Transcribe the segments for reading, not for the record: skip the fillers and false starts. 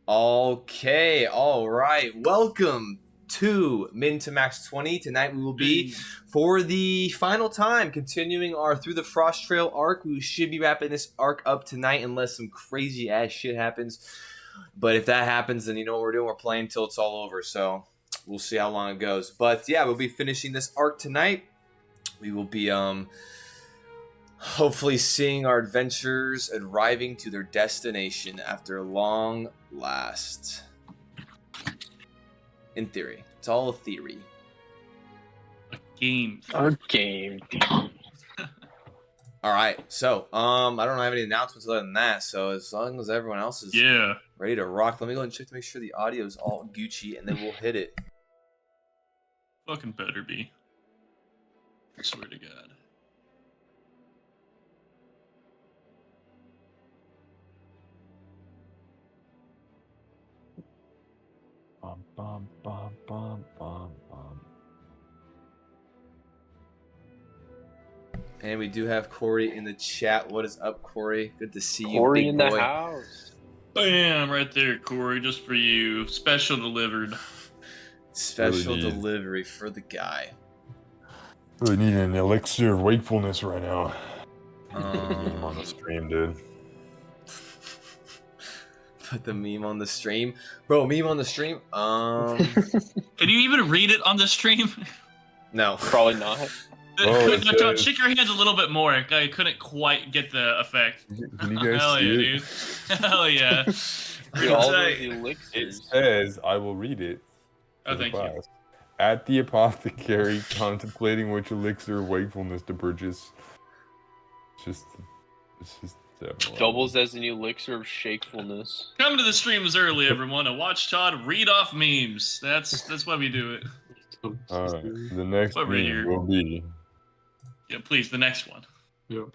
Okay, all right. Welcome to Min to Max 20. Tonight we will be, for the final time, continuing our Through the Frost Trail arc. We should be wrapping this arc up tonight unless some crazy ass shit happens. But if that happens, then you know what we're doing. We're playing till it's all over. So we'll see how long it goes. But yeah, we'll be finishing this arc tonight. We will be hopefully seeing our adventurers arriving to their destination after long last. In theory. It's all a theory. A game. Alright, so I don't have any announcements other than that, so as long as everyone else is ready to rock, let me go and check to make sure the audio is all Gucci, and then we'll hit it. Fucking better be. I swear to God. Bum, bum, bum, bum, bum. And we do have Corey in the chat. What is up, Corey? Good to see you, Corey big in boy. the house. Bam! Right there, Corey, just for you. Special delivered. Special delivery for the guy. Really need an elixir of wakefulness right now. Meme On the stream, dude. Put the meme on the stream. Bro, meme on the stream? Can you even read it on the stream? No. Probably not. John, shake your hands a little bit more. I couldn't quite get the effect. Can you guys Hell see yeah, it? dude. Hell yeah. Dude, all those It elixirs. says, I will read it. Oh, thank you. At the apothecary, contemplating which elixir of wakefulness to purchase. It's just Doubles as an elixir of shakefulness. Come to the streams early, everyone, and watch Todd read off memes. That's why we do it. Alright, the next Over meme here. will be... Yeah, please, the next one. Yep.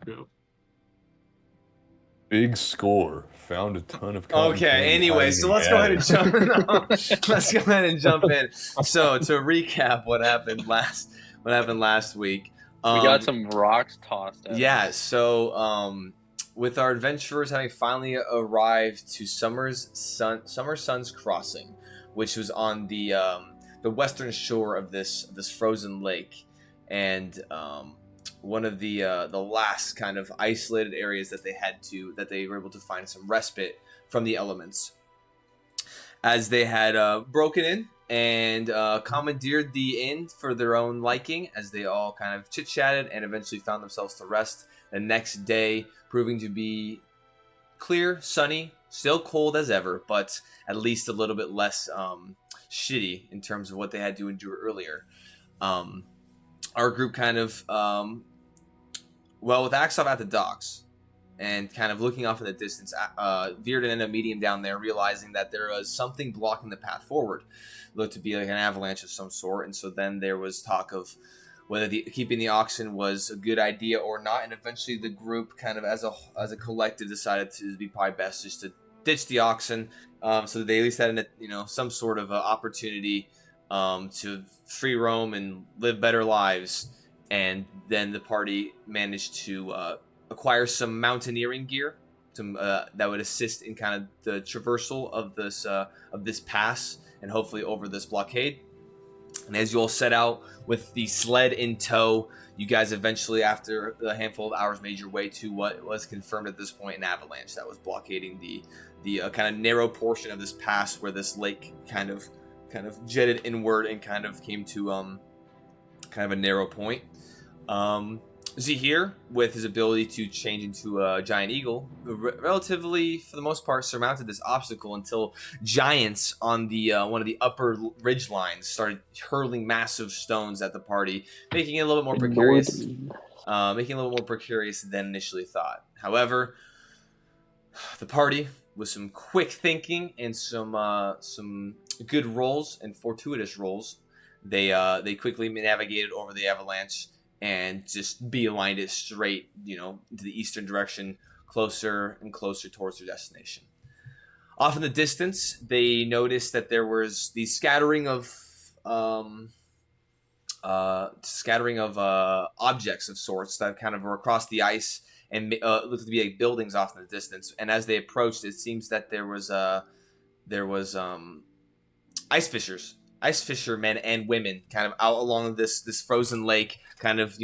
Big score. Found a ton of Okay, anyway, so let's go ahead and jump in. Let's go ahead and jump in. So to recap what happened last week. We got some rocks tossed at us. So with our adventurers having finally arrived to Summer Sun's Crossing, which was on the western shore of this frozen lake, and one of the last kind of isolated areas that they were able to find some respite from the elements, as they had broken in and commandeered the inn for their own liking, as they all kind of chit-chatted and eventually found themselves to rest the next day, proving to be clear, sunny, still cold as ever, but at least a little bit less shitty in terms of what they had to endure earlier. Our group kind of, with Axov at the docks and kind of looking off in the distance, veered and ended up meeting him down there, realizing that there was something blocking the path forward. It looked to be like an avalanche of some sort, and so then there was talk of whether keeping the oxen was a good idea or not, and eventually the group kind of as a collective decided to be probably best just to ditch the oxen, so that they at least had some sort of opportunity to free roam and live better lives. And then the party managed to acquire some mountaineering gear that would assist in kind of the traversal of this pass and hopefully over this blockade. And as you all set out with the sled in tow, you guys eventually, after a handful of hours, made your way to what was confirmed at this point an avalanche that was blockading the kind of narrow portion of this pass where this lake kind of jetted inward and kind of came to kind of a narrow point. Zahir, with his ability to change into a giant eagle, relatively, for the most part, surmounted this obstacle until giants on the one of the upper ridge lines started hurling massive stones at the party, making it a little bit more precarious. Than initially thought. However, the party, with some quick thinking and some good rolls and fortuitous rolls, they quickly navigated over the avalanche and just beelined it straight, into the eastern direction, closer and closer towards their destination. Off in the distance, they noticed that there was the scattering of objects of sorts that kind of were across the ice and looked to be like buildings off in the distance. And as they approached, it seems that there there was ice fishermen and women kind of out along this frozen lake, kind of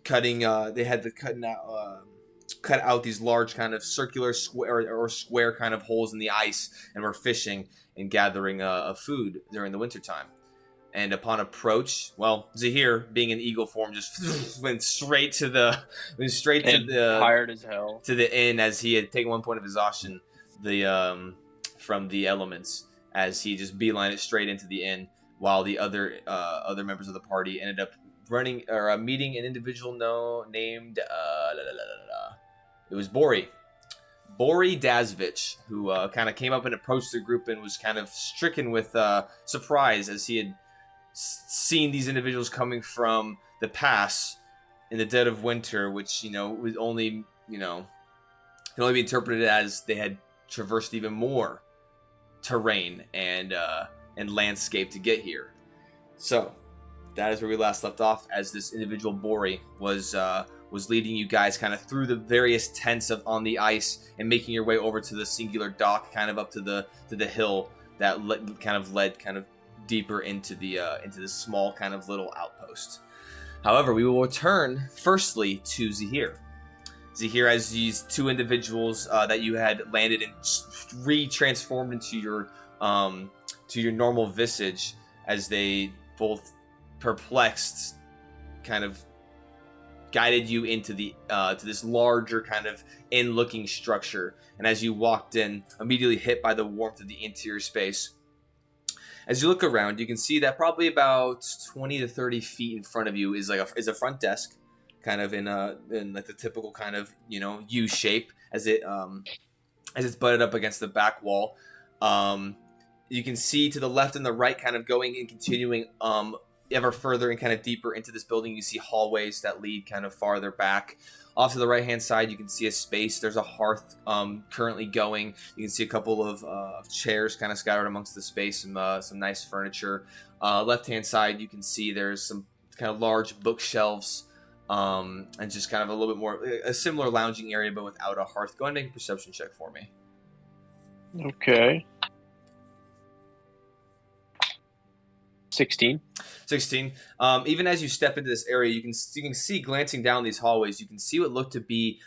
cutting. They had to cut out these large kind of circular or square kind of holes in the ice, and were fishing and gathering food during the wintertime. And upon approach, well, Zahir, being in eagle form, just went straight to the tired as hell to the inn, as he had taken 1 point of exhaustion from the elements, as he just beelined it straight into the inn, while the other members of the party ended up meeting an individual named it was Bori Dazvich, who kind of came up and approached the group and was kind of stricken with surprise, as he had seen these individuals coming from the pass in the dead of winter, which was only can only be interpreted as they had traversed even more terrain and landscape to get here. So that is where we last left off, as this individual Bori was leading you guys kind of through the various tents on the ice and making your way over to the singular dock, kind of up to the hill that led deeper into this small kind of little outpost. However, we will return firstly to Zahir. Zahir has these two individuals that you had landed and re-transformed into your normal visage, as they both perplexed kind of guided you into to this larger kind of inn-looking structure. And as you walked in, immediately hit by the warmth of the interior space. As you look around, you can see that probably about 20 to 30 feet in front of you is a front desk, kind of in like the typical kind of U shape, as it's butted up against the back wall. You can see to the left and the right, kind of going and continuing ever further and kind of deeper into this building. You see hallways that lead kind of farther back. Off to the right hand side, you can see a space. There's a hearth currently going. You can see a couple of chairs kind of scattered amongst the space, some nice furniture. Left hand side, you can see there's some kind of large bookshelves, and just kind of a little bit more a similar lounging area, but without a hearth. Go ahead and make a perception check for me. Okay. 16. Even as you step into this area, you can see, glancing down these hallways, you can see what look to be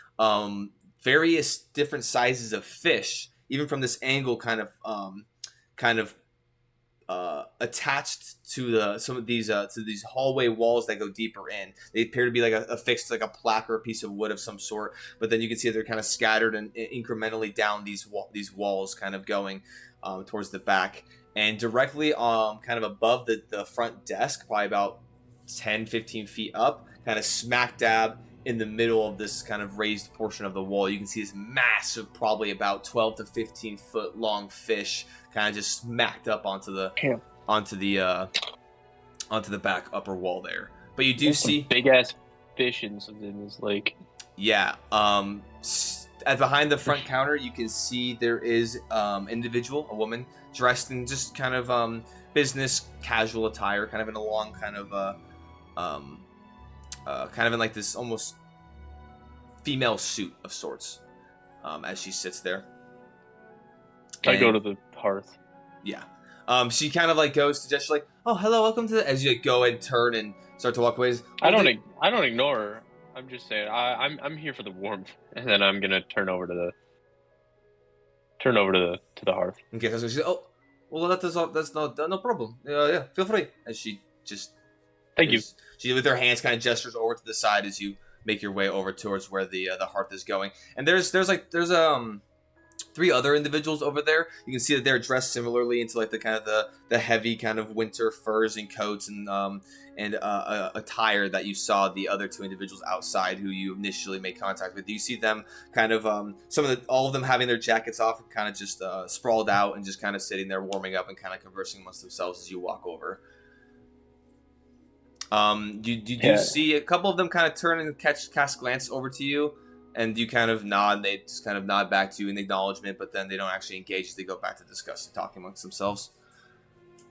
various different sizes of fish, even from this angle, kind of attached to some of these hallway walls that go deeper in. They appear to be like affixed, like a plaque or a piece of wood of some sort. But then you can see they're kind of scattered and incrementally down these walls, kind of going towards the back. And directly kind of above the front desk, probably about 10, 15 feet up, kind of smack dab in the middle of this kind of raised portion of the wall, you can see this massive, probably about 12 to 15 foot long fish, kind of just smacked up onto the back upper wall there. But you do see big ass fish in this lake. Yeah. Behind the front counter, you can see there is individual, a woman, dressed in just kind of business casual attire, kind of in a long kind of in like this almost female suit of sorts, as she sits there. I go to the hearth. Yeah. She kind of like goes to gesture like, "Oh, hello, welcome to the," as you like, go and turn and start to walk away. I don't ignore her. I'm just saying I'm here for the warmth, and then I'm gonna turn over to the hearth. Okay, so she said, "Oh, well, that's no problem. Yeah, feel free." As she just thank you. She with her hands kind of gestures over to the side as you make your way over towards where the hearth is going. And there's three other individuals over there. You can see that they're dressed similarly into like the kind of the heavy kind of winter furs and coats and attire that you saw the other two individuals outside who you initially made contact with. You see them kind of all of them having their jackets off and kind of just sprawled out and just kind of sitting there warming up and kind of conversing amongst themselves as you walk over. You do see a couple of them kind of turn and cast glance over to you. And you kind of nod, and they just kind of nod back to you in acknowledgement, but then they don't actually engage as they go back to discuss and talking amongst themselves.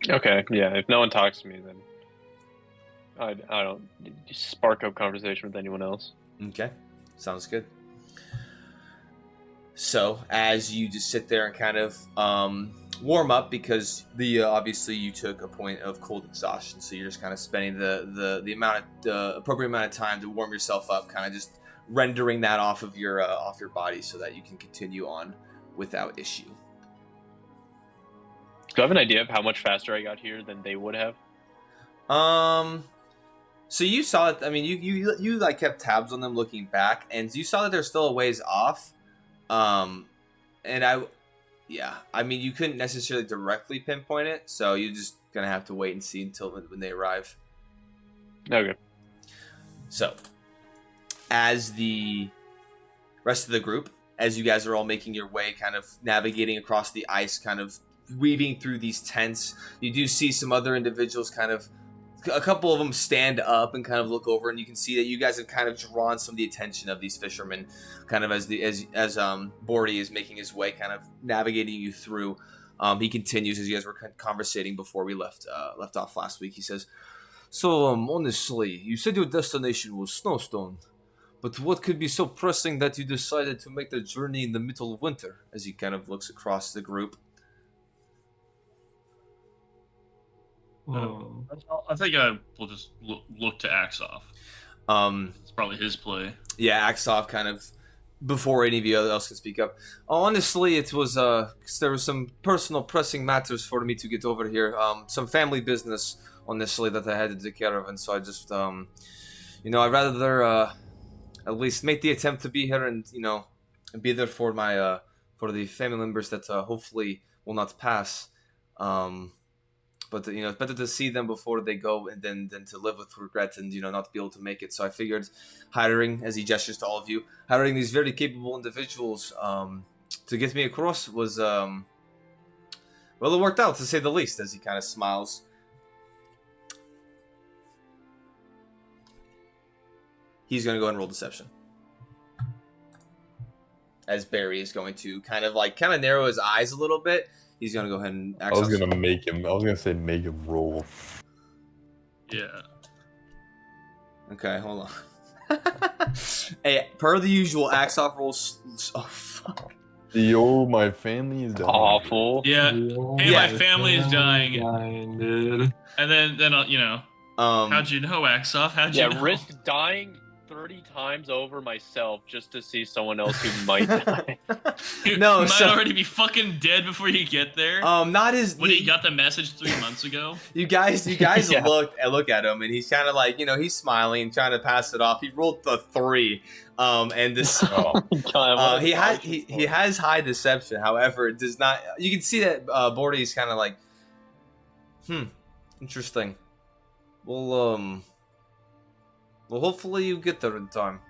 Okay, yeah. If no one talks to me, then I don't spark up conversation with anyone else. Okay, sounds good. So as you just sit there and kind of warm up, because obviously you took a point of cold exhaustion, so you're just kind of spending the appropriate amount of time to warm yourself up, kind of just rendering that off of your body so that you can continue on without issue. Do I have an idea of how much faster I got here than they would have? So you saw it. I mean, you like kept tabs on them looking back, and you saw that they're still a ways off. And I mean, you couldn't necessarily directly pinpoint it, so you're just gonna have to wait and see until when they arrive. Okay. So, as the rest of the group, as you guys are all making your way, kind of navigating across the ice, kind of weaving through these tents, you do see some other individuals kind of, a couple of them stand up and kind of look over, and you can see that you guys have kind of drawn some of the attention of these fishermen, kind of as Bordy is making his way, kind of navigating you through. He continues, as you guys were conversating before we left off last week. He says, "So, honestly, you said your destination was Snowstone, but what could be so pressing that you decided to make the journey in the middle of winter?" As he kind of looks across the group. I think I will just look to Axoff. It's probably his play. Yeah, Axoff kind of, before any of you else can speak up. Honestly, it was there was some personal pressing matters for me to get over here. Some family business, honestly, that I had to take care of, and so I just, I'd rather at least make the attempt to be here and and be there for my for the family members that hopefully will not pass. But it's better to see them before they go and than to live with regret and not be able to make it. So I figured hiring, as he gestures to all of you, hiring these very capable individuals to get me across was well, it worked out, to say the least. As he kind of smiles. He's going to go ahead and roll deception. As Barry is going to kind of narrow his eyes a little bit. He's gonna go ahead and. I was gonna say make him roll. Yeah. Okay, hold on. Hey, per the usual, Axoff rolls. Oh fuck. Yo, my family is dying. Awful. Yeah. Hey, my family is dying. Dude. And then how'd you know, Axoff? How'd you know? Risk dying 30 times over myself just to see someone else who might die. You No, might so- already be fucking dead before you get there. Not as When he got the message 3 months ago. You guys Yeah. look at him, and he's kind of he's smiling, trying to pass it off. He rolled the 3, and this. God, He has high deception. However, it does not. You can see that Bordy's kind of interesting. Well, hopefully you get there in time.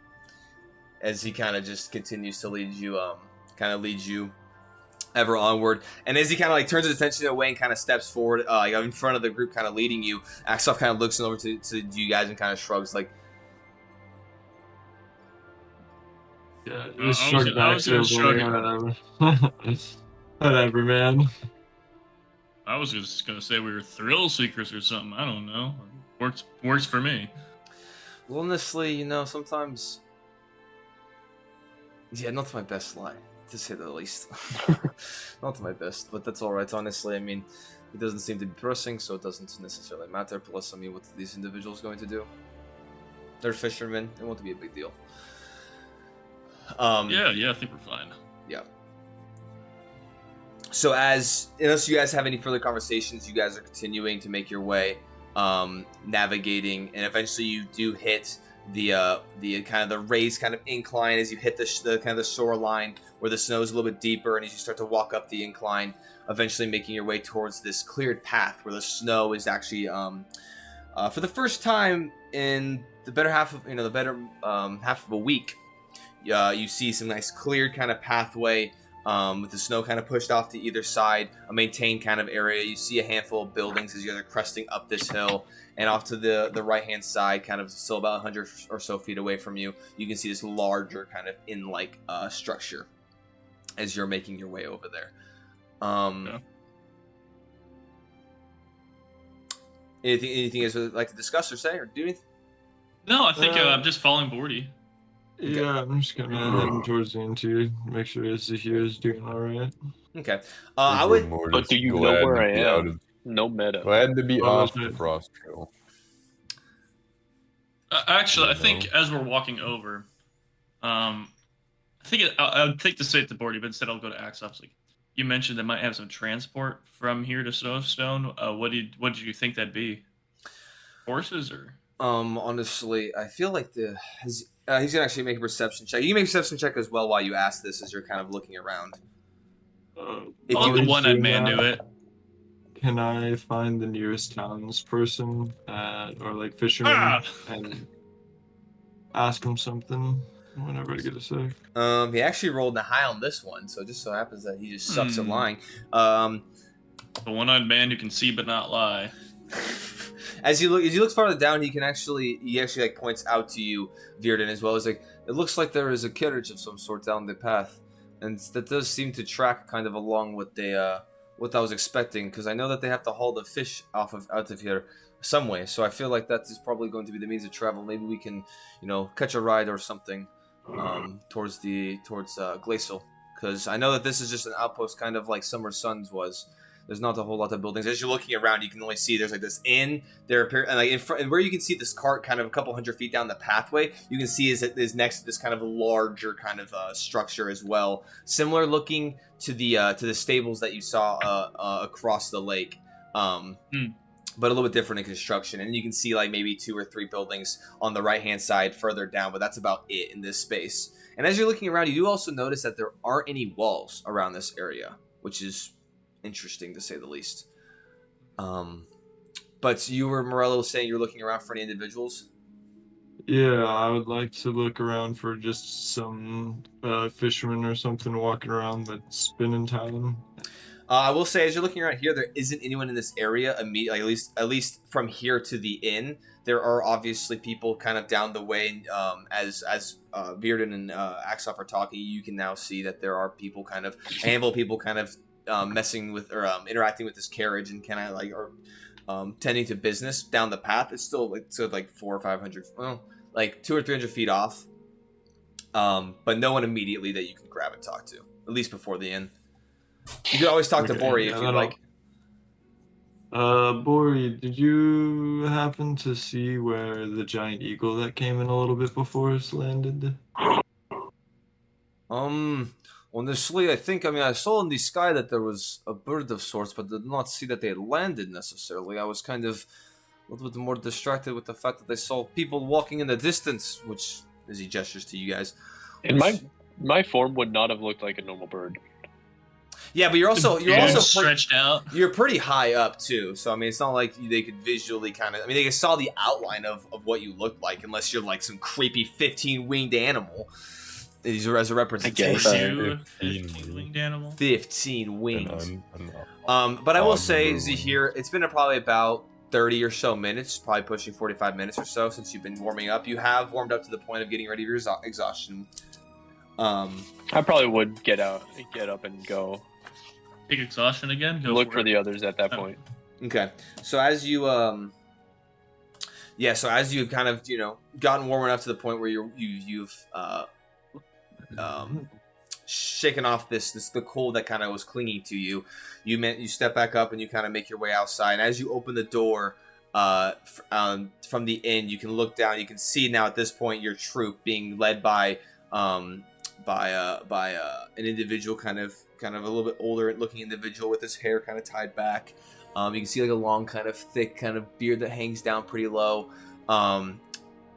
As he kind of just continues to lead you ever onward. And as he kind of turns his attention away and kind of steps forward, in front of the group, kind of leading you, Axoff kind of looks over to you guys and kind of shrugs Yeah, I was gonna shrug it. Whatever, man. I was just gonna say we were thrill seekers or something. I don't know. Works for me. Well, honestly, sometimes. Yeah, not my best lie, to say the least. Not my best, but that's alright, honestly. I mean, it doesn't seem to be pressing, so it doesn't necessarily matter. Plus, I mean, what are these individuals going to do? They're fishermen. It won't be a big deal. Yeah, I think we're fine. Yeah. So unless you guys have any further conversations, you guys are continuing to make your way, navigating, and eventually you do hit the kind of the raised kind of incline as you hit the kind of the shoreline where the snow is a little bit deeper, and as you start to walk up the incline, eventually making your way towards this cleared path where the snow is actually for the first time in the better half of half of a week. You see some nice cleared kind of pathway with the snow kind of pushed off to either side, a maintained kind of area. You see a handful of buildings as you guys are cresting up this hill, and off to the right-hand side, kind of still about 100 or so feet away from you, you can see this larger kind of inn-like structure as you're making your way over there. Yeah. Anything you guys would like to discuss or say or do anything? No, I think I'm just following Bordy. Yeah, I'm just kind of heading towards the interior, make sure Zahir is doing all right. Okay. I Rigor would. But mortis, do you know glad where to I be out am? of, No meta. glad to be Oh, off that's the right. frost trail. Actually, I You think know. as we're walking over, I think I would take the state the board, but instead I'll go to Axe Ops. Like you mentioned, they might have some transport from here to Snowstone. What did you think that'd be? Horses or? Honestly, I feel like he's gonna actually make a perception check. You can make a perception check as well while you ask this, as you're kind of looking around. If I'll you let the would- one-eyed doing man that, do it. Can I find the nearest townsperson or like fisherman Ah! and ask him something whenever I get a sec? He actually rolled a high on this one, so it just so happens that he just sucks at Hmm. lying. The one-eyed man who can see but not lie. As you look farther down, he actually like points out to you, Virden, as well as like it looks like there is a carriage of some sort down the path, and that does seem to track kind of along what I was expecting, because I know that they have to haul the fish out of here some way. So I feel like that is probably going to be the means of travel. Maybe we can, catch a ride or something towards Glacial, because I know that this is just an outpost, kind of like Summer Suns was. There's not a whole lot of buildings. As you're looking around, you can only see there's like this inn. There appear and like in front, and where you can see this cart kind of a couple hundred feet down the pathway, you can see is next to this kind of larger kind of structure as well, similar looking to the stables that you saw across the lake, but a little bit different in construction. And you can see like maybe 2 or 3 buildings on the right hand side further down, but that's about it in this space. And as you're looking around, you do also notice that there aren't any walls around this area, which is interesting to say the least. But you were, Morello, saying you're looking around for any individuals? Yeah, I would like to look around for just some fishermen or something walking around that's been in town. I will say, as you're looking around here, there isn't anyone in this area immediately. At least from here to the inn, there are obviously people kind of down the way. As Bearden and Axoff are talking, you can now see that there are people, kind of a handful of people, kind of messing with or interacting with this carriage and kind of like tending to business down the path. It's still like 400 or 500, well, like 200 or 300 feet off. But no one immediately that you can grab and talk to, at least before the inn. You could always talk to Bori if you'd like. Bori, did you happen to see where the giant eagle that came in a little bit before us landed? Honestly, I saw in the sky that there was a bird of sorts, but did not see that they had landed necessarily. I was kind of a little bit more distracted with the fact that I saw people walking in the distance, which, as he gestures to you guys. And my form would not have looked like a normal bird. Yeah, but you're also stretched out. You're pretty high up too, so I mean, it's not like they could visually kind of. I mean, they saw the outline of what you looked like, unless you're like some creepy 15-winged animal. These are as a representation. 15 winged animal. 15 wings. But I will say, Zahir, it's been probably about 30 or so minutes, probably pushing 45 minutes or so since you've been warming up. You have warmed up to the point of getting ready for your exhaustion. I probably would get up and go. Take exhaustion again. Go Look for the others at that point. Okay, so as you kind of gotten warm enough to the point where you've shaken off the cold that kind of was clinging to you. You step back up and you kind of make your way outside. And as you open the door from the inn, you can look down. You can see now at this point your troop being led by an individual, kind of a little bit older looking individual with his hair kind of tied back. You can see like a long kind of thick kind of beard that hangs down pretty low.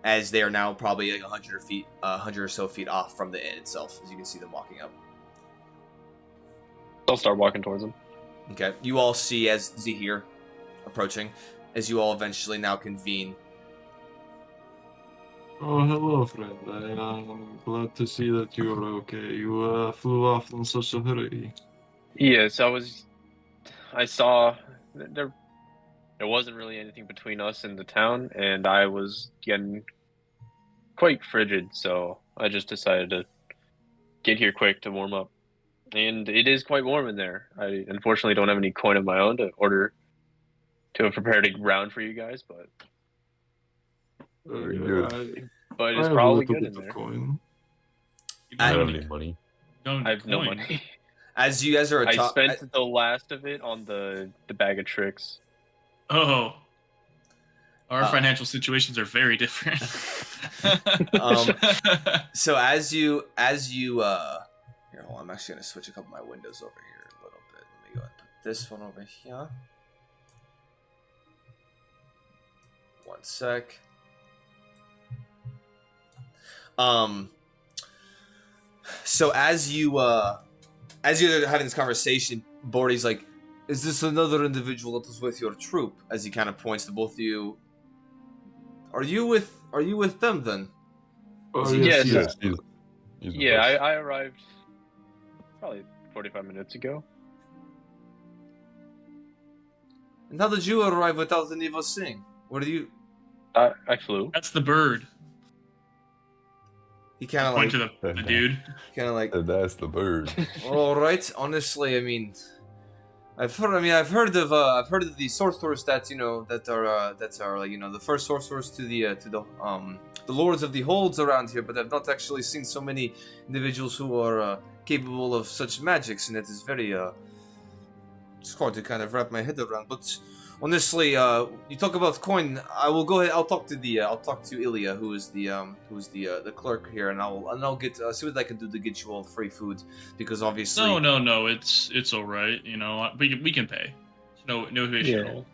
As they are now probably like 100 or so feet off from the inn itself, as you can see them walking up. I'll start walking towards them. Okay, you all see as Zahir approaching, as you all eventually now convene. Oh, hello, friend. I'm glad to see that you are okay. You flew off in such a hurry. Yes, I saw there wasn't really anything between us and the town, and I was getting quite frigid, so I just decided to get here quick to warm up. And it is quite warm in there. I unfortunately don't have any coin of my own to order to have prepared a round for you guys, but Good. it's probably good in there. Coin. I don't Going- have any money. going I have no coin. money. As you guys are I atop, spent the last of it on the bag of tricks. Oh. Our Uh, financial situations are very different. so as you here, hold on, I'm actually gonna switch a couple of my windows over here a little bit. Let me go and put this one over here. One sec. So as you're having this conversation, Bordy's like, "Is this another individual that was with your troop?" As he kind of points to both of you. Are you with them then? Oh, Yes. yes. He's with Yeah, us. I arrived probably 45 minutes ago. And how did you arrive without any of us seeing? Where do you? I flew. That's the bird. He kind of Point like, to the dude. That's the bird. all right. Honestly, I mean, I've heard of the sorcerers that that are like the first sorcerers to the lords of the holds around here, but I've not actually seen so many individuals who are capable of such magics, and it is very it's hard to kind of wrap my head around. But honestly, you talk about coin. I will go ahead. I'll talk to Ilya, who is the clerk here, and I'll get see what I can do to get you all free food, because obviously. No. It's all right. We can pay. No issue at all.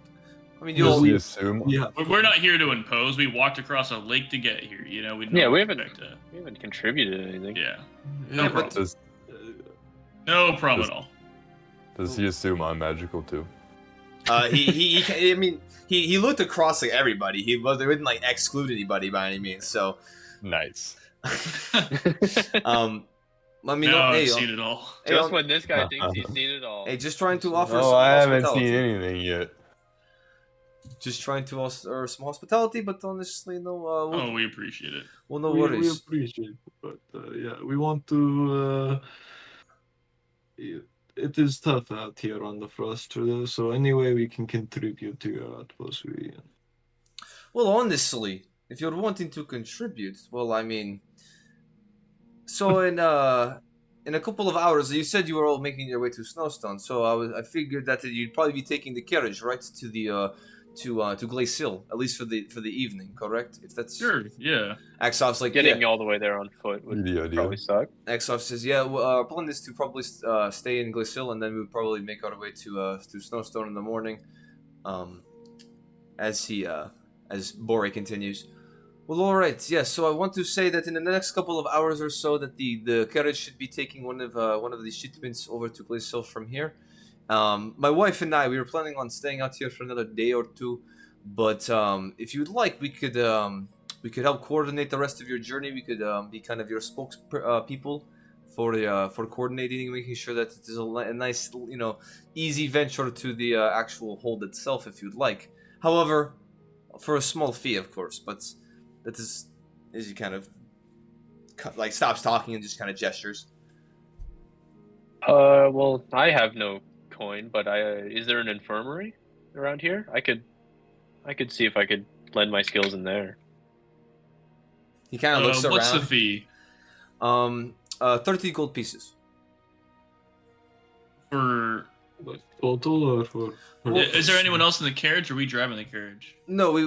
I mean, Does you'll. he assume? Yeah. We're not here to impose. We walked across a lake to get here. We haven't contributed anything. Yeah. Yeah, problem. Does No problem at all. he assume I'm magical too? He looked across like everybody. They didn't like exclude anybody by any means. So, Nice. I mean, No, hey, I've seen it all. Just when this guy thinks he's seen it all. hey, just trying to offer. Oh, some I haven't hospitality. seen anything yet. Just trying to offer some hospitality, but honestly, no. We appreciate it. Well, no we worries. appreciate it, but yeah, we want to. It is tough out here on the frost, so any way we can contribute to your outpost, we. Well, honestly, if you're wanting to contribute, well, I mean, so in a couple of hours, you said you were all making your way to Snowstone, so I figured that you'd probably be taking the carriage right to the to Glace Hill, at least for the evening, correct? If that's Sure. Yeah. Axoff's like, Getting yeah. all the way there on foot would The idea. probably suck. Axoff says, yeah. Well, our plan is to probably stay in Glace Hill, and then we'll probably make our way to Snowstone in the morning. As Bore continues. Well, all right. Yes. So I want to say that in the next couple of hours or so, that the carriage should be taking one of the shipments over to Glace Hill from here. My wife and I, we were planning on staying out here for another day or two, but if you'd like, we could help coordinate the rest of your journey. We could be kind of your spokespeople for coordinating and making sure that it is a nice, easy venture to the actual hold itself, if you'd like. However, for a small fee, of course. But that is he kind of stops talking and just kind of gestures. Well, I have no coin, but is there an infirmary around here? I could see if I could lend my skills in there. He kind of looks around. What's the fee 30 gold pieces. for? Total or for? Well, Is there anyone else in the carriage, or are we driving the carriage? No,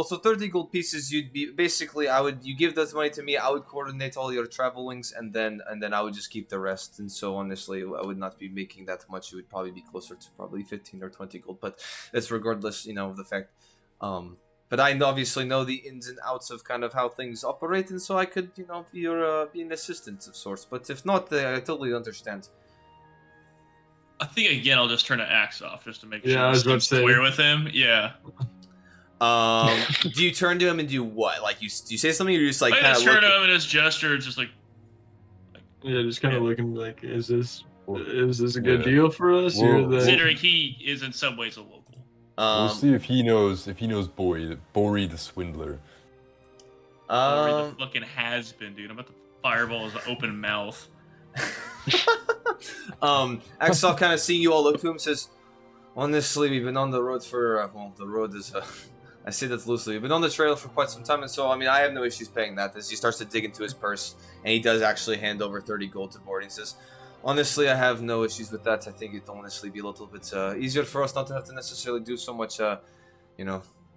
so 30 gold pieces. You'd be basically, you give that money to me. I would coordinate all your travelings, and then I would just keep the rest. And so honestly, I would not be making that much. It would probably be closer to probably 15 or 20 gold. But that's regardless, of the fact. But I obviously know the ins and outs of kind of how things operate, and so I could, be an assistant of sorts. But if not, I totally understand. I think again, I'll just turn to Axe off just to make Yeah, sure I was about I'm to say. square with him. Yeah. Do you turn to him and do what? Like, do you say something, or you just like I kind just of turn look? to him and just gesture, just like. Yeah, just kind of Yeah. looking like, is this a good deal for us? Whoa. You're the- Considering he is in some ways a local. We'll see if he knows Bori the swindler. Or the fucking has been, dude. I'm about to fireball his open mouth. Axel kind of seeing you all look to him says, honestly, we've been on the road for, the road is I say that loosely. We've been on the trail for quite some time, and so, I mean, I have no issues paying that. As he starts to dig into his purse, and he does actually hand over 30 gold to Bort. He says, honestly, I have no issues with that. I think it'd honestly be a little bit easier for us not to have to necessarily do so much,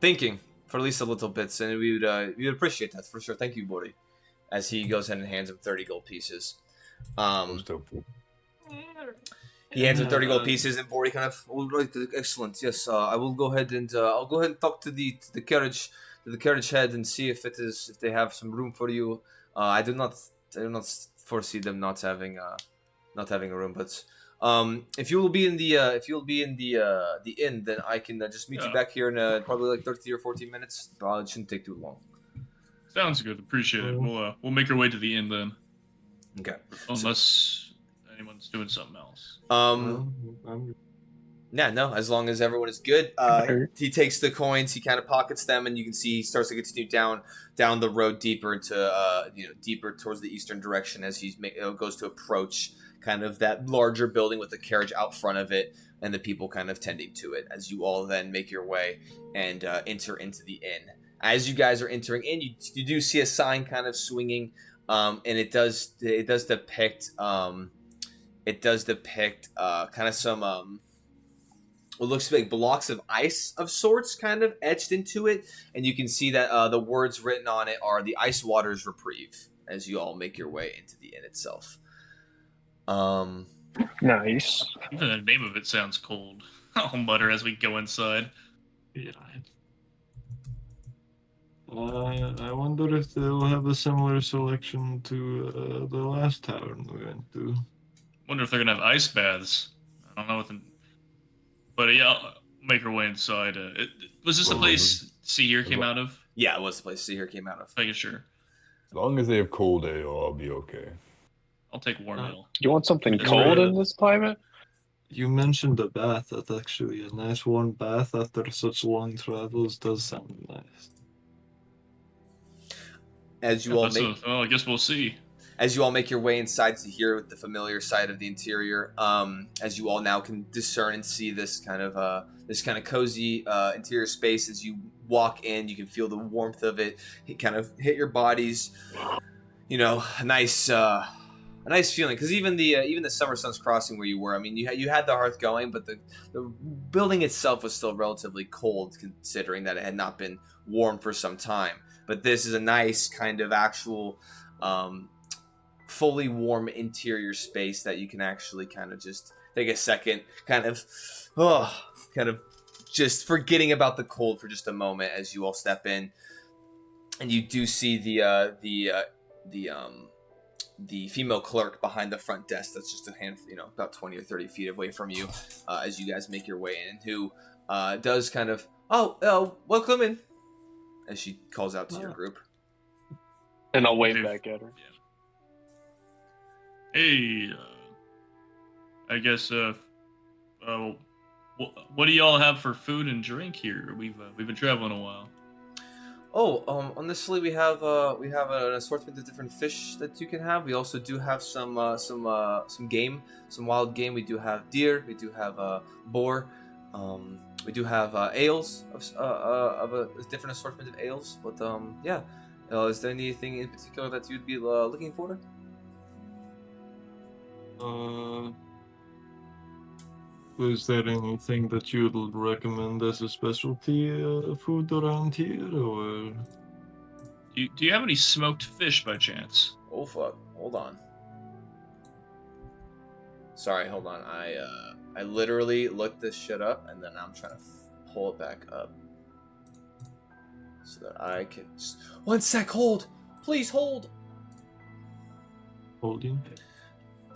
thinking for at least a little bit, and we would appreciate that for sure. Thank you, Bori. As he goes ahead and hands him 30 gold pieces. Most helpful. He hands him 30 gold pieces, and Bori kind of, all right, excellent. Yes, I will go ahead and I'll go ahead and talk to the carriage head and see if they have some room for you. I do not foresee them not having a room, but if you will be in the inn, then I can just meet you back here in probably like 30 or 14 minutes. It shouldn't take too long. Sounds good. Appreciate it. We'll make our way to the inn then. Okay. Unless anyone's doing something else. Yeah, no, as long as everyone is good. He takes the coins, he kind of pockets them, and you can see he starts to continue down the road deeper into deeper towards the eastern direction as he goes to approach kind of that larger building with the carriage out front of it and the people kind of tending to it. As you all then make your way and enter into the inn. As you guys are entering in, you do see a sign kind of swinging, and it does depict kind of some what looks like blocks of ice of sorts kind of etched into it, and you can see that the words written on it are the Ice Waters Reprieve as you all make your way into the inn itself. Nice. Even the name of it sounds cold. I'll mutter as we go inside. Yeah. I wonder if they'll have a similar selection to the last tavern we went to. Wonder if they're gonna have ice baths. I don't know what the... But yeah, I'll make our way inside. Was this the place Seahir came out of? Yeah, it was the place Seahir came out of. Making sure. As long as they have cold ale, I'll be okay. I'll take warm ale. You want something That's cold right. in this climate? You mentioned a bath. That's actually a nice warm bath after such long travels does sound nice. As you all make... I guess we'll see. As you all make your way inside to here with the familiar sight of the interior, as you all now can discern and see this kind of cozy interior space. As you walk in, you can feel the warmth of it. It kind of hit your bodies. A nice feeling. Because even the Summer Sun's Crossing where you were, I mean, you had the hearth going, but the building itself was still relatively cold, considering that it had not been warm for some time. But this is a nice kind of actual. Fully warm interior space that you can actually kind of just take a second, kind of just forgetting about the cold for just a moment as you all step in, and you do see the female clerk behind the front desk that's just a handful, about 20 or 30 feet away from you, as you guys make your way in, who does kind of welcome in as she calls out to your group, and I'll wave back at her. Yeah. Hey, I guess, what do y'all have for food and drink here? We've been traveling a while. Honestly, we have an assortment of different fish that you can have. We also do have some game, some wild game. We do have deer. We do have boar. We do have ales of a different assortment of ales. But is there anything in particular that you'd be looking for? Is there anything that you'd recommend as a specialty food around here, or? Do you have any smoked fish by chance? Oh fuck! Hold on. Sorry, hold on. I literally looked this shit up, and then I'm trying to pull it back up so that I can. One sec. Hold. Please hold. Holding.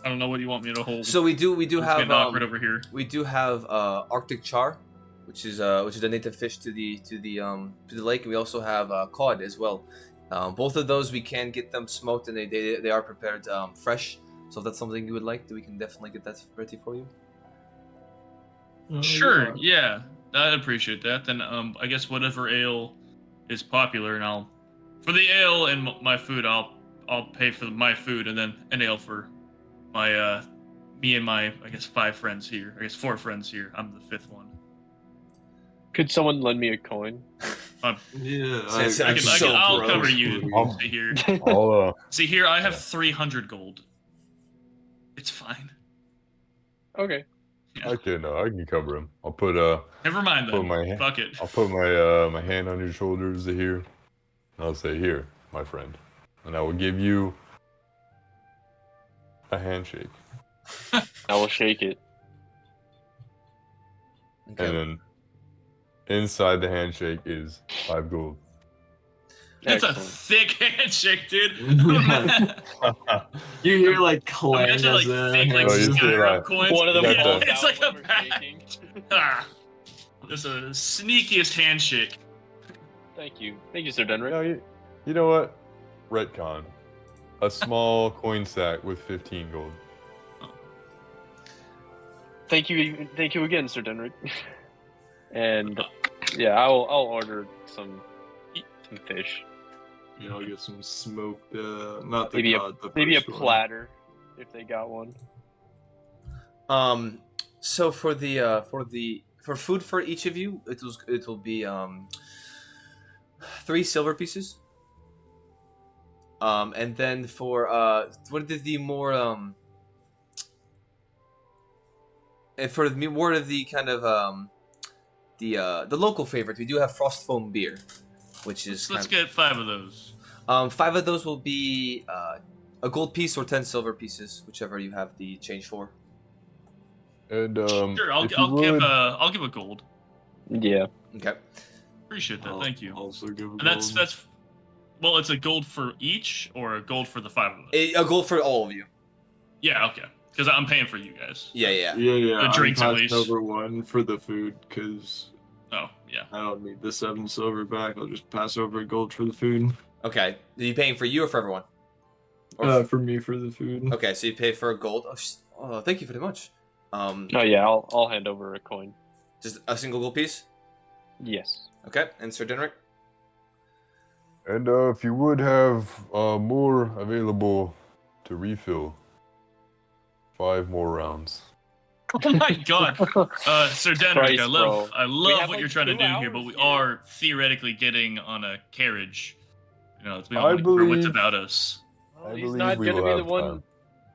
I don't know what you want me to hold. So we do have getting awkward over here. We do have Arctic char, which is a native fish to the lake, and we also have cod as well. Both of those we can get them smoked, and they are prepared fresh. So if that's something you would like, we can definitely get that ready for you. Sure, yeah, I'd appreciate that. Then I guess whatever ale is popular, and for the ale and my food, I'll pay for my food, and then an ale for me and my 5 friends here. I guess 4 friends here. I'm the 5th one. Could someone lend me a coin? Yeah, I'll broke. cover you. Um, See here. I'll, See here. I have Yeah. 300 gold. It's fine. Okay. Yeah. I can cover him. I'll put Never mind put then. my hand. Fuck it. I'll put my hand on your shoulders here. And I'll say, "Here, my friend," and I will give you a handshake. I will shake it. Okay. And then inside the handshake is 5 gold. That's a Excellent. thick handshake, dude. You hear like clang Imagine like as thick like Oh, you see, Skyrim like, coins. One of them Got falls the- It's out like a when we're bag. shaking. Ah, that's the sneakiest handshake. Thank you, Sir Denrick. No, you know what? Retcon. A small coin sack with 15 gold. Thank you again, Sir Denrick. And yeah, I'll order some fish. You know, get some smoked, not the Maybe cod, the Maybe a first one. platter, if they got one. So for food for each of you, it will be 3 silver pieces. And then for what is the more and for the more of the kind of the local favorite, we do have frost foam beer, which is Let's get 5 of those. 5 of those will be a gold piece or 10 silver pieces, whichever you have the change for. And Sure, I'll if you give a gold. Yeah. Okay. Appreciate that. I'll Thank you. Also give a And that's gold. well, it's a gold for each or a gold for the 5 of us. A gold for all of you. Yeah, okay. Because I'm paying for you guys. Yeah. Yeah. The drinks at I'm least. passing over 1 for the food because Oh, yeah. I don't need the 7 silver back. I'll just pass over a gold for the food. Okay. Are you paying for you or for everyone? Or For me for the food. okay, so you pay for a gold. Oh, thank you very much. Oh yeah, I'll hand over a coin. Just a single gold piece. Yes. Okay, and Sir Denrick. And if you would have more available to refill, 5 more rounds. Oh my god. Sir Denrick, Christ, I love bro. We what have, you're like, trying to 2 do here, but hours we here. are theoretically getting on a carriage. You know, it's been I like wits believe- about us. Well, I he's believe not we gonna will be the have one time.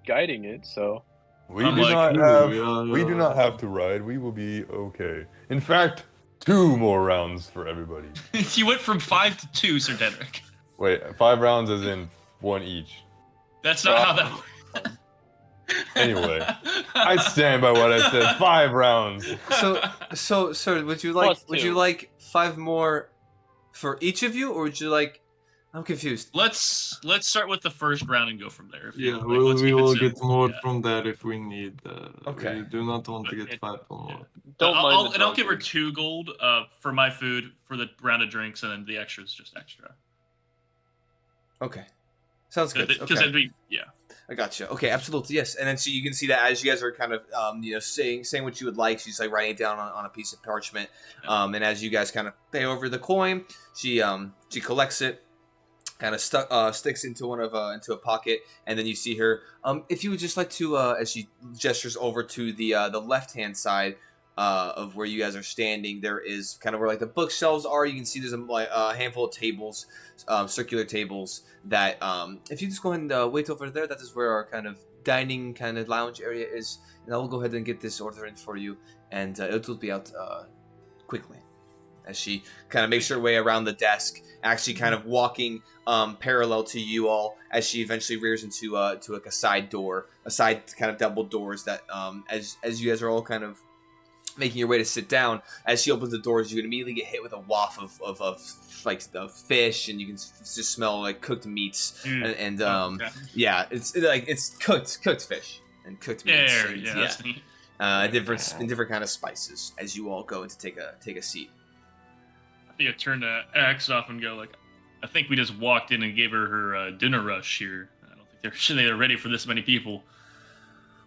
guiding it, so. We I'm do like, not ooh, have. yeah, We do yeah. not have to ride. We will be okay. In fact, 2 more rounds for everybody. You went from 5 to 2, Sir Denrick. Wait, 5 rounds as in 1 each. That's not how that works. Anyway, I stand by what I said. 5 rounds. So, sir, would you Plus would you 2. like 5 more for each of you, or would you like? I'm confused. Let's start with the first round and go from there. If you Yeah, like, we let's keep it will simple. get more Yeah. from that if we need that. Okay. We do not want to But get it- 5 more. Don't mind I'll, the and I'll give her drunkard. 2 gold for my food for the round of drinks, and then the extra is just extra. Okay, sounds good. Because Okay. that'd be I gotcha. Okay, absolutely, yes. And then so you can see that as you guys are kind of saying what you would like, she's like writing it down on a piece of parchment. And as you guys kind of pay over the coin, she collects it, kind of sticks into into a pocket, and then you see her. If you would just like to, as she gestures over to the left hand side of where you guys are standing, there is kind of where like the bookshelves are. You can see there's a handful of tables, circular tables that if you just go ahead and wait over there, that is where our kind of dining kind of lounge area is, and I will go ahead and get this order in for you, and it will be out quickly. As she kind of makes her way around the desk, actually kind of walking parallel to you all, as she eventually rears into like a side kind of double doors that as you guys are all kind of making your way to sit down, as she opens the doors, you can immediately get hit with a waft of fish, and you can just smell like cooked meats, and okay. yeah, it's cooked fish and cooked meats, There, and, yeah, that's neat. different kind of spices as you all go in to take a seat. I think I turned the axe off and go like, I think we just walked in and gave her dinner rush here. I don't think they're ready for this many people.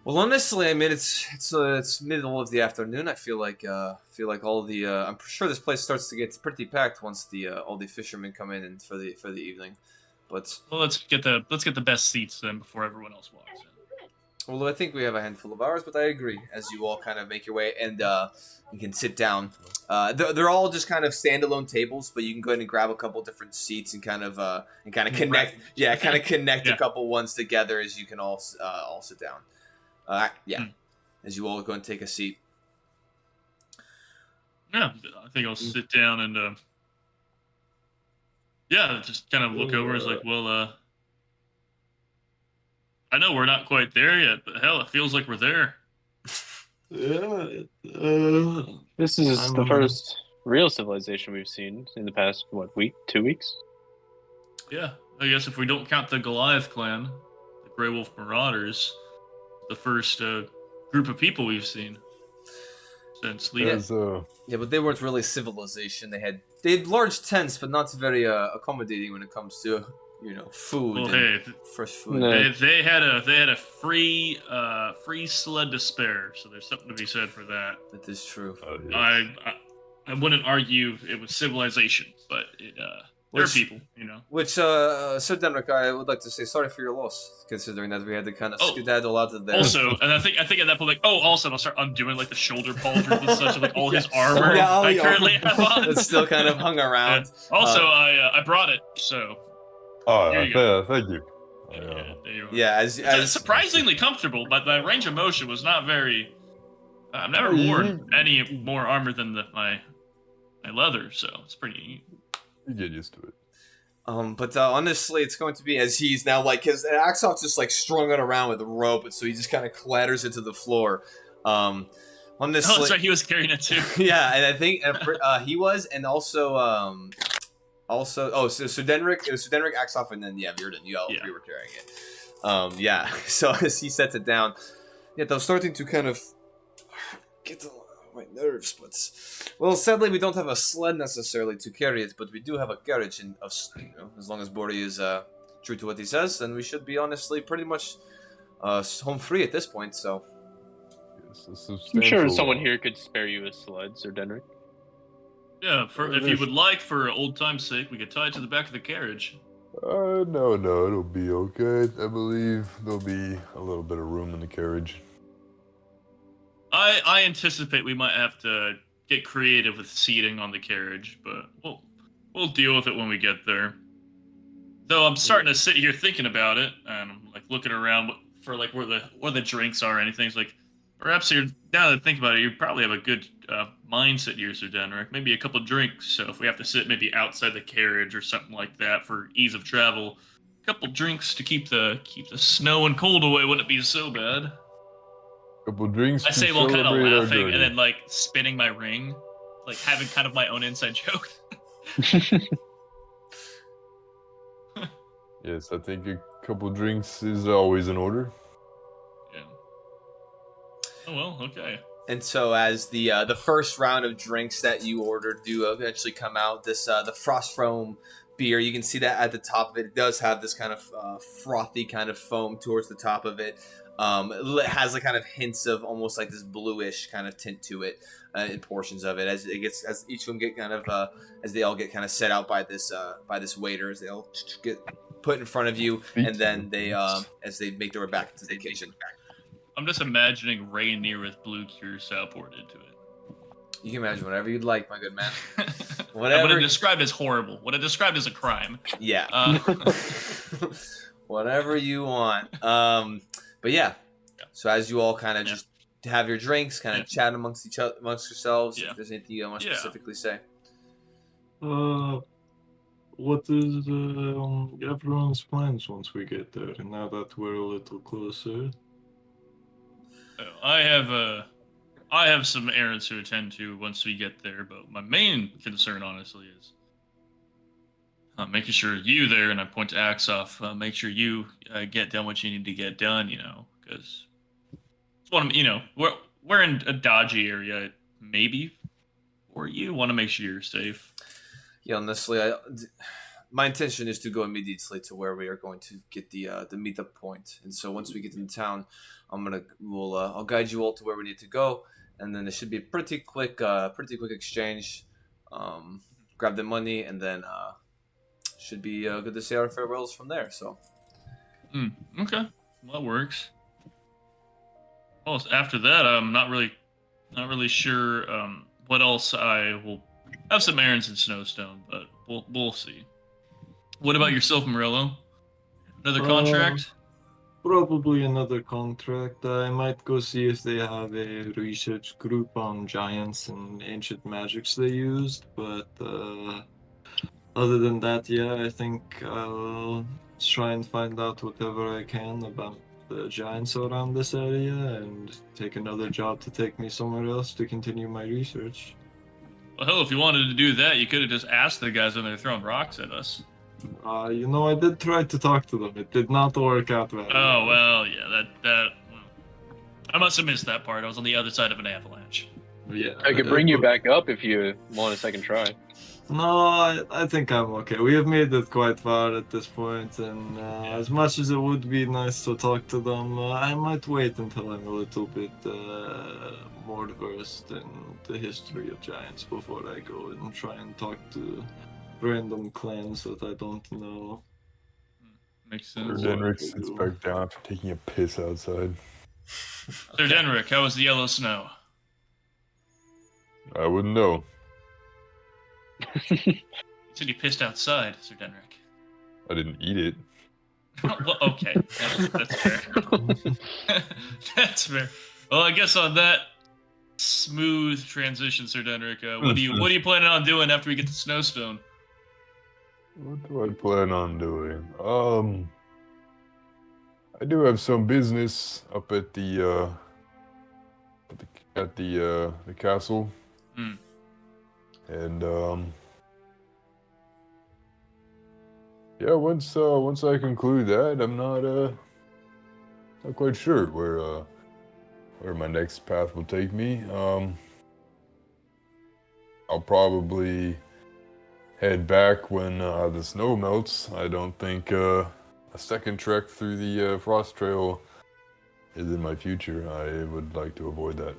Well, honestly, I mean it's middle of the afternoon. I feel like all the I'm sure this place starts to get pretty packed once all the fishermen come in and for the evening. But Well, let's get the best seats then before everyone else walks in. Although I think we have a handful of hours, but I agree. As you all kind of make your way and you can sit down, they're all just kind of standalone tables, but you can go ahead and grab a couple different seats and kind of connect. Right. Yeah, kind of connect Yeah. a couple ones together as you can all sit down. Yeah, as you all go and take a seat. Yeah, I think I'll sit down and yeah, just kind of look over. It's like, well, I know we're not quite there yet, but hell, it feels like we're there. Yeah. This is the I'm- first real civilization we've seen in the past, what, week, 2 weeks? Yeah, I guess if we don't count the Goliath clan, the Grey Wolf Marauders, the first group of people we've seen since leaving. There's Yeah, but they weren't really civilization. They had large tents, but not very accommodating when it comes to food Well, and hey, fresh food. No. they had a free sled to spare, so there's something to be said for that. That is true. I wouldn't argue it was civilization, but there are Which- people, Which, Sir Denrick, I would like to say sorry for your loss, considering that we had to kind of Oh, skedaddle out of there. Also, and I think at that point, like, also I'll start undoing like the shoulder pauldrons and such, of, like all his armor Yeah, I yeah. currently have on. It's still kind of hung around. Yeah. Also, I brought it, so Here you thank you. yeah, there you are. Yeah, It's as surprisingly comfortable, but my range of motion was not very. I've never Oh, worn any more armor than my leather, so it's pretty. You get used to it. But honestly, it's going to be as he's now like his Axoff's just like strung it around with a rope, so he just kind of clatters into the floor. Honestly, Oh, that's right, he was carrying it too. yeah, and I think he was, and also so Denrick, it was Denrick, Axoff, and then Virden, you all three were carrying it. Yeah, so as he sets it down, yeah, I was starting to kind of get on my nerves, but well, sadly we don't have a sled necessarily to carry it, but we do have a carriage, and as long as Bori is true to what he says, then we should be honestly pretty much home free at this point. So Yes, a I'm sure substantial, someone here could spare you a sled, Sir Denrick. Yeah, if you would like, for old time's sake, we could tie it to the back of the carriage. No, it'll be okay. I believe there'll be a little bit of room in the carriage. I anticipate we might have to get creative with seating on the carriage, but we'll deal with it when we get there. Though I'm starting to sit here thinking about it, and I'm like looking around for like where the drinks are or anything. It's like perhaps you're now that I think about it, you probably have a good mindset here, Sir Denrick. Maybe a couple drinks. So if we have to sit maybe outside the carriage or something like that for ease of travel, a couple drinks to keep the snow and cold away wouldn't be so bad. Couple drinks. I to say while kind of celebrate our laughing and journey. then like spinning my ring, like having kind of my own inside joke. Yes, I think a couple drinks is always in order. Yeah. Oh well, okay. And so, as the first round of drinks that you ordered do eventually come out, this the Frost Foam beer, you can see that at the top of it, it does have this kind of frothy kind of foam towards the top of it. It has the kind of hints of almost like this bluish kind of tint to it in portions of it. As each of them get kind of as they all get kind of set out by this waiter, as they all get put in front of you, and then they as they make their way back to the kitchen. I'm just imagining Rainier with blue curacao poured into it. You can imagine whatever you'd like, my good man. What I described as horrible. What I described as a crime. Yeah. Whatever you want. But yeah. So as you all kind of just have your drinks, kind of chat amongst yourselves. Yeah. If there's anything you want to specifically say. What is everyone's plans once we get there? And now that we're a little closer. I have some errands to attend to once we get there, but my main concern, honestly, is making sure you there, and I point to Axoff, make sure you get done what you need to get done, because it's one of, we're in a dodgy area, maybe, or you want to make sure you're safe. Yeah, honestly, my intention is to go immediately to where we are going to get the meetup point, and so once we get into town, I'll guide you all to where we need to go, and then it should be a pretty quick exchange. Grab the money, and then should be good to say our farewells from there. So, Okay, well, that works. Well, after that, I'm not really sure what else I will have some errands in Snowstone, but we'll see. What about yourself, Murillo? Another Uh, contract? Probably another contract. I might go see if they have a research group on giants and ancient magics they used, but other than that, yeah, I think I'll try and find out whatever I can about the giants around this area and take another job to take me somewhere else to continue my research. Well, hell, if you wanted to do that, you could have just asked the guys when they're throwing rocks at us. I did try to talk to them. It did not work out very Oh well. well, yeah, that. I must have missed that part. I was on the other side of an avalanche. Yeah, I could bring you back up if you want a second try. No, I think I'm okay. We have made it quite far at this point, and as much as it would be nice to talk to them, I might wait until I'm a little bit more versed in the history of giants before I go and try and talk to random clans that I don't know. Makes Sir sense. Denrick sits back down after taking a piss outside. Sir Denrick, how was the yellow snow? I wouldn't know. You said you pissed outside, Sir Denrick. I didn't eat it. Well, okay, that's fair. That's fair. Well, I guess on that smooth transition, Sir Denrick, what are you planning on doing after we get to Snowstone? What do I plan on doing? I do have some business up at the castle. Hmm. And yeah, once I conclude that, I'm not quite sure where my next path will take me. I'll probably head back when the snow melts. I don't think a second trek through the frost trail is in my future. I would like to avoid that.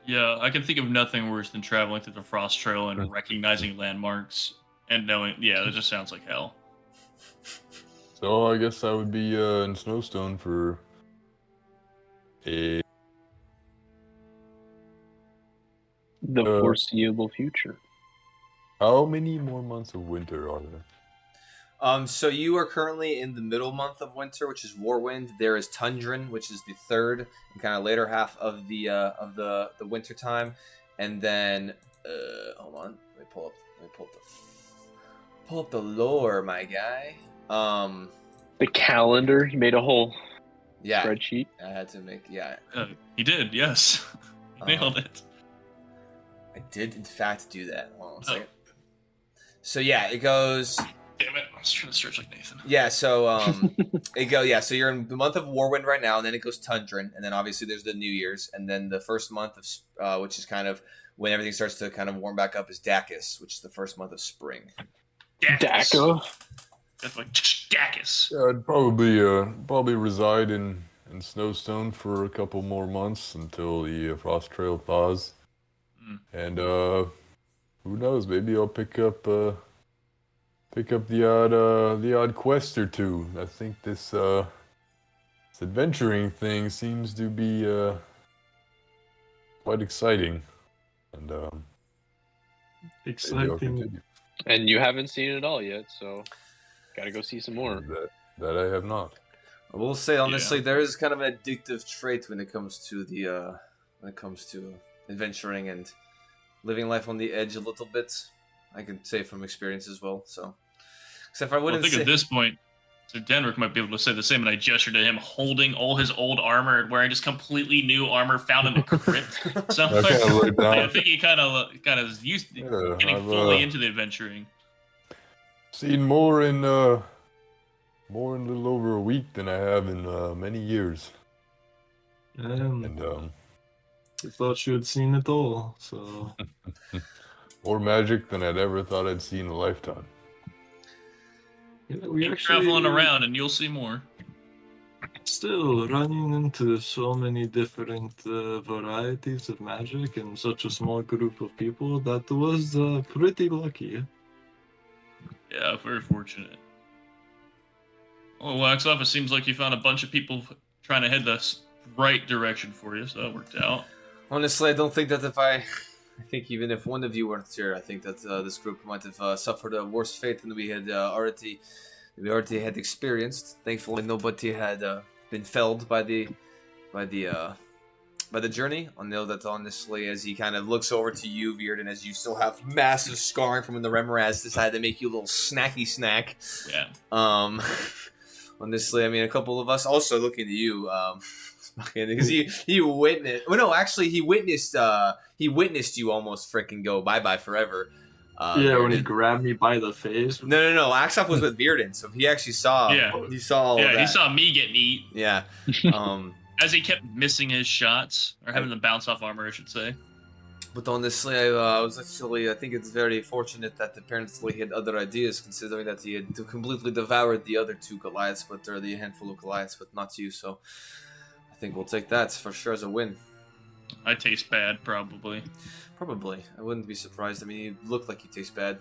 Yeah, I can think of nothing worse than traveling through the frost trail and recognizing landmarks and knowing. Yeah, that just sounds like hell. So I guess I would be in Snowstone for a The foreseeable future. how many more months of winter are there? So you are currently in the middle month of winter, which is Warwind. There is Tundran, which is the third and kind of later half of the winter time, and then hold on, let me pull up the lore, my guy. The calendar. He made a whole Yeah, spreadsheet. I had to make He did, yes. He nailed it. I did in fact do that. Hold on a second. So yeah, it goes. Damn it! I was trying to search like Nathan. Yeah, so so you're in the month of Warwind right now, and then it goes Tundran, and then obviously there's the New Year's, and then the first month of which is kind of when everything starts to kind of warm back up, is Dacus, which is the first month of spring. Daco. That's like Dacus. Yeah, I'd probably reside in Snowstone for a couple more months until the frost trail thaws. And who knows? Maybe I'll pick up the odd quest or two. I think this adventuring thing seems to be quite exciting, and maybe I'll Exciting. continue. And you haven't seen it all yet, so gotta go see some more. That I have not. I will say honestly, there is kind of an addictive trait when it comes to adventuring and living life on the edge a little bit. I can say from experience as well. So, except for I wouldn't I think say at this point, Sir Denrick might be able to say the same, and I gestured to him holding all his old armor and wearing just completely new armor found in the crypt somewhere. I kinda looked down. I think he kind of is used to getting fully into the adventuring. Seen more in a little over a week than I have in many years. And I thought you had seen it all, so more magic than I'd ever thought I'd see in a lifetime. yeah, we Keep actually traveling around, and you'll see more. still running into so many different varieties of magic in such a small group of people. That was pretty lucky. Yeah, very fortunate. Well, Wax Off, it seems like you found a bunch of people trying to head the right direction for you, so that worked out. Honestly, I don't think that I think even if one of you weren't here, I think that this group might have suffered a worse fate than we already had experienced. Thankfully, nobody had been felled by the journey. I know that honestly, as he kind of looks over to you, Beard, and as you still have massive scarring from when the Remoraz decided to make you a little snacky snack. Yeah. Honestly, I mean, a couple of us also looking to you, because he witnessed. Well, no, actually, he witnessed you almost freaking go bye forever. Yeah, when he grabbed me by the face. No. Axop was with Bearden, so he actually saw. Yeah. He saw all of that. He saw me getting eat. Yeah. As he kept missing his shots, or having to bounce off armor, I should say. But honestly, I think it's very fortunate that apparently he had other ideas, considering that he had completely devoured the other two Goliaths, or the handful of Goliaths, but not you, so I think we'll take that for sure as a win. I taste bad, probably. Probably. I wouldn't be surprised. I mean, you look like you taste bad.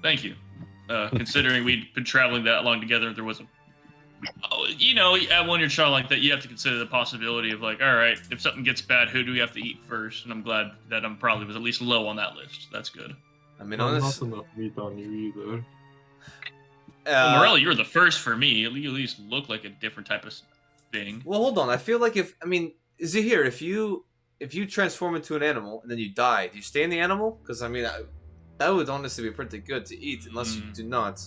Thank you. Considering we'd been traveling that long together, there was at one year trial like that, you have to consider the possibility of like, all right, if something gets bad, who do we have to eat first? And I'm glad that I'm probably was at least low on that list. That's good. I mean, Not honestly, enough meat on you either. Morelli, you were the first for me. You at least look like a different type of thing. Well, hold on. I feel like if you transform into an animal and then you die, do you stay in the animal? Because I mean, that would honestly be pretty good to eat, unless you do not.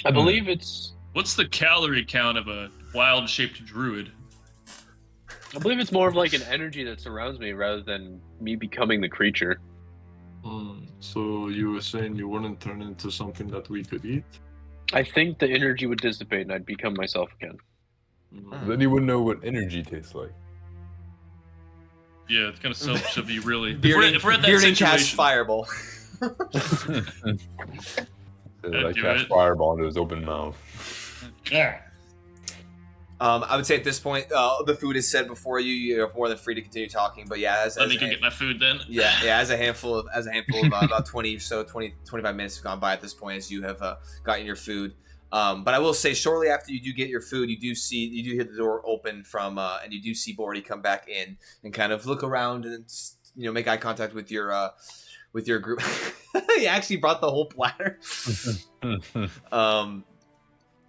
I believe it's. What's the calorie count of a wild-shaped druid? I believe it's more of like an energy that surrounds me rather than me becoming the creature. So you were saying you wouldn't turn into something that we could eat? I think the energy would dissipate and I'd become myself again. Then you wouldn't know what energy tastes like. Yeah, it's kind of selfish of you, really. If we're at that situation, cast Fireball. I do cast it. fireball into his open mouth. Yeah. I would say at this point, the food is set before you. You're more than free to continue talking. But yeah, Let me go get my food then. Yeah, as a handful of about 25 minutes have gone by at this point as you have gotten your food. But I will say, shortly after you do get your food, you do hear the door open and you do see Bordy come back in and kind of look around and make eye contact with your group. He actually brought the whole platter.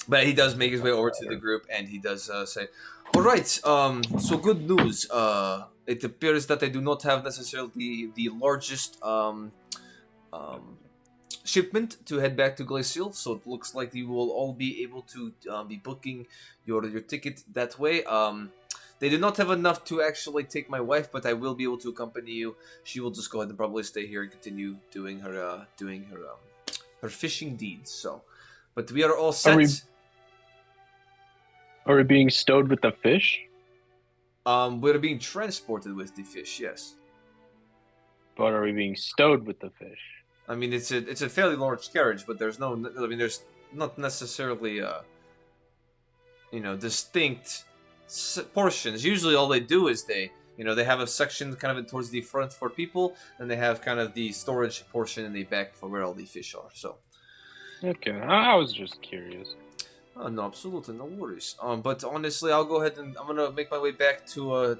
But he does make his way over to the group and he does say, "All right, so good news. It appears that I do not have necessarily the largest shipment to head back to Glacial, so it looks like you will all be able to be booking your ticket that way. They did not have enough to actually take my wife, but I will be able to accompany you. She will just go ahead and probably stay here and continue doing her fishing deeds. So, but we are all set. Are we being stowed with the fish? We're being transported with the fish, yes. But are we being stowed with the fish? I mean, it's a fairly large carriage, but there's not necessarily distinct portions. Usually, all they do is they have a section kind of towards the front for people, and they have kind of the storage portion in the back for where all the fish are. So, okay, I was just curious. Oh, no, absolutely, no worries. But honestly, I'll go ahead and I'm gonna make my way back to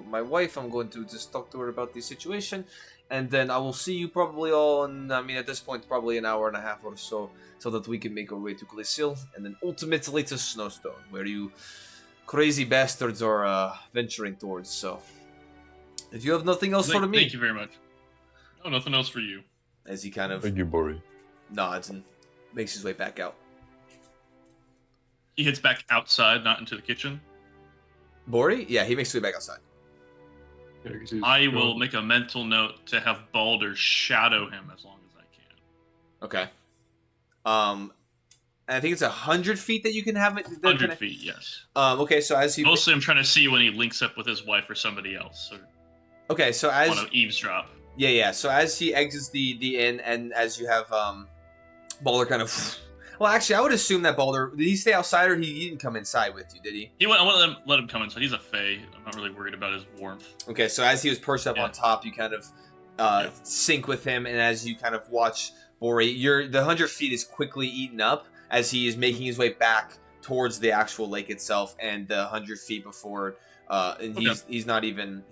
my wife. I'm going to just talk to her about the situation, and then I will see you probably all at this point, probably an hour and a half or so that we can make our way to Glacial, and then ultimately to Snowstone, where you crazy bastards are venturing towards. So, if you have nothing else for me, thank you very much. No, nothing else for you. As he kind of Thank you, Bori. nods and makes his way back out. He heads back outside, not into the kitchen. Bori? Yeah, he makes his way back outside. Yeah, 'cause he's I gone. will make a mental note to have Balder shadow him as long as I can. Okay. I think it's 100 feet that you can have it. 100 feet, yes. Okay, so as he Mostly I'm trying to see when he links up with his wife or somebody else. Or okay, so as want to eavesdrop. yeah, so as he exits the inn, and as you have Balder kind of. Well, actually, I would assume that Balder did he stay outside or he didn't come inside with you? Did he? I want to let him come inside. He's a fae. I'm not really worried about his warmth. Okay, so as he was perched up Yeah. on top, you kind of sync with him, and as you kind of watch Bori, the 100 feet is quickly eaten up as he is making his way back towards the actual lake itself, and the 100 feet before. And he's not even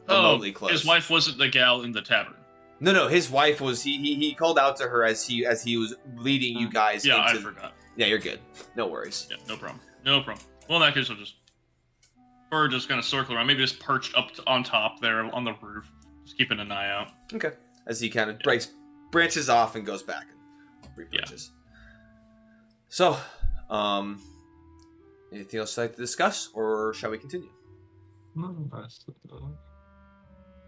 remotely close. His wife wasn't the gal in the tavern. No, his wife was. He called out to her as he was leading you guys. Yeah, into, I forgot. Yeah, you're good. No worries. Yeah, no problem. Well, in that case, we're just gonna circle around. Maybe just perched up on top there on the roof, just keeping an eye out. Okay. As he kind of branches off and goes back and re-branches. Yeah. So, anything else you'd like to discuss, or shall we continue? No,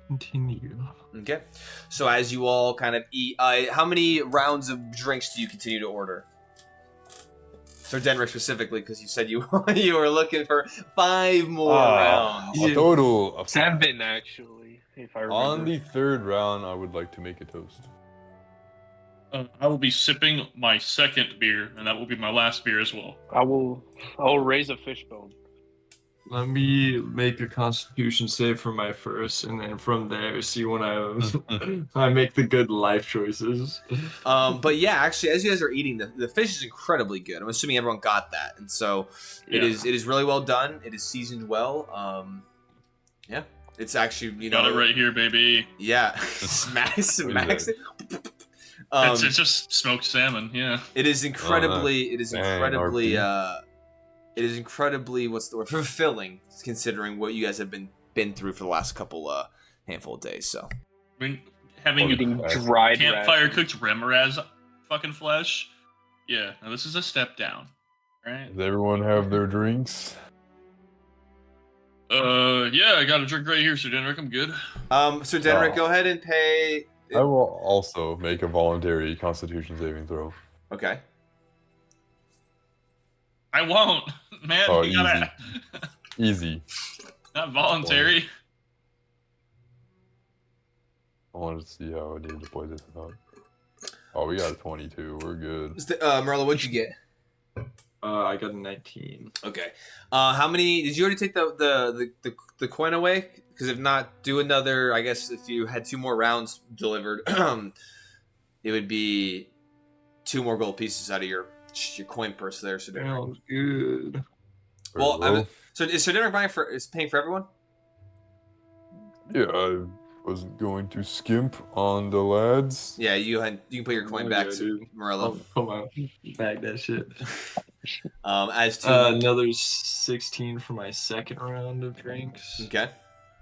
continue. Okay. So as you all kind of eat, how many rounds of drinks do you continue to order? Sir Denrick specifically, because you said you were looking for 5 more rounds. A total of 7, actually, if I remember. On the 3rd round, I would like to make a toast. I will be sipping my 2nd beer, and that will be my last beer as well. I will raise a fishbone. Let me make a Constitution save for my first, and then from there, see when I make the good life choices. But yeah, actually, as you guys are eating, the fish is incredibly good. I'm assuming everyone got that, and so it is really well done. It is seasoned well. Yeah, it's actually Got it right here, baby. Yeah, smacks. It's just smoked salmon. Yeah, it is incredibly. It is incredibly, what's the word, fulfilling, considering what you guys have been through for the last couple handful of days. So, I mean, having dried campfire rations. cooked remoraz fucking flesh. Yeah, now this is a step down, right? Does everyone have their drinks? Yeah, I got a drink right here, Sir Denrick. I'm good. Sir Denrick, go ahead and pay. I will also make a voluntary Constitution saving throw. Okay. I won't, man. Oh, You gotta... Easy. Not voluntary. I wanted to see how I did to play this out. Oh, we got a 22. We're good. Merlo, what'd you get? I got a 19. Okay. How many? Did you already take the coin away? Because if not, do another. I guess if you had 2 more rounds delivered, it would be 2 more gold pieces out of your coin purse there. So Sounds good. well, so is Sir Derek paying for everyone? Yeah, I wasn't going to skimp on the lads. Yeah, you can put your coin back to Morello. Come on, bag that shit. As to another 16 for my 2nd round of drinks. Okay.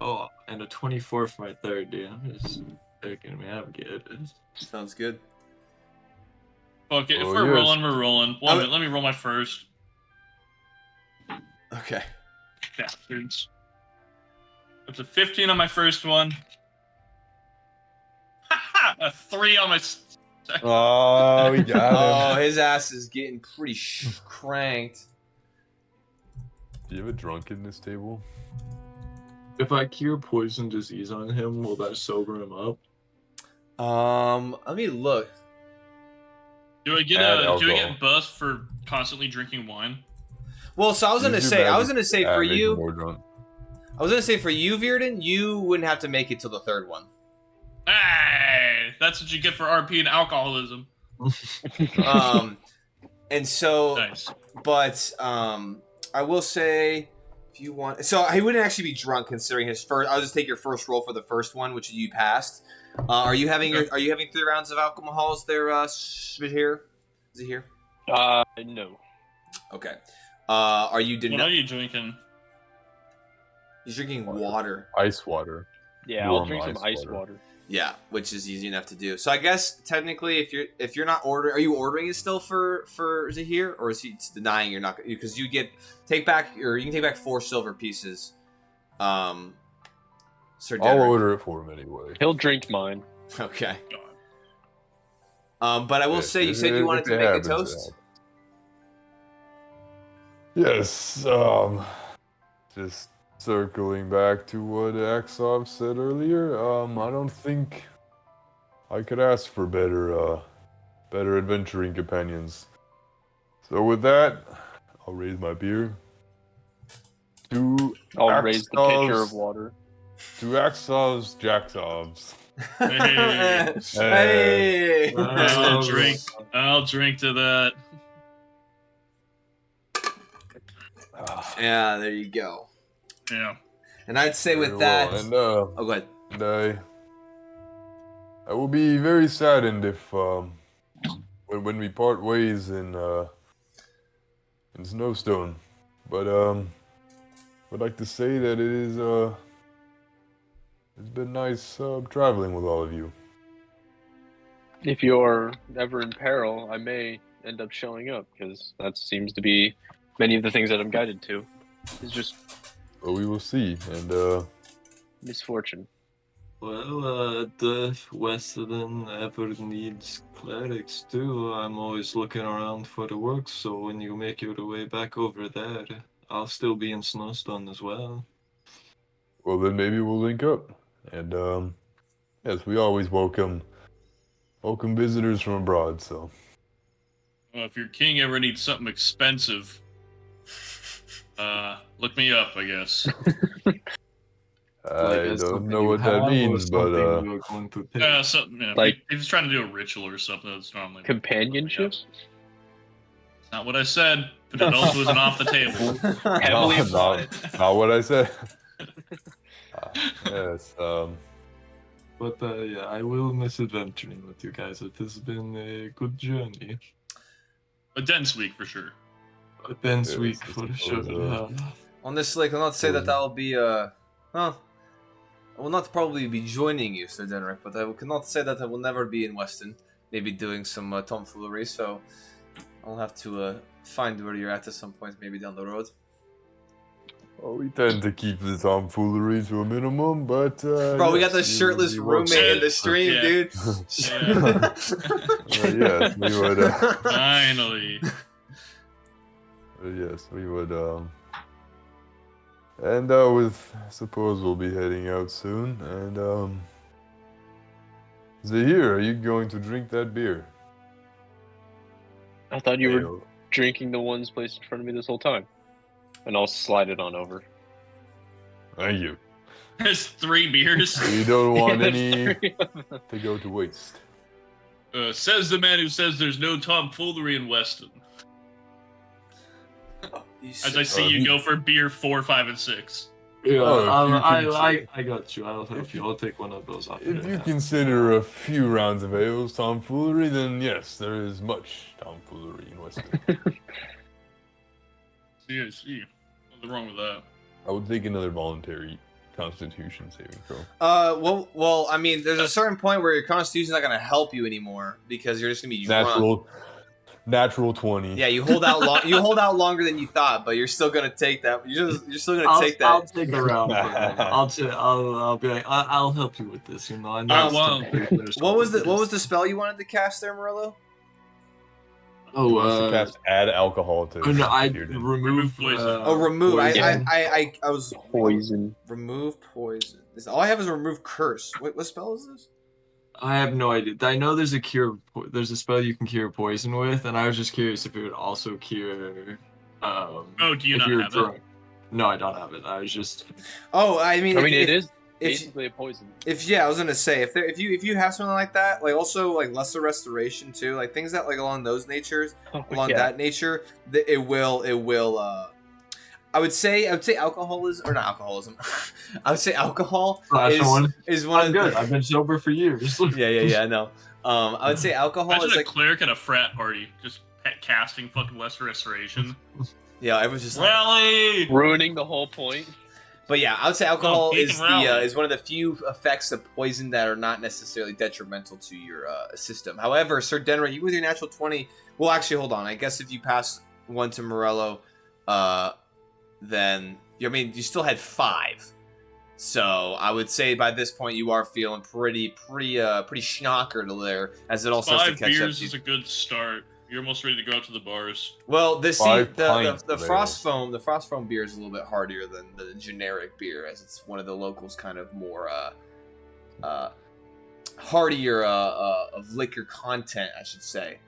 Oh, and a 24 for my 3rd, dude. I'm just joking, man. I'm good. Sounds good. Okay, if Oh, we're yes. rolling, we're rolling. 1 minute, let me roll my first. Okay. Bastards. It's a 15 on my first one. A 3 on my second. Oh, we got him. His ass is getting pretty cranked. Do you have a drunkenness table? If I cure poison disease on him, will that sober him up? Let me look. Do I get buffed for constantly drinking wine? Well, so I was gonna say for make you. him more drunk. I was gonna say for you, Virden, you wouldn't have to make it till the 3rd one. Hey, that's what you get for RP and alcoholism. And so, Nice. but I will say, if you want, so he wouldn't actually be drunk considering his first. I'll just take your first roll for the first one, which you passed. Are you having 3 rounds of alcohols there, here? Is he here? No. Okay. Are you What are you drinking? He's drinking water. Ice water. Yeah, I'll Warm drink some ice ice water. Yeah, which is easy enough to do. So I guess technically, if you're not ordering, are you ordering it still for Zahir, or is he denying you're not? Because you can take back 4 silver pieces. Sir I'll Derek. order it for him anyway. He'll drink mine. Okay. But I will say, you said you wanted to make a toast. Yes. Just circling back to what Axov said earlier. I don't think I could ask for better adventuring companions. So with that, I'll raise my beer. I'll raise the pitcher of water. To Axov's Jacksovs. Hey. Hey. I'll drink to that. Yeah, there you go. Yeah. And I'd say Very with that, well. And oh, go ahead. and I will be very saddened if when we part ways in Snowstone. But would like to say that it is it's been nice traveling with all of you. If you're ever in peril, I may end up showing up, because that seems to be many of the things that I'm guided to. It's just But we will see. And misfortune. Well, if Western ever needs clerics too, I'm always looking around for the work, so when you make your way back over there, I'll still be in Snowstone as well. well, then maybe we'll link up. And yes, we always welcome visitors from abroad. So Well, if your king ever needs something expensive, look me up, I guess. I as don't something know you what that have or means, but something you're going to take. Something, yeah, Like- if he's trying to do a ritual or something, that's normally Companionship? not what I said, but it also isn't off the table. Heavily No, implied. not what I said. Yes. But yeah, I will miss adventuring with you guys. It has been a good journey. A dense week for sure. A dense Yes, week I for suppose, sure. On this lake, I'll not say that I'll be, well, I will not probably be joining you, Sir Denrick, but I cannot say that I will never be in Weston. Maybe doing some tomfoolery, so I'll have to find where you're at some point, maybe down the road. Well, we tend to keep the tomfoolery to a minimum, but Bro, we got the yes, shirtless we will- roommate in the stream, Yeah. dude. yes, we would. Finally. Yes, we would. And with I suppose we'll be heading out soon. And Zahir, are you going to drink that beer? I thought you were Ale. drinking the ones placed in front of me this whole time. And I'll slide it on over. Thank you. There's 3 beers. We don't want There's any 3 of them. to go to waste. Says the man who says there's no tomfoolery in Weston. As I see you go for beer 4, 5, and 6. Yeah, Oh, if you I got you. I'll help you. I'll take one of those off. If you consider a few rounds of ales tomfoolery, then yes, there is much tomfoolery in Weston. See. Nothing wrong with that. I would take another voluntary Constitution saving throw. Well, I mean, there's a certain point where your constitution's not gonna help you anymore because you're just gonna be drunk. Natural 20. Yeah, you hold out long. You hold out longer than you thought, but you're still gonna take that. You're still gonna take that. I'll take a round. I'll be like, I'll help you with this. You know, I know. wow. What was the spell you wanted to cast there, Morello? He wants to cast add alcohol to. Oh, no, I bearded. remove poison. Remove. poison. I was Poison. remove poison. All I have is remove curse. What spell is this? I have no idea. I know there's a cure. There's a spell you can cure poison with, and I was just curious if it would also cure. Oh, do you if not you're have drunk. No, I don't have it. I was just. Oh, I mean, It is if- basically a poison. I was gonna say if you have something like that, like also like lesser restoration too, like things that like along those natures, along that nature, it will. I would say alcoholism or not alcoholism. I would say alcohol is one I'm of good. I've been sober for years. yeah. No. I would say alcohol Imagine is a like cleric at a frat party just casting fucking lesser restoration. yeah. I was just like, Rally! Ruining the whole point. but yeah, I would say alcohol peak is and rally. is one of the few effects of poison that are not necessarily detrimental to your system. However, Sir Denry, you with your natural 20. Well, actually, hold on. I guess if you pass one to Morello, then you still had 5. So I would say by this point you are feeling pretty schnockered there, as it all starts to 5 catch up beers to you. is a good start. You're almost ready to go out to the bars. Well, the 5 pints the of frost foam beer is a little bit hardier than the generic beer, as it's one of the locals kind of more hardier of liquor content, I should say,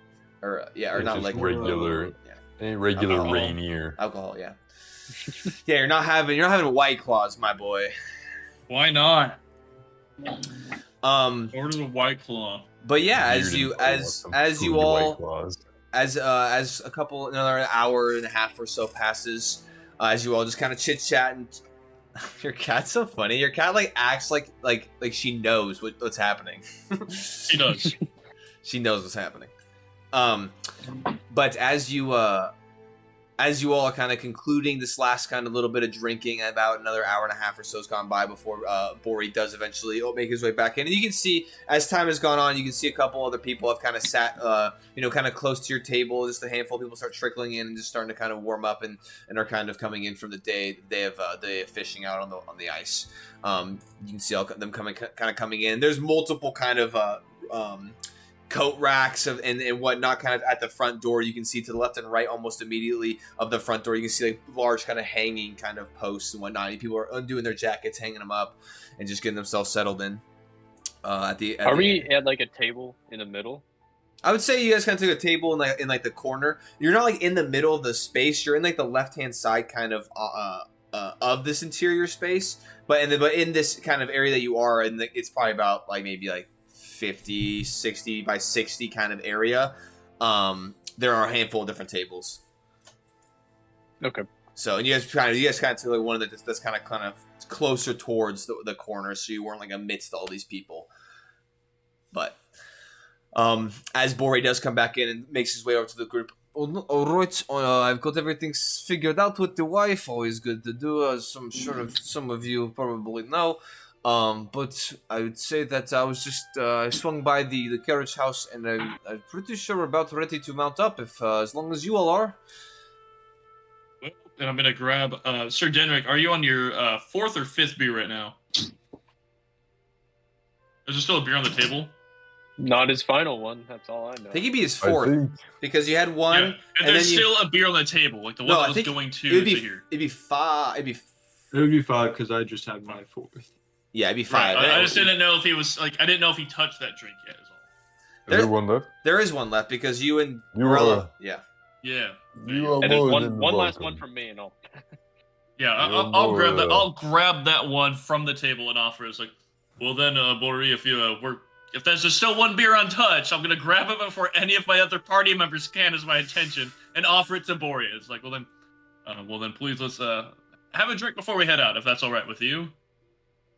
or It's not just liquor, regular. yeah, A regular Alcohol. Rainier. alcohol, yeah. Yeah, you're not having White Claws, my boy. Why not? Um, Order the White Claw. but yeah, Bearded as you Claw wants some as you fruity White all Claws. as another hour and a half or so passes, as you all just kind of chit chat and your cat's so funny. Your cat like acts like she knows what's happening. She does. She knows what's happening. But as you all are kind of concluding this last kind of little bit of drinking, about another hour and a half or so has gone by before Bori does eventually make his way back in. And you can see, as time has gone on, you can see a couple other people have kind of sat, kind of close to your table. Just a handful of people start trickling in and just starting to kind of warm up and are kind of coming in from the day of fishing out on the ice. You can see all them coming in. There's multiple kind of coat racks and whatnot kind of at the front door. You can see to the left and right almost immediately of the front door, you can see like large kind of hanging kind of posts and whatnot. People are undoing their jackets, hanging them up, and just getting themselves settled in. Are we at like a table in the middle? I would say you guys kind of took a table in the corner. You're not like in the middle of the space. You're in like the left hand side kind of this interior space, but in this kind of area that you are in, it's probably about like maybe like 50, 60 by 60 kind of area. There are a handful of different tables. Okay. So, and you guys kind of took like one of that's kind of closer towards the corner, so you weren't like amidst all these people. But as Bori does come back in and makes his way over to the group. All right, I've got everything figured out with the wife. Always good to do, as I'm sure some of you probably know. But I would say that I was just I swung by the carriage house, and I'm pretty sure we're about ready to mount up. If as long as you all are. Well, then I'm gonna grab Sir Denrick. Are you on your fourth or fifth beer right now? Is there still a beer on the table? Not his final one. That's all I know. I think he'd be his fourth because you had one, yeah, and there's still a beer on the table, like the one that was going to here. It'd be five. It'd be five because I just had my fourth. Yeah, it'd be five. Right. I just didn't know if he was like. I didn't know if he touched that drink yet. Is all. Is there one left? There is one left because you and Morella. Yeah. Yeah. You are and more one last one from me, and I'll. Yeah, I'll grab that. I'll grab that one from the table and offer it. It's like, well then, Bori, if there's just still one beer untouched, I'm gonna grab it before any of my other party members can, is my intention, and offer it to Bori. It's like, well then, please let's have a drink before we head out, if that's all right with you,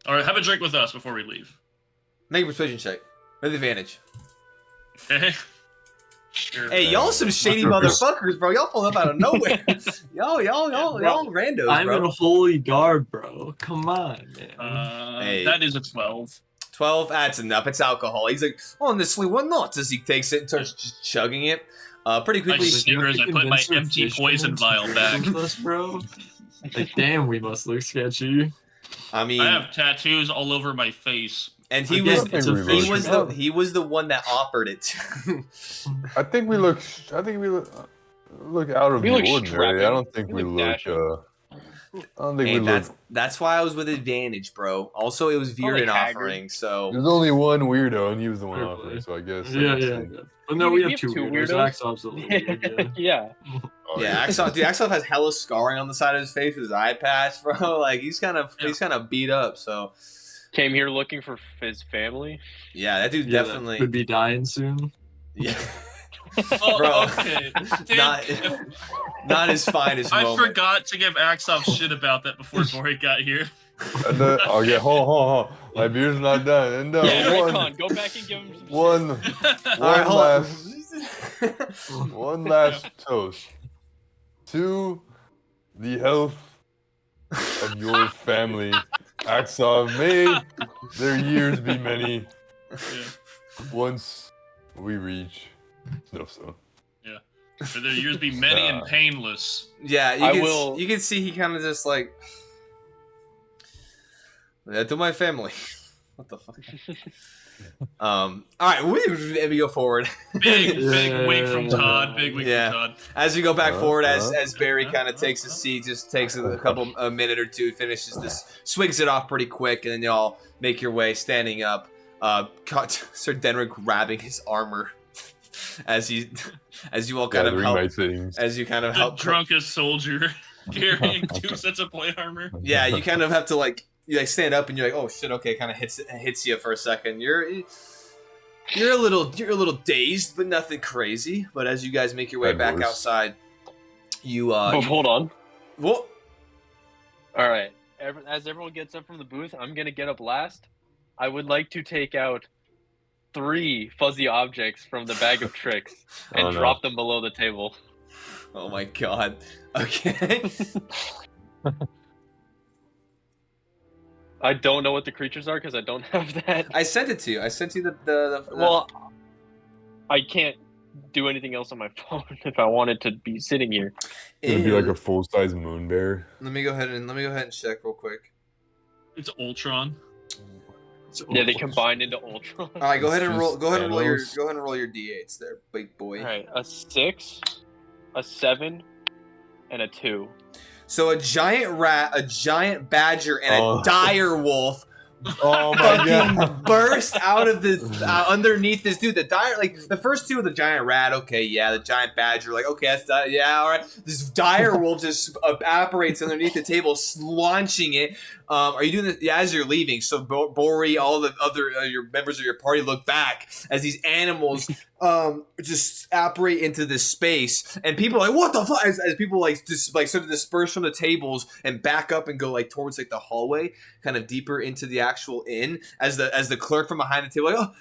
or have a drink with us before we leave. Make a persuasion check with advantage. Okay. Sure. Hey, y'all some shady motherfuckers, bro. Y'all pulled up out of nowhere. y'all randos, I'm bro. in a holy garb, bro. Come on, man. Hey. That is a 12. 12, that's enough. It's alcohol. He's like, honestly, why not? As he takes it and starts just chugging it. Pretty quickly. I snicker as I put my empty poison vial back. Us, bro. Like, damn, we must look sketchy. I mean, I have tattoos all over my face. And he was the one that offered it. I think we look out of the ordinary. I don't think we look. That's why I was with advantage, bro. Also, it was Viren offering, so there's only one weirdo, and he was the one offering. So I guess. Yeah. But no, we have two weirdos. Axel's a little weird, yeah. Yeah, Axel has hella scarring on the side of his face with his eye patch, bro. Like he's kind of beat up. So came here looking for his family. Yeah, that dude definitely could be dying soon. Yeah. Bro, okay. Not his finest moment. I forgot to give Axel shit about that before Bori got here. Okay, hold on. My beer's not done. No, go back and give him some one last toast to the health of your family. Axel, may their years be many. Yeah. Once we reach Snowstone. Yeah. For their years be many and painless. Yeah, you can see he kind of just like to my family. What the fuck? All right, we go forward. Big wink from Todd. Big wink from Todd. As we go back forward, as Barry kind of takes a seat, just takes a minute or two, finishes this, swigs it off pretty quick, and then y'all make your way, standing up. Sir Denrick grabbing his armor as you all kind of help. As you kind of help. The drunkest soldier carrying 2 sets of plate armor. Yeah, you kind of have to you stand up and you're like, oh shit, okay, kind of hits you for a second. You're a little dazed, but nothing crazy. But as you guys make your way back worse. outside, you Hold on. What? All right. As everyone gets up from the booth, I'm gonna get up last. I would like to take out 3 fuzzy objects from the bag of tricks and Oh, no. drop them below the table. Oh my god. Okay. I don't know what the creatures are because I don't have that. I sent it to you. I sent you the Well, I can't do anything else on my phone if I wanted to be sitting here. It'd be like a full-size moon bear. Let me go ahead and check real quick. It's Ultron. Yeah, they combined into Ultron. All right, go ahead and It's roll. just Go ahead and roll your. Thanos. Go ahead and roll your d8s there, big boy. All right, a 6, a 7, and a 2. So a giant rat, a giant badger, and a dire wolf Oh my fucking god. burst out of this underneath this dude. The dire, like the first two of the giant rat, okay, yeah. The giant badger, like okay, that's yeah, all right. This dire wolf just evaporates underneath the table, launching it. Are you doing this? Yeah, as you're leaving, so Bori, all the other your members of your party look back as these animals just apparate into this space, and people are like, what the fuck? As people like just like sort of disperse from the tables and back up and go like towards like the hallway, kind of deeper into the actual inn. As the clerk from behind the table, like, oh,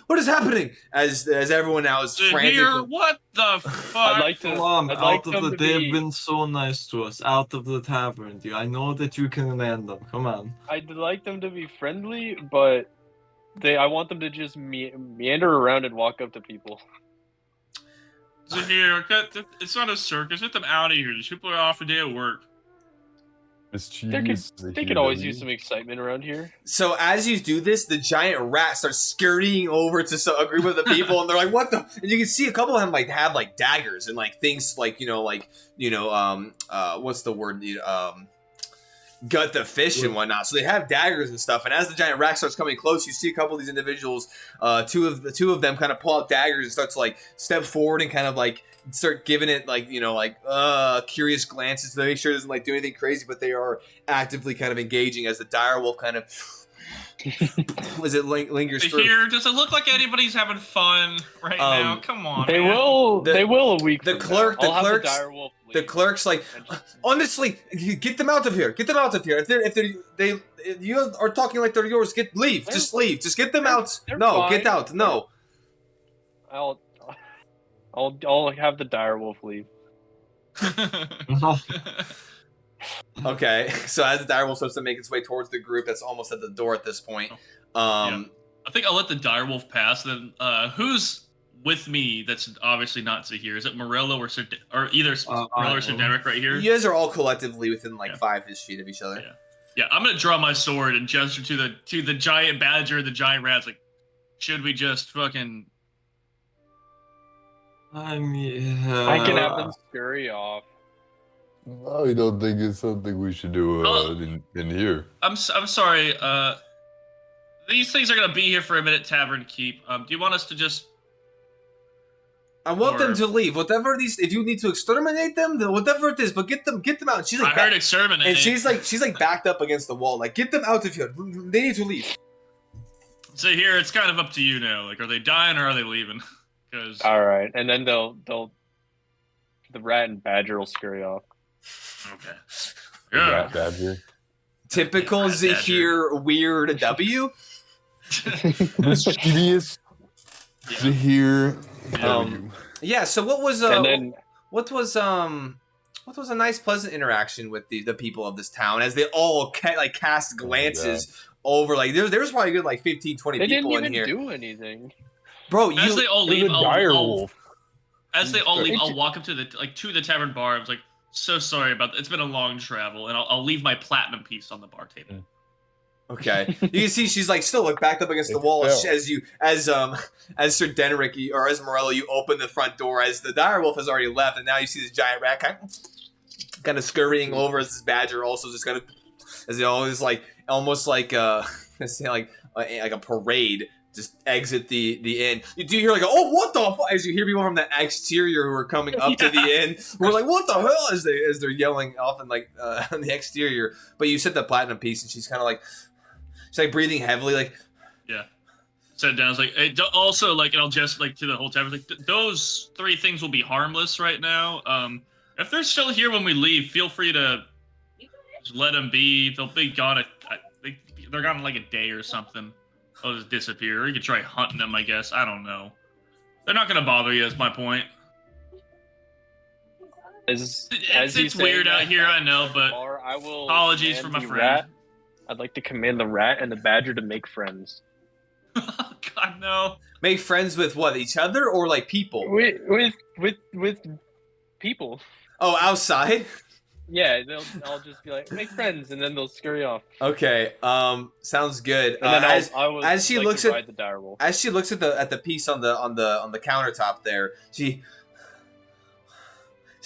what is happening? As everyone now is frantic. Here, what the fuck? I'd like to. Come on, I'd like out of them the. to They've be. been so nice to us. Out of the tavern, dude. I know that you can land them. Come on. I'd like them to be friendly, but I want them to just meander around and walk up to people. Zahir, it's not a circus. Get them out of here. These people are off a day of work. Mischievous. They could always use some excitement around here. So as you do this, the giant rat starts scurrying over to a group of the people, and they're like, "What the?" And you can see a couple of them like have like daggers and like things like what's the word? Gut the fish and whatnot. So they have daggers and stuff. And as the giant rat starts coming close, you see a couple of these individuals. Two of them kind of pull out daggers and start to like step forward and kind of like start giving it like curious glances to make sure it doesn't like do anything crazy, but they are actively kind of engaging as the dire wolf kind of as it lingers through. Here, does it look like anybody's having fun right now? Come on, They man. will. They will a week. the from clerk- now. the I'll have clerks- dire wolf The leave. clerk's like, honestly, get them out of here. Get them out of here. If you are talking like they're yours, leave. Just leave. Just get them out. they're No, fine. get out. No. I'll have the dire wolf leave. Okay. So as the dire wolf starts to make its way towards the group that's almost at the door at this point, I think I'll let the direwolf pass. Then who's with me? That's obviously not Zahir. Is it Morello or either Morello or Sir Derek right here? you guys are all collectively within like 5 feet of each other. Yeah, I'm gonna draw my sword and gesture to the giant badger, the giant rats. Like, should we just fucking? I mean, I can have them scurry off. I don't think it's something we should do in here. I'm sorry. These things are gonna be here for a minute. Tavern keep. Do you want us to just? I want them to leave. Whatever if you need to exterminate them, whatever it is, but get them out. And she's like, I heard exterminate. and she's like backed up against the wall. Like, get them out of here. They need to leave. So here, it's kind of up to you now. Like, are they dying or are they leaving? Because All right, and then the rat and badger will scurry off. okay, Rat badger. Typical Rat badger. Zahir weird W. Mischievous. Zahir. Yeah. So what was And then what was a nice pleasant interaction with the people of this town as they all cast glances over like there's probably a good like 15, 20 they didn't people in even here. do anything. Bro, as they all leave, Direwolf. as they all leave, I'll walk up to the tavern bar. I was like, so sorry about that. It's been a long travel, and I'll leave my platinum piece on the bar table. Okay, you can see she's like still like backed up against the wall as Sir Denrick or as Morello, you open the front door as the direwolf has already left, and now you see this giant rat kind of scurrying over as this badger also just kind of as they always like almost like say like a parade just exit the inn. You do hear like oh what the fuck as you hear people from the exterior who are coming up to the inn. We're like what the hell as they're yelling off in like on the exterior. But you said the platinum piece and she's kind of like. She's like breathing heavily, like. Yeah. Sat down. I was like, hey, also like, and I'll just like to the whole time. I was like, those 3 things will be harmless right now. If they're still here when we leave, feel free to just let them be. They'll be gone. They're gone in like a day or something. They'll just disappear. Or you could try hunting them, I guess. I don't know. They're not gonna bother you. That's my point. It's weird out here, I know, but I will apologies for my command the friend. rat. I'd like to command the rat and the badger to make friends. Oh, God, no. Make friends with what? Each other or like people? With people. Oh, outside. Yeah, I'll just be like, make friends, and then they'll scurry off. Okay. Sounds good. And then as she looks at the direwolf. As she looks at the piece on the countertop there, she's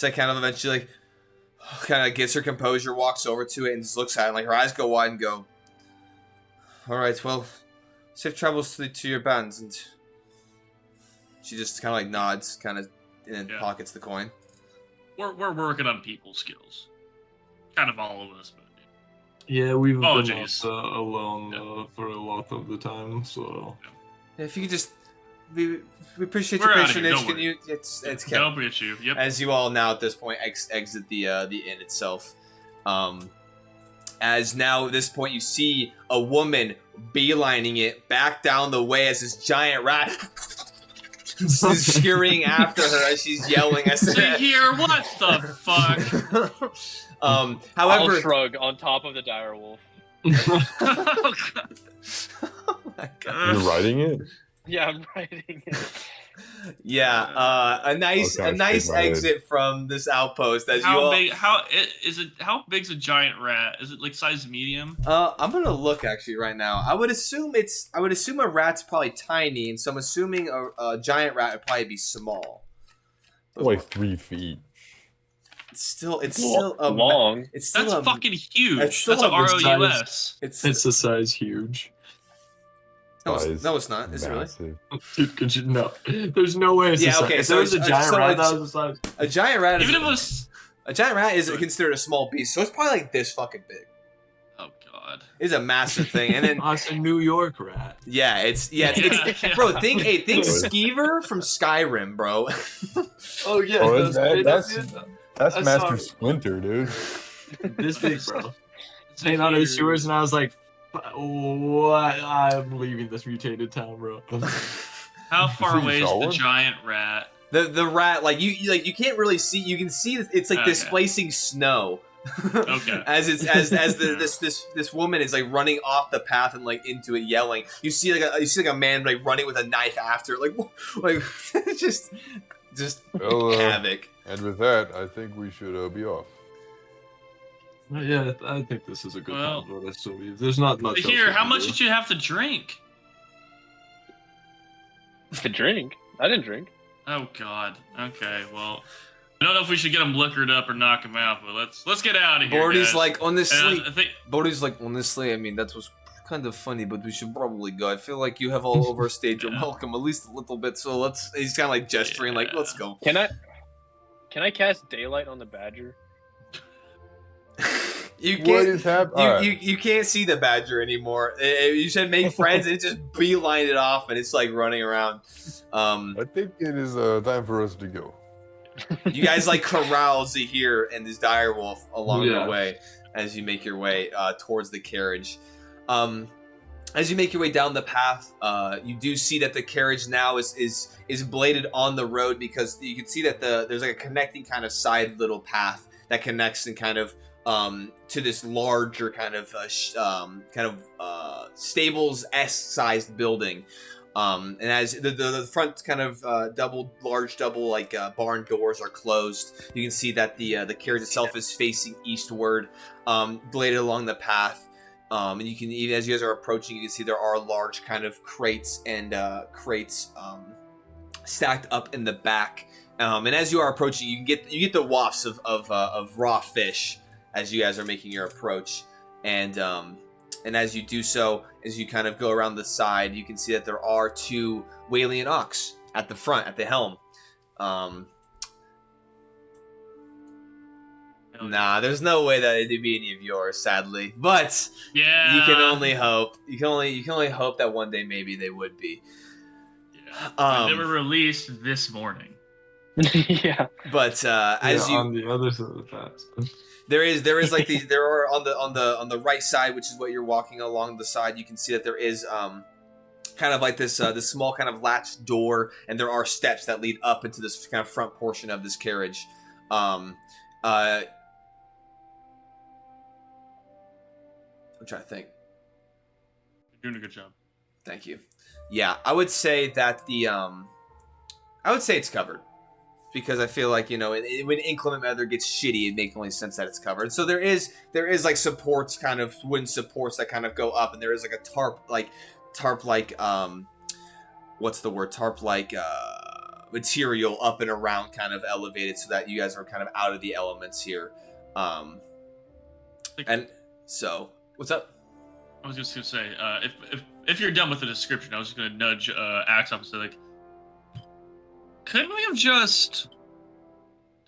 like kind of eventually like kind of gets her composure, walks over to it, and just looks at it. And, like her eyes go wide and go, "All right, well, safe travels to your bands." And she just kind of like nods, kind of, and then pockets the coin. We're working on people skills, kind of all of us. But Yeah, we've been alone for a lot of the time, so. Yeah, if you could just, we appreciate We're your out of here, patronage. don't Can worry. you? It's No issue. Yep. As you all now at this point exit the inn itself. As now at this point you see a woman beelining it back down the way as this giant rat is scurrying after her as she's yelling. Here, what the fuck? However, I'll shrug on top of the direwolf. Oh my God. You're writing it? Yeah, I'm writing it. Yeah, a nice exit from this outpost. As how you all, big? How big's a giant rat? Is it like size medium? I'm gonna look actually right now. I would assume a rat's probably tiny, and so I'm assuming a giant rat would probably be small. Like 3 feet. It's still long. It's still That's fucking huge. it's still That's a a ROUS. It's a size huge. no, it's not. Is it really? Massive. Dude, could you no? There's no way it's Yeah, a size. okay, If so there was a it's- giant so rat it's- that was the size. A giant rat is Even if it was. a giant rat is considered a small beast, so it's probably like this fucking big. Oh God. It's a massive thing, and then It's a New York rat. it's bro. Think Skeever from Skyrim, bro. Oh yeah, Oh, that's I Master saw it. Splinter, dude. this big, bro. It's Staying on his huge. sewers, and I was like, "What? I'm leaving this mutated town, bro." How far You away is the saw one? giant rat? The rat, like you can't really see. You can see it's like Okay. displacing snow. Okay. As this woman is like running off the path and like into it, yelling. You see like a man like running with a knife after, like just Well, havoc. and with that, I think we should be off. Yeah, I think this is a good Well, time for us to leave. There's not much. else Here, we how can much do. did you have to drink? To drink? I didn't drink. Oh God. Okay. Well, I don't know if we should get him liquored up or knock him out, but let's get out of here. Bordy's guys. like, honestly, And I think I mean, that was kind of funny, but we should probably go. I feel like you have all overstayed your Yeah. welcome, at least a little bit. So he's kind of like gesturing, like, let's go. Can I cast daylight on the badger? You What can't. is happening? You can't see the badger anymore. You said make friends, and it just beeline it off, and it's like running around. I think it is time for us to go. You guys like corral Zahir and this direwolf along Yeah. the way as you make your way towards the carriage. As you make your way down the path, you do see that the carriage now is bladed on the road because you can see that there's like a connecting kind of side little path that connects and kind of to this larger kind of stables-esque sized building. And as the front kind of large double like barn doors are closed, you can see that the carriage itself is facing eastward, bladed along the path. And you can even as you guys are approaching, you can see there are large kind of crates stacked up in the back. And as you are approaching, you get the wafts of raw fish as you guys are making your approach. And as you do so, as you kind of go around the side, you can see that there are 2 Walian ox at the front, at the helm. hell Hell Nah, there's no way that it'd be any of yours, sadly. But yeah. you can only hope. You can only hope that one day maybe they would be. Yeah. They were released this morning. Yeah. But as you on the other side of the path. there is like these there are on the right side, which is what you're walking along the side, you can see that there is kind of like this small kind of latched door, and there are steps that lead up into this kind of front portion of this carriage. I'm trying to think. You're doing a good job. Thank you. Yeah, I would say that it's covered. Because I feel like, when inclement weather gets shitty, it makes only sense that it's covered. So there is like supports, kind of wooden supports that kind of go up, and there is like a tarp like what's the word? Tarp like material up and around, kind of elevated, so that you guys are kind of out of the elements here. And so, what's up? I was just gonna say, if you're done with the description, I was just gonna nudge Axe off and say, like, couldn't we have just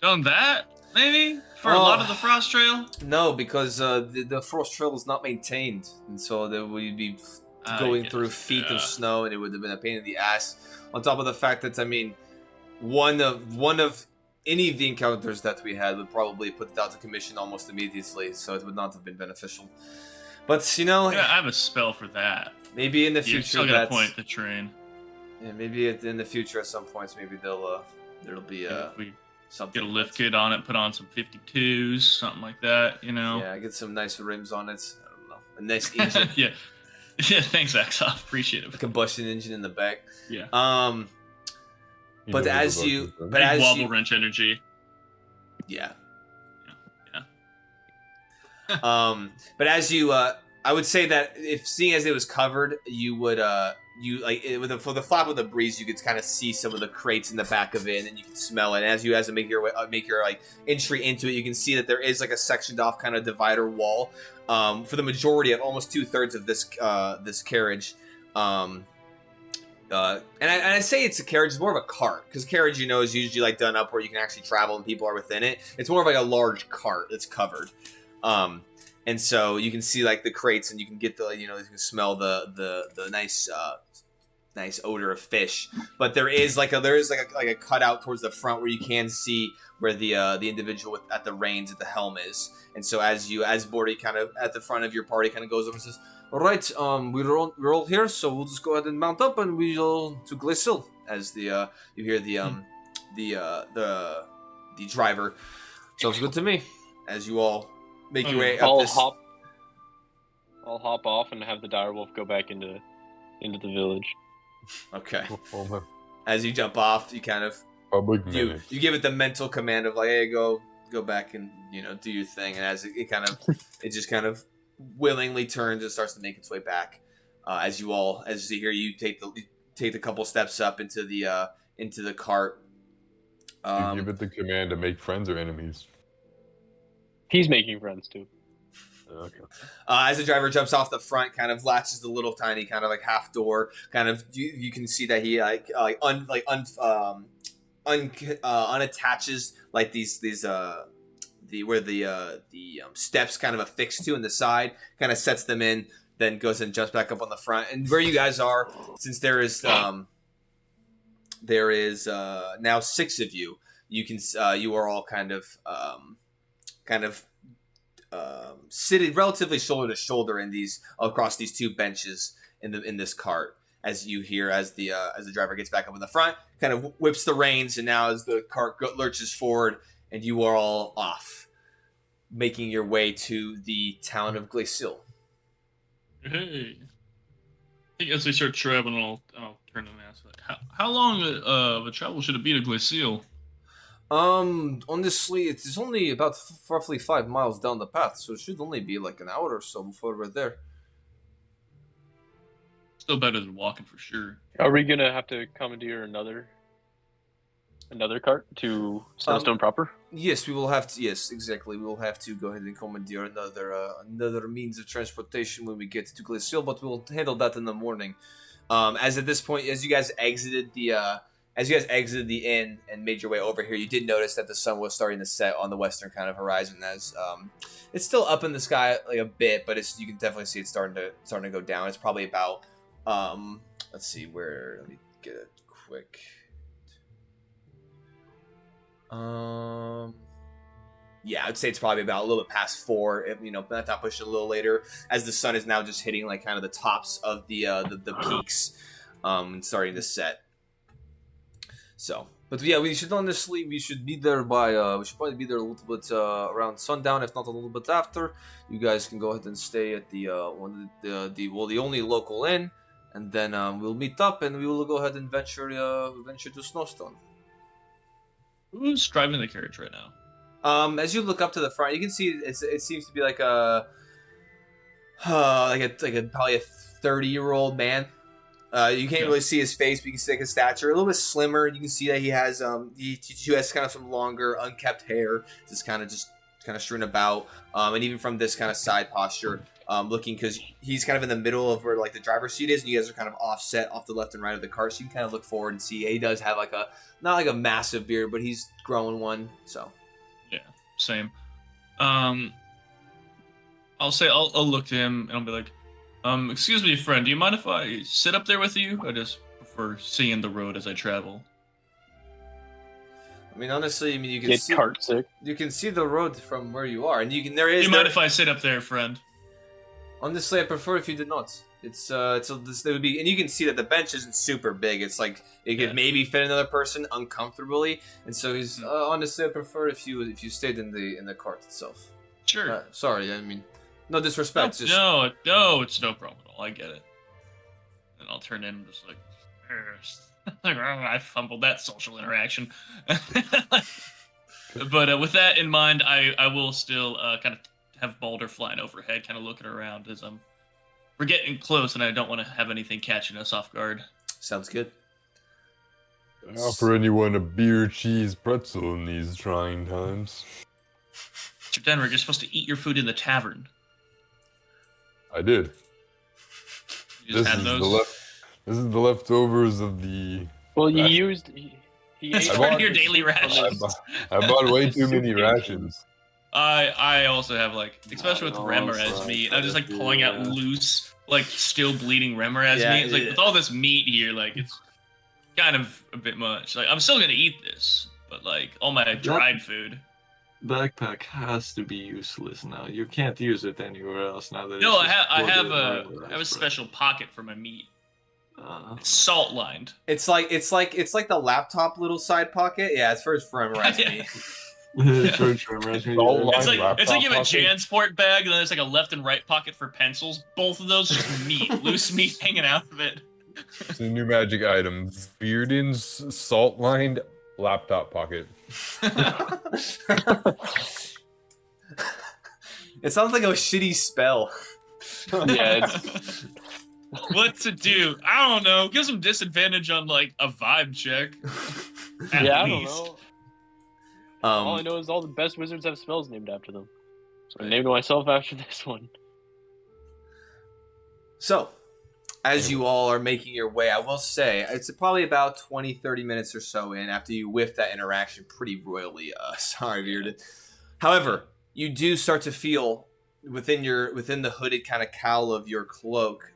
done that, maybe, for a lot of the Frost Trail? No, because the Frost Trail is not maintained, and so there would be going through feet of snow, and it would have been a pain in the ass. On top of the fact that, one of any of the encounters that we had would probably put it out of commission almost immediately, so it would not have been beneficial. But yeah, I have a spell for that. Maybe in the You future, still gotta point the train. Yeah, maybe in the future at some points, maybe there'll be we something. get a lift kit on it, put on some 52s, something like that, Yeah, get some nice rims on it. I don't know, a nice engine. yeah, thanks, Axoff. Appreciate it. A combustion engine in the back. Yeah. But as you wobble wrench energy. Yeah. Yeah. But as you, I would say that if seeing as it was covered, you would, for the flap of the breeze, you could kind of see some of the crates in the back of it, and you can smell it. And as you make your like entry into it, you can see that there is like a sectioned off kind of divider wall. For the majority of almost 2/3 of this carriage. And I say it's a carriage, it's more of a cart, because carriage, is usually like done up where you can actually travel and people are within it. It's more of like a large cart that's covered. And so you can see like the crates, and you can get you can smell the nice odor of fish. But there is like a cutout towards the front where you can see where the individual at the reins at the helm is. And so as Bordy kind of at the front of your party kind of goes over and says, "All right, we're all here, so we'll just go ahead and mount up, and we'll to Glacial." As you hear the driver, "Sounds good to me." As you all make your way up this. I'll hop off and have the direwolf go back into the village. Okay. As you jump off, you kind of you give it the mental command of like, "Hey, go back and do your thing." And as it just kind of willingly turns and starts to make its way back. As you hear, you take the couple steps up into the cart. You give it the command to make friends or enemies. He's making friends too. Okay. As the driver jumps off the front, kind of latches the little tiny kind of like half door. Kind of you can see that he unattaches like these where the steps kind of affixed to in the side, kind of sets them in, then goes and jumps back up on the front. And where you guys are, since there is now 6 of you, you are all kind of sitting relatively shoulder to shoulder across these 2 benches in this cart. As you hear, as the driver gets back up in the front, kind of whips the reins, and now as the cart lurches forward, and you are all off, making your way to the town of Glacial. Hey, I think as they start traveling, I'll turn to them and ask, like, how long of a travel should it be to Glacial? Honestly, it's only about roughly 5 miles down the path, so it should only be like an hour or so before we're there. Still better than walking for sure. Are we gonna have to commandeer another cart to Snowstone proper? Yes, we will have to. Yes, exactly. We will have to go ahead and commandeer another means of transportation when we get to Glacial, but we'll handle that in the morning. As at this point, as you guys exited as you guys exited the inn and made your way over here, you did notice that the sun was starting to set on the western kind of horizon. As it's still up in the sky like a bit, but you can definitely see it's starting to go down. It's probably about let's see where. Let me get a quick. Yeah, I'd say it's probably about a little bit past 4. If, if not pushing a little later, as the sun is now just hitting like kind of the tops of the peaks, and starting to set. So, but yeah, we should be there by. We should probably be there a little bit around sundown, if not a little bit after. You guys can go ahead and stay at the the only local inn, and then we'll meet up and we will go ahead and venture to Snowstone. Who's driving the carriage right now? As you look up to the front, you can see it seems to be like a probably a 30-year-old man. You can't really see his face, but you can see his stature. A little bit slimmer. You can see that he has he has kind of some longer, unkept hair, just kind of strewn about. And even from this kind of side posture, looking, because he's kind of in the middle of where like the driver's seat is, and you guys are kind of offset off the left and right of the car, so you can kind of look forward and see he does have not like a massive beard, but he's growing one. So. Yeah, same. I'll look to him and I'll be like, excuse me, friend, do you mind if I sit up there with you? I just prefer seeing the road as I travel. I mean, honestly, you can Get see cart sick. you can see the road from where you are, and you can. Do you mind if I sit up there, friend? Honestly, I prefer if you did not. It would be, and you can see that the bench isn't super big. It's like it could maybe fit another person uncomfortably, and so he's honestly, I prefer if you stayed in the cart itself. Sure. Sorry, I mean, no disrespect. No, it's no problem at all. I get it. And I'll turn in just like, I fumbled that social interaction. But with that in mind, I will still kind of have Balder flying overhead, kind of looking around as we're getting close, and I don't want to have anything catching us off guard. Sounds good. I offer anyone a beer, cheese, pretzel in these trying times. Mr. Denrick, you're supposed to eat your food in the tavern. I did. You just had those? This is the leftovers of the... Well, you used... He It's ate part all of your the daily soup rations. I bought way too Soup many cases. rations. I also have, like, especially with Oh, Remoraz fuck, meat, I'm just, like, pulling out loose, like, still bleeding Remoraz Yeah, meat. It's like, yeah. with all this meat here, like, it's kind of a bit much. Like, I'm still gonna eat this, but, like, all my dried food. Backpack has to be useless now. You can't use it anywhere else now that. No, it's I just have loaded a with I have a special pocket for my meat. Uh, It's salt lined. It's like the laptop little side pocket. Yeah, it's for Remoraz Yeah. me. Church reminds me. All It's like laptop you have a pocket? JanSport bag, and then there's like a left and right pocket for pencils. Both of those just meat, loose meat hanging out of it. It's a new magic item. Bearden's salt-lined laptop pocket. It sounds like a shitty spell. Yeah, it's... What to do? I don't know. Gives them disadvantage on like a vibe check. At yeah, I don't least. know. All I know is all the best wizards have spells named after them. So I named myself after this one. So, as you all are making your way, I will say, it's probably about 20-30 minutes or so in after you whiff that interaction pretty royally. Sorry, Bearded. However, you do start to feel within the hooded kind of cowl of your cloak,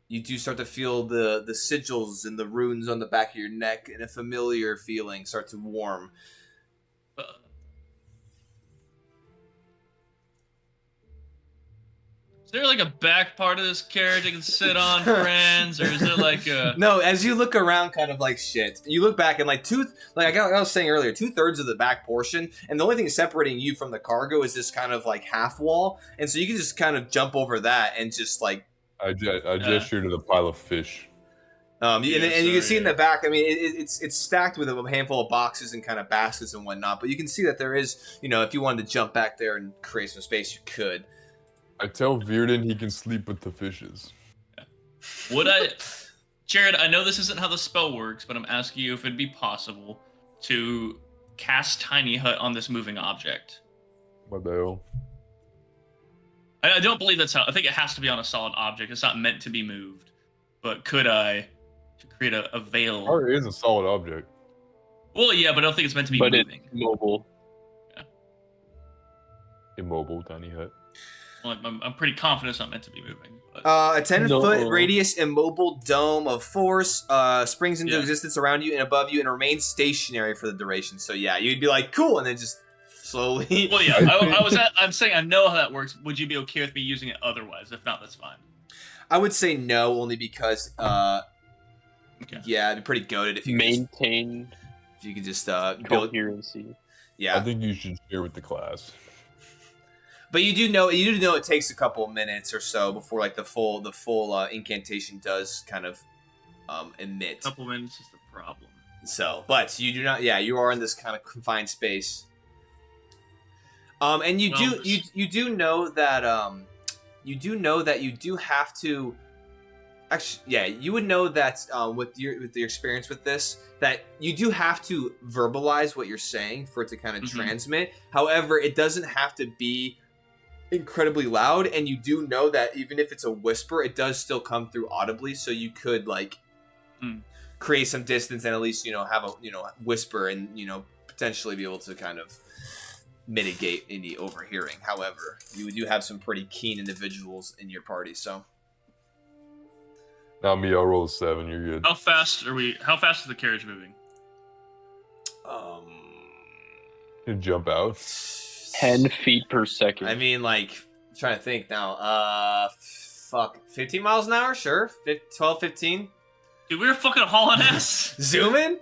you do start to feel the sigils and the runes on the back of your neck, and a familiar feeling start to warm. Is there like a back part of this carriage I can sit on, friends, or is there like a? No, as you look around, kind of like shit. You look back and like I was saying earlier, 2/3 of the back portion, and the only thing separating you from the cargo is this kind of like half wall, and so you can just kind of jump over that and just like. I gesture to the pile of fish. And you can see in the back. I mean, it's stacked with a handful of boxes and kind of baskets and whatnot. But you can see that there is, if you wanted to jump back there and create some space, you could. I tell Virden he can sleep with the fishes. Would I, Jared? I know this isn't how the spell works, but I'm asking you if it'd be possible to cast Tiny Hut on this moving object. What the hell? I don't believe that's how. I think it has to be on a solid object. It's not meant to be moved. But could I to create a veil. Car is a solid object. Well, yeah, but I don't think it's meant to be But moving. it's mobile. Immobile tiny hut. Well, I'm pretty confident it's not meant to be moving. But... A 10-foot No. radius immobile dome of force springs into Yeah. existence around you and above you and remains stationary for the duration. So yeah, you'd be like, cool, and then just slowly. Well, yeah, I'm saying I know how that works. Would you be okay with me using it otherwise? If not, that's fine. I would say no, only because Okay. yeah, it'd be pretty goated if you could Maintain just build. coherency. Yeah, I think you should share with the class. but you do know it takes a couple of minutes or so before like the full incantation does kind of emit. A couple minutes is the problem. So, but you do not. Yeah, you are in this kind of confined space. And you Well, do know that you do have to. Actually, yeah, you would know that with your experience with this, that you do have to verbalize what you're saying for it to kind of Mhm. transmit. However, it doesn't have to be incredibly loud, and you do know that even if it's a whisper, it does still come through audibly. So you could like create some distance and at least have a whisper and potentially be able to kind of mitigate any overhearing. However, you do have some pretty keen individuals in your party, so. Not me, I'll roll a 7, you're good. How fast are we? How fast is the carriage moving? You jump out. 10 feet per second. I mean, like, I'm trying to think now. 15 miles an hour? Sure. 12, 15. Dude, we were fucking hauling ass. Zoom in?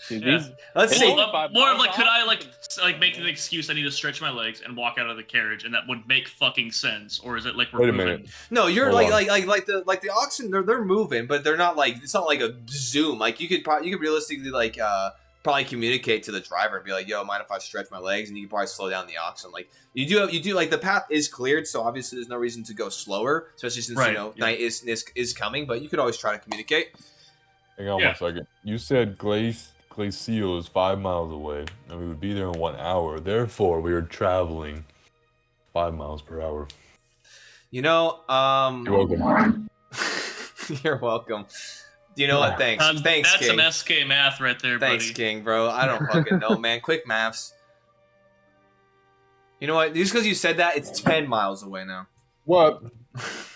Dude, Yeah. these- Let's It's see. only 5 More of miles like, could off? I like make an excuse? I need to stretch my legs and walk out of the carriage, and that would make fucking sense. Or is it like we're Wait a moving? minute. No, you're Hold like on. the oxen. They're moving, but they're not like it's not like a zoom. Like you could realistically like probably communicate to the driver and be like, "Yo, mind if I stretch my legs?" And you can probably slow down the oxen. Like you do like the path is cleared, so obviously there's no reason to go slower, especially since Right, yeah. night is coming. But you could always try to communicate. Hang on Yeah. 1 second. You said Glacial is 5 miles away, and we would be there in 1 hour. Therefore, we are traveling 5 miles per hour. You're welcome. You're welcome. You know what? Thanks. Thanks, That's King. some SK math right there, Thanks, buddy. King, bro. I don't fucking know, man. Quick maths. You know what? Just because you said that, it's 10 miles away now. What?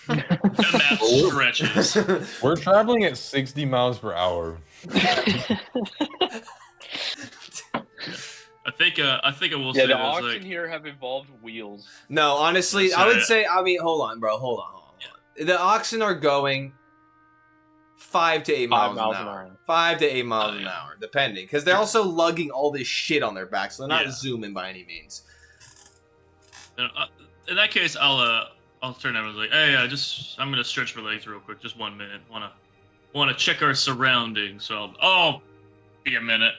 That math stretches. We're traveling at 60 miles per hour. I think I will Yeah, say the this, oxen like, here have evolved wheels. No, honestly, So, I would say. I mean, hold on, bro. Hold on. The oxen are going 5 to 8 miles, 5 miles an an hour. hour. 5 to 8 miles Oh, an yeah. hour, depending, because they're also lugging all this shit on their back, so they're not Yeah. zooming by any means. in that case, I'll turn over and be like, hey, I'm gonna stretch my legs real quick, just 1 minute. Wanna check our surroundings. So I'll be a minute.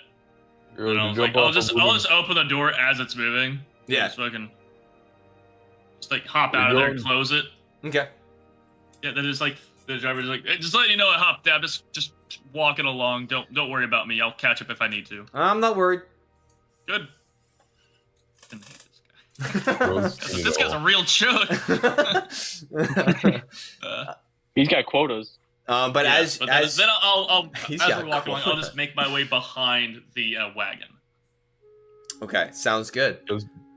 You're And ready I to was jump like, off a I'll balloon? just open the door as it's moving. Yeah. So I can just like hop You're out of there and going- close it. Okay. Yeah, then just like the driver's like, hey, just letting you know I hopped out. Just walking along. Don't worry about me. I'll catch up if I need to. I'm not worried. Good. I hate this guy. Gross. This guy's a real chug. He's got quotas. But Yeah, as then I'll He's as got we're walking along, I'll quotas. just make my way behind the wagon. okay, sounds good,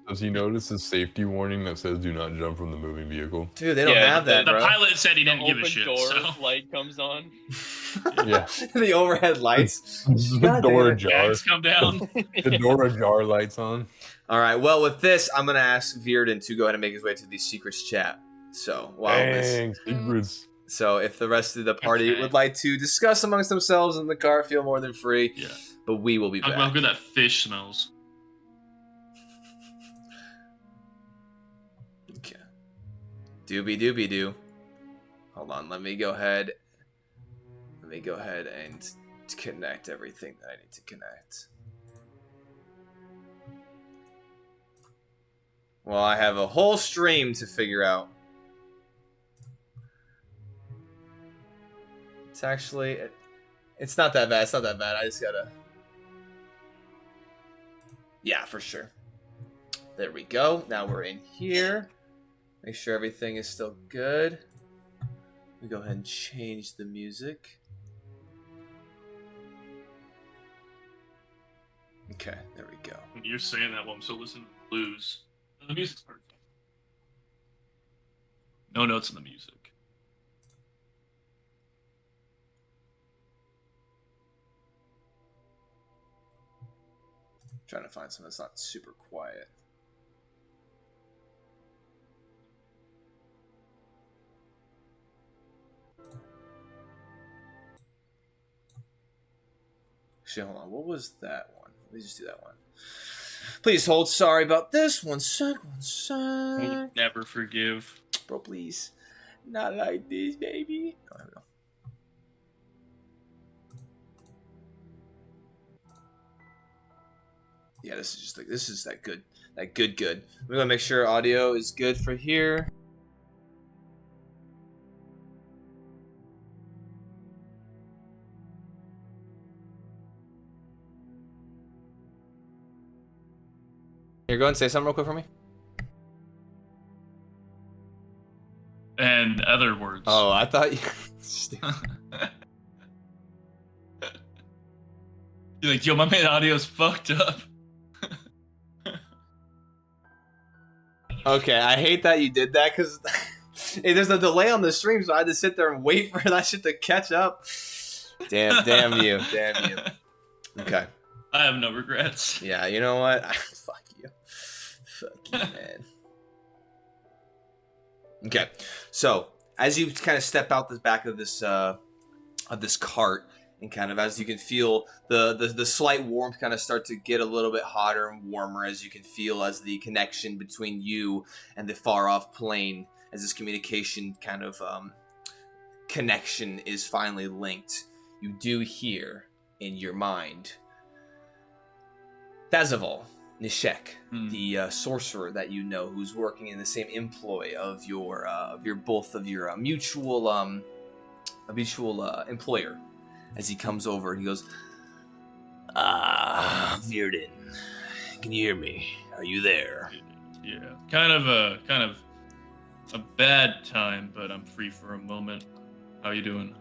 Does he notice a safety warning that says do not jump from the moving vehicle? dude. They don't Yeah, have that, The bro. pilot said he didn't give a Open shit. door So light comes on. Yeah. The overhead lights. the God door damn it. ajar. bags come down. The door ajar lights on. All right. Well, with this, I'm gonna ask Virden to go ahead and make his way to the secrets chat. So Dang, secrets. So if the rest of the party Okay. would like to discuss amongst themselves in the car, feel more than free. Yeah. But we will be Talk back. about how good that fish smells. Okay. Doobie doobie doo. Hold on. Let me go ahead and connect everything that I need to connect. Well, I have a whole stream to figure out. It's actually, it's not that bad. It's not that bad. I just gotta. Yeah, for sure. There we go. Now we're in here. Make sure everything is still good. We go ahead and change the music. Okay, there we go. You're saying that while I'm still listening to blues. The music's perfect. No notes in the music. Trying to find something that's not super quiet. Actually, hold on. What was that one? Let me just do that one. Please hold. Sorry about this. One sec. We'll never forgive. Bro, please. Not like this, baby. Oh, there we go. Yeah, this is just like, this is that good. We're gonna make sure audio is good for here. Here, go ahead and say something real quick for me. And other words. Oh, I thought you. You're like, yo, my man audio's fucked up. Okay, I hate that you did that because hey, there's a delay on the stream, so I had to sit there and wait for that shit to catch up. Damn you. Okay. I have no regrets. Yeah, you know what? Fuck you, man. Okay, so as you kind of step out the back of this cart, and kind of as you can feel the slight warmth kind of start to get a little bit hotter and warmer, as you can feel as the connection between you and the far off plane, as this communication kind of connection is finally linked, you do hear in your mind Dazaval Nishek, the sorcerer that you know, who's working in the same employ of your mutual employer. As he comes over and he goes, Virden, can you hear me? Are you there? Yeah, kind of a bad time, but I'm free for a moment. How you doing?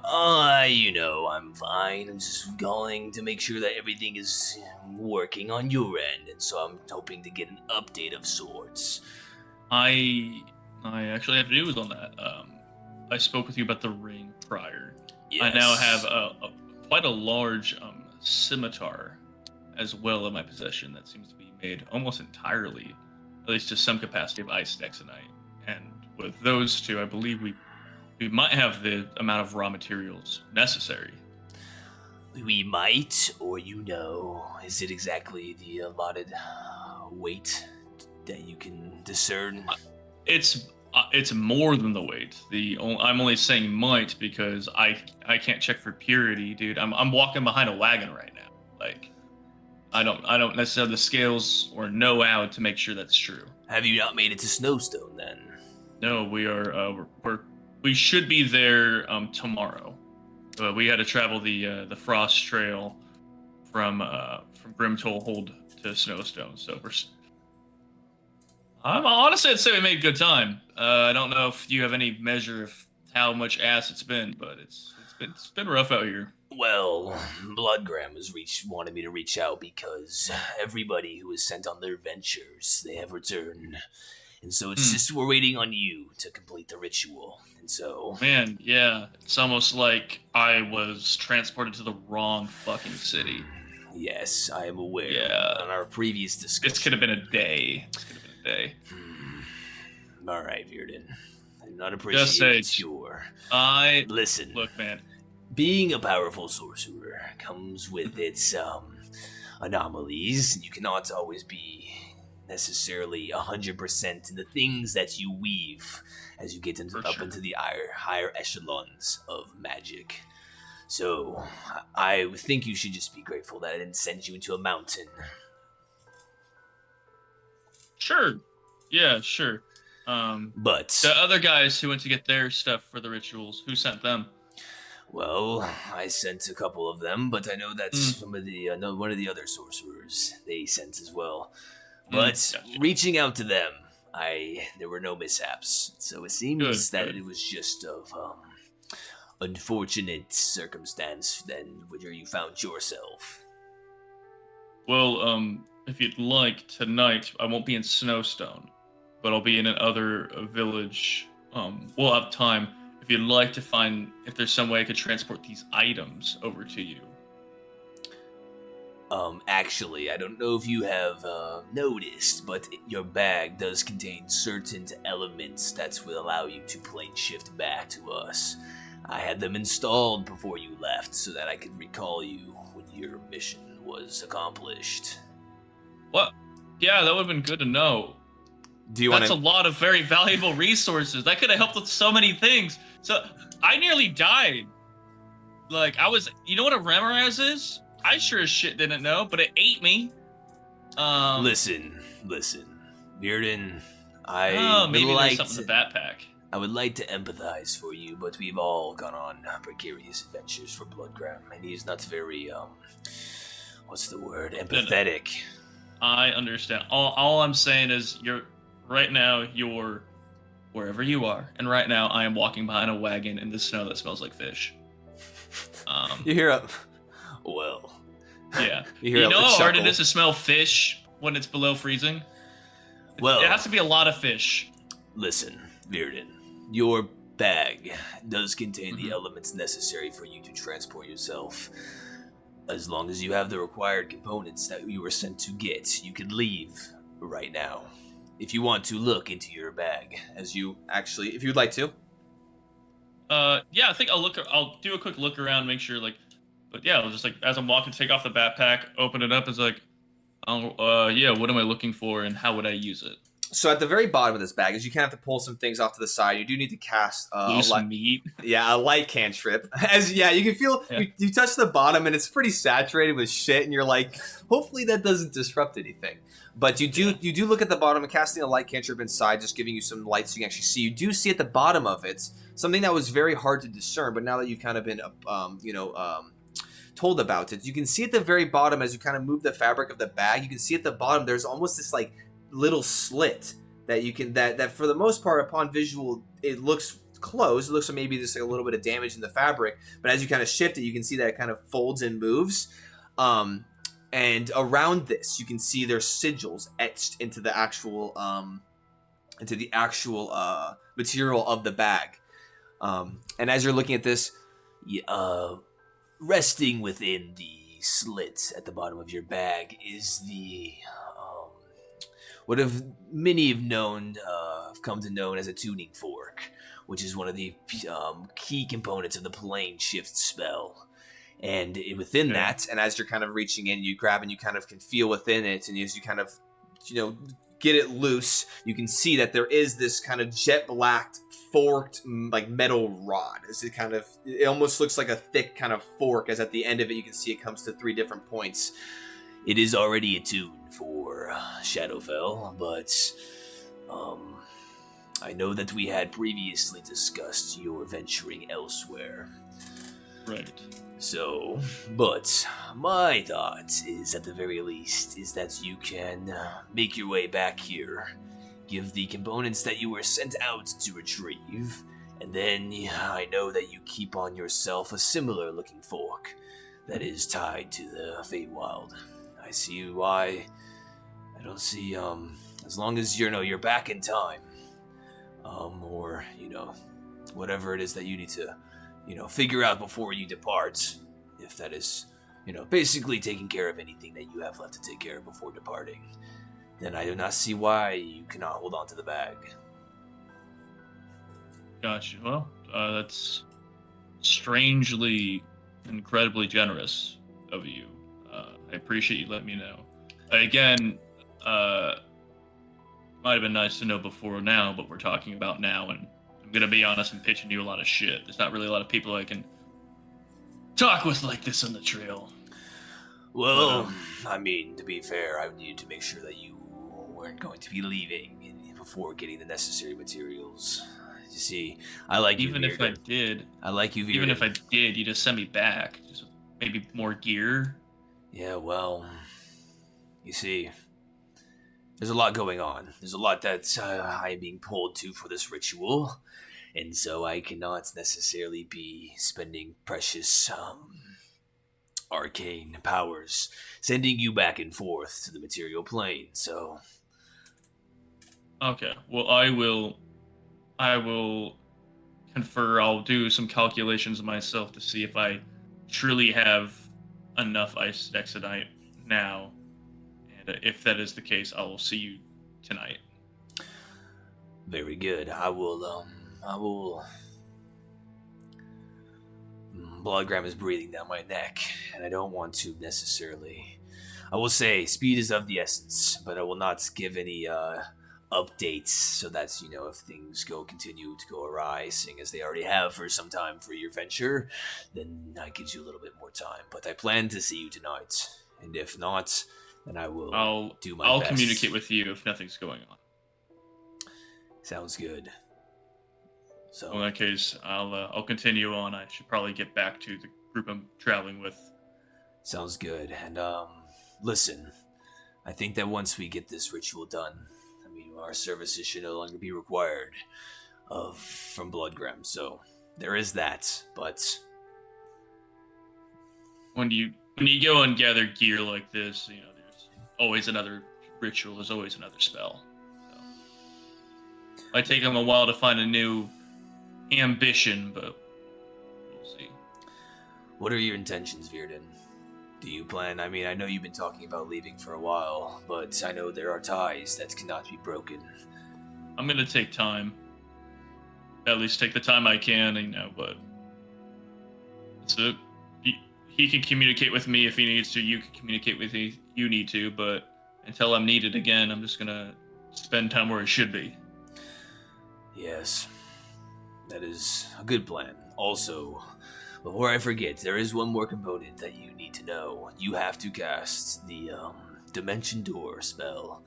I'm fine. I'm just calling to make sure that everything is working on your end, and so I'm hoping to get an update of sorts. I actually have news on that. I spoke with you about the ring prior. Yes. I now have quite a large scimitar as well in my possession that seems to be made almost entirely, at least to some capacity, of ice stexonite. And with those two, I believe we might have the amount of raw materials necessary. We might, or is it exactly the allotted weight that you can discern? It's more than the weight. I'm only saying might because I can't check for purity, dude. I'm walking behind a wagon right now. Like, I don't necessarily have the scales or know how to make sure that's true. Have you not made it to Snowstone then? No, we should be there tomorrow. We had to travel the Frost Trail from Grimtoll to Snowstone, so I'm honestly, I'd say we made good time. I don't know if you have any measure of how much ass it's been, but it's been rough out here. Well, Bloodgram wanted me to reach out because everybody who was sent on their ventures, they have returned. And so it's just we're waiting on you to complete the ritual. And so... Man, yeah. It's almost like I was transported to the wrong fucking city. Yes, I am aware. Yeah. On our previous discussion. This could have been a day. All right, Virden. I'm not appreciated. Listen. Look, man. Being a powerful sorcerer comes with its anomalies. You cannot always be necessarily 100% in the things that you weave as you get into the higher echelons of magic. So I think you should just be grateful that I didn't send you into a mountain. Sure. Yeah, sure. But the other guys who went to get their stuff for the rituals, who sent them? Well, I sent a couple of them, but I know that some of the one of the other sorcerers they sent as well. But gotcha. Reaching out to them, there were no mishaps. So it seems that good. It was just of unfortunate circumstance than where you found yourself. Well, if you'd like, tonight I won't be in Snowstone, but I'll be in another village. We'll have time. If you'd like to find if there's some way I could transport these items over to you. Actually, I don't know if you have noticed, but your bag does contain certain elements that will allow you to plane shift back to us. I had them installed before you left so that I could recall you when your mission was accomplished. What? Yeah, that would have been good to know. Do you want That's a lot of very valuable resources. That could have helped with so many things. So I nearly died. Like you know what a Remorez is? I sure as shit didn't know, but it ate me. Listen, Bearden, maybe there's something in the backpack. I would like to empathize for you, but we've all gone on precarious adventures for Bloodgram, and he's not very, what's the word, empathetic. No. I understand. All I'm saying is right now you're wherever you are, and right now I am walking behind a wagon in the snow that smells like fish. You hear a... Well... Yeah. You know how hard it is to smell fish when it's below freezing? Well... It has to be a lot of fish. Listen, Bearden, your bag does contain the elements necessary for you to transport yourself. As long as you have the required components that you were sent to get, you can leave right now. If you want to look into your bag, if you'd like to. Yeah, I think I'll do a quick look around, make sure, but yeah, I'll just, as I'm walking, take off the backpack, open it up, yeah, what am I looking for, and how would I use it? So at the very bottom of this bag is you kind of have to pull some things off to the side. You do need to cast meat. Yeah, a light cantrip. You can feel you touch the bottom and it's pretty saturated with shit, and you're like, hopefully that doesn't disrupt anything. But you do look at the bottom and casting a light cantrip inside, just giving you some light so you can actually see. You do see at the bottom of it something that was very hard to discern, but now that you've kind of been told about it, you can see at the very bottom as you kind of move the fabric of the bag. You can see at the bottom there's almost this little slit that you can that for the most part upon visual it looks closed. It looks like maybe there's a little bit of damage in the fabric, but as you kind of shift it, you can see that it kind of folds and moves. And around this, you can see there's sigils etched into the actual material of the bag. And as you're looking at this, resting within the slit at the bottom of your bag is the what many have come to know as a tuning fork, which is one of the key components of the plane shift spell. And within that, and as you're kind of reaching in, you grab and you kind of can feel within it, and as you kind of, get it loose, you can see that there is this kind of jet black forked metal rod. It almost looks like a thick kind of fork, as at the end of it you can see it comes to 3 different points. It is already attuned for Shadowfell, but I know that we had previously discussed your venturing elsewhere. Right. So, but my thought is, at the very least, is that you can make your way back here, give the components that you were sent out to retrieve, and then I know that you keep on yourself a similar looking fork that is tied to the Feywild. I see why. I don't see, as long as you're back in time, or, whatever it is that you need to, figure out before you depart, if that is, basically taking care of anything that you have left to take care of before departing, then I do not see why you cannot hold on to the bag. Gotcha. Well, that's strangely, incredibly generous of you. I appreciate you letting me know. Again, might have been nice to know before now, but we're talking about now, and I'm gonna be honest and pitching you a lot of shit. There's not really a lot of people I can talk with like this on the trail. Well, to be fair, I needed to make sure that you weren't going to be leaving before getting the necessary materials. You see, I like you, even if I did. I like you, even if I did, you just send me back. Just maybe more gear. Yeah, well, you see, there's a lot going on. There's a lot that I'm being pulled to for this ritual, and so I cannot necessarily be spending precious arcane powers, sending you back and forth to the material plane. So, Okay. Well, I will confer. I'll do some calculations myself to see if I truly have enough ice exodite now, and if that is the case, I will see you tonight. very good. I will. Bloodgram is breathing down my neck, and I don't want to necessarily. I will say speed is of the essence, but I will not give any updates so that if things continue to go awry, seeing as they already have for some time for your venture, then that gives you a little bit more time. But I plan to see you tonight, and if not, then I will do my best. I'll communicate with you if nothing's going on. Sounds good. So Well, in that case, I'll continue on. I should probably get back to the group I'm traveling with. sounds good. And listen, I think that once we get this ritual done, our services should no longer be required from Bloodgram. So there is that. But When you go and gather gear like this, there's always another ritual. There's always another spell. So, it might take them a while to find a new ambition, but we'll see. what are your intentions, Virden? Do you plan? I know you've been talking about leaving for a while, but I know there are ties that cannot be broken. I'm gonna take time. At least take the time I can, but so he can communicate with me if he needs to. You can communicate with me. You need to, but until I'm needed again, I'm just gonna spend time where I should be. Yes, that is a good plan. Also, before I forget, there is one more component that you need to know. You have to cast the Dimension Door spell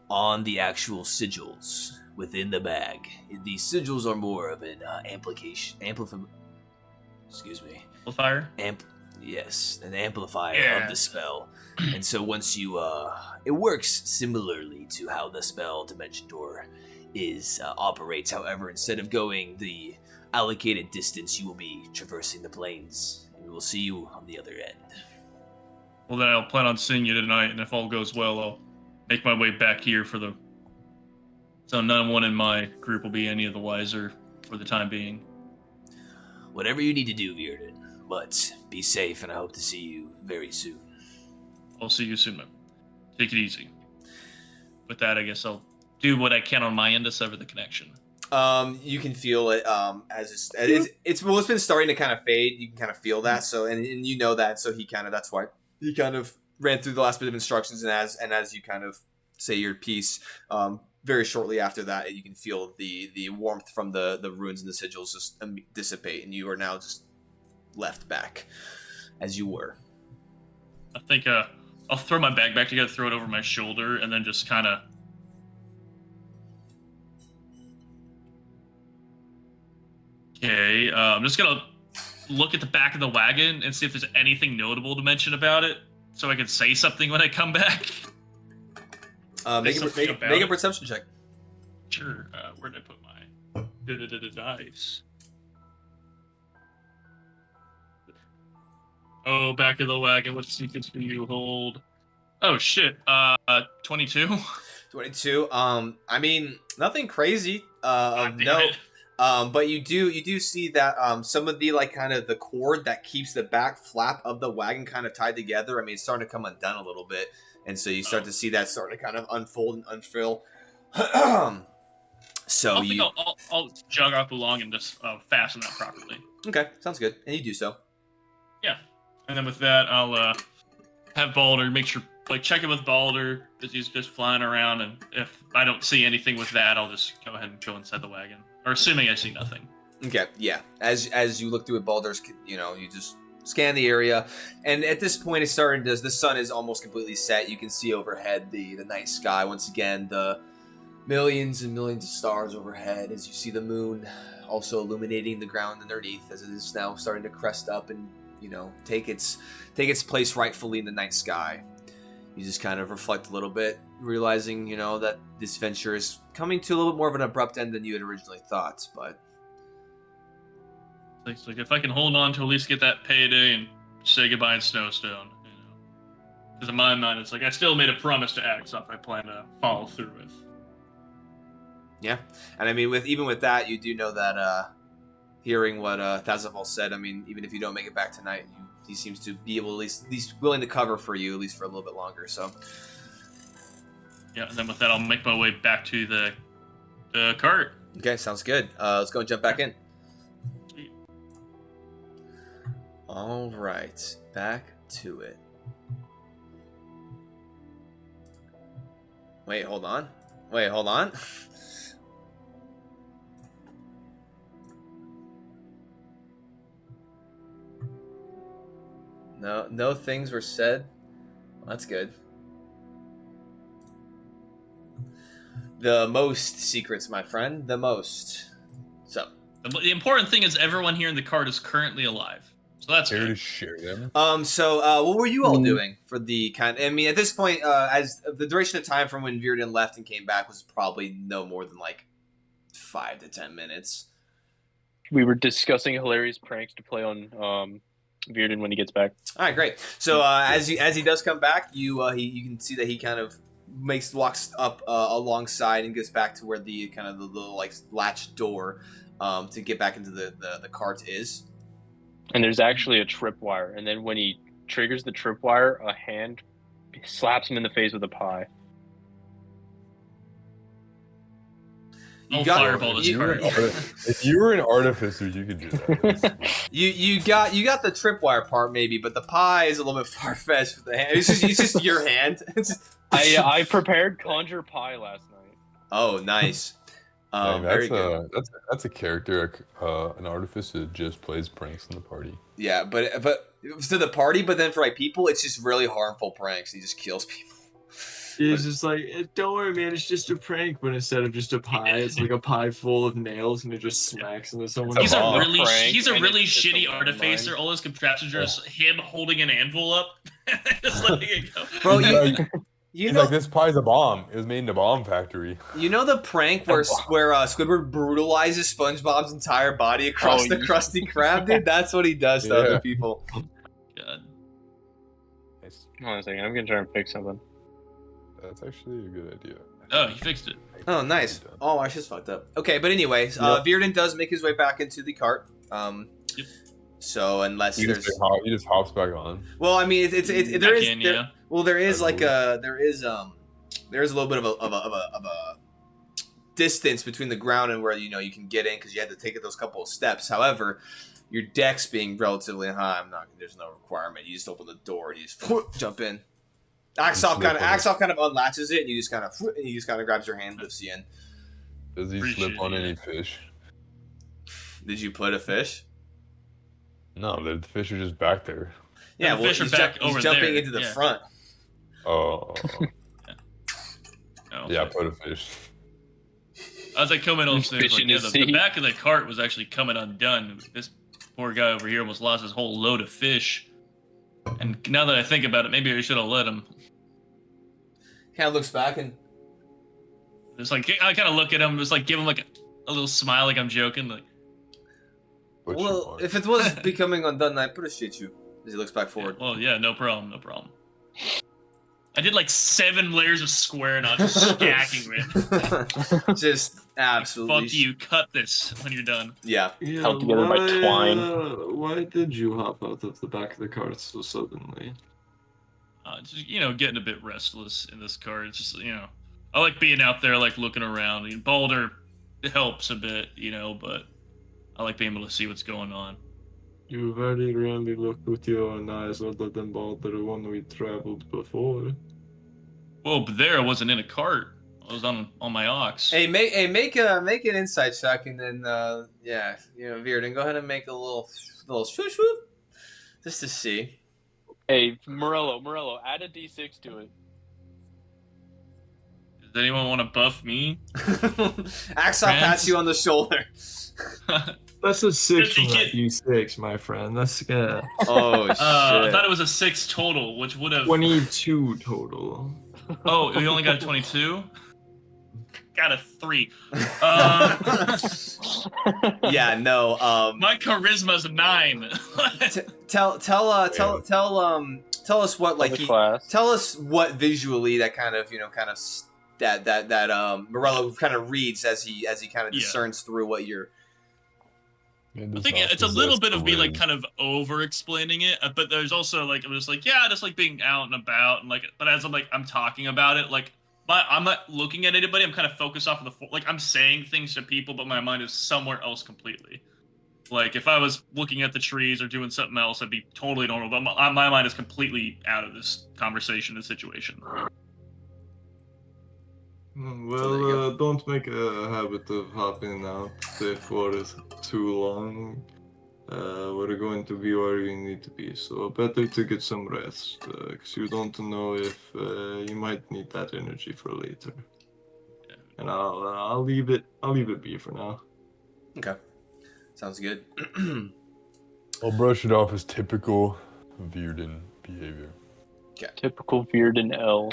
on the actual sigils within the bag. These sigils are more of an Amplifier? Yes, an amplifier of the spell. And so once you, it works similarly to how the spell Dimension Door operates. However, instead of going the allocated distance, you will be traversing the plains, and we will see you on the other end. Well, then I'll plan on seeing you tonight, and if all goes well, I'll make my way back here so no one in my group will be any of the wiser for the time being. Whatever you need to do, Virden, but be safe, and I hope to see you very soon. I'll see you soon, man. Take it easy. With that, I guess I'll do what I can on my end to sever the connection. You can feel it as it's been starting to kind of fade. You can kind of feel that. So and you know that. So that's why he kind of ran through the last bit of instructions, and as you kind of say your piece, very shortly after that, you can feel the warmth from the runes and the sigils just dissipate, and you are now just left back as you were. I think I'll throw my bag back together, throw it over my shoulder, and then just kind of. Okay, I'm just gonna look at the back of the wagon and see if there's anything notable to mention about it, so I can say something when I come back. Make a perception check. Sure. Where did I put my dice? Oh, back of the wagon. What secrets do you hold? Oh shit. 22. 22. Nothing crazy. No. But you do see that some of the kind of the cord that keeps the back flap of the wagon kind of tied together. It's starting to come undone a little bit, and so you start to see that starting to kind of unfold and unfurl. So I'll jog up along and just fasten that properly. Okay, sounds good, and you do so. Yeah, and then with that, I'll have Balder make sure, check it with Balder as he's just flying around, and if I don't see anything with that, I'll just go ahead and go inside the wagon. Or assuming I see nothing. Okay, yeah. As you look through it, Baldur's, you just scan the area, and at this point, it's starting to. The sun is almost completely set. You can see overhead the night sky once again, the millions and millions of stars overhead. As you see the moon also illuminating the ground underneath, as it is now starting to crest up and take its place rightfully in the night sky. You just kind of reflect a little bit, realizing, that this venture is coming to a little bit more of an abrupt end than you had originally thought, but... It's like if I can hold on to at least get that payday and say goodbye in Snowstone. Because in my mind, it's like I still made a promise to Axop I plan to follow through with. Yeah, and I mean, even with that, you do know that hearing what Thazafal said, I mean, even if you don't make it back tonight, he seems to be able at least willing to cover for you, at least for a little bit longer. So. Yeah, and then with that, I'll make my way back to the cart. Okay, sounds good. Let's go and jump back in. Sweet. All right, back to it. Wait, hold on. No things were said. Well, that's good. The most secrets, my friend. The most. So. The important thing is everyone here in the cart is currently alive. So that's Here to good. share them. So what were you all doing for the kind? I mean, at this point, as the duration of time from when Virden left and came back was probably no more than like 5 to 10 minutes. We were discussing hilarious pranks to play on Virden when he gets back. All right, great. So as he does come back, you can see that he kind of walks up alongside and gets back to where the kind of the little like latch door to get back into the cart is. And there's actually a tripwire. And then when he triggers the tripwire, a hand slaps him in the face with a pie. I'll fireball this cart. If you were an artificer, you could do that. You got the tripwire part maybe, but the pie is a little bit far fetched with the hand. It's just your hand. I prepared conjure pie last night. Oh, nice. Very good. That's a character. An artificer just plays pranks in the party. Yeah, but to the party, but then for like people, it's just really harmful pranks. He just kills people. It's just like, don't worry, man, it's just a prank. But instead of just a pie, it's like a pie full of nails, and it just smacks into someone's He's a really prank, he's a and really it's just shitty a artificer. landmine. All his contraptions are just him holding an anvil up, just letting it go. Bro, He's you He's know like, this pie's a bomb. It was made in a bomb factory. you know the prank where Squidward brutalizes SpongeBob's entire body across the Krusty Krab, dude? That's what he does to other people. God. Nice. Hold on a second, I'm gonna try and fix something. That's actually a good idea. Oh, he fixed it. Oh, nice. Oh, I just fucked up. Okay, but anyways, Virden does make his way back into the cart. Yep. So unless He there's, just hops back on. well, I mean, there Back is in, there, yeah. well, there is That's like cool. there is a little bit of a distance between the ground and where you can get in because you had to take those couple of steps. However, your dex being relatively high, there's no requirement. You just open the door and you just jump in. Axoff kind of unlatches it and you just kind of grabs your hand, lifts you in. Does he Appreciate slip on it. any fish? Did you put a fish? No, the fish are just back there. Yeah, the well, fish are he's, back he's over jumping there, into the yeah. front. Oh, Oh, yeah, I put a fish. As I come in on stage, Fish like, in yeah, his the sea. back of the cart was actually coming undone. This poor guy over here almost lost his whole load of fish. And now that I think about it, maybe I should have let him. Kind of looks back and It's like I kind of look at him, just like give him like a little smile, like I'm joking. Like, What you well, want? if it was becoming undone, I appreciate you. As he looks back forward. well, yeah, no problem. I did like 7 layers of square knot, just stacking it. Just absolutely. Fuck you. Cut this when you're done. Yeah. Yeah, Held together by twine. Why did you hop out of the back of the cart so suddenly? Just getting a bit restless in this cart. It's just I like being out there, like looking around. I mean, Boulder helps a bit, but I like being able to see what's going on. You very rarely look with your own eyes other than Balder when we traveled before. Whoa, but there I wasn't in a cart. I was on my ox. Hey, make an insight check, and then Virden, go ahead and make a little swoop swoop, just to see. Hey, Morello, add a D6 to it. Does anyone want to buff me? Axel pats you on the shoulder. That's a 6 from Just that D6, my friend. That's Oh shit! I thought it was a 6 total, which would have. 22 total. Oh, we only got 22. got a 3. Yeah, no. My charisma's 9. Tell us what like the class. tell us what visually that kind of that Morello kind of reads as he kind of Yeah. discerns through what you're. I think it's a little bit of me like kind of over explaining it, but there's also like it was like just like being out and about and like, but as I'm talking about it, like I'm not looking at anybody. I'm kind of focused off of like I'm saying things to people, but my mind is somewhere else completely. Like if I was looking at the trees or doing something else, I'd be totally normal. But my mind is completely out of this conversation and situation. Well, don't make a habit of hopping out for too long. We're going to be where we need to be, so better to get some rest, because you don't know if you might need that energy for later. And I'll leave it be for now. Okay, sounds good. I'll brush it off as typical Virden behavior. Typical Virden L.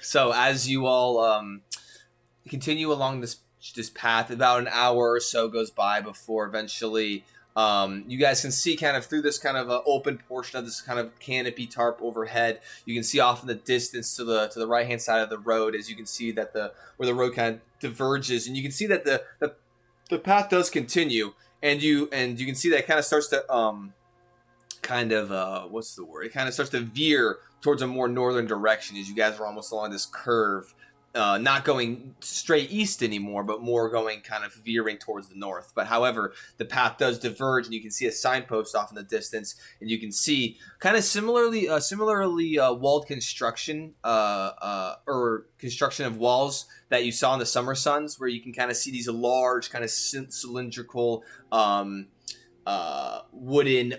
So as you all continue along this path, about an hour or so goes by before eventually you guys can see kind of through this kind of open portion of this kind of canopy tarp overhead. You can see off in the distance to the right hand side of the road, as you can see that where the road kind of diverges, and you can see that the path does continue, and you can see that it kind of starts to what's the word? It kind of starts to veer towards a more northern direction as you guys are almost along this curve, not going straight east anymore, but more going kind of veering towards the north. But however, the path does diverge, and you can see a signpost off in the distance, and you can see kind of similarly walled construction or construction of walls that you saw in the Summer Suns, where you can kind of see these large kind of cylindrical wooden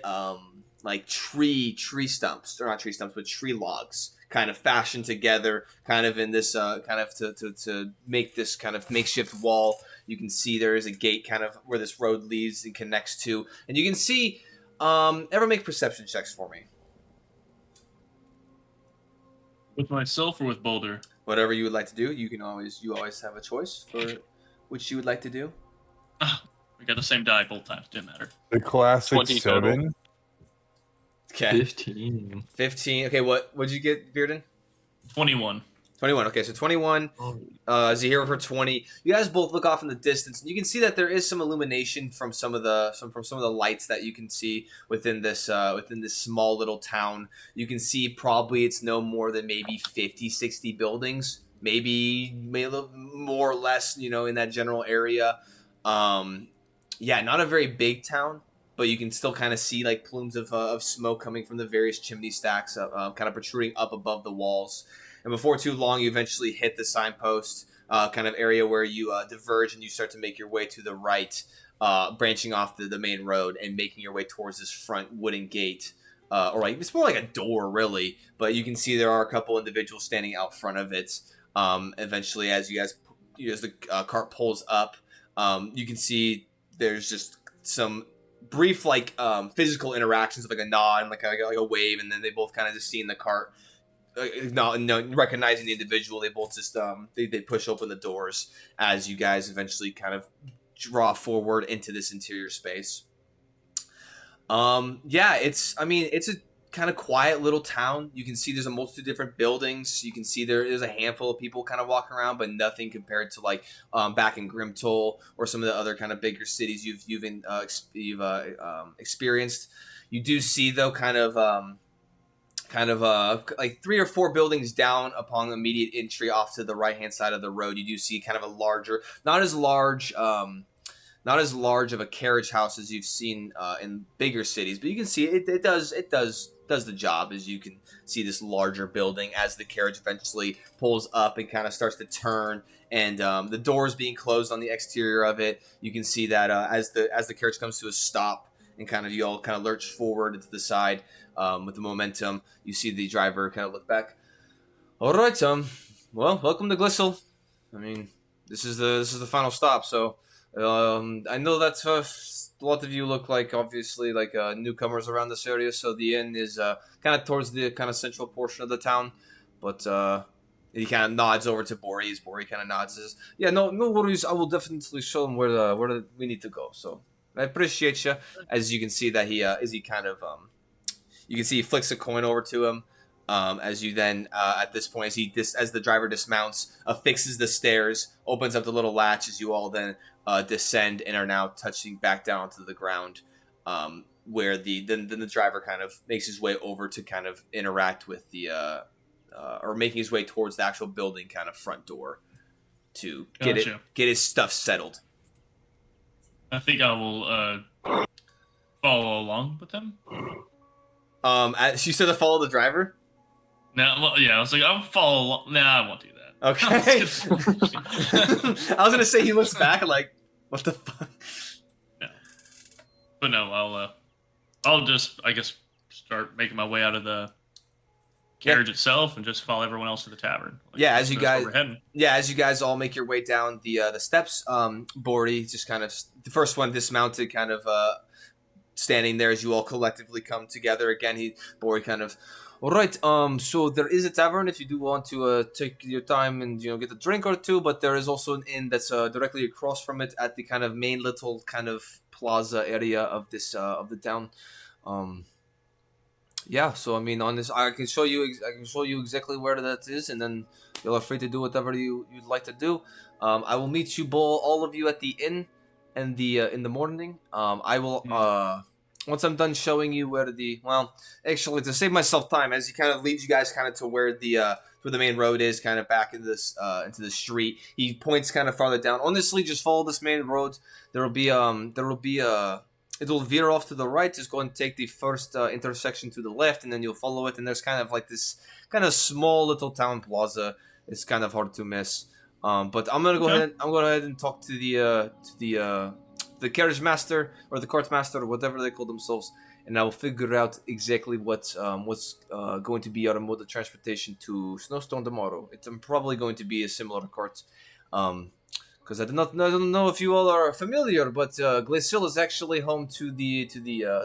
like tree stumps, or not tree stumps, but tree logs, kind of fashioned together, kind of in this kind of to make this kind of makeshift wall. You can see there is a gate kind of where this road leads and connects to, and you can see. Ever make perception checks for me? With myself or with Boulder? Whatever you would like to do. You always have a choice for which you would like to do. We got the same die both times. Didn't matter. The classic 20 total. 7. Okay. 15. 15. Okay, what'd you get, Bearden? 21. 21. Okay, so 21. Zahira for 20. You guys both look off in the distance, and you can see that there is some illumination from some of the lights that you can see within this small little town. You can see probably it's no more than maybe 50, 60 buildings, maybe a little more or less, in that general area. Not a very big town, but you can still kind of see like plumes of smoke coming from the various chimney stacks, kind of protruding up above the walls. And before too long, you eventually hit the signpost kind of area where you diverge, and you start to make your way to the right, branching off the main road and making your way towards this front wooden gate. Or like it's more like a door, really, but you can see there are a couple individuals standing out front of it. Eventually, as the cart pulls up, you can see there's just some brief physical interactions of like a nod and like a wave, and then they both kind of just see in the cart, recognizing the individual. They both just they push open the doors as you guys eventually kind of draw forward into this interior space. It's a kind of quiet little town. You can see there's a multitude of different buildings. You can see there's a handful of people kind of walking around, but nothing compared to like back in Grimtoll or some of the other kind of bigger cities you've experienced. You do see though kind of like 3 or 4 buildings down upon the immediate entry off to the right hand side of the road. You do see kind of a larger, not as large of a carriage house as you've seen in bigger cities, but you can see it does the job, as you can see this larger building as the carriage eventually pulls up and kind of starts to turn, and the doors being closed on the exterior of it. You can see that as the carriage comes to a stop and kind of you all kind of lurch forward to the side with the momentum. You see the driver kind of look back. All right, well, welcome to Glissel. I mean, this is the final stop, so. I know that a lot of you look like obviously like newcomers around this area, so the inn is kind of towards the kind of central portion of the town. But he kind of nods over to Bori. As Bori kind of nods, says, "Yeah, no worries. I will definitely show him where we need to go." So I appreciate you. As you can see that he kind of you can see he flicks a coin over to him. As you then at this point, as the driver dismounts, fixes the stairs, opens up the little latch, as you all then descend and are now touching back down to the ground. Where then the driver kind of makes his way over to kind of interact with the or making his way towards the actual building kind of front door to get his stuff settled. I think I will follow along with them. She said to follow the driver. No, well, yeah, I was like, I'll follow along. Nah, I won't do that. Okay. I was gonna say he looks back like, what the fuck? Yeah. But no, I'll just, I guess, start making my way out of the carriage itself and just follow everyone else to the tavern. Like, as you guys all make your way down the steps, Bordy just kind of the first one dismounted, kind of standing there as you all collectively come together again. Bordy kind of, all right. So there is a tavern if you do want to take your time and get a drink or two, but there is also an inn that's directly across from it at the kind of main little kind of plaza area of this of the town. Yeah, so I mean, on this, I can show you exactly where that is, and then you're free to do whatever you'd like to do. I will meet you all of you at the inn, in the morning. I will once I'm done showing you where actually to save myself time, as he kind of leads you guys kind of to where the main road is, kind of back into this into the street. He points kind of farther down. Honestly, just follow this main road. There will be it will veer off to the right. Just go and take the first intersection to the left, and then you'll follow it. And there's kind of like this kind of small little town plaza. It's kind of hard to miss. But I'm gonna go ahead. I'm going to go ahead and talk to the carriage master or the cart master or whatever they call themselves, and I will figure out exactly what's going to be our mode of transportation to Snowstone tomorrow. It's probably going to be a similar cart. Because I don't know if you all are familiar, but Glacial is actually home to the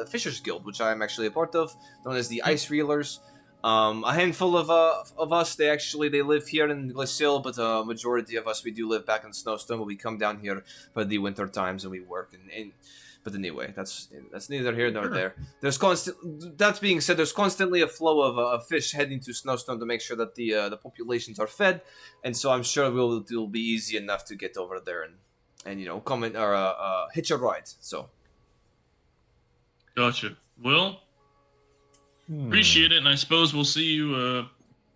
Fishers Guild, which I am actually a part of, known as the Ice Reelers. A handful of us, they live here in Glacial, but a majority of us, we do live back in Snowstone, but we come down here for the winter times and we work. But anyway, that's neither here nor there. That being said, there's constantly a flow of fish heading to Snowstone to make sure that the populations are fed, and so I'm sure it'll be easy enough to get over there and come in or hitch a ride. So, gotcha. Well, appreciate it, and I suppose we'll see you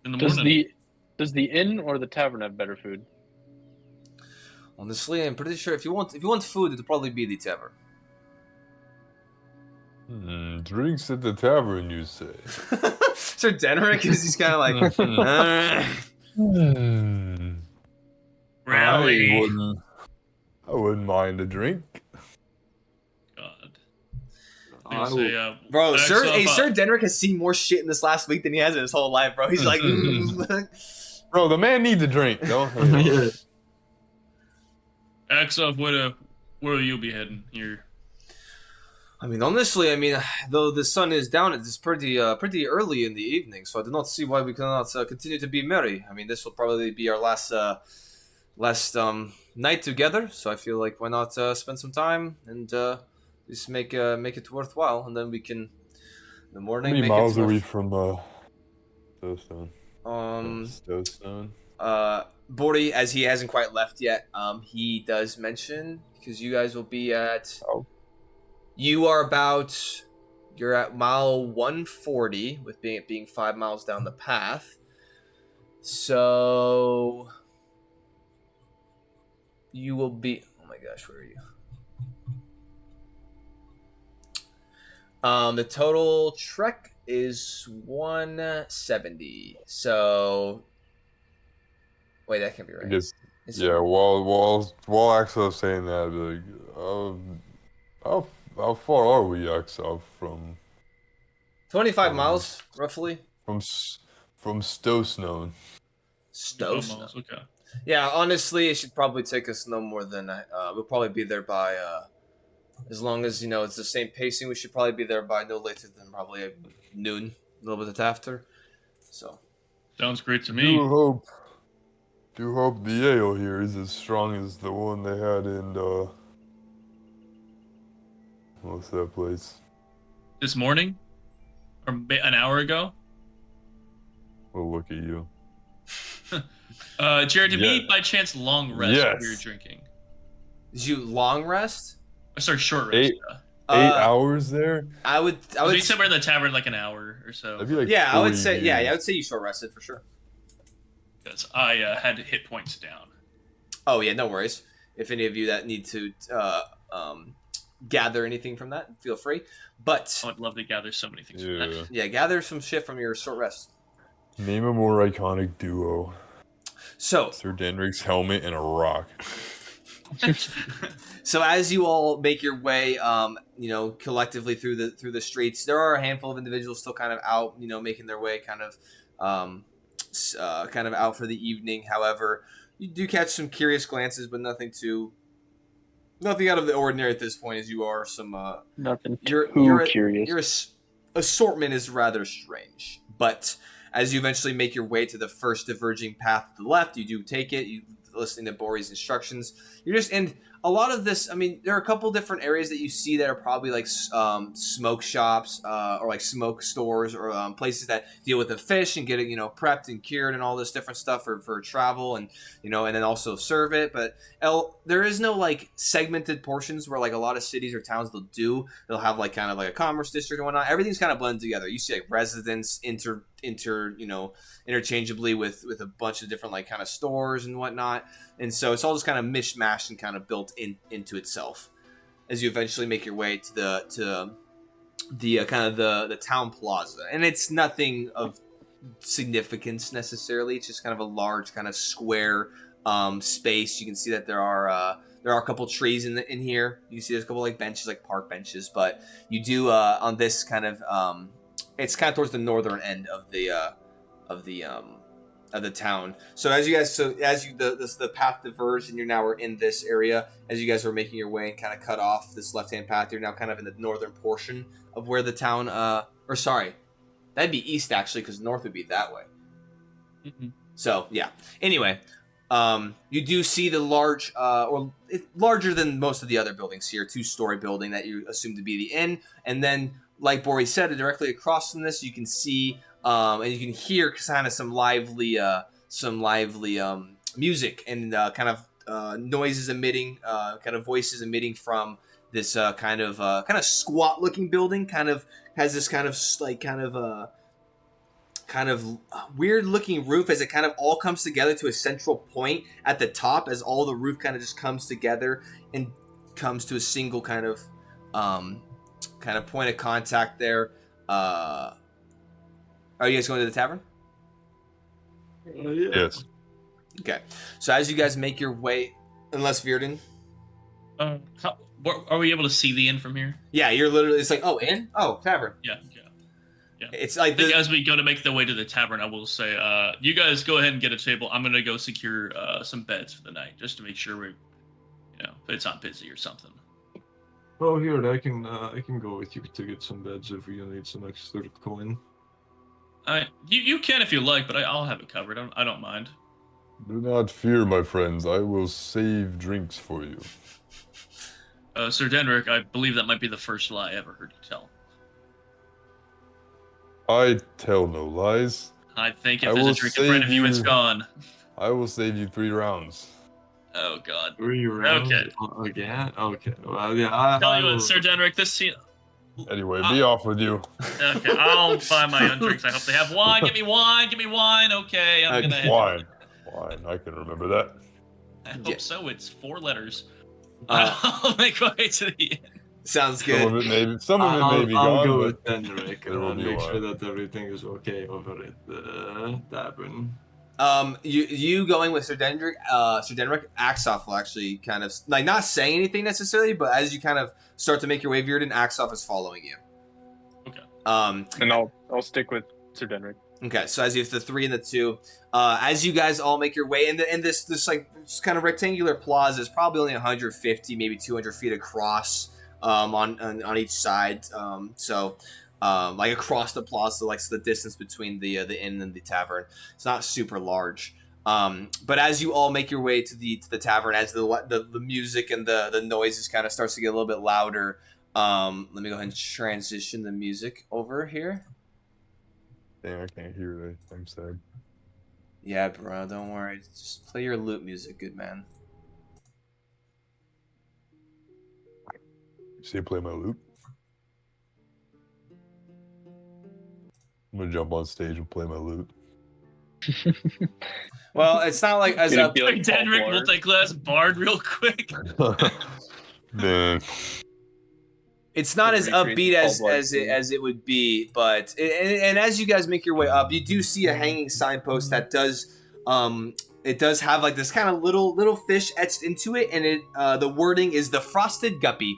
in the morning. Does the inn or the tavern have better food? Honestly, I'm pretty sure if you want food, it'll probably be the tavern. Drinks at the tavern, you say? Sir Denrick, because he's kind of like, Rally. I wouldn't mind a drink. God. Bro, Sir Denrick has seen more shit in this last week than he has in his whole life, bro. He's like, bro, the man needs a drink, don't he? Axoff, where will you be heading here? I mean, honestly, though the sun is down, it's pretty early in the evening, so I do not see why we cannot continue to be merry. I mean, this will probably be our last night together, so I feel like why not spend some time and just make it worthwhile, and then we can in the morning. How many miles are we from Snowstone? Snowstone. Bordy, as he hasn't quite left yet, he does mention because you guys will be at. Oh. You're at mile 140 with being 5 miles down the path. So you will be, oh my gosh, where are you? The total trek is 170. So wait, that can't be right. I guess, while Axel was saying that, like, how far are we, Axel, from 25 miles, roughly. From Snowstone. Snowstone. Okay. Yeah, honestly, it should probably take us no more than we'll probably be there by as long as it's the same pacing. We should probably be there by no later than probably noon, a little bit after. So sounds great to me. Do hope the ale here is as strong as the one they had in what's that place? This morning, or an hour ago. Well, look at you. Jared, did we Yeah. by chance long rest Yes. while we were drinking? Did you long rest? Sorry, short rest. 8 hours there? I would. We said we're in the tavern like an hour or so. That'd be like Yeah, I would 40 say. Yeah, years. I would say you short rested for sure. Because I had hit points down. Oh yeah, no worries. If any of you that need to gather anything from that, feel free. But I would love to gather so many things from that. yeah, gather some shit from your short rest. Name a more iconic duo. So Sir Denrick's helmet and a rock. So as you all make your way, collectively through the streets, there are a handful of individuals still kind of out, making their way, kind of out for the evening. However, you do catch some curious glances, but nothing out of the ordinary at this point. As you are some, Nothing your curious. your assortment is rather strange, but as you eventually make your way to the first diverging path to the left, you do take it. You listening to Bori's instructions. And a lot of this, I mean, there are a couple different areas that you see that are probably like smoke shops or like smoke stores or places that deal with the fish and get it, prepped and cured and all this different stuff for travel and, and then also serve it. But there is no like segmented portions where like a lot of cities or towns they'll have like kind of like a commerce district and whatnot. Everything's kind of blended together. You see like residents interchangeably with a bunch of different like kind of stores and whatnot, and so it's all just kind of mishmashed and kind of built into itself as you eventually make your way to the kind of the town plaza. And it's nothing of significance necessarily. It's just kind of a large kind of square space. You can see that there are a couple trees in here. You can see there's a couple like benches, like park benches, but you do on this kind of it's kind of towards the northern end of the town. So as the path diverged and you are in this area, as you guys are making your way and kind of cut off this left-hand path, you're now kind of in the northern portion of where the town or sorry, that'd be east actually, because north would be that way. Mm-hmm. So yeah. Anyway, you do see the large larger than most of the other buildings here, 2-story building that you assume to be the inn, and then like Bori said, directly across from this, you can see and you can hear kind of some lively music and kind of noises emitting, kind of voices emitting from this kind of squat-looking building. Kind of has this kind of weird-looking roof as it kind of all comes together to a central point at the top, as all the roof kind of just comes together and comes to a single kind of point of contact there. Are you guys going to the tavern? Yeah. Yes. Okay. So as you guys make your way, unless Virden. Are we able to see the inn from here? Yeah, you're literally, it's like, oh, inn? Oh, tavern. Yeah. It's like I think as we go to make the way to the tavern, I will say, you guys go ahead and get a table. I'm going to go secure some beds for the night, just to make sure we're, it's not busy or something. Oh, here, I can go with you to get some beds if you need some extra coin. You can if you like, but I'll have it covered. I don't mind. Do not fear, my friends. I will save drinks for you. Sir Denrick, I believe that might be the first lie I ever heard you tell. I tell no lies. I think if there's a drink in front of you, it's gone. I will save you 3 rounds. Oh, God. 3 rounds? Okay. Again? Okay. Well, yeah, Tell you what, Sir Denrick, this scene... Anyway, be off with you. Okay, I'll buy my own drinks. I hope they have wine. Give me wine. Give me wine. Okay, I'm gonna... Wine. I can remember that. I hope so. It's 4 letters. I'll make my way to the end. Sounds good. Some of it may be I'll gone, go but with Denrick there will and be make sure wine. that everything is okay over at the tavern. You going with Sir Denrick, Axoff will actually kind of, like, not saying anything necessarily, but as you kind of start to make your way, Virden, Axoff is following you. Okay. And I'll stick with Sir Denrick. Okay, so as you have the 3 and the 2, as you guys all make your way in this like just kind of rectangular plaza is probably only 150, maybe 200 feet across, on each side. Like across the plaza, like the distance between the inn and the tavern, it's not super large. But as you all make your way to the tavern, as the music and the noises kind of starts to get a little bit louder, let me go ahead and transition the music over here. Dang, I can't hear it. I'm sad. Yeah, bro, don't worry. Just play your loot music, good man. You say play my loop? I'm gonna jump on stage and play my loop. Well, it's not like as Gonna a be like Denrick Paul Blart. multi-class bard real quick. Man, it's not as Recreate the upbeat Paul as Blart as it would be, but and as you guys make your way up, you do see a hanging signpost that does it does have like this kind of little fish etched into it, and it the wording is the frosted guppy.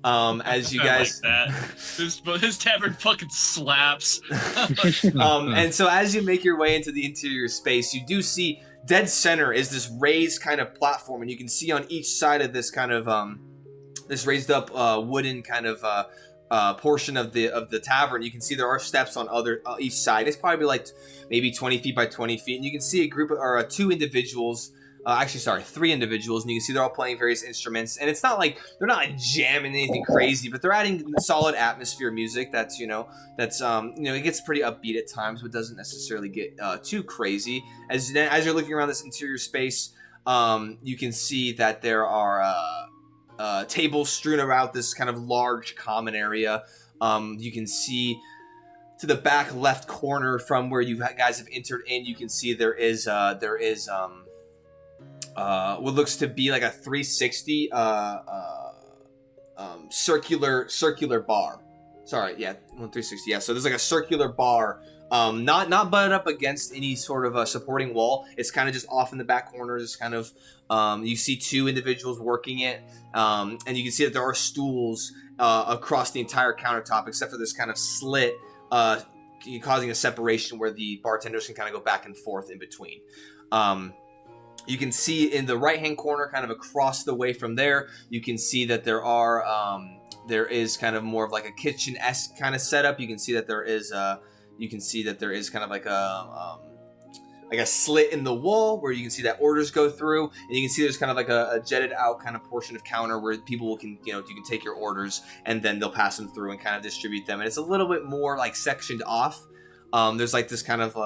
As you guys I like that. His tavern fucking slaps. and so as you make your way into the interior space, you do see dead center is this raised kind of platform, and you can see on each side of this kind of this raised up wooden kind of portion of the tavern. You can see there are steps on each side. It's probably like maybe 20 feet by 20 feet, and you can see a group or two individuals. Three individuals, and you can see they're all playing various instruments. And it's not like they're not like jamming anything crazy, but they're adding solid atmosphere music. That's it gets pretty upbeat at times, but doesn't necessarily get too crazy. As you're looking around this interior space, you can see that there are tables strewn around this kind of large common area. You can see to the back left corner from where you guys have entered in. You can see there is what looks to be like a 360 circular bar. Sorry, yeah, 360. Yeah, so there's like a circular bar, not butted up against any sort of a supporting wall. It's kind of just off in the back corner. It's kind of you see two individuals working it, and you can see that there are stools across the entire countertop, except for this kind of slit, causing a separation where the bartenders can kind of go back and forth in between. You can see in the right-hand corner, kind of across the way from there, you can see that there is kind of more of like a kitchen-esque kind of setup. You can see that there is kind of like a slit in the wall where you can see that orders go through, and you can see there's kind of like a jetted out kind of portion of counter where people can, you can take your orders and then they'll pass them through and kind of distribute them. And it's a little bit more like sectioned off. There's like this kind of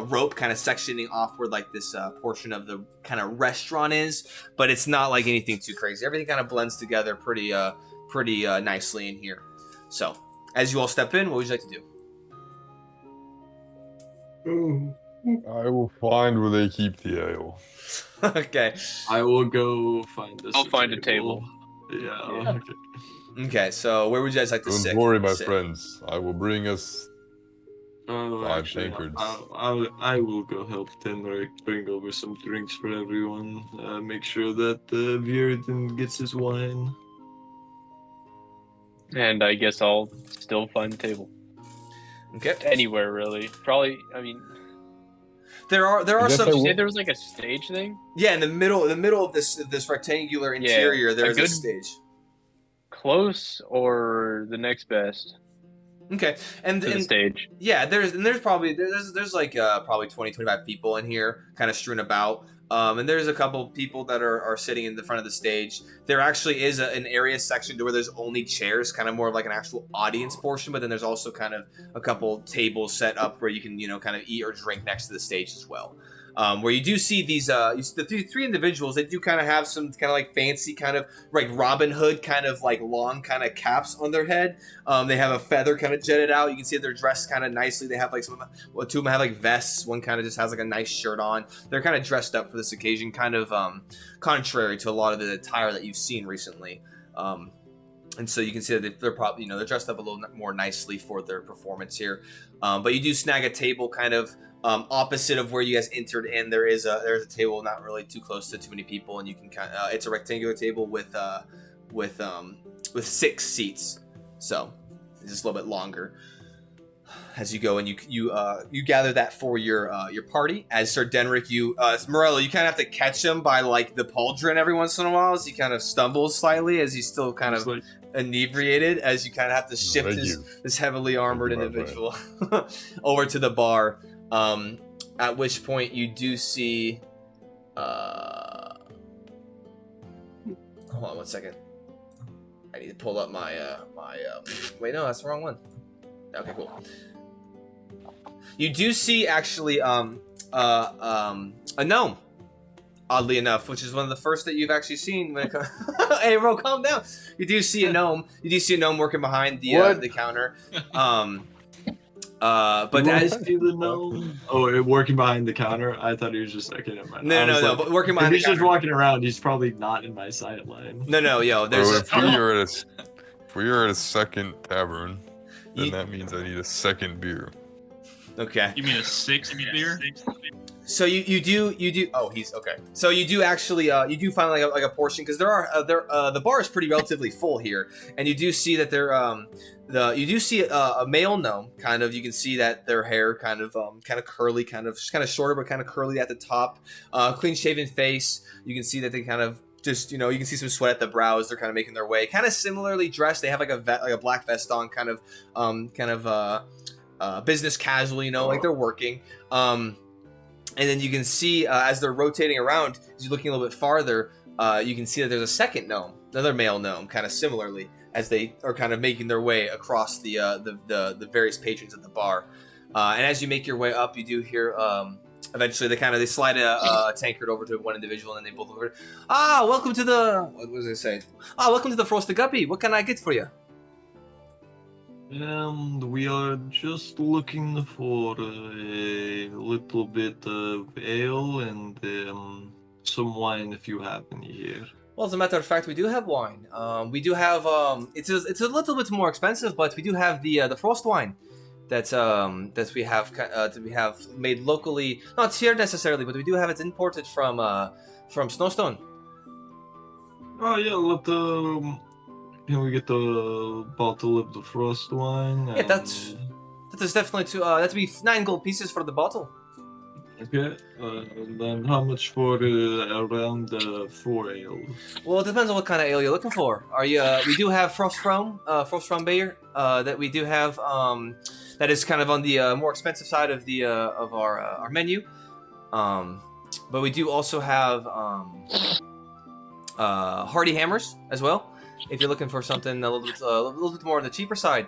rope kind of sectioning off where like this portion of the kind of restaurant is, but it's not like anything too crazy. Everything kind of blends together pretty nicely in here. So as you all step in, what would you like to do? I will find where they keep the ale. Okay. I will go find this. I'll find a table. Yeah. Okay, so where would you guys like to sit? Don't worry, my sit? friends. I will bring us Oh, 5 actually, tankards. I will go help Tenric bring over some drinks for everyone. Make sure that Viridin gets his wine. And I guess I'll still find a table. Okay. Anywhere, really. Probably, I mean... There are guess some. I Did you will- say there was like a stage thing? Yeah, in the middle of this rectangular interior, there a is a good- stage. Close or the next best Okay, and to the stage? yeah, there's probably like probably 20-25 people in here, kind of strewn about. And there's a couple people that are sitting in the front of the stage. There actually is an area section to where there's only chairs, kind of more of like an actual audience portion. But then there's also kind of a couple tables set up where you can kind of eat or drink next to the stage as well. Where you do see these the three individuals, they do kind of have some kind of like fancy kind of like Robin Hood kind of like long kind of caps on their head. They have a feather kind of jetted out. You can see they're dressed kind of nicely. They have like two of them have like vests. One kind of just has like a nice shirt on. They're kind of dressed up for this occasion, kind of contrary to a lot of the attire that you've seen recently. And so you can see that they're probably they're dressed up a little more nicely for their performance here. But you do snag a table kind of opposite of where you guys entered in. There's a table not really too close to too many people, and you can it's a rectangular table with 6 seats, so it's just a little bit longer. As you go and you gather that for your party. As Sir Denrick, Morello, you kind of have to catch him by like the pauldron every once in a while as he kind of stumbles slightly, as he's still kind of inebriated, as you kind of have to shift this heavily armored Thank you, my individual over to the bar. At which point you do see. Hold on 1 second. I need to pull up my wait, no, that's the wrong one. Okay, cool. You do see actually a gnome. Oddly enough, which is one of the first that you've actually seen when it comes. Hey, bro, calm down. You do see a gnome. You do see a gnome working behind the counter. But I as see the gnome. Oh, working behind the counter. I thought he was just okay. Never mind. no, but working If behind the he's counter. just walking around, he's probably not in my sight line. No, yo, there's. Well, if we are at a second tavern, then that means I need a second beer. Okay. You mean a 6th beer? So you do. Oh, he's okay. So you do actually you do find like a portion because the bar is pretty relatively full here, and you do see that you do see a male gnome. Kind of, you can see that their hair kind of curly, kind of shorter but kind of curly at the top. Clean shaven face. You can see that they kind of just you can see some sweat at the brows. They're kind of making their way. Kind of similarly dressed. They have like a black vest on. Kind of business casual. Like they're working. And then you can see as they're rotating around, as you're looking a little bit farther, you can see that there's a second gnome, another male gnome, kind of similarly, as they are kind of making their way across the various patrons at the bar. And as you make your way up, you do hear eventually they slide a tankard over to one individual, and then they both over. Welcome to the what was I say? Welcome to the Frosted Guppy. What can I get for you? We are just looking for a little bit of ale and some wine if you have any here. Well, as a matter of fact, we do have wine. We do have it's a little bit more expensive, but we do have the frost wine that we have made locally, not here necessarily, but we do have it imported from Snowstone. Oh yeah, can we get the bottle of the frost wine? Yeah, that is definitely that'd be 9 gold pieces for the bottle. Okay. Then how much for around 4 ale? Well, it depends on what kind of ale you're looking for. We do have frost from beer that we do have that is kind of on the more expensive side of the of our menu. But we do also have Hardy Hammers as well. If you're looking for something a little bit more on the cheaper side.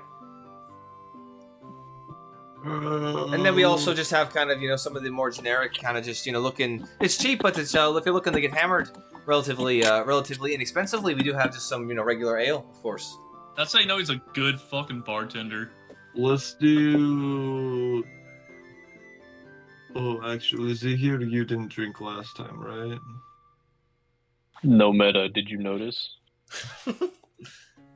And then we also just have kind of, some of the more generic kind of just, looking, it's cheap, but it's, if you're looking to get hammered relatively inexpensively, we do have just some, regular ale, of course. That's how you know he's a good fucking bartender. Let's do... Oh, actually, Zahir, you didn't drink last time, right? No meta, did you notice?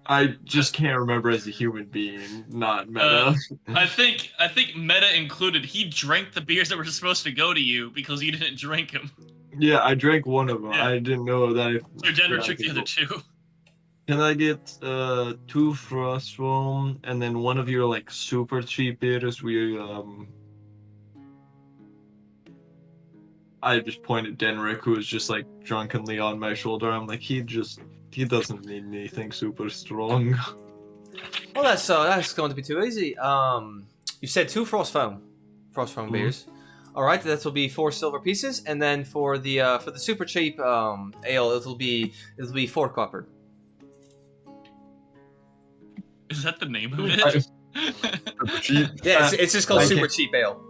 I just can't remember as a human being, not meta. I think meta included. He drank the beers that were supposed to go to you because you didn't drink them. Yeah, I drank one of them. Yeah. I didn't know that. So Denver took the other 2. Can I get 2 frost foam and then one of your super cheap beers? I just pointed Denrick, who was just drunkenly on my shoulder. I'm like, he doesn't need anything super strong. Well, that's going to be too easy. You said 2 frost foam beers. All right, that will be 4 silver pieces, and then for the super cheap ale, it'll be 4 copper. Is that the name of it? Yeah, it's just called super cheap ale.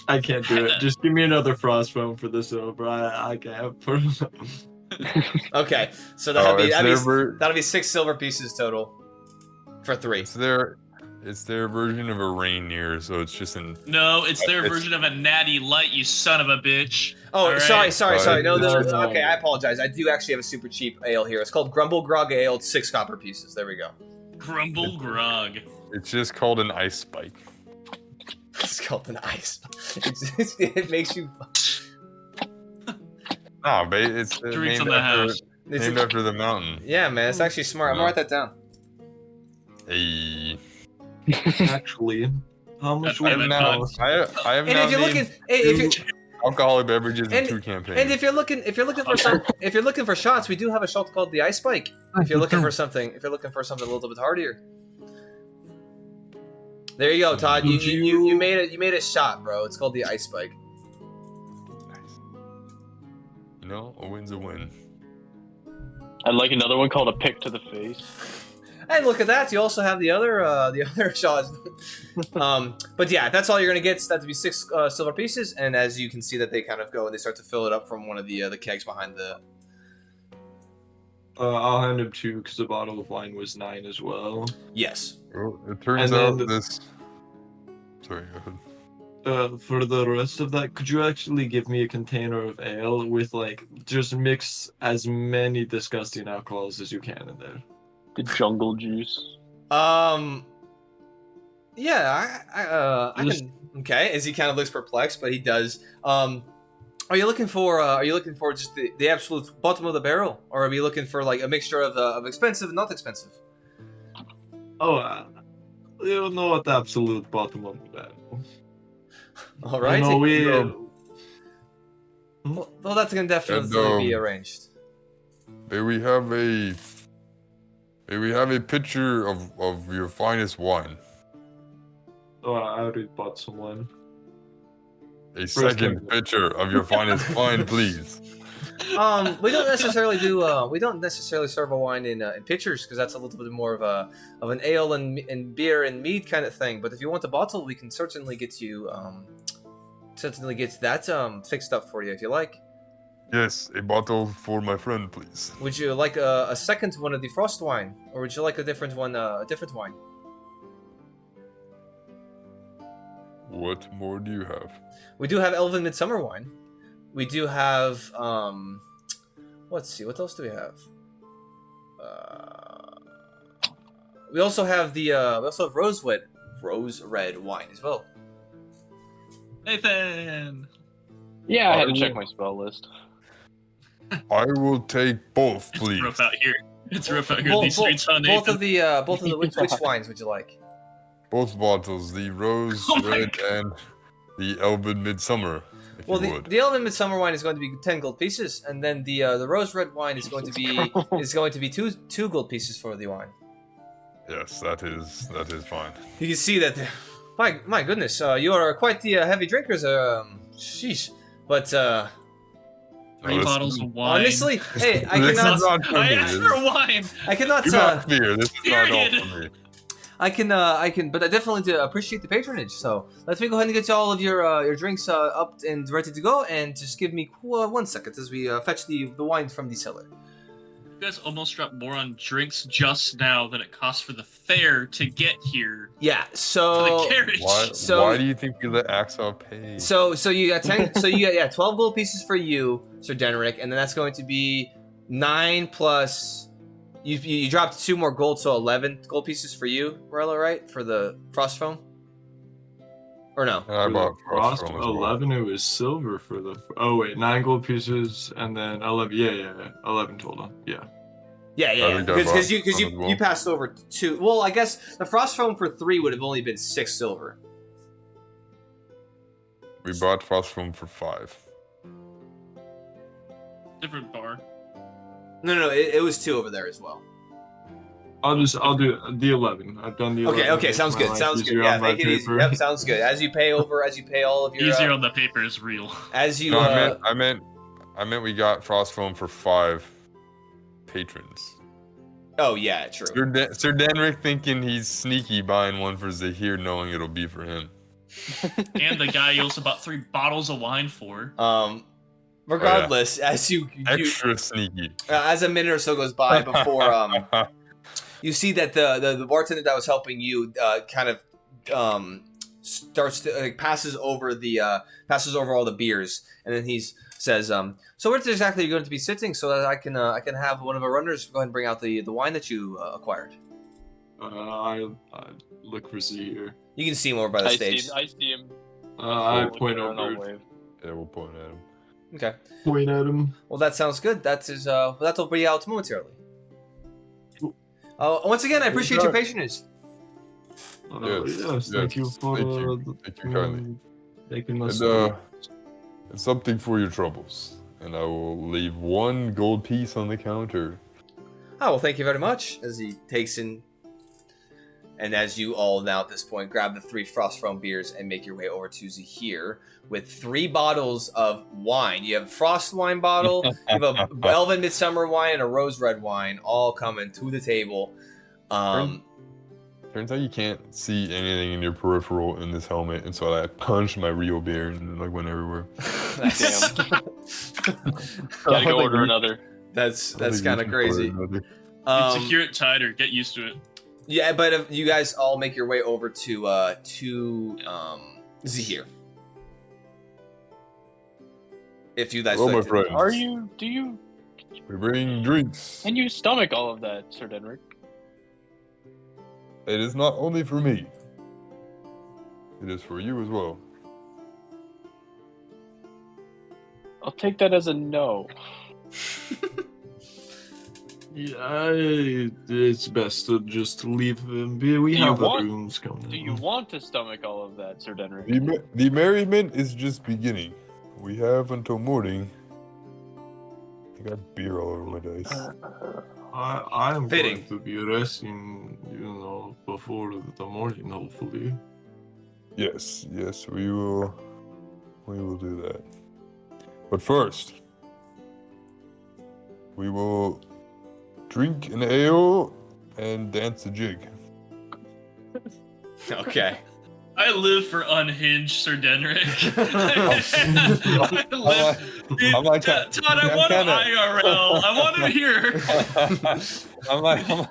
I can't do it. Just give me another frost foam for the silver. I can't. Okay, so that'll be 6 silver pieces total for 3. It's their version of a Rainier, so it's just an... No, it's their version of a Natty Light, you son of a bitch. Oh, right. sorry. No, okay, I apologize. I do actually have a super cheap ale here. It's called Grumble Grog Ale. It's 6 copper pieces. There we go. Grumble Grog. It's just called an Ice Spike. It's called an ice. It makes you... Nah, it's Drinks named on the house. after the mountain. Yeah, man, it's actually smart. I'm gonna write that down. Hey. Actually, how much I I have now And if you're named looking, if you alcoholic beverages in and- 2 campaigns. and if you're looking for shots, we do have a shot called the Ice Spike. If you're looking for something a little bit hardier. There you go, Todd. You made a shot, bro. It's called the Ice Spike. You know, a win's a win. I'd like another one called a pick to the face. And look at that, you also have the other shots. But yeah, that's all you're gonna get. That'd be 6 silver pieces, and as you can see that they kind of go and they start to fill it up from one of the kegs behind the. I'll hand him 2 because the bottle of wine was 9 as well. Yes. Well, it turns And out then this. Sorry, go ahead. For the rest of that, could you actually give me a container of ale with like just mix as many disgusting alcohols as you can in there? The jungle juice. Yeah, I Just- can. Okay, as he kind of looks perplexed, but he does. Are you looking for just the absolute bottom of the barrel, or are you looking for like a mixture of expensive and not expensive? Oh, you don't know what the absolute bottom of the barrel. All right. No, we. Well, that's gonna definitely be arranged. May we have a picture of your finest wine? Oh, I already bought some wine. A second time. picture of your finest wine, please. We don't necessarily serve a wine in pitchers because that's a little bit more of an ale and beer and mead kind of thing. But if you want a bottle, we can certainly get you that fixed up for you if you like. Yes, a bottle for my friend, please. Would you like a second one of the frost wine, or would you like a different one, a different wine? What more do you have? We do have Elven Midsummer wine. We do have let's see, what else do we have? We also have rose red wine as well. Nathan. Yeah, I had to check my spell list. I will take both, please. It's rough out here. It's rough out here. These streets on both Nathan. of the which wines would you like? Both bottles, the rose Oh my red and the Elven Midsummer, if Well, you would. the Elven Midsummer wine is going to be 10 gold pieces, and then the rose red wine is going to be two gold pieces for the wine. Yes, that is fine. You can see that. My goodness, you are quite the heavy drinkers. Sheesh, but 3 this- bottles of wine. honestly, hey, I This is cannot. not for I me. asked for wine. I cannot. Do not fear. This is not all Period. for me. I can, but I definitely do appreciate the patronage. So let me go ahead and get you all of your drinks up and ready to go, and just give me 1 second as we fetch the wine from the cellar. You guys almost dropped more on drinks just now than it cost for the fare to get here Yeah. for So the carriage. Why do you think we let Axel pay? so you got 10. So you got 12 gold pieces for you, Sir Denrick, and then that's going to be 9 plus. You dropped 2 more gold, so 11 gold pieces for you, Morello, right? For the frost foam, or no? And I bought Frost Frost from as well. 11. It was silver for the. Oh wait, 9 gold pieces and then 11. Yeah. 11 total. Yeah. Yeah. think I Because bought some as well. you passed over 2. Well, I guess the frost foam for 3 would have only been 6 silver. We bought Frost from for 5. Different bar. No, it was 2 over there as well. I'll do the 11. I've done the 11. Okay, sounds good. Sounds good. Yeah, make it easy. Yep, sounds good. As you pay all of your Easier on the paper is real. as you No, I meant we got Frost Foam for 5 patrons. Oh yeah, true. Sir Denrick thinking he's sneaky buying one for Zahir, knowing it'll be for him. And the guy you also bought 3 bottles of wine for. Regardless, as you Extra sneaky. as a minute or so goes by before you see that the bartender that was helping you kind of starts to passes over all the beers, and then he says, "So where exactly are you going to be sitting, so that I can have one of our runners go ahead and bring out the wine that you acquired." I look for Z here. You can see him over by the stage. I see him. I Look point around, I'll over. wave. Yeah, we'll point at him. Okay. Point at him. Well, that sounds good. That'll be out momentarily. Once again, I appreciate your patronage. Yes, Thank you yes, for thank you kindly. making us. And it's something for your troubles. And I will leave 1 gold piece on the counter. Oh well, thank you very much. As he takes And as you all now at this point grab the 3 Frostfront beers and make your way over to Zahir with 3 bottles of wine. You have a Frost wine bottle, you have a Elven Midsummer wine, and a Rose Red wine, all coming to the table. Turns out you can't see anything in your peripheral in this helmet, and so I punched my real beer and like went everywhere. That's, Gotta go order another. that's kind of crazy. Secure it tighter. Get used to it. Yeah, but if you guys all make your way over to Zahir. If you guys Hello, like my friends. Do you, We're bringing drinks. can you stomach all of that, Sir Denrick? It is not only for me. It is for you as well. I'll take that as a no. Yeah, it's best to just leave him be. We Do you have the want- rooms coming. Do you want to stomach all of that, Sir Denrick? The merriment is just beginning. We have until morning. I got beer all over my dice. I'm Fitting. going to be resting, before the morning, hopefully. Yes, we will do that. But first, we will drink an ale and dance a jig. Okay. I live for unhinged Sir Denrick. I'm like, Todd, I want an IRL. I want it here. I'm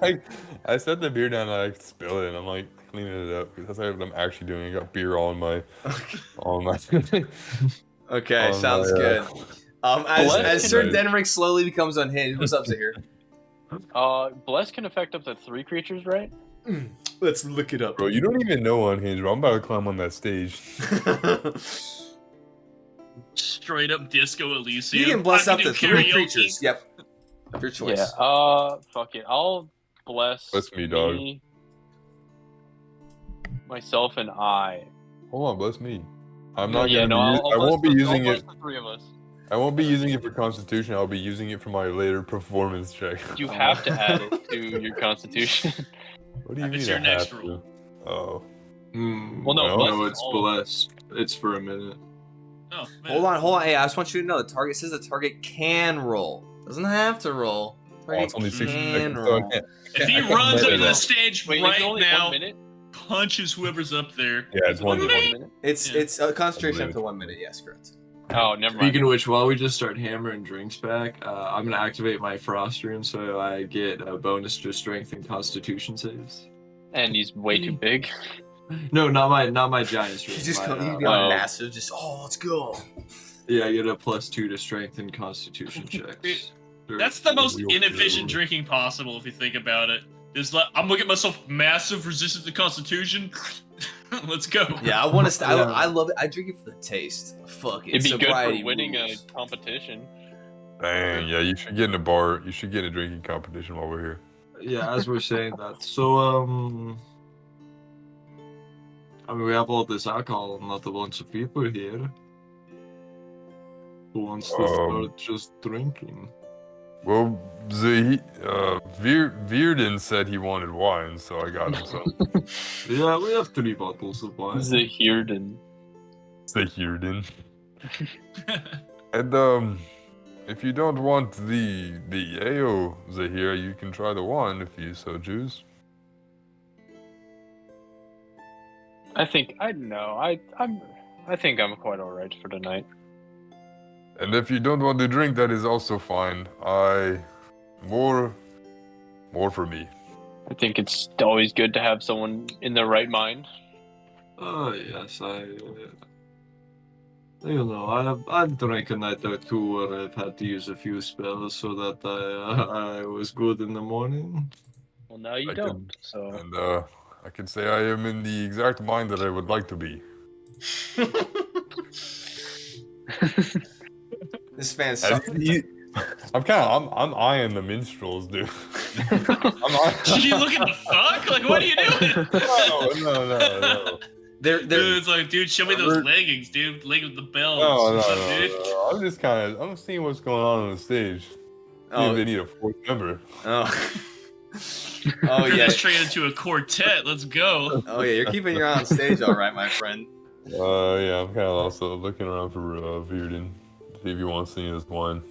like, I set the beer down and I spill it, and I'm like cleaning it up because that's what I'm actually doing. I got beer all in my. Okay, Oh, sounds my, good. As Sir Nice. Denrick slowly becomes unhinged, what's up, Zahir? Bless can affect up to 3 creatures, right? Let's look it up. Bro, you don't even know Unhinged, bro. I'm about to climb on that stage. Straight up Disco Elysium. You can bless I up do to 3 karaoke. creatures. Yep. Your choice. Yeah. Fuck it. I'll bless. Bless me, dog. Myself, and I. Hold on, bless me. I'm not Yeah, gonna. no, I won't be using I'll it. bless the 3 of us. I won't be using it for Constitution. I'll be using it for my later performance check. You have to add it to your Constitution. What do you mean? It's your I next have rule. to? Oh. Well, no, No, bless No, is it's all of blessed. It's for a minute. Oh, man. Hold on. Hey, I just want you to know the target says the target can roll. Doesn't have to roll. Oh, it's only 60 can seconds, so I roll. can't. If he I can't runs let up it to the out. stage Wait, is right it only now, 1 minute? punches whoever's up there. Yeah, it's one Only minute. 1 minute? It's a concentration up believe. to 1 minute. Yes, correct. Oh, never mind. Speaking of which, while we just start hammering drinks back, I'm gonna activate my frost rune so I get a bonus to strength and constitution saves. And he's way too big. No, not my giant rune. He's just my, he's beyond oh. massive. Just let's go. Yeah, I get a +2 to strength and constitution checks. That's the most Real inefficient good. drinking possible if you think about it. I'm gonna get myself massive resistance to Constitution. Let's go. Yeah, I want to. Yeah. I love it. I drink it for the taste. Fuck it. It'd be good Sobriety for winning rules. a competition. Dang, yeah, you should get in a bar. You should get in a drinking competition while we're here. Yeah, as we're saying that. So, I mean, we have all this alcohol and not a bunch of people here. Who wants to start just drinking? Well, Veerden said he wanted wine, so I got him some. Yeah, we have 3 bottles of wine. Zahirden. Veerden. And if you don't want the ale, Zahir, you can try the wine if you so choose. I think I think I'm quite alright for tonight. And if you don't want to drink, that is also fine. More for me. I think it's always good to have someone in their right mind. Oh yes, I've drank a night or two where I've had to use a few spells so that I was good in the morning. Well, now you I don't. can- So And I can say I am in the exact mind that I would like to be. This man's As suffering. I'm eyeing the minstrels, dude. I'm eyeing. You looking to fuck? Like, what are you doing? No. They're Dude, it's like, dude, show me those We're- leggings, dude. Leg with the bells. No, What's up, dude? I'm just I'm seeing what's going on the stage. See if they need a fourth member. oh. Oh yeah. Let's train into a quartet. Let's go. Oh yeah, you're keeping your eye on stage, all right, my friend. Yeah, I'm kind of also looking around for Virden. See if he wants any of this wine.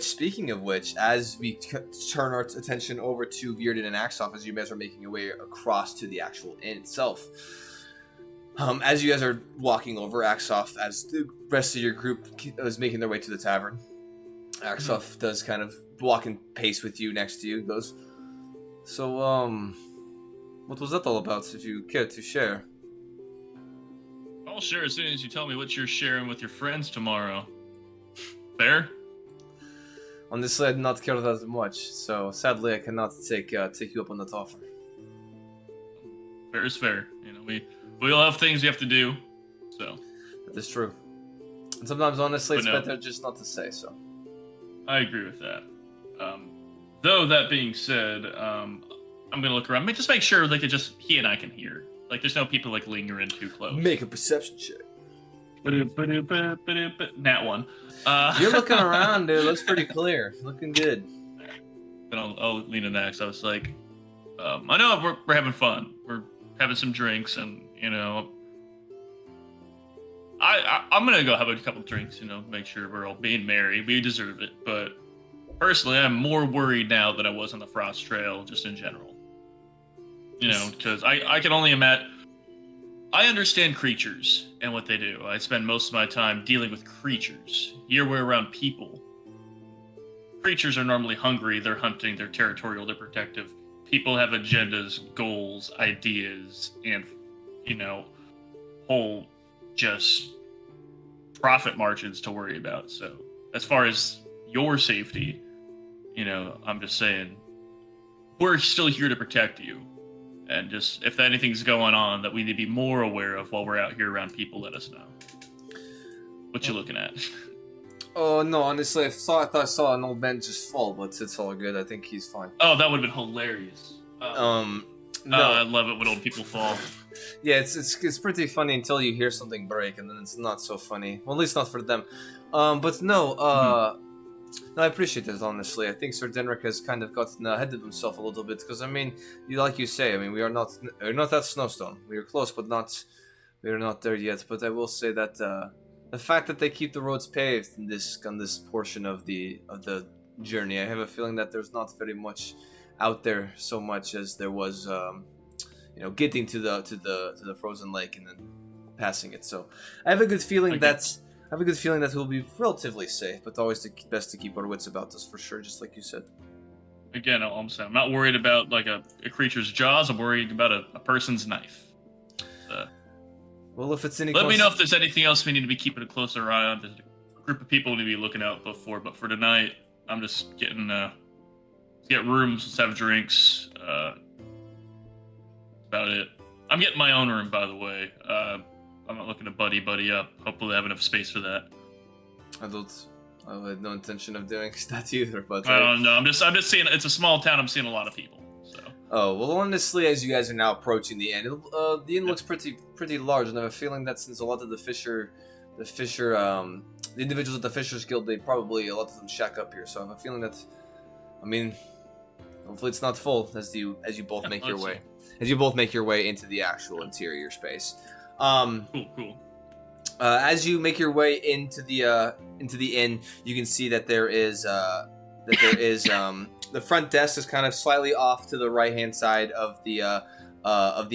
Speaking of which, as we turn our attention over to Bearden and Axoff, as you guys are making your way across to the actual inn itself, as you guys are walking over, Axoff, as the rest of your group is making their way to the tavern, Axoff does kind of walk in pace with you next to you, goes, so, what was that all about, if you care to share? I'll share as soon as you tell me what you're sharing with your friends tomorrow. Fair? Honestly, I do not care that much, so sadly I cannot take you up on that offer. Fair is fair. You know, we all have things we have to do, so. That is true. And sometimes, honestly, But it's no. better just not to say so. I agree with that. Though that being said, I'm gonna look around. Just make sure like he and I can hear. Like there's no people like lingering too close. Make a perception check. Nat one. You're looking around, dude. Looks pretty clear. Looking good. Then I'll lean in next. I was like, I know we're having fun. We're having some drinks, and you know, I'm gonna go have a couple drinks. You know, make sure we're all being merry. We deserve it. But personally, I'm more worried now than I was on the Frost Trail, just in general. You know, because I can only imagine. I understand creatures and what they do. I spend most of my time dealing with creatures. Here we're around people. Creatures are normally hungry, they're hunting, they're territorial, they're protective. People have agendas, goals, ideas, and, you know, whole just profit margins to worry about. So, as far as your safety, you know, I'm just saying, we're still here to protect you. And just, if anything's going on that we need to be more aware of while we're out here around people, let us know. What you looking at? Oh no, honestly, I thought I saw an old man just fall, but it's all good. I think he's fine. Oh, that would have been hilarious. No. I love it when old people fall. Yeah, it's pretty funny until you hear something break, and then it's not so funny. Well, at least not for them. But no, no, I appreciate it, honestly. I think Sir Denrick has kind of gotten ahead of himself a little bit, because, I mean, like you say, I mean, we're not at Snowstone. We are close, but we are not there yet. But I will say that the fact that they keep the roads paved on this portion of the journey, I have a feeling that there's not very much out there so much as there was, you know, getting to the frozen lake and then passing it. So I have a good feeling that we'll be relatively safe, but always best to keep our wits about us for sure, just like you said. Again, I'm saying I'm not worried about like a creature's jaws. I'm worried about a person's knife. Well, if it's any, let me know if there's anything else we need to be keeping a closer eye on. There's a group of people we need to be looking out for. But for tonight, I'm just getting get rooms, let's have drinks. About it. I'm getting my own room, by the way. I'm not looking to buddy up. Hopefully, I have enough space for that. I had no intention of doing that either, but I don't know. I'm just seeing. It's a small town. I'm seeing a lot of people. So. Oh well, honestly, as you guys are now approaching the inn, the inn looks pretty large, and I have a feeling that since a lot of the individuals at the Fishers Guild, a lot of them shack up here. So I have a feeling that, I mean, hopefully it's not full as you both make your way. As you both make your way into the actual interior space. Cool. As you make your way into the inn, you can see that there is the front desk is kind of slightly off to the right hand side of the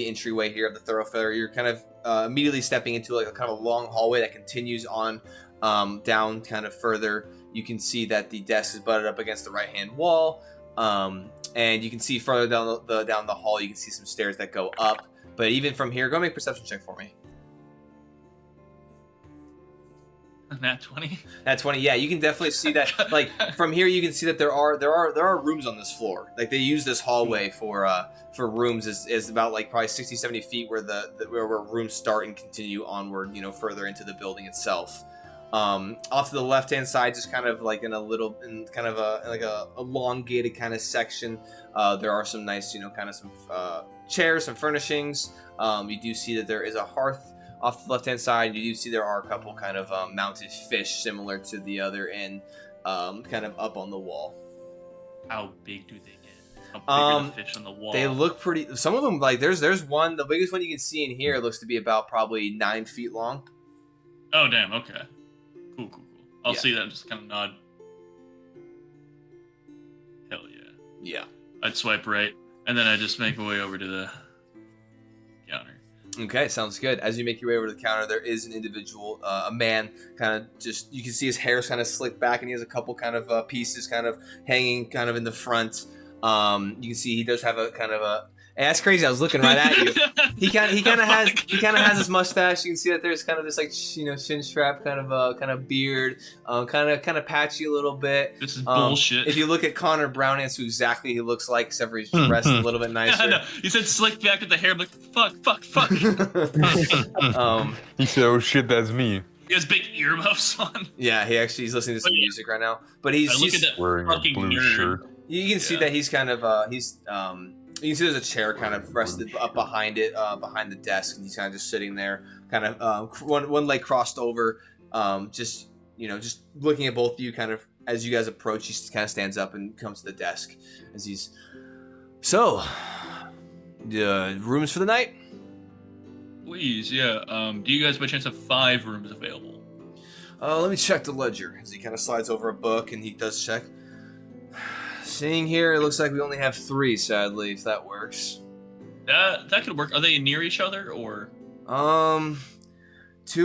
entryway here of the thoroughfare. You're kind of immediately stepping into like a kind of a long hallway that continues on down kind of further. You can see that the desk is butted up against the right hand wall, and you can see further down the hall. You can see some stairs that go up. But even from here, go make a perception check for me. Nat 20. Nat 20. Yeah, you can definitely see that. Like from here, you can see that there are rooms on this floor. Like they use this hallway for rooms is about like probably 60-70 feet where where rooms start and continue onward. You know, further into the building itself. Off to the left hand side, just kind of like in kind of a elongated kind of section. There are some nice, you know, kind of some chairs, some furnishings. You do see that there is a hearth. Off the left-hand side, you do see there are a couple kind of mounted fish similar to the other inn, kind of up on the wall. how big do they get? How big are the fish on the wall? They look pretty. Some of them, like there's one. The biggest one you can see in here looks to be about probably 9 feet long. Oh damn! Okay. Cool. I'll Yeah. see that and just kind of nod. Hell yeah. Yeah. I'd swipe right, and then I just make my way over to the counter. Okay, sounds good. As you make your way over to the counter, there is an individual, a man, kind of just, you can see his hair's kind of slicked back, and he has a couple kind of pieces kind of hanging kind of in the front. You can see he does have a kind of a. And that's crazy. I was looking right at you. He kind of has his mustache. You can see that there's kind of this like chin strap kind of beard, kind of patchy a little bit. This is bullshit. If you look at Connor Brown, that's who exactly he looks like, except for he's dressed a little bit nicer. I know. You said slick back with the hair. I'm like, fuck. He said, "Oh shit, that's me." He has big earmuffs on. Yeah, he's listening to some music right now. But he's Look at that Wearing a fucking blue nerd. shirt. you can see that he's kind of you can see there's a chair kind of rested up behind it, behind the desk, and he's kind of just sitting there, kind of one leg crossed over, just looking at both of you. Kind of as you guys approach, he kind of stands up and comes to the desk as he's. So, rooms for the night? Please, yeah. Do you guys by chance have 5 rooms available? Let me check the ledger. As he kind of slides over a book and he does check. Seeing here, it looks like we only have 3, sadly, if that works. That could work. Are they near each other or? 2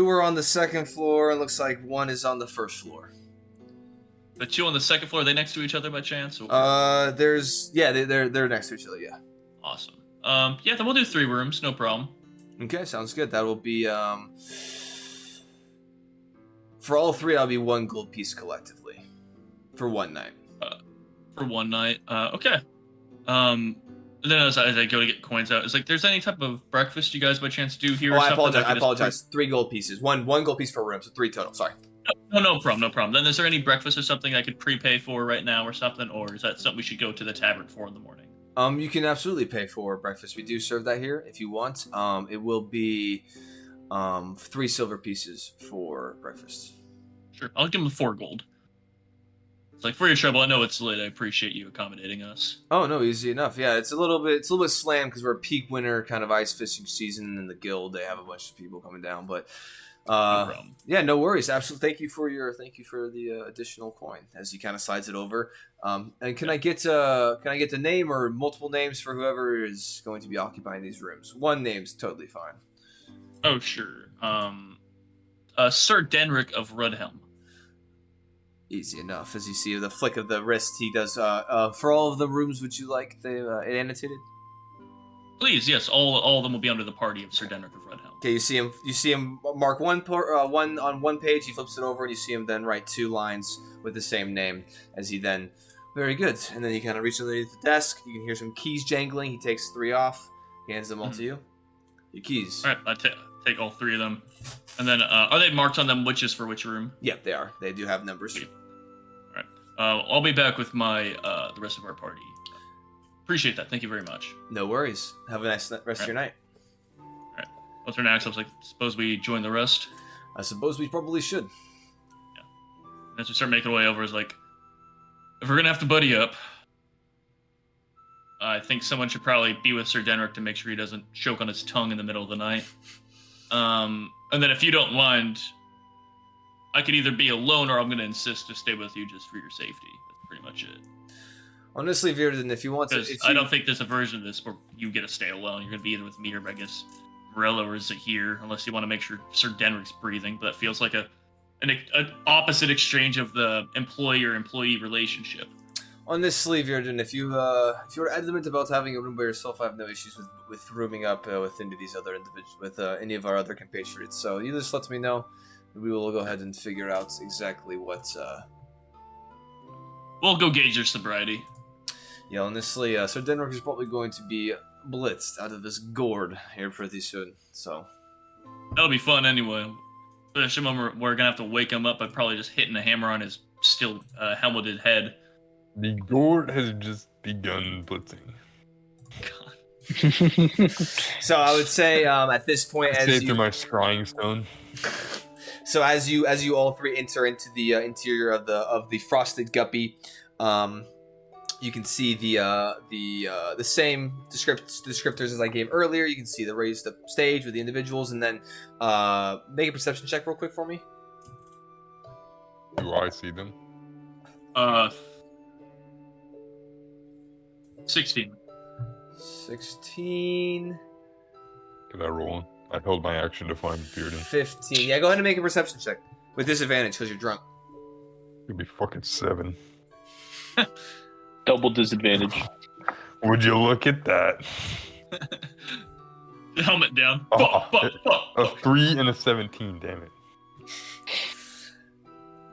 are on the 2nd floor, and looks like 1 is on the 1st floor. The 2 on the 2nd floor, are they next to each other by chance? Or? They're next to each other, yeah. Awesome. Yeah, then we'll do 3 rooms, no problem. Okay, sounds good. That will be for all 3. That'll be 1 gold piece collectively for one night. For one night. Okay. And then as I go to get coins out, it's like, there's any type of breakfast you guys by chance do here? Oh, or I something? apologize. 3 gold pieces. One gold piece per room, so 3 total. Sorry. No problem. Then is there any breakfast or something I could prepay for right now or something, or is that something we should go to the tavern for in the morning? You can absolutely pay for breakfast. We do serve that here if you want. It will be 3 silver pieces for breakfast. Sure, I'll give them 4 gold. It's like, for your trouble, I know it's late. I appreciate you accommodating us. Oh no, easy enough. Yeah, it's a little bit slammed because we're peak winter kind of ice fishing season in the guild. They have a bunch of people coming down, but No problem. yeah, no worries. Absolutely. Thank you for the additional coin as he kind of slides it over. And can I get the name or multiple names for whoever is going to be occupying these rooms? One name's totally fine. Oh sure. Sir Denrick of Rudhelm. Easy enough. As you see the flick of the wrist, he does. For all of the rooms, would you like it annotated? Please, yes. All of them will be under the party of Sir Denrick of Rudhelm. Okay, you see him mark one on one page. He flips it over, and you see him then write 2 lines with the same name. As he then, very good. And then he kind of reaches underneath the desk. You can hear some keys jangling. He takes 3 off. He hands them all to you. Your keys. All right, I take all 3 of them. And then, are they marked on them which is for which room? Yep, they are. They do have numbers. Sweet. I'll be back with my the rest of our party. Appreciate that. Thank you very much. No worries. Have a nice rest of your night. All right. I'll turn to Axe. I was like, suppose we join the rest? I suppose we probably should. Yeah. As we start making our way over, it's like, if we're going to have to buddy up, I think someone should probably be with Sir Denrick to make sure he doesn't choke on his tongue in the middle of the night. And then if you don't mind, I could either be alone or I'm going to insist to stay with you just for your safety. That's pretty much it. Honestly, Virden, if you want to... I don't think there's a version of this where you get to stay alone. You're going to be either with me or, I guess, Morello, or is it here? Unless you want to make sure Sir Denrick's breathing. But that feels like an opposite exchange of the employer-employee relationship. Honestly, Virden, if you're adamant about having a room by yourself, I have no issues with rooming up with any of these other individuals, with any of our other compatriots. So you just let me know. We will go ahead and figure out exactly what... We'll go gauge your sobriety. Yeah, honestly, Sir Denrick is probably going to be blitzed out of his gourd here pretty soon, so... That'll be fun anyway. Especially when we're gonna have to wake him up by probably just hitting a hammer on his still helmeted head. The gourd has just begun blitzing. God. So I would say at this point, Saved through my scrying stone. So as you all 3 enter into the interior of the frosted guppy, You can see the same descriptors as I gave earlier. You can see the raised up stage with the individuals, and then make a perception check real quick for me. Do I see them? 16. 16. Did I roll one? I held my action to find Bearden. 15. Yeah, go ahead and make a perception check with disadvantage because you're drunk. It'd be fucking 7. Double disadvantage. Would you look at that? Helmet down. A 3 and a 17, damn it.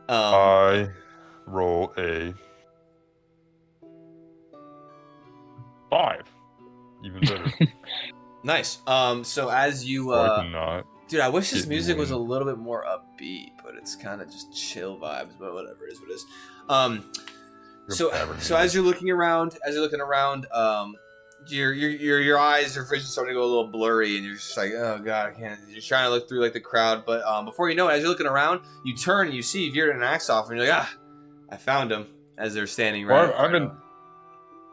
Um, I roll a 5. Even better. nice. So as you, I cannot. dude, I wish this Get music was a one. little bit more upbeat, but it's kind of just chill vibes. But whatever it is, what it is. So as you're looking around, your eyes, your vision's starting to go a little blurry, and you're just like, oh god, I can't. You're trying to look through like the crowd, but before you know it, as you're looking around, you turn and you see Veered and Axoff, and you're like, I found him. As they're standing right.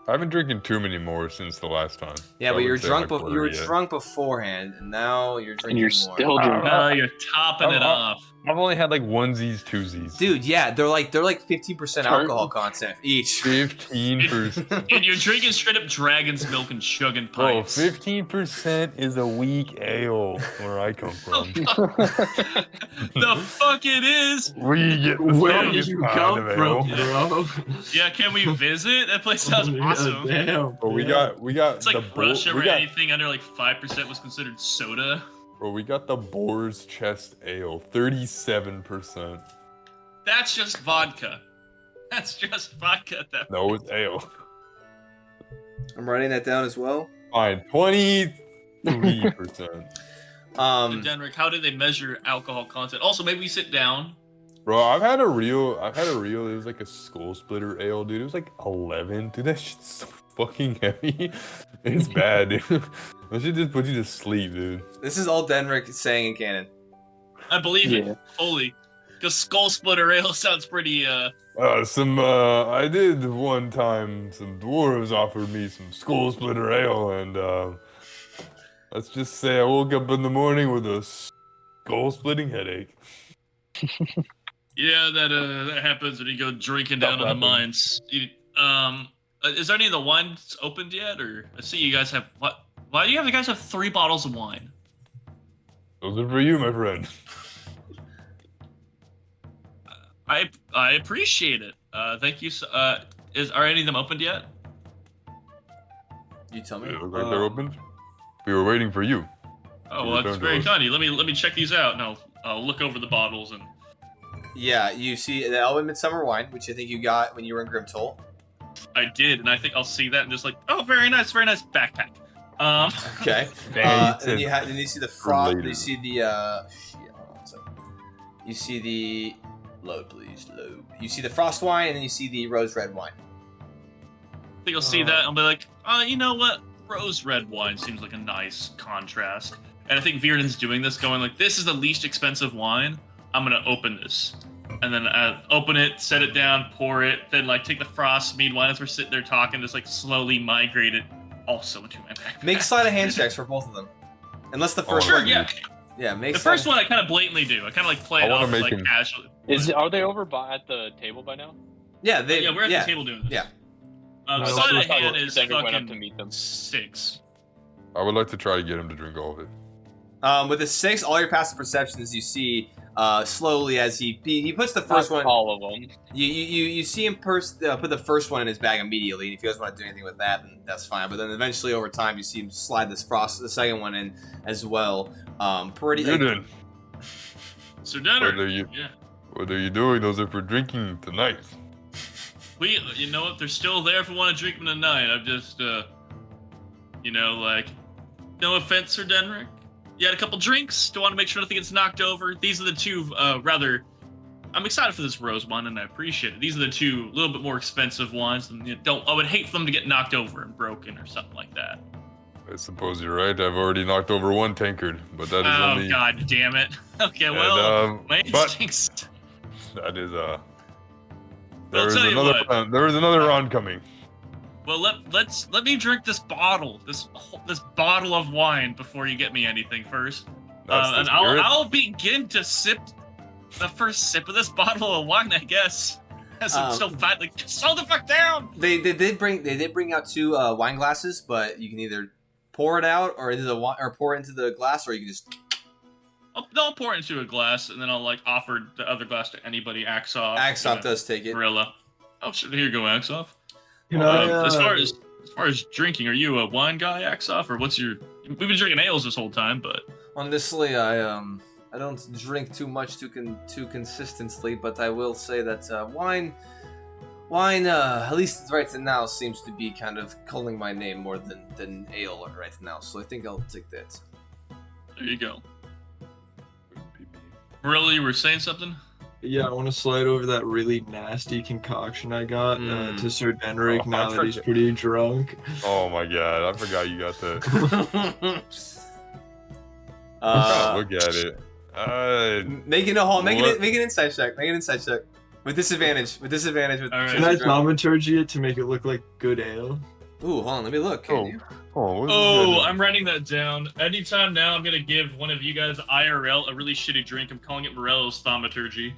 I've been drinking too many more since the last time. Yeah, so but I you were wouldn't say drunk. I'm You were yet. drunk beforehand, and now you're drinking And you're more. still drinking. You're topping it off. I've only had like onesies, twosies. Dude, yeah, they're like 15% alcohol content each. 15%. And you're drinking straight up dragon's milk and chugging Bro, pints. 15% is a weak ale where I come from. The fuck it is? We get the Where strongest did you kind come of from, ale. bro? Yeah, can we visit? That place sounds awesome. Damn. But we got It's like the Russia we where got, anything under like 5% was considered soda. bro, we got the Boar's Chest Ale, 37%. That's just vodka. That's just vodka at that No, it's ale. I'm writing that down as well. Fine, 23%. Denrick, how do they measure alcohol content? Also, maybe we sit down. Bro, I've had a real. It was like a skull splitter ale, dude. It was like 11. Dude, that shit's so fucking heavy. It's bad, dude. That shit just put you to sleep, dude. This is all Denrick saying in canon. I believe Yeah. it fully. Because Skull Splitter Ale sounds pretty, I did one time. Some dwarves offered me some skull splitter ale, and let's just say I woke up in the morning with a skull splitting headache. yeah, that happens when you go drinking down in the happens. mines. Is there any of the wines opened yet? Or I see you guys have, what? Why do you guys have 3 bottles of wine? Those are for you, my friend. I appreciate it. Thank you. Are any of them opened yet? You tell me. They look like they're opened. We were waiting for you. Oh, well, that's returned very those. kind of you. Let me check these out, and I'll look over the bottles and. Yeah, you see the Elven Midsummer Wine, which I think you got when you were in Grimtoll. I did, and I think I'll see that and just like, oh, very nice backpack. Okay. Dang, Then you see the frost. later. You see the shit, hold on one second. You see the load, please load. You see the frost wine, and then you see the rose red wine. I think I'll see that and I'll be like, you know what? Rose red wine seems like a nice contrast. And I think Vierden's doing this, going like, this is the least expensive wine. I'm gonna open this. And then open it, set it down, pour it, then like take the frost mead wine as we're sitting there talking, just like slowly migrate it also into my backpack. Make sleight of hand checks for both of them. Unless the first Sure, one. yeah. Yeah, make The sleight- first one I kind of blatantly do. I kind of like play I it wanna off make like him- casually. Are they over at the table by now? Yeah, they. Yeah, we're at the table doing this. Yeah. Sleight of hand Then is we went up to fucking meet them. 6. I would like to try to get him to drink all of it. With a 6, all your passive perceptions, you see slowly as he puts the first Not one. all of them. You see him put the first one in his bag immediately, and if you guys want to do anything with that, then that's fine. But then eventually, over time, you see him slide the second one in as well. Pretty. Bearden, So dinner. what are you doing? Those are for drinking tonight. You know what? They're still there if we want to drink them tonight. I'm just, like, no offense, Sir Denrick. You had a couple drinks. Don't want to make sure nothing gets knocked over. These are the two, I'm excited for this rose wine, and I appreciate it. These are the two little bit more expensive wines. And I would hate for them to get knocked over and broken or something like that. I suppose you're right. I've already knocked over one tankard, but that is only. Oh, God damn it. Okay, well, my but- instincts. That is I'll tell you what. There is another round coming. Well, let me drink this bottle, this bottle of wine before you get me anything first, That's the and spirit? I'll begin to sip the first sip of this bottle of wine, I guess. As I'm still fat, like slow the fuck down. They did bring out 2 wine glasses, but you can either pour it out or into the or pour it into the glass, or you can just. I'll pour it into a glass, and then I'll like offer the other glass to anybody. Axoff does take it. Gorilla. Oh shit! Here you go, Axoff. Can I, As far as drinking, are you a wine guy, Axoff, or what's your? We've been drinking ales this whole time, but Honestly, I don't drink too much too consistently, but I will say that wine, at least right now, seems to be kind of calling my name more than ale right now. So I think I'll take that. there you go. Gorilla, you were saying something? Yeah, I want to slide over that really nasty concoction I got to Sir Denrick Oh, now I that he's forget. pretty drunk. Oh my god, I forgot you got that. Look at it. Make it What? make an insight check. Make an insight check with disadvantage. With All right. Can I thaumaturgy it to make it look like good ale? Ooh, hold on. Let me look. Can Oh. you? Oh, what is Oh, this guy I'm writing that down. Anytime now, I'm gonna give one of you guys IRL a really shitty drink. I'm calling it Morello's thaumaturgy.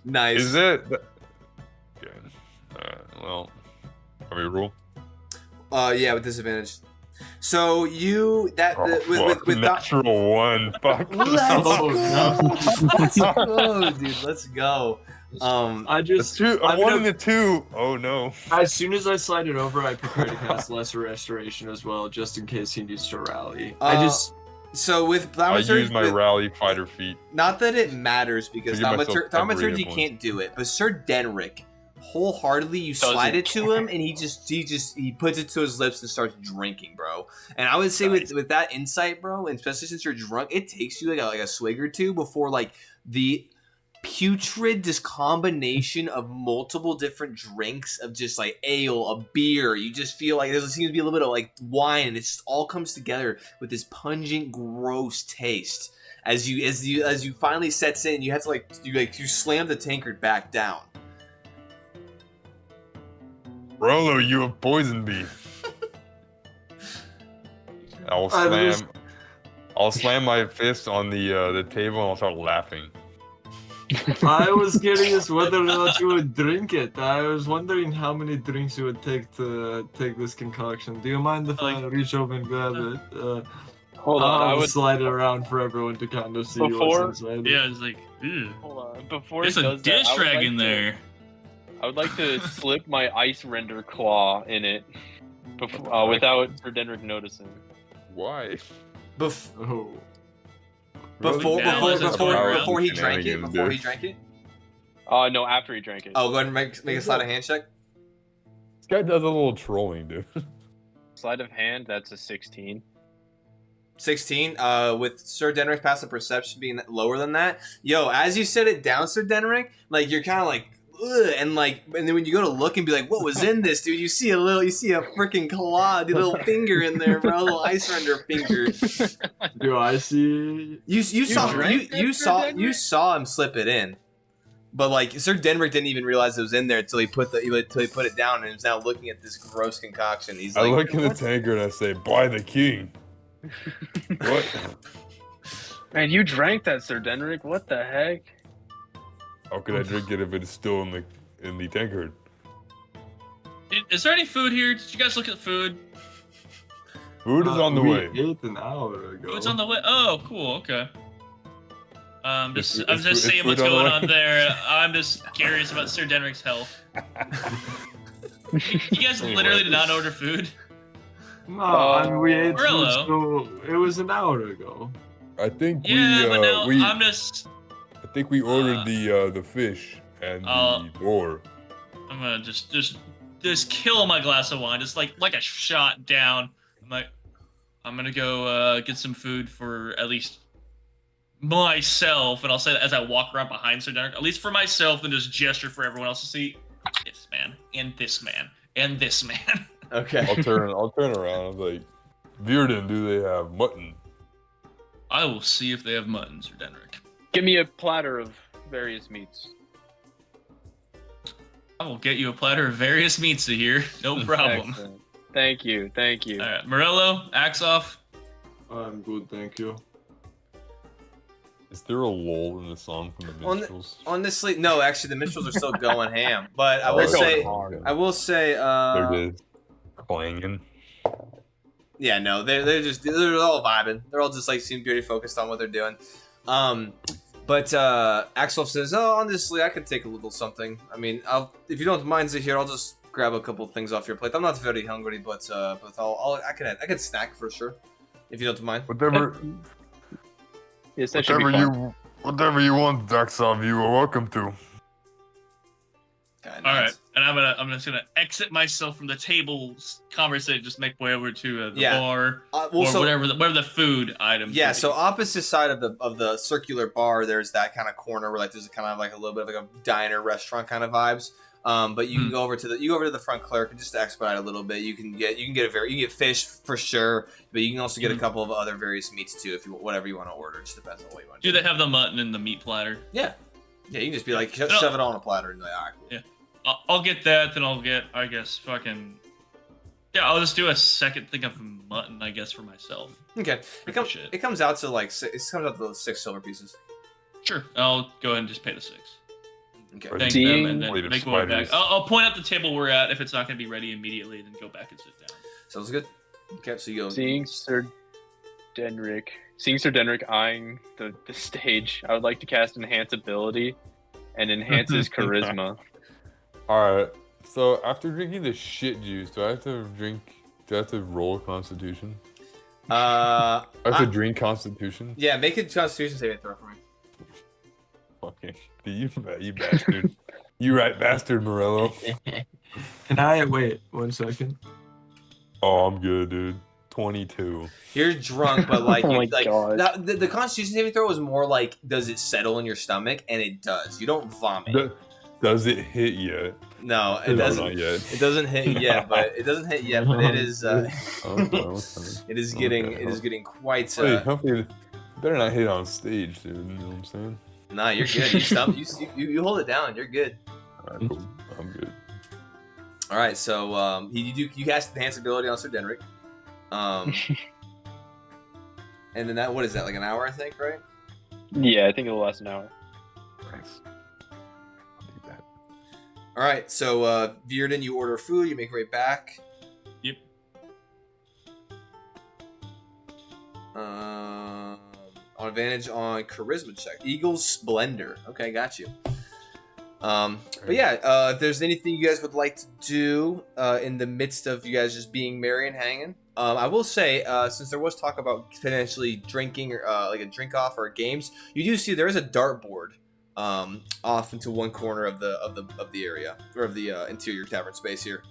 Nice. Is it? Okay. Well, are we roll? Yeah, with disadvantage. So you with natural 1. Fuck. Let's Oh, go. Let's go, dude. Let's go. I just A 2. I'm A 1 gonna- and a 2. Oh no. As soon as I slide it over, I prepare to cast Lesser Restoration as well, just in case he needs to rally. So with I thaumaturgy, use my rally fighter feat. not that it matters because To give myself thaumaturgy temporary can't do it, but Sir Denrick, wholeheartedly, you slide it to him and he puts it to his lips and starts drinking, bro. And I would say with that insight, bro, and especially since you're drunk, it takes you like a swig or two before like the putrid this combination of multiple different drinks of just like ale, a beer. You just feel like there seems to be a little bit of like wine, and it just all comes together with this pungent, gross taste. As you finally sets in, you have to you slam the tankard back down. Rolo, you have poisoned me. I'll slam my fist on the table and I'll start laughing. I was curious whether or not you would drink it. I was wondering how many drinks you would take to take this concoction. Do you mind if I reach over and grab it? Hold on, I I would would slide it around for everyone to kind of see Before- what's inside. Yeah, it's like, ew. hold on. Before There's he a does that, dish I would rag like in to- there. I would like to slip my ice render claw in it without Sir Denrick noticing. Why? Oh. Before he Shenanigans, drank it. dude. Before he drank it. No, after he drank it. Oh, go ahead and make a sleight of hand check. This guy does a little trolling, dude. Sleight of hand, that's a 16. 16. With Sir Denrick's passive perception being lower than that. Yo, as you set it down, Sir Denrick, like you're kind of like, ugh, and then when you go to look and be like, what was in this, dude? You see a freaking claw, dude, little finger in there, bro, a little ice render finger. Do I see? You drank that, Sir saw him slip it in, but like Sir Denrick didn't even realize it was in there until he put it down and is now looking at this gross concoction. He's I like, look in the "What?" tanker and I say, "By the king." What? Man, you drank that, Sir Denrick. What the heck? How could I drink it if it's still in the tankard? Is there any food here? Did you guys look at food? Food is on the we way. ate an hour ago. Food's on the way. Oh, cool. Okay. I'm just is seeing food what's on the going way? on there. I'm just curious about Sir Denrick's health. You guys literally did not order food. No, I mean, we ate food, Brillo. so it was an hour ago. I think Yeah, but now we I'm just. I think we ordered the fish and the boar. I'm gonna just kill my glass of wine, just like a shot down. I'm gonna go get some food for at least myself, and I'll say that as I walk around behind Sir Denrick, at least for myself, then just gesture for everyone else to see this man and this man and this man. Okay. I'll turn around. I'm like, Virden, do they have mutton? I will see if they have mutton, Sir Denrick. Give me a platter of various meats. I will get you a platter of various meats here. No problem. Excellent. Thank you. All right, Morello, axe off. I'm good, thank you. Is there a lull in the song from the minstrels? Honestly, no. Actually, the minstrels are still going ham. But I Oh, will they're say, going hard. I will say, There it is. Clanging. yeah, no, they're all vibing. They're all just like seem pretty focused on what they're doing. But Axel says, "Oh, honestly, I could take a little something. I mean, if you don't mind, Zahir, I'll just grab a couple things off your plate. I'm not very hungry, but I can snack for sure, if you don't mind." Whatever, Yes, that should be fun. whatever you want, Daxov, you are welcome to. Kinda All right, nice. and I'm just gonna exit myself from the table's conversation. Just make my way over to the Yeah. bar Well, or so, whatever the food items. yeah, would be. so opposite side of the circular bar, there's that kind of corner where like there's kind of like a little bit of like a diner restaurant kind of vibes. But you can go over to the front clerk and just expedite a little bit. You can get fish for sure, but you can also get a couple of other various meats too if you whatever you want to order. It just depends on what you want. Do they have the mutton and the meat platter? Yeah, you can just be like shove it all on a platter and be like, all right, cool. Yeah. I'll get that, then I'll get, I guess, fucking. Yeah, I'll just do a second thing of mutton, I guess, for myself. Okay, Shit. it comes out to like to 6 silver pieces. Sure, I'll go ahead and just pay the 6. Okay. Right. Thank Seeing- them, and then Wait, make my way back. spiders. I'll point out the table we're at. If it's not going to be ready immediately, then go back and sit down. Sounds good. Okay, so you go. Seeing Sir Denrick eyeing the stage, I would like to cast Enhance Ability and enhance his charisma. Alright, so after drinking the shit juice, do I have to roll Constitution? Uh, I have to drink Constitution? yeah, make a Constitution saving throw for me. Fucking, you bastard. You right bastard, Morello. Can I wait 1 second? Oh, I'm good, dude. 22. You're drunk, but like, Oh you, my like God. the Constitution saving throw is more like, does it settle in your stomach? And it does. You don't vomit. Does it hit yet? No, it No, doesn't. not yet. It doesn't hit yet, but it is. Okay. It is getting. Okay. It is getting quite. Hey, hopefully, you better not hit on stage, dude. You know what I'm saying? Nah, you're good. You hold it down. You're good. Alright, cool. I'm good. All right, so you cast enhance ability on Sir Denrick, and then what is that, like an hour, I think, right? Yeah, I think it'll last an hour. Nice. I'll do that. All right, so Virden, you order food, you make your way back. Yep. On advantage on charisma check, Eagle's Splendor. Okay, got you. But yeah, if there's anything you guys would like to do in the midst of you guys just being merry and hanging, I will say, since there was talk about potentially drinking, like a drink off or games, you do see there is a dartboard off into one corner of the area or of the interior tavern space here.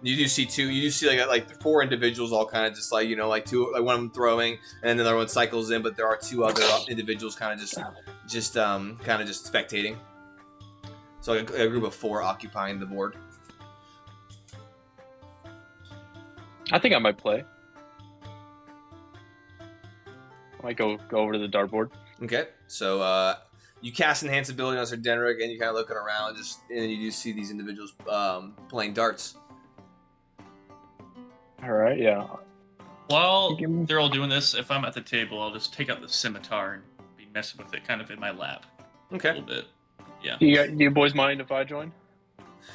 You do see two. You do see like 4 individuals, all kind of just like like one of them throwing, and then the other one cycles in. But there are 2 other individuals kind of just spectating. So a group of 4 occupying the board. I think I might play. I might go over to the dartboard. Okay, so you cast enhance ability on Sir Denrick, and you kind of looking around, and you do see these individuals playing darts. All right, yeah. While Give me- they're all doing this, if I'm at the table, I'll just take out the scimitar and be messing with it kind of in my lap a Okay. little bit. Yeah. Do you boys mind if I join?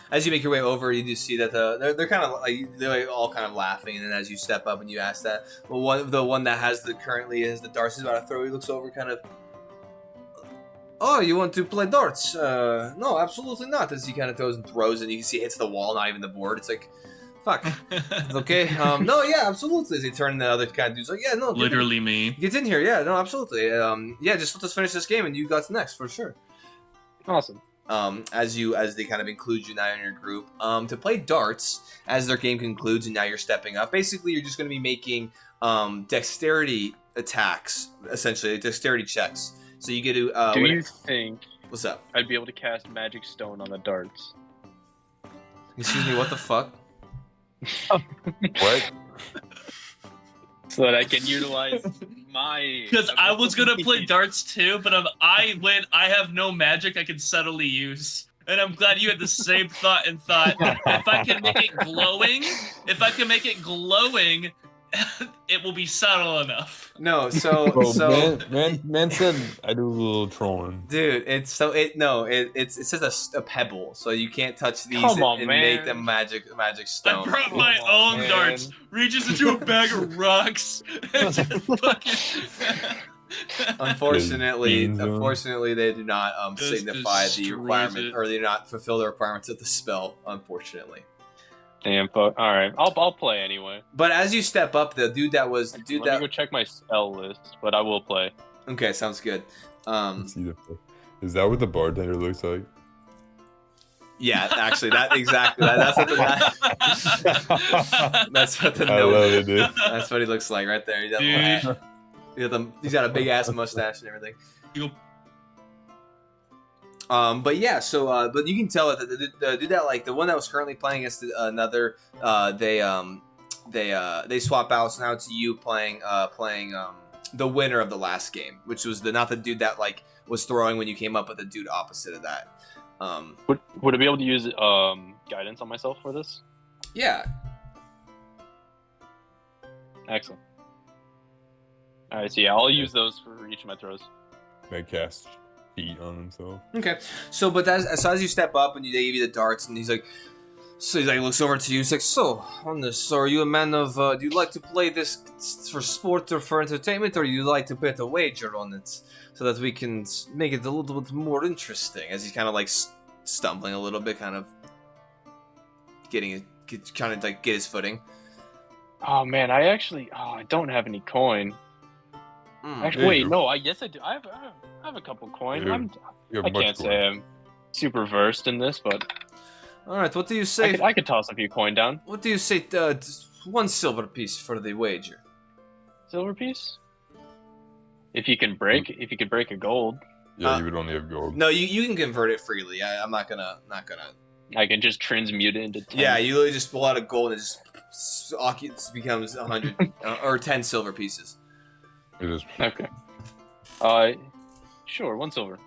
As you make your way over, you do see that they're kind of they're all kind of laughing, and then as you step up and you ask that, well, the one that currently has the darts is about to throw. He looks over, kind of. Oh, you want to play darts? No, absolutely not. As he kind of throws and throws, and you can see it hits the wall, not even the board. It's like, fuck. It's okay. No, yeah, absolutely. As he turned, the other kind of dude's like, yeah, no, Literally me. get in here. Yeah, no, absolutely. Yeah, just let us finish this game, and you got next for sure. Awesome. As they kind of include you now in your group to play darts as their game concludes, and now you're stepping up. Basically, you're just going to be making dexterity attacks, essentially dexterity checks. So you get to. Do you think What's up? I'd be able to cast Magic Stone on the darts? Excuse me. What the fuck? What? So that I can utilize my. Because I was gonna play darts too, but I have no magic I can subtly use. And I'm glad you had the same thought and thought, if I can make it glowing, it will be subtle enough. No, so Well, so man said I do a little trolling. dude, it's so it says a pebble, so you can't touch these Come on, and make man. them magic I stone. brought my Come on, own man. darts, reaches into a bag of rocks, and just fucking... Unfortunately, Beans on. unfortunately, they do not Just signify the destroys requirement, it. or they do not fulfill the requirements of the spell. Unfortunately, Damn, fuck. All right, I'll play anyway. but as you step up, the dude that Let me go check my spell list, but I will play. okay, sounds good. Let's see is that what the bartender looks like? Yeah, actually, that's what that's what the I note love is. it, dude. That's what he looks like right there. Dude. He's got a big ass mustache and everything. You- But yeah, so but you can tell that the dude that like the one that was currently playing against another, they swap out. So now it's you playing the winner of the last game, which was not the dude that like was throwing when you came up, but the dude opposite of that. Would I be able to use guidance on myself for this? Yeah. Excellent. All right, so yeah, I'll use those for each of my throws. May cast heat on himself. Okay. So, but as you step up and they give you the darts, and he's like, looks over to you. He's like, so on this, so are you a man of? Do you like to play this for sport or for entertainment, or do you like to bet a wager on it so that we can make it a little bit more interesting? As he's kind of like stumbling a little bit, kind of trying to like get his footing. Oh man, I don't have any coin. Actually, There wait, you go. no, yes I do. I have a couple coin. Yeah, You have I much can't more. say I'm super versed in this, but All right. What do you say? I could toss a few coin down. What do you say? 1 silver piece for the wager. Silver piece. If you can break a gold, Yeah, you would only have gold. No, you can convert it freely. I'm not gonna. I can just transmute it into 10. Yeah, you literally just pull out a gold and it just becomes 100 or 10 silver pieces. It is. Okay. Sure, 1 silver.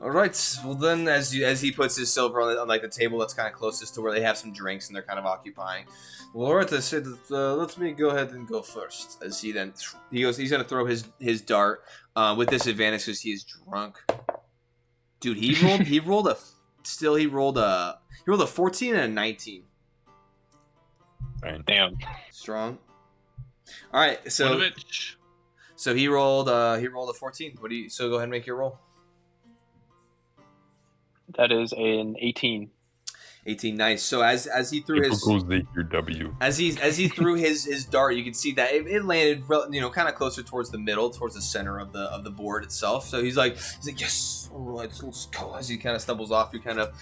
All right. Well, then, as he puts his silver on like the table that's kind of closest to where they have some drinks and they're kind of occupying. Well, all right. I said, let me go ahead and go first. As he goes, he's gonna throw his dart with disadvantage because he is drunk. Dude, he rolled a 14 and a 19. Fine. Damn. Strong. All right. So. Winovich. So he rolled a 14. So go ahead and make your roll. That is an 18. 18, nice. So as he threw his Your W. as he threw his dart, you can see that it landed kind of closer towards the middle, towards the center of the board itself. So he's like yes, all right, let's go. As he kind of stumbles off, you kind of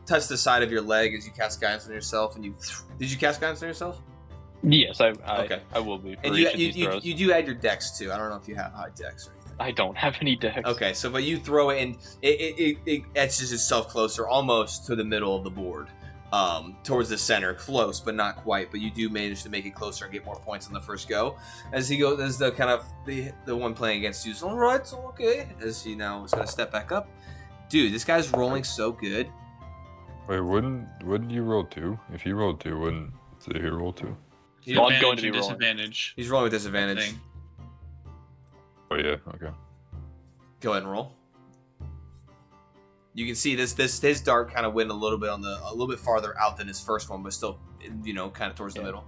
touch the side of your leg as you cast guidance on yourself, and did you cast guidance on yourself? Yes, I Okay. I will be. For And each of these throws. you do add your dex too. I don't know if you have high dex or anything. I don't have any decks. Okay, so but you throw it and it etches itself closer, almost to the middle of the board, towards the center, close but not quite. But you do manage to make it closer and get more points on the first go. As he goes, as the kind of the one playing against you is all right, so okay. As he now is going to step back up, dude, this guy's rolling so good. Wait, wouldn't you roll 2? If you rolled 2, wouldn't say he roll 2? Well, I'm going to be Advantage and rolling. disadvantage. He's rolling with disadvantage. Thing. Oh yeah, okay. Go ahead and roll. You can see his dart kind of went a little bit farther out than his first one, but still, kind of towards the middle.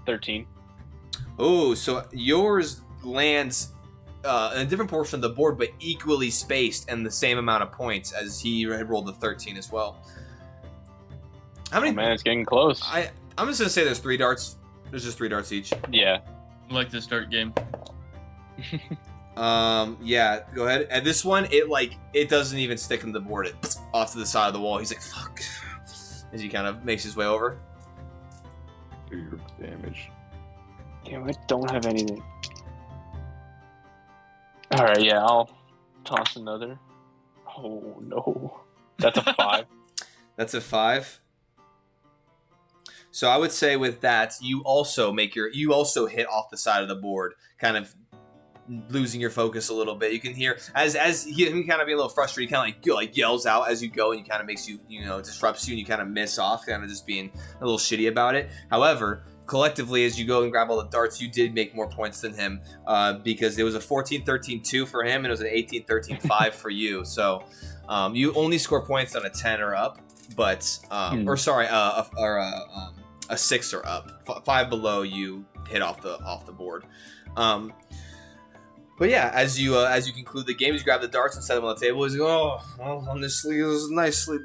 13. Oh, so yours lands in a different portion of the board, but equally spaced and the same amount of points as he had rolled the 13 as well. How Oh many? man, it's getting close. I'm just gonna say there's 3 darts. There's just 3 darts each. Yeah. I like this dart game. Yeah, go ahead. And this one, it doesn't even stick in the board. It off to the side of the wall. He's like, fuck. As he kind of makes his way over. Do your damage. Damn, I don't have anything. Alright, yeah, I'll toss another. Oh no. That's a 5. That's a 5. So I would say with that, you also hit off the side of the board, kind of losing your focus a little bit. You can hear as he kind of be a little frustrated, he kind of like yells out as you go, and he kind of makes you disrupts you, and you kind of miss off, kind of just being a little shitty about it. However, collectively, as you go and grab all the darts, you did make more points than him, because it was a 14-13-2 for him, and it was an 18-13-5 for you. So you only score points on a 10 or up, but a 6 or up. 5 below, you hit off the board. But yeah, as you conclude the game, you grab the darts and set them on the table. He's like, "Oh, well, honestly, it was nicely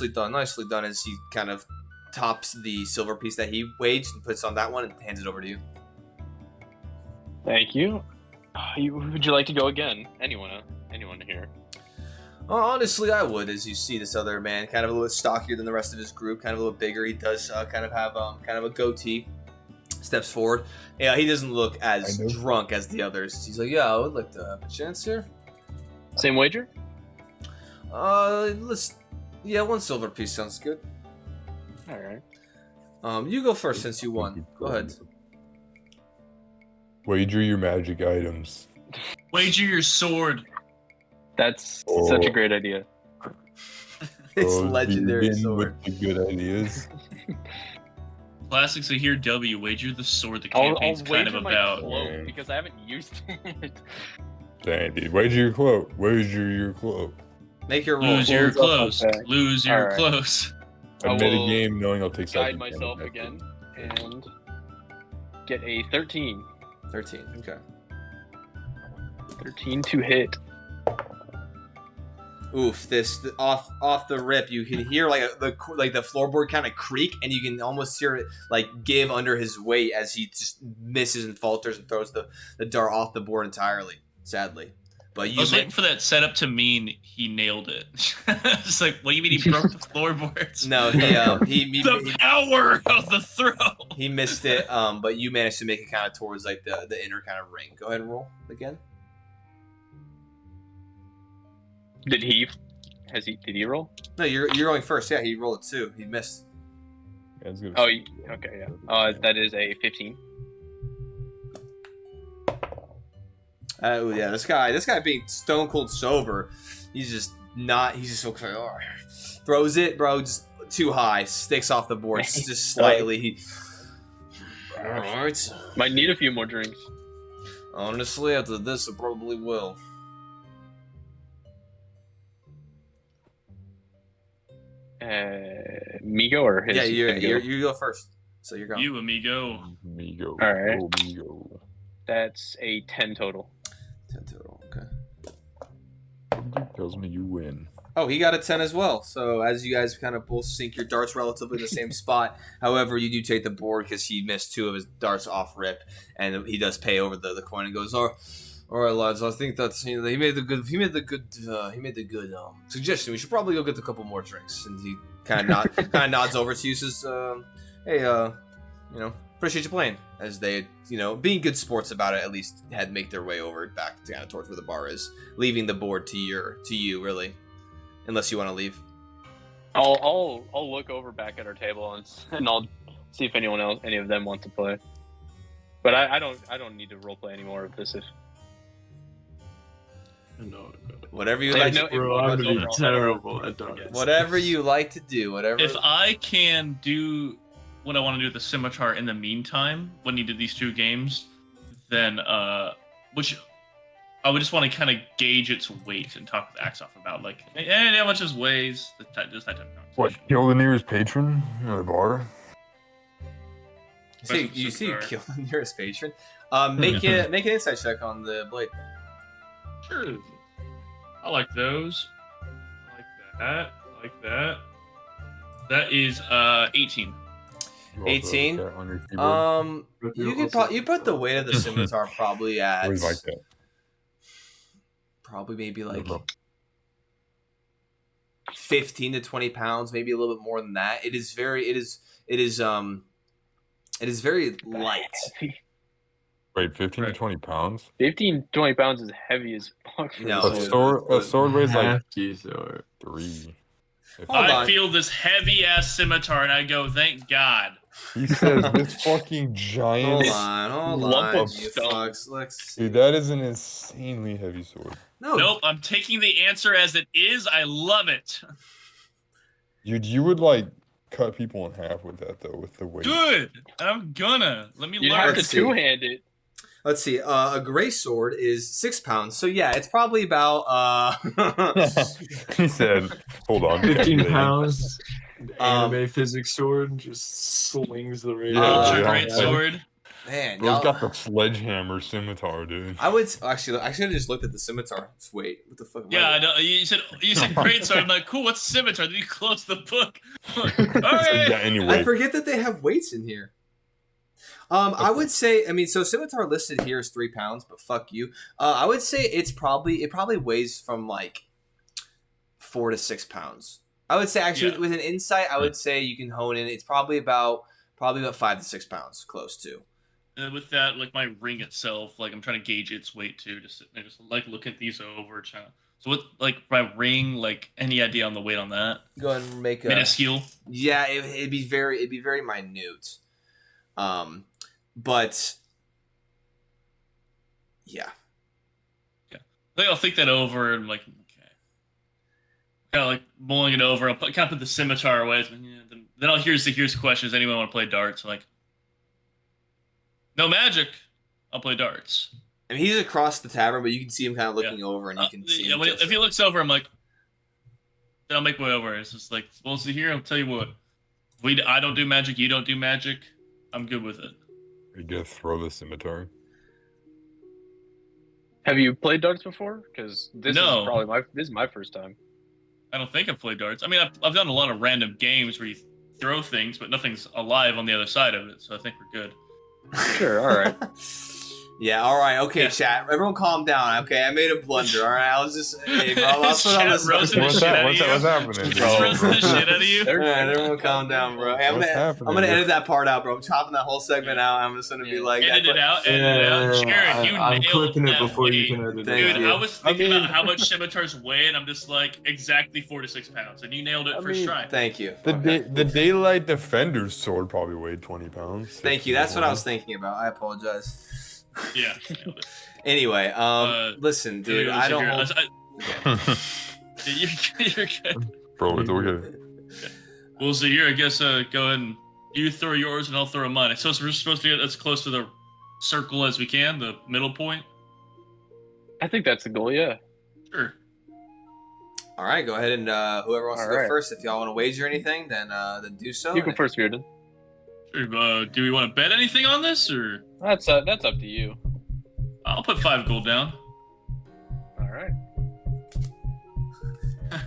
done." As he kind of tops the silver piece that he waged and puts on that one and hands it over to you. Thank you. Would you like to go again? Anyone here? Honestly, I would. As you see this other man, kind of a little bit stockier than the rest of his group, kind of a little bigger. He does kind of have kind of a goatee. Steps forward. Yeah, he doesn't look as drunk as the others. He's like, "Yeah, I would like to have a chance here." Same wager? One silver piece sounds good. All right. You go first since you won. Go ahead. Wager your magic items. Wager your sword. That's such a great idea. It's legendary sword. With the good ideas. Classics of here, W. Wager the sword. The campaign's kind of about. Cloak because I haven't used it. Dang, dude. Wager your cloak. Wager your cloak. Make your roll. Lose your clothes. Lose your clothes. I made a game knowing I'll take guide myself again and get a 13. 13. Okay. 13 to hit. Oof! Off the rip, you can hear the floorboard kind of creak, and you can almost hear it like give under his weight as he just misses and falters and throws the dart off the board entirely. Sadly, but I was waiting for that setup to mean he nailed it. It's like, what do you mean he broke the floorboards? No, he the power of the throw. He missed it, but you managed to make it kind of towards like the inner kind of ring. Go ahead and roll again. Did he roll? No, you're going first. Yeah, he rolled it too. He missed. Yeah, okay, yeah. That is a 15. Yeah, this guy being stone cold sober, he's just throws it, bro, just too high, sticks off the board just slightly. Alright. Might need a few more drinks. Honestly, after this, I probably will. Migo or his? Yeah, you go first. So you're going. You, amigo. Amigo. All right. Amigo. That's a 10 total. 10 total. Okay. Tells me you win. Oh, he got a 10 as well. So as you guys kind of both sink your darts relatively in the same spot, however, you do take the board because he missed 2 of his darts off rip, and he does pay over the coin and goes, "All right, lads. I think that's he made the good suggestion. We should probably go get a couple more drinks." And he kind of nods over to you, says, "Hey, appreciate you playing." As they, being good sports about it, at least make their way over back to kind of towards where the bar is, leaving the board to you really, unless you want to leave. I'll look over back at our table and I'll see if any of them want to play. But I don't need to roleplay any more of this if. No. Whatever you like. Bro, I'm gonna be terrible at darts. Whatever you like to do. Whatever. If I can do what I want to do with the scimitar in the meantime, when you did these 2 games, then which I would just want to kind of gauge its weight and talk with Axoff about how much it weighs. Just that type of conversation. What? Kill the nearest patron at the bar? You see, you kill the nearest patron. Make an insight check on the blade. Sure. I like those. I like that. That is 18. 18. You put the weight of the scimitar probably at Like that. probably maybe like 15 to 20 pounds, maybe a little bit more than that. It is very light. Wait, 15 to 20 pounds? 15, 20 pounds is heavy as fuck. For No, A sword weighs like sword. 3. Hold I on. feel this heavy ass scimitar and I go, thank God. He says this fucking giant. Hold lump on, of you stone. fucks. Let's see. Dude, that is an insanely heavy sword. No, Nope, I'm taking the answer as it is. I love it. Dude, you would like cut people in half with that though, with the weight. Good. I'm gonna. Let me You'd learn. have to Let's see. two-hand it. let's see. A gray sword is 6 pounds. So yeah, it's probably about He said, "Hold on, 15 calculating." pounds. Um, Anime physics sword just swings the radio. Yeah, Ultra dude. great sword. man. Bro's y'all- got the sledgehammer scimitar, dude. I would actually. I should have just looked at the scimitar. Just wait. What the fuck? am I Yeah, I doing? know. You said great sword. I'm like, cool. What's scimitar? Then you close the book. I'm like, So, okay. yeah, I anyway, forget that they have weights in here. I would say. I mean, so scimitar listed here is 3 pounds, but fuck you. I would say it probably weighs from like 4 to 6 pounds. I would say actually Yeah. with an insight, I would say you can hone in. It's probably about 5 to 6 pounds, close to. And with that, like my ring itself, like I'm trying to gauge its weight too. Just sitting there, just like look at these over. Trying. So what, like my ring, like any idea on the weight on that? Go ahead and make a. Minuscule. Yeah, it'd be very minute. But yeah. Like I'll think that over and like, okay. Kind of like mulling it over. I'll kind of put the scimitar away. So, yeah, then I'll here's questions. Anyone want to play darts? I'm like, no magic. I'll play darts. I mean, he's across the tavern, but you can see him kind of looking over, and you can see Yeah, him. if he looks over, I'm like, then I'll make my way over. It's just like, well, see here. I'll tell you what. I don't do magic. You don't do magic. I'm good with it. you gotta throw the scimitar. Have you played darts before? Because this No. is probably this is my first time. I don't think I've played darts. I mean, I've done a lot of random games where you throw things, but nothing's alive on the other side of it. So I think we're good. Sure, all right. Yeah, all right, okay, Yeah. chat. Everyone calm down, okay? I made a blunder, all right? I was just, hey, bro, I'll put on Chat this. roasting the What's shit out of you. What's happening? Just bro? roasting the shit out of you. All right, everyone calm down, bro. Hey, I'm What's gonna happening? edit that part out, bro. I'm chopping that whole segment out. I'm just gonna be like, Edit it out. Edit Yeah, it out. Jared, you I'm nailed clipping it that before weight. you can edit Thank it. Dude, you. I was thinking I mean- about how much scimitars weigh, and I'm just like, exactly 4 to 6 pounds. And you nailed it I first mean, try. Thank you. The Okay. the daylight defender's sword probably weighed 20 pounds. Thank you. That's what I was thinking about. I apologize. Yeah. Nailed it. Anyway, listen, dude, I don't. You're good. Bro, it's okay. Well, so here, I guess, go ahead and you throw yours, and I'll throw mine. So we're supposed to get as close to the circle as we can, the middle point. I think that's the goal, yeah. Sure. All right, go ahead and whoever wants to All go right. first. If y'all want to wager anything, then do so. You go first, Bearden. Sure. Do we want to bet anything on this, or That's up to you. I'll put 5 gold down. All right.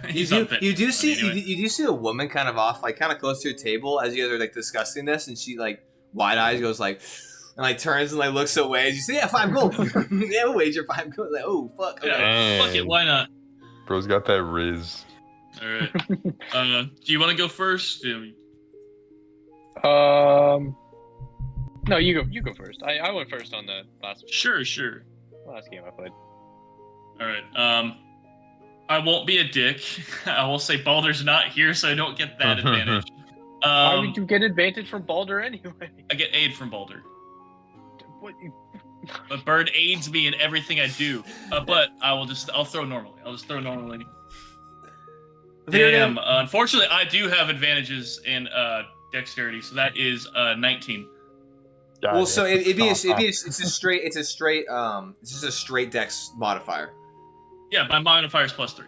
He's You not do, betting you do money see anyway. you do see a woman kind of off, like kind of close to your table as you guys are like discussing this, and she like wide eyes goes like, and like turns and like looks away. As you say, yeah, 5 gold. Yeah, we'll wager 5 gold. Like, oh fuck. Okay. Yeah, fuck it, why not? Bro's got that riz. All right. Do you want to go first? No, you go first. I went first on the last Sure. game I played. All right. I won't be a dick. I will say Baldur's not here, so I don't get that advantage. Why would you get advantage from Baldur anyway? I get aid from Baldur. What? But Bird aids me in everything I do. But I'll throw normally. I'll just throw normally. Damn. Unfortunately, I do have advantages in dexterity, so that is 19. Well, so it's just a straight dex modifier. Yeah, my modifier is +3.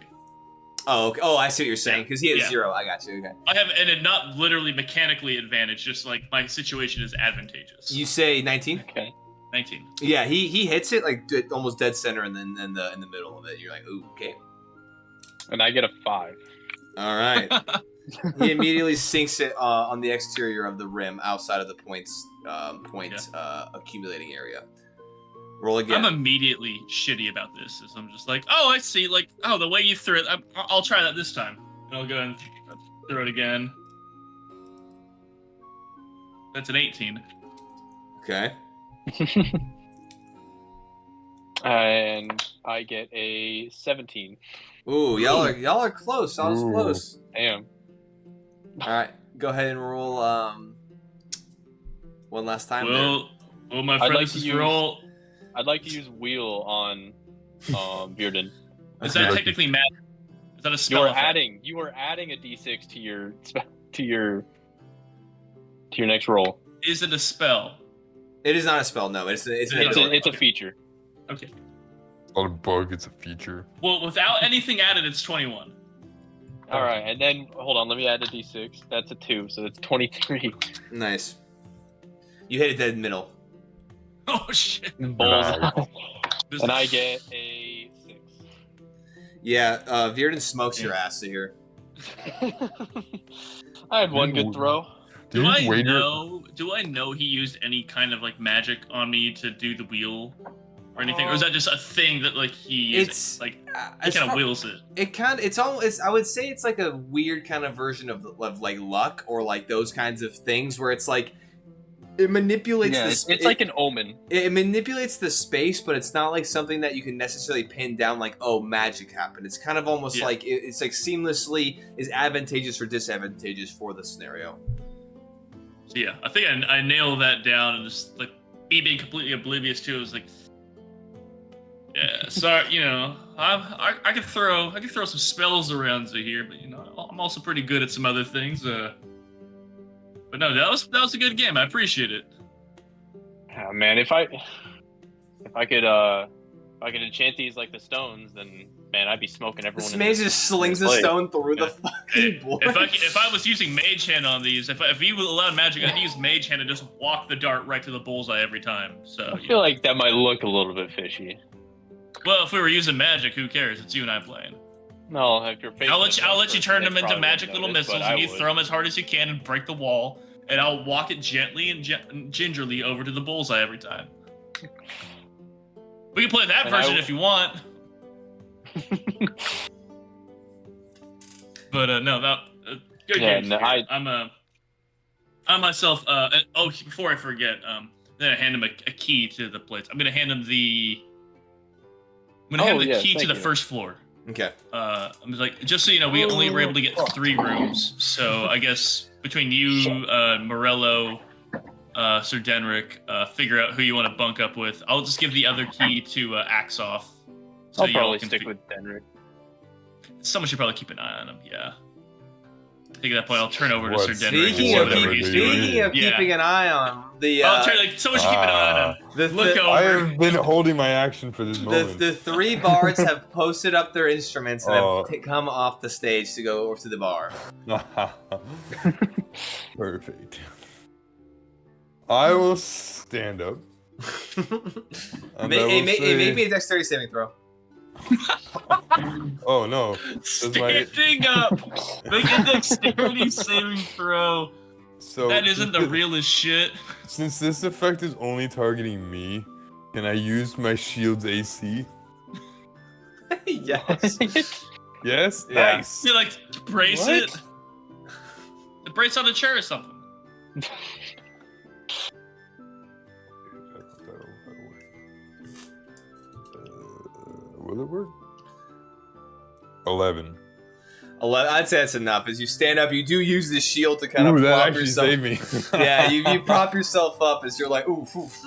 Oh, okay. Oh, I see what you're saying because he has Yeah. 0. I got you. Okay. I have, and it not literally mechanically advantage, just like my situation is advantageous. You say 19? Okay. 19. Yeah, he hits it like almost dead center, and then in the middle of it, you're like, ooh, okay. And I get a 5. All right. He immediately sinks it on the exterior of the rim, outside of the point accumulating area. Roll again. I'm immediately shitty about this, as I'm just like, oh, I see, like, oh, the way you threw it, I'll try that this time. And I'll go and throw it again. That's an 18. Okay. And I get a 17. Ooh, y'all are close. I was Ooh. close. Damn. All right, go ahead and roll one last time. Well, my I'd friend, like this to is use- for all. I'd like to use wheel on Bearden. Is Okay. that technically magic? Is that a You spell? are effect? adding a d6 to your next roll. Is it a spell? It is not a spell. No, it's an It's ability. a feature. Okay. It's not a bug, it's a feature. Well, without anything added, it's 21. All right, and then hold on. Let me add a d6. That's a 2, so that's 23. Nice. You hit it dead in the middle. Oh shit! Bullseye. This- And I get a 6. Yeah, Virden smokes your ass here. I had one good throw. Do you I wager- know? Do I know he used any kind of like magic on me to do the wheel or anything, or is that just a thing that like he It's like he as kind of far- wheels it? It kind of, it's almost, I would say it's like a weird kind of version of like luck or like those kinds of things where it's like it manipulates Yeah, the it's like an omen. it manipulates the space, but it's not like something that you can necessarily pin down like, oh, magic happened. It's kind of almost Yeah. like it's like seamlessly is advantageous or disadvantageous for the scenario. So yeah, I think I nailed that down, and just like me being completely oblivious to it was like, yeah, sorry, you know, I could throw some spells around to here, but you know, I'm also pretty good at some other things. But no, that was a good game. I appreciate it. Oh, man, if I could enchant these like the stones, then man, I'd be smoking everyone. This in mage just slings a play. stone through the Yeah. fucking board. If I was using Mage Hand on these, if you allowed magic, I'd use Mage Hand and just walk the dart right to the bullseye every time. So I feel like that might look a little bit fishy. well, if we were using magic, who cares? It's you and I playing. No, if you're facing I'll let one you person, turn they them into probably magic wouldn't little notice, missiles, but and I you would. throw them as hard as you can and break the wall. And I'll walk it gently and gingerly over to the bullseye every time. We can play that And version if you want. But no, that good Yeah, game. no, I myself. Oh, before I forget, then I hand him a key to the place. I'm gonna hand him the. I'm gonna hand him the yeah, key to thank the you. first floor. Okay. I'm just like, just so you know, we only were able to get 3 rooms. So I guess between you, Morello, Sir Denric, figure out who you want to bunk up with. I'll just give the other key to Axoff. So I'll you all probably can stick with Denric. Someone should probably keep an eye on him. Yeah. I think at that point I'll turn over to What? Sir Denric. Speaking and of, whatever keep- he's doing. speaking of Yeah. keeping an eye on the I'll turn like someone should keep an eye on him. the, Look the, over. I have been holding my action for this moment. the 3 bards have posted up their instruments and Oh. have come off the stage to go over to the bar. Perfect. I will stand up. And I will Make say- me a dexterity saving throw. Oh no. Standing up. Make a dexterity saving throw. So That isn't the realest shit. Since this effect is only targeting me, can I use my shield's AC? Yes. Yes? Yeah. Nice. You like brace What? it. Brace on a chair or something. Will it work? 11. 11, I'd say that's enough. As you stand up, you do use the shield to kind of Ooh, that prop actually yourself. saved me. Yeah, you prop yourself up as you're like, ooh,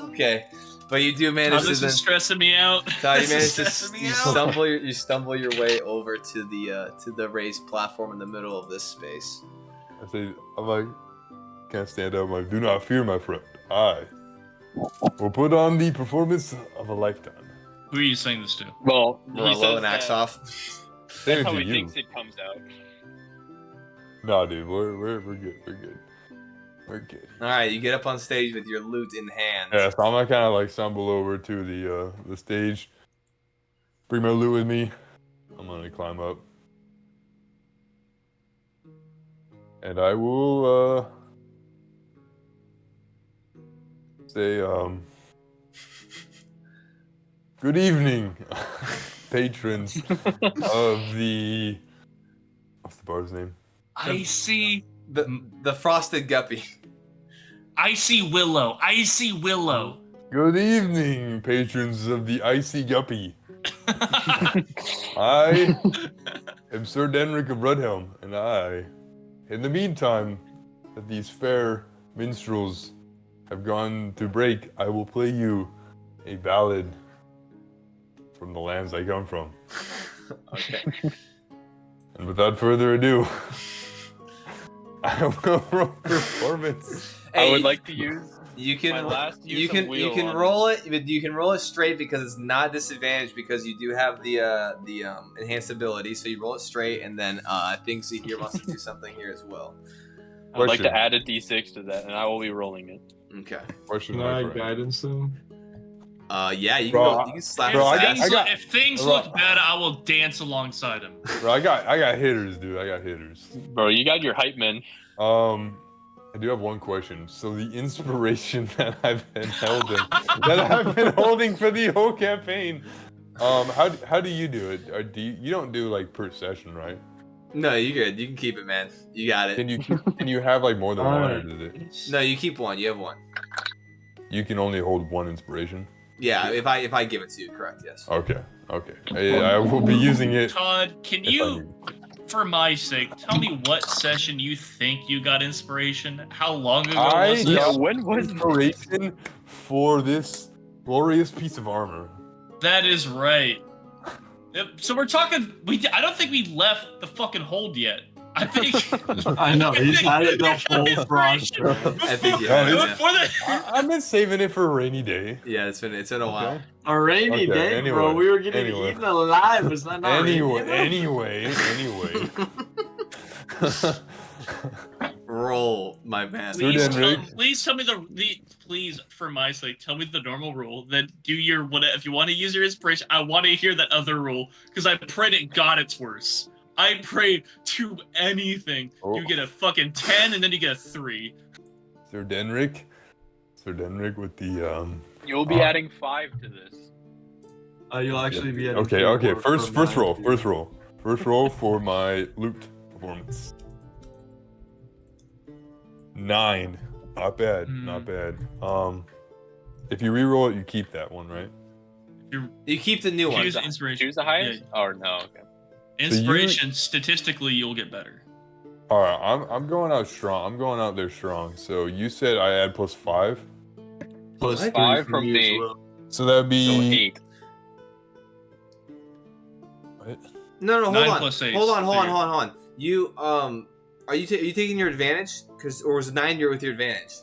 okay. But you do manage to This then. is stressing me out. Todd, you This manage is to stressing me you out. stumble your way over to the raised platform in the middle of this space. I'm like, can't stand up. I'm like, do not fear, my friend. I will put on the performance of a lifetime. Who are you saying this to? Well, he Morello says and that- Axoff. Saying That's it how to he you. thinks it comes out. Nah, dude, we're good. We're good. All right, you get up on stage with your lute in hand. Yeah, so I'm gonna kind of like stumble over to the stage, bring my loot with me. I'm gonna climb up, and I will say good evening, patrons of the what's the bar's name? Icy The frosted guppy. Willow. Icy Willow. Good evening, patrons of the Icy Guppy. I am Sir Denric of Rudhelm, and I, in the meantime, that these fair minstrels have gone to break, I will play you a ballad from the lands I come from. Okay. And without further ado, I will roll performance. I would like to use You can my last use you of can wheel on roll it, but you can roll it straight because it's not disadvantaged because you do have the enhanced ability. So you roll it straight, and then I think Zahir wants to do something here as well. I'd like to Question. add a d6 to that, and I will be rolling it. Okay. Question, Can my I friend. guidance him? Yeah, you can Bro, go, you can slap bro, his I ass. got- If things bro. look bad, I will dance alongside him. Bro, I got hitters, dude. I got hitters. Bro, you got your hype men. I do have one question. So the inspiration that I've been holding for the whole campaign, how do you do it? Or you don't do like per session, right? No, you good. You can keep it, man. You got it. Can you have like more than one, or Alright. does it? No, you keep one. You have one. You can only hold one inspiration. Yeah, if I give it to you, correct? Yes. Okay. I will be using it. Todd, can if I you, need. for my sake, tell me what session you think you got inspiration? How long ago I was this? got when was inspiration for this glorious piece of armor. That is right. Yep, so we're talking. I don't think we left the fucking hold yet. I think. I know, he's had it the whole frost. I think you No, have it, it's- yeah. Before the, I've been saving it for a rainy day. Yeah, it's been a while. Okay. A rainy Okay, day, bro. anyway, We were getting anyway. eaten alive. Was that not Anyway. Roll, my man. Sir Denrick. please tell me please, for my sake, tell me the normal rule. Then do your whatever. If you want to use your inspiration, I want to hear that other rule because I pray to God it's worse. I pray to anything. Oh. You get a fucking 10 and then you get a 3. Sir Denrick with the You'll be adding 5 to this. You'll actually be at Okay. First roll for my loot performance. 9. Not bad. Not bad. If you reroll it, you keep that one, right? You keep the new one. Choose inspiration. Choose the highest? Yeah. Or no, okay. Inspiration, statistically, you'll get better. All right, I'm going out strong. I'm going out there strong. So you said I add +5. plus What? 5 3 from me me. as well. So that'd So be 8. what? No, hold 9 on. plus 8. Hold on. You are you taking your advantage? Or was it 9 you're with your advantage?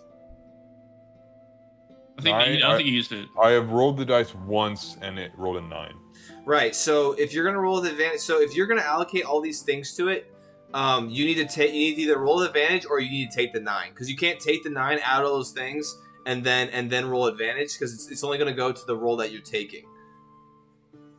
I don't think you used it. I have rolled the dice once and it rolled a 9. Right. So if you're gonna roll with advantage, so if you're gonna allocate all these things to it, you need to either roll with advantage or you need to take the 9 because you can't take the 9 out of those things and then roll advantage because it's only gonna go to the roll that you're taking.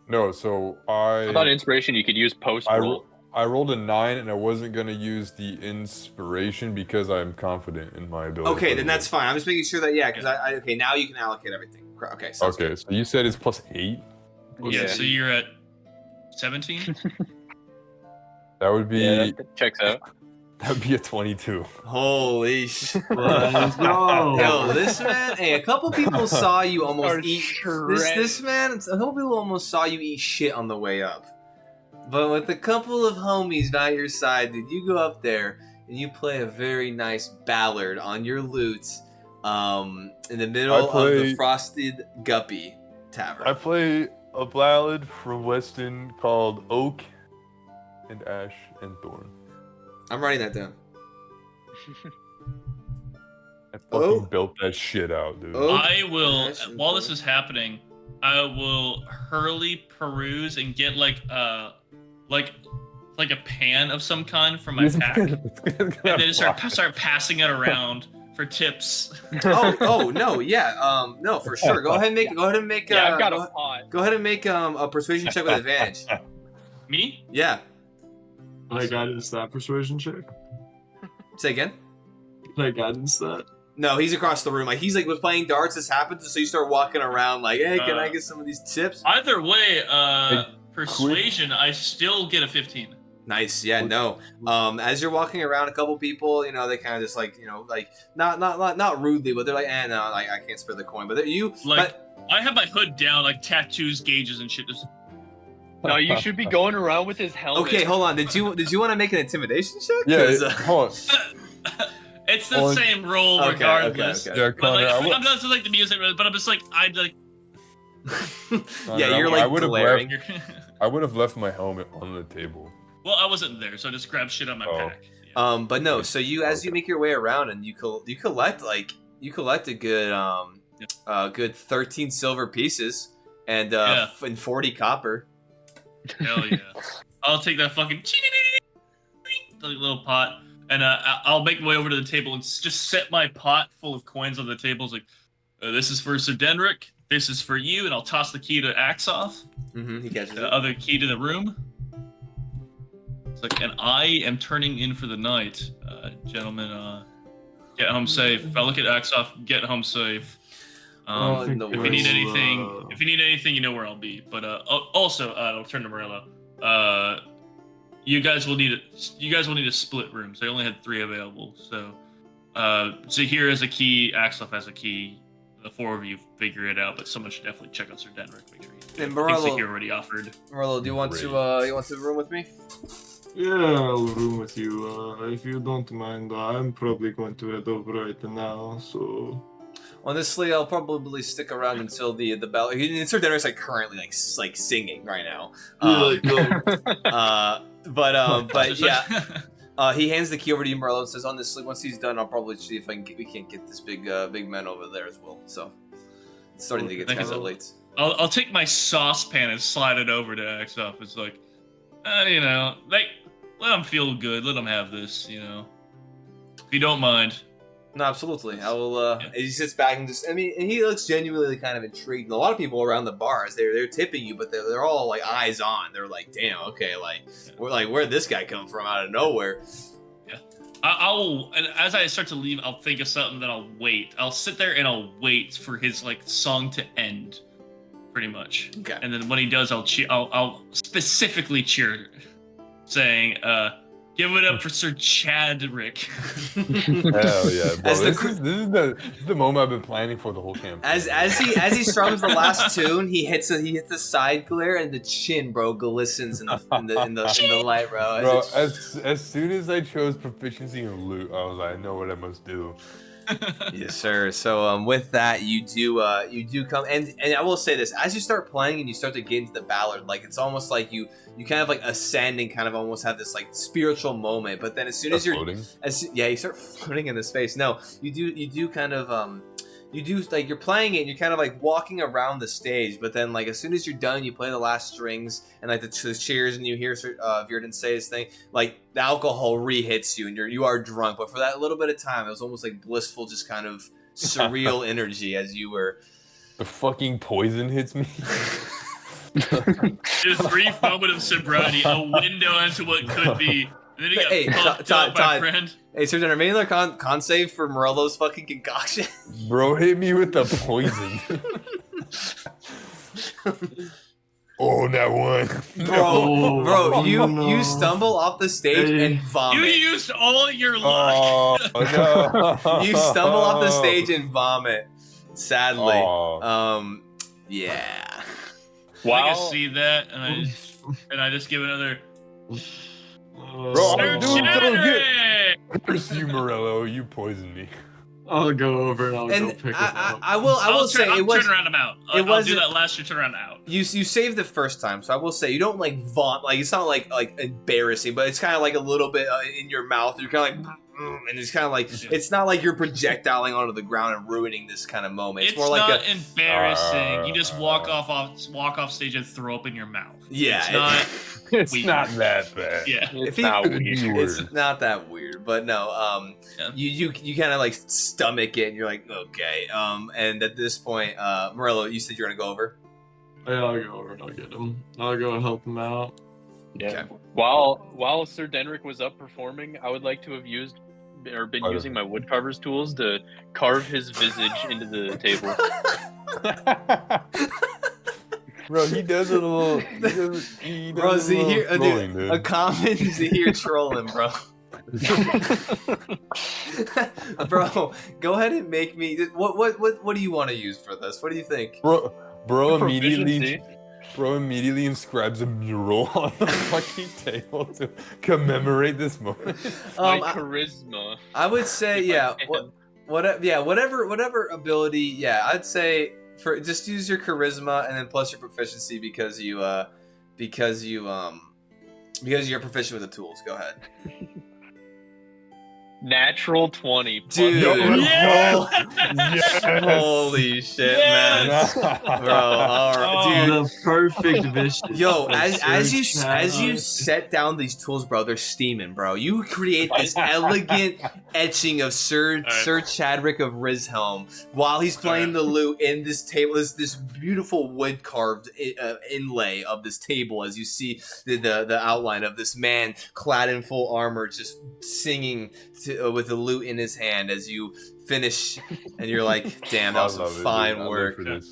No, so I thought inspiration you could use post roll. I rolled a 9 and I wasn't gonna use the inspiration because I'm confident in my ability. Okay, then that's fine. I'm just making sure that because okay, now you can allocate everything. Okay. Sounds Okay, good. so you said it's +8. Yeah. So you're at 17? That would be Yeah, that checks out. that would be a 22. Holy shit. Let's go. Yo, this man, hey, a couple people saw you almost Are eat. shredded. This man, a couple people almost saw you eat shit on the way up. But with a couple of homies by your side, dude, you go up there and you play a very nice ballad on your lute in the middle of the Frosted Guppy Tavern. I play a ballad from Weston called Oak and Ash and Thorn. I'm writing that down. I fucking built that shit out, dude. Oh. I will, Yes, while this is happening, I will hurriedly peruse and get like a pan of some kind from my pack, and then start passing it around for tips. oh no, yeah, no, for sure. Go ahead and make. Yeah, I've got a pot. Go ahead and make a persuasion check with advantage. Me? Yeah. Can I guidance that persuasion check? Say again. Can I guidance that? No, he's across the room. Like he's was playing darts. This happens, so you start walking around like, hey, can I get some of these tips? Either way, persuasion, I still get a 15. Nice. Yeah. No. As you're walking around, a couple people, they kind of just like, not rudely, but they're like, no, like I can't spare the coin. But you, I have my hood down, like tattoos, gauges, and shit. Just No, you should be going around with his helmet. okay, hold on. Did you want to make an intimidation check? Yeah, 'Cause, hold on. It's the same role Okay, regardless. okay. Yeah, But Connor, like, I'm not to like the music, but I'm just like, I'd like. Yeah, you're like glaring. I would have left my helmet on the table. Well, I wasn't there, so I just grabbed shit on my pack. But no. So you make your way around and you collect a good 13 silver pieces and and 40 copper. Hell yeah! I'll take that fucking little pot, and I'll make my way over to the table and just set my pot full of coins on the table. It's like, this is for Sir Denric. This is for you, and I'll toss the key to Axoff. Mm-hmm, he catches The it. other key to the room. It's like, and I am turning in for the night, gentlemen. Get home safe. If I look at Axoff, get home safe. If you need anything, you know where I'll be. But also, I'll turn to Morello. You guys will need a split room. So I only had 3 available. So Zahir has a key, Axoff has a key. The 4 of you figure it out, but someone should definitely check out Sir Denric. Make sure And Morello, Zahir already offered. Morello, do you want to room with me? Yeah, I'll room with you. If you don't mind, I'm probably going to head over right now. So Honestly, I'll probably stick around until the bell. Sir Denric's like currently like singing right now. But yeah. He hands the key over to you, Morello, and says, honestly, once he's done, I'll probably see if we can't get this big man over there as well. So, it's starting to get kind of late. I'll take my saucepan and slide it over to Axoff. It's like, like, let him feel good. Let him have this, If you don't mind. No, absolutely. I will, He sits back and and he looks genuinely kind of intrigued. And a lot of people around the bars, they're tipping you, but they're all, like, eyes on. They're like, damn, okay, where'd this guy come from out of nowhere? Yeah. And as I start to leave, I'll think of something, then I'll wait. I'll sit there and I'll wait for his, like, song to end, pretty much. Okay. And then when he does, I'll specifically cheer, saying, give it up for Sir Chadrick. Hell yeah, bro. This is the moment I've been planning for the whole campaign. As he strums the last tune, he hits the side glare and the chin, bro, glistens in the light, bro. Bro, as soon as I chose proficiency in loot, I was like, I know what I must do. Yes, sir. So with that, you do come, and I will say this: as you start playing and you start to get into the ballad, like it's almost like you kind of like ascend and kind of almost have this like spiritual moment. But then as soon as you're floating? you start floating in the space. No, you do kind of like you're playing it and you're kind of like walking around the stage, but then like as soon as you're done, you play the last strings and like the cheers and you hear Virden say his thing, like the alcohol re-hits you and you are drunk, but for that little bit of time it was almost like blissful, just kind of surreal energy as you were. The fucking poison hits me. Just a brief moment of sobriety, a window into what could be. And then you got fucked up, my friend. Hey, Sir Jenner, make another con save for Morello's fucking concoction. Bro, hit me with the poison. Oh, that one. Bro, you stumble off the stage and vomit. You used all your luck. Oh, no. You stumble off the stage and vomit. Sadly. Oh. Yeah. Wow. I can see that, and I just give another. Bro, I'm doing so good. Curse you, Morello. You poisoned me. I'll go over and I'll go pick it up. I will say it was. Turn around him out. I'll do that last year. Turn around out. You saved the first time, so I will say you don't like vomit. Like it's not like embarrassing, but it's kind of like a little bit in your mouth. You're kind of like. And it's kind of like it's not like you're projectiling onto the ground and ruining this kind of moment. It's more like not embarrassing. You just walk off stage and throw up in your mouth. Yeah, it's not. It's weird. not that bad. Yeah, it's not weird. It's not that weird, but no. You kind of like stomach it, and you're like, okay. And at this point, Morello, you said you're gonna go over. Yeah, I'll go over and I'll get him. I'll go help him out. Yeah. Okay. While Sir Denric was up performing, I would like to have used using my woodcarver's tools to carve his visage into the table. Bro, he does it a little. Bro, Zahir, a common Zahir trolling, bro. Bro, go ahead and make me. What do you want to use for this? What do you think? Bro immediately. Bro immediately inscribes a mural on the fucking table to commemorate this moment. My charisma. I would say, If I yeah, can. whatever ability, yeah, I'd say for just use your charisma and then plus your proficiency because you're proficient with the tools. Go ahead. Natural 20. plus Dude. charisma. Yeah! Holy shit, Yes! man. Bro, alright, dude. The perfect vicious. Yo, like, as you search set down these tools, bro, they're steaming, bro. You create this elegant etching of Sir Chadwick of Rishelm while he's playing the lute in this table. This beautiful wood carved inlay of this table as you see the outline of this man clad in full armor, just singing with the lute in his hand as you finish, and you're like, "Damn, that was some fine work." The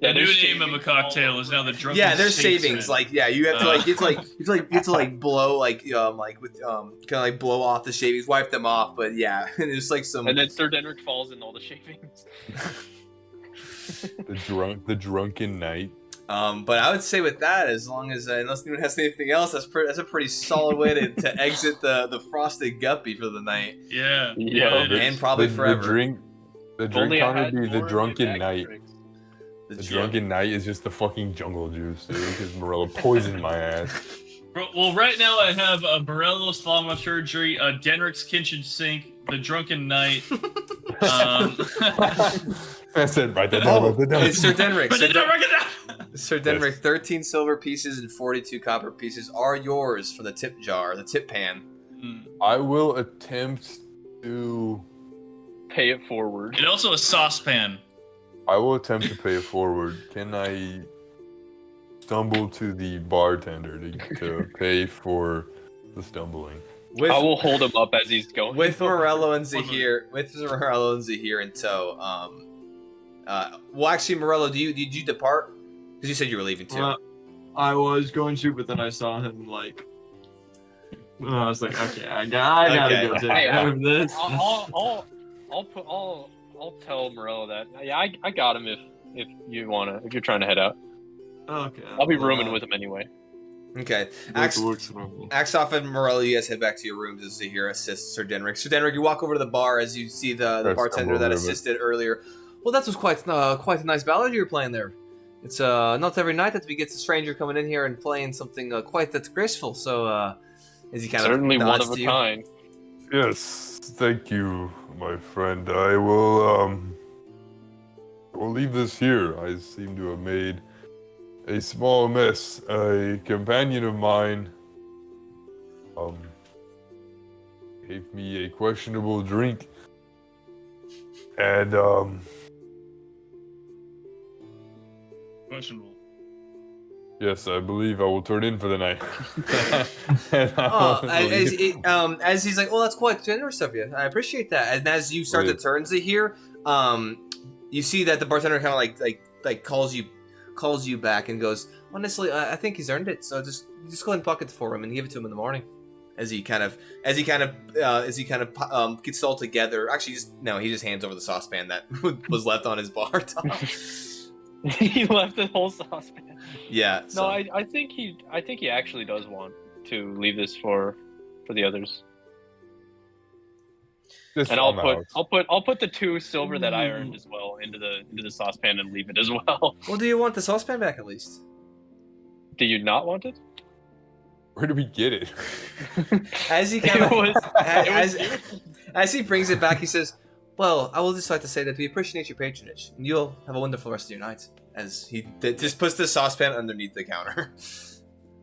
Yeah, new there's name of a shavings cocktail is now the drunken. Yeah, there's statesman. savings. Like, yeah, you have to like, it's like you have to like blow like with kind of like blow off the shavings, wipe them off. But yeah, there's like some. And then Sir Denrick falls in all the shavings. The drunken knight. But I would say with that, as long as unless anyone has anything else, that's a pretty solid way to exit the frosted guppy for the night, Yeah. Yeah. it is. and probably forever. The drink Only I can't had be the more drunken bag knight. tricks. The The gym. drunken knight is just the fucking jungle juice, dude. Because Morello poisoned my ass. Well, right now I have Morello's thaumaturgy, Denrick's kitchen sink, the drunken knight. I said, write that down. Oh, write that down. it's Sir Denrick. Yes. Sir Denrick, 13 silver pieces and 42 copper pieces are yours for the tip jar, the tip pan. I will attempt to. Pay it forward. And also a saucepan. I will attempt to pay it forward. Can I stumble to the bartender to pay for the stumbling? With, I will hold him up as he's going. with Morello and Zahir in tow. Well, actually, Morello, did you depart? Because you said you were leaving too. I was going to, but then I saw him like. I was like, okay, I gotta Okay. go take Hey, care of this. I'll tell Morello that. Yeah, I got him if you're trying to head out. Okay. I'll be rooming with him anyway. Okay. That works for me. Axoff and Morello, you guys head back to your rooms as Zahir assists Sir Denrick. Sir Denrick, you walk over to the bar as you see the That's bartender that unbelievable. assisted earlier. Well, that was quite a nice ballad you were playing there. It's not every night that we get a stranger coming in here and playing something quite that graceful. So, as he kind Certainly of one nods of a to you. kind. Yes, thank you, my friend. I will leave this here. I seem to have made a small mess. A companion of mine gave me a questionable drink. And Questionable. yes, I believe I will turn in for the night. And I Oh, will leave. as he's like, well, that's quite generous of you. I appreciate that. And as you start to turn Zahir, you see that the bartender kind of like calls you back and goes, honestly, I think he's earned it. So just go ahead and pocket for him and give it to him in the morning. As he kind of gets it all together. Actually, he just hands over the saucepan that was left on his bar top. He left the whole saucepan. Yeah. No, So. I think he actually does want to leave this for the others. Just And on the house. I'll put the 2 silver that I earned as well into the saucepan and leave it as well. Well, do you want the saucepan back at least? Do you not want it? Where do we get it? As he kind of It was as he brings it back, he says, "Well, I will just like to say that we appreciate your patronage, and you'll have a wonderful rest of your night." As he just puts the saucepan underneath the counter.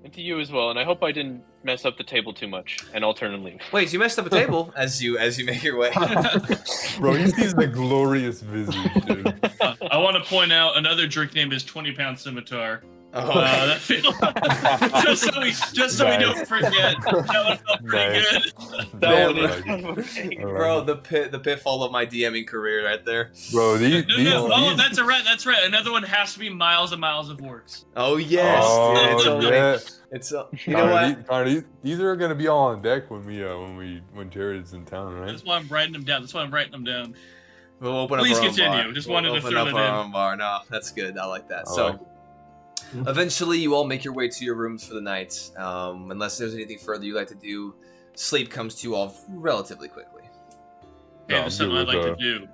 And to you as well, and I hope I didn't mess up the table too much, and I'll turn and leave. Wait, you messed up a table as you make your way. Bro, he sees the glorious visage, dude. I want to point out another drink name is 20-pound scimitar. Oh, That feel, just so we don't forget. That one felt pretty Nice. good. That Man, one is like kind of a pain. bro, the pitfall of my DMing career right there. Bro, these Oh, that's right. Another one has to be miles and miles of works. Oh yes, dude, it's Oh, only, yeah. it's you know what? Connor, these are gonna be all on deck when Jared's in town, right? That's why I'm writing them down. We'll open Please up our own continue. bar. Just We'll wanted to open throw up that our in. own bar. No, that's good. I like that. I So. like Eventually, you all make your way to your rooms for the night. Unless there's anything further you'd like to do, sleep comes to you all relatively quickly. Hey, No, there's I'm something good I'd like with, to do.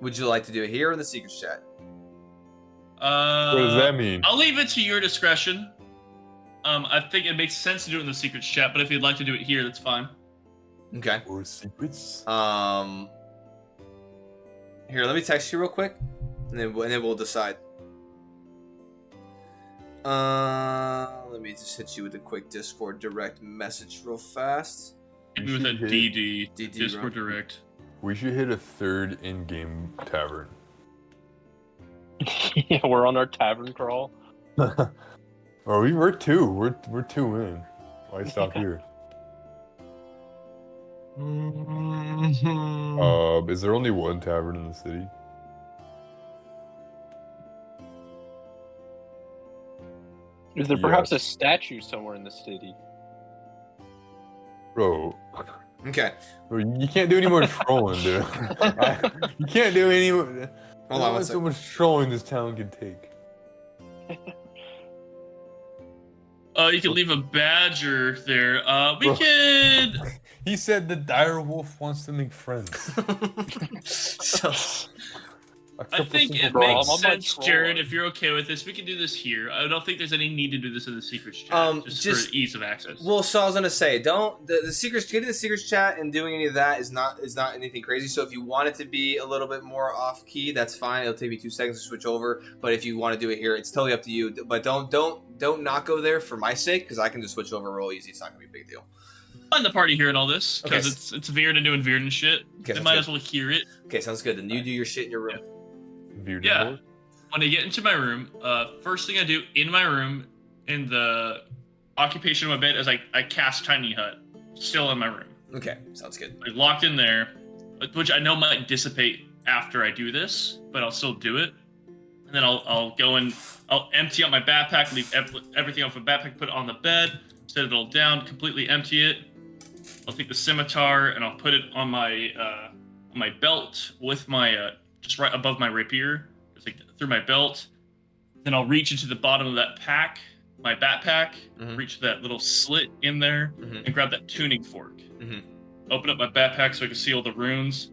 Would you like to do it here or in the secrets chat? What does that mean? I'll leave it to your discretion. I think it makes sense to do it in the secrets chat, but if you'd like to do it here, that's fine. Okay. Or secrets? Here, let me text you real quick, and then we'll decide. Let me just hit you with a quick Discord direct message real fast. Hit me with a should DD, DD, Discord bro. Direct. We should hit a third in-game tavern. Yeah, we're on our tavern crawl. Oh, we're two. We're two in. Why stop here? Is there only one tavern in the city? Is there perhaps a Yes. statue somewhere in the city? Bro, Okay. you can't do any more trolling, dude. You can't do any more. Hold on one There's so second. much trolling this town can take. You can leave a badger there. We Bro. could. He said the dire wolf wants to make friends. So, I think it Bro, I'm makes on my sense, troll. Jared. If you're okay with this, we can do this here. I don't think there's any need to do this in the secrets chat, just for ease of access. well, so I was gonna say, don't the secrets getting the secrets chat and doing any of that is not anything crazy. So if you want it to be a little bit more off key, that's fine. It'll take me 2 seconds to switch over. But if you want to do it here, it's totally up to you. But don't not go there for my sake, because I can just switch over real easy. It's not gonna be a big deal. Find the party here and all this because Okay. it's Veered and doing Veered and shit. Okay, They sounds might good. as well hear it. Okay, sounds good. Then you do your shit in your room. Veered Yeah. wolf? When I get into my room, first thing I do in my room, in the occupation of my bed, is I cast Tiny Hut, still in my room. Okay, sounds good. Like, locked in there, which I know might dissipate after I do this, but I'll still do it. And then I'll go and I'll empty out my backpack, leave everything off my backpack, put it on the bed, set it all down, completely empty it. I'll take the scimitar and I'll put it on my belt with my just right above my rapier, just like through my belt. Then I'll reach into the bottom of that pack, my backpack, Mhm. reach that little slit in there, Mhm. and grab that tuning fork. Mhm. Open up my backpack so I can see all the runes.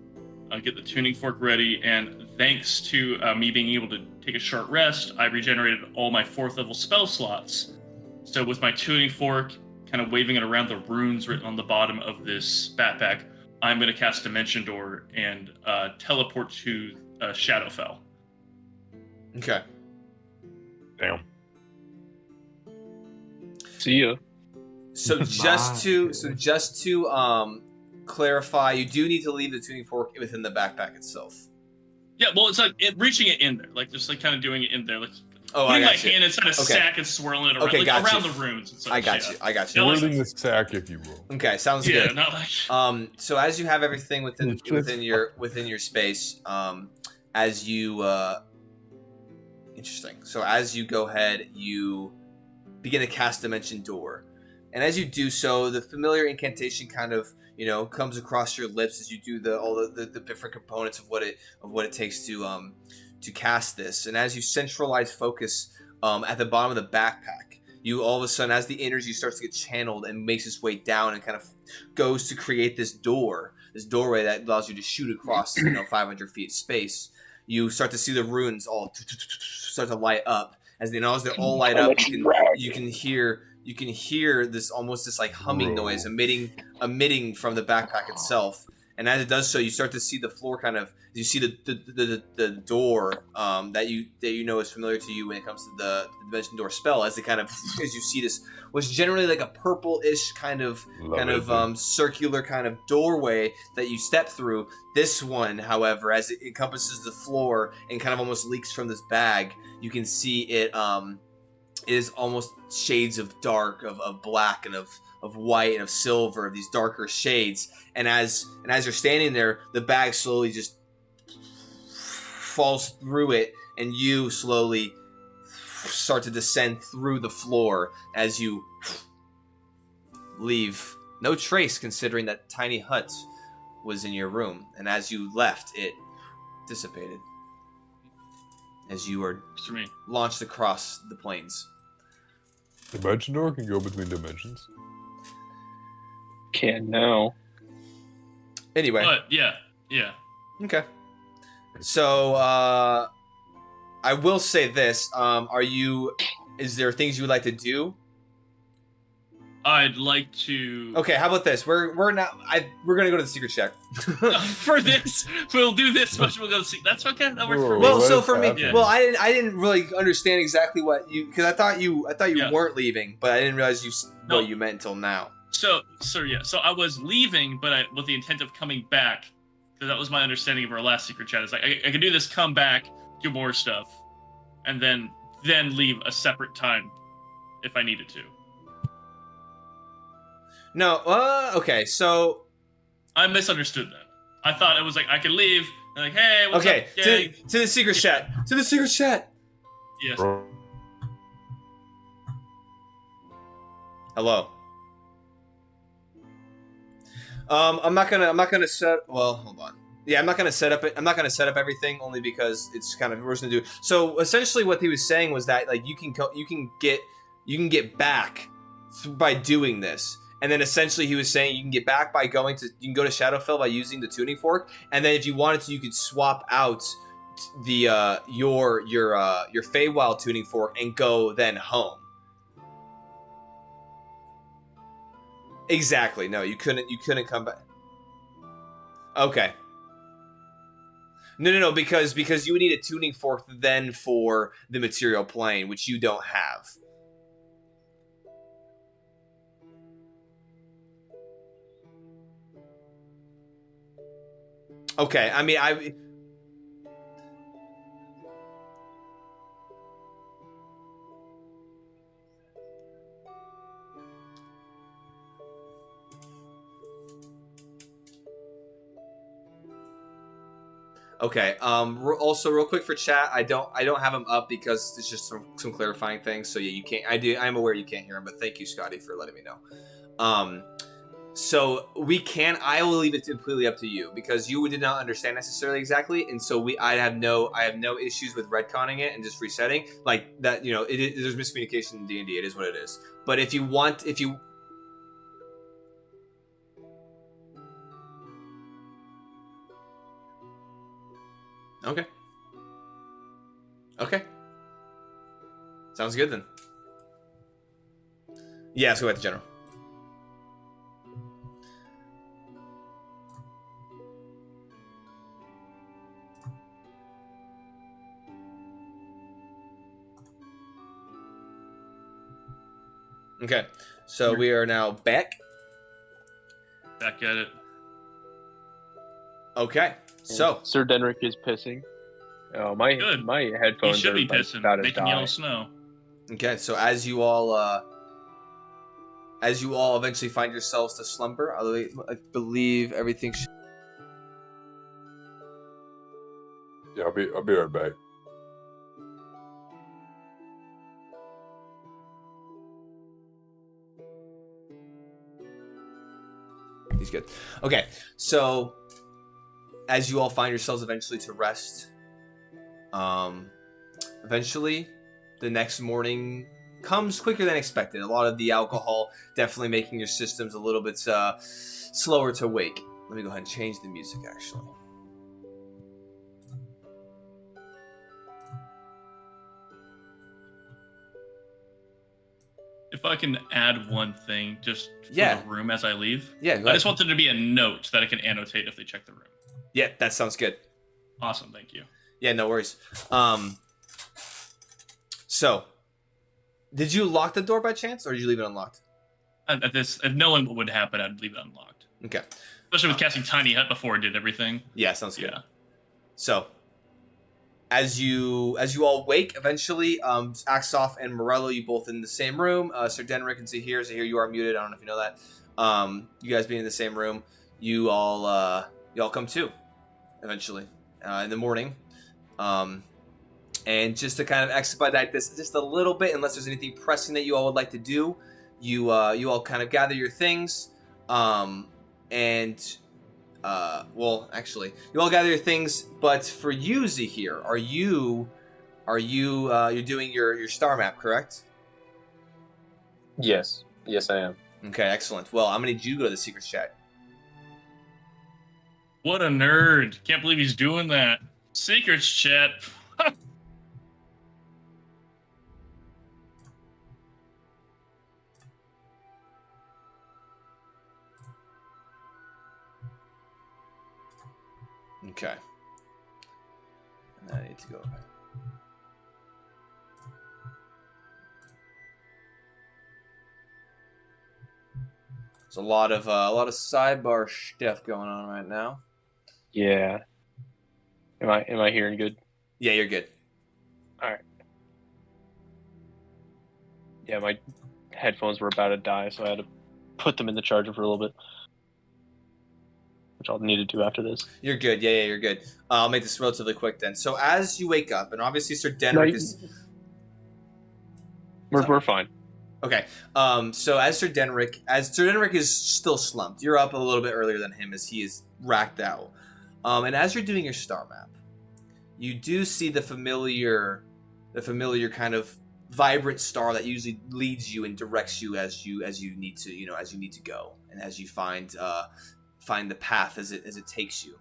Get the tuning fork ready, and thanks to me being able to take a short rest, I regenerated all my 4th level spell slots. So with my tuning fork, kind of waving it around the runes written on the bottom of this backpack, I'm going to cast Dimension Door and teleport to Shadowfell. Okay. Damn. See ya. So just to clarify, you do need to leave the tuning fork within the backpack itself. Yeah, well, it's like reaching it in there, like just like kind of doing it in there, like Oh, I putting my got you. hand inside a Okay. sack and swirling it around, Okay, like, got around you. the runes. And such, I got yeah. you. I got you. No, Swirling the sack, if you will. Okay, sounds Yeah, good. not like. So as you have everything within It's just within your space, as you interesting. So as you go ahead, you begin to cast Dimension Door, and as you do so, the familiar incantation kind of comes across your lips as you do all the different components of what it takes to cast this. And as you centralize focus at the bottom of the backpack, you all of a sudden, as the energy starts to get channeled and makes its way down and kind of goes to create this doorway that allows you to shoot across 500 feet space. You start to see the runes all start to light up. As they all light up, you can hear this like humming noise emitting from the backpack itself. And as it does so, you start to see the floor kind of. You see the door that you know is familiar to you when it comes to the Dimension Door spell. As you see this, was generally like a purple-ish kind of circular kind of doorway that you step through. This one, however, as it encompasses the floor and kind of almost leaks from this bag, you can see it is almost shades of dark, of black, and of white, and of silver, of these darker shades. And as you're standing there, the bag slowly just falls through it, and you slowly start to descend through the floor as you leave no trace, considering that tiny hut was in your room. And as you left, it dissipated as you were For me. launched across the plains. Dimension door can go between dimensions. Can now. Anyway, But yeah. okay. So I will say this: Is there things you would like to do? I'd like to. Okay, how about this? We're gonna go to the secret shack. For this, we'll do this much. We'll go see. That's okay. That works for me. Well, What so is for me, happening? well, I didn't really understand exactly what you, because I thought you Yeah. weren't leaving, but I didn't realize No. what you meant until now. So I was leaving, but with the intent of coming back. Because that was my understanding of our last secret chat. Is like I can do this, come back, do more stuff, and then leave a separate time if I needed to. No, okay, so I misunderstood that. I thought it was like I could leave and like, hey, what's okay, up, gang? to the secret chat, to the secret chat. Yes. Hello. I'm not gonna set. Well, hold on. Yeah, I'm not gonna set up everything only because it's kind of we're just gonna do. So essentially, what he was saying was that like you can get back by doing this, and then essentially he was saying you can get back by you can go to Shadowfell by using the tuning fork, and then if you wanted to, you could swap out the your Feywild tuning fork and go then home. Exactly. No, you couldn't come back. Okay. No, because you would need a tuning fork then for the material plane, which you don't have. Okay, I mean, okay. Also, real quick for chat, I don't have them up because it's just some clarifying things. So yeah, you can't. I'm aware you can't hear them, but thank you, Scotty, for letting me know. So I will leave it completely up to you because you did not understand necessarily exactly, and so I have no issues with retconning it and just resetting like that. You know, there's miscommunication in D&D. It is what it is. But if you Okay. Sounds good then. Yeah, let's go back to general. Okay, so we are now back. Back at it. Okay, so Sir Denrick is pissing. Oh, my Good. my He headphones should are be like, pissing, about to making die. yellow snow. okay, so as you all eventually find yourselves to slumber, I believe everything. Yeah, I'll be right back. He's good. Okay, so as you all find yourselves eventually to rest, eventually the next morning comes quicker than expected. A lot of the alcohol definitely making your systems a little bit slower to wake. Let me go ahead and change the music actually. If I can add one thing just for Yeah. the room as I leave. Yeah, go I ahead. just want there to be a note that I can annotate if they check the room. Yeah, that sounds good. Awesome, thank you. Yeah, no worries. So, did you lock the door by chance, or did you leave it unlocked? If no one would happen, I'd leave it unlocked. Okay. Especially with casting Tiny Hut before it did everything. Yeah, sounds good. Yeah. So, as you all wake, eventually, Axoff and Morello, you both in the same room. Sir Denrick and Zahir, you are muted. I don't know if you know that. You guys being in the same room, you all come to, eventually, in the morning. And just to kind of expedite this just a little bit, unless there's anything pressing that you all would like to do, you all kind of gather your things, well, actually, you all gather your things. But for you, Zahir, you're doing your star map, correct? Yes. Yes, I am. Okay, excellent. Well, I'm gonna need you to go to the secrets chat. What a nerd! Can't believe he's doing that. Secrets chat. Okay. And then I need to go. There's a lot of sidebar stuff going on right now. Yeah. Am I hearing good? Yeah, you're good. All right. Yeah, my headphones were about to die, so I had to put them in the charger for a little bit, which I'll need to do after this. You're good. Yeah, you're good. I'll make this relatively quick then. So as you wake up, and obviously Sir No, Denric is... we're fine. Okay. So as Sir Denric is still slumped, you're up a little bit earlier than him as he is racked out. And as you're doing your star map, you do see the familiar kind of vibrant star that usually leads you and directs you as you need to go, and as you find the path as it takes you.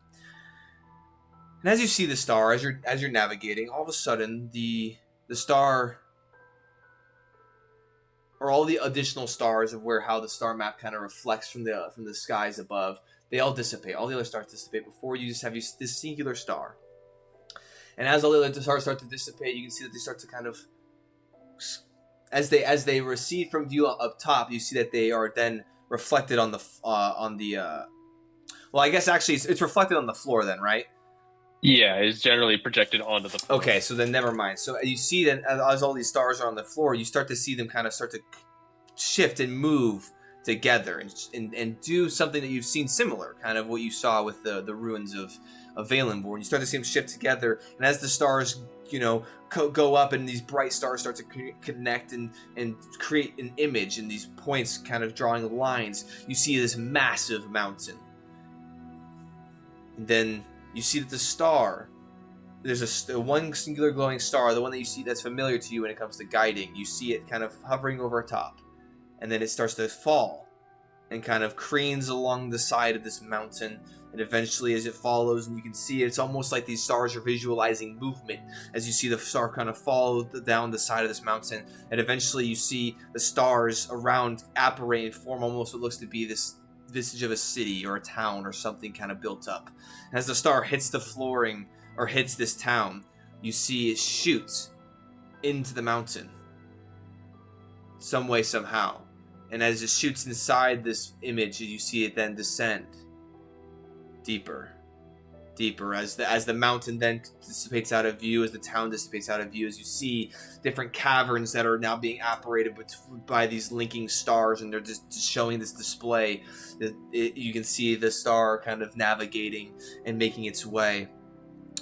And as you see the star, as you're navigating, all of a sudden the star, or all the additional stars of how the star map kind of reflects from the skies above, they all dissipate. All the other stars dissipate before you just have this singular star. And as all the other stars start to dissipate, you can see that they start to kind of, as they recede from view up top, you see that they are then reflected on the well, I guess actually it's reflected on the floor then, right? Yeah, it's generally projected onto the floor. Okay, so then never mind. So you see that as all these stars are on the floor, you start to see them kind of start to shift and move together and do something that you've seen similar, kind of what you saw with the ruins of Valenborn. You start to see them shift together, and as the stars, go up, and these bright stars start to connect and create an image, and these points kind of drawing lines, you see this massive mountain. And then you see that the star, there's one singular glowing star, the one that you see that's familiar to you when it comes to guiding. You see it kind of hovering over top, and then it starts to fall and kind of cranes along the side of this mountain. And eventually, as it follows, and you can see it's almost like these stars are visualizing movement as you see the star kind of fall down the side of this mountain. And eventually, you see the stars around apparate and form almost what looks to be this visage of a city or a town or something kind of built up. And as the star hits the flooring or hits this town, you see it shoot into the mountain some way, somehow. And as it shoots inside this image, you see it then descend deeper as the mountain then dissipates out of view, as the town dissipates out of view, as you see different caverns that are now being apparated by these linking stars, and they're just showing this display. You can see the star kind of navigating and making its way.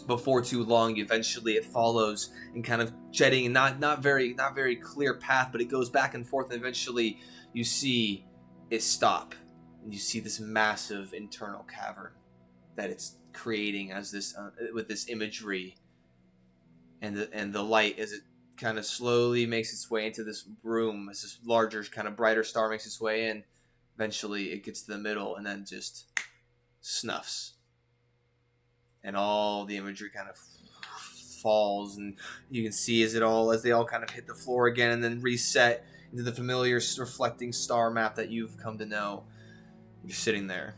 Before too long, eventually it follows and kind of jetting, not very clear path, but it goes back and forth, and eventually you see it stop, and you see this massive internal cavern that it's creating as this with this imagery and the light as it kind of slowly makes its way into this room, as this larger kind of brighter star makes its way in. Eventually it gets to the middle and then just snuffs, and all the imagery kind of falls, and you can see as they all kind of hit the floor again and then reset into the familiar reflecting star map that you've come to know. You're sitting there,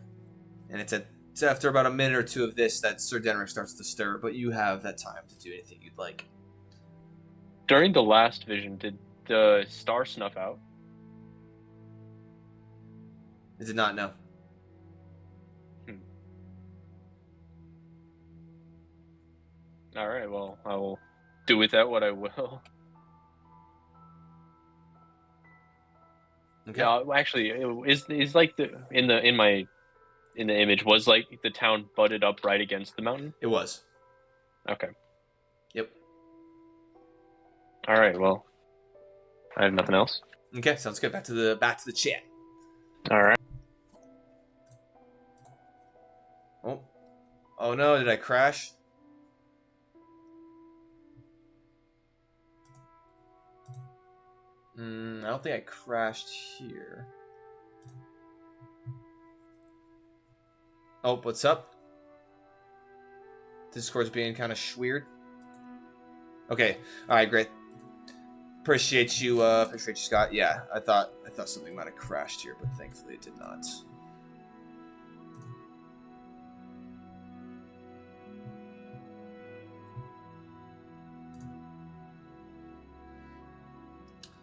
and it's after about a minute or two of this that Sir Denric starts to stir, but you have that time to do anything you'd like. During the last vision, did the star snuff out? It did not know. All right, well, I will do with that what I will. Okay. Yeah, actually, is like in the image, was like the town butted up right against the mountain? It was. Okay. Yep. All right, well, I have nothing else. Okay, sounds good. Back to the chat. All right. Oh no, did I crash? I don't think I crashed here. Oh, what's up? Discord's being kind of weird. Okay, all right, great. Appreciate you, Scott. Yeah, I thought something might have crashed here, but thankfully it did not.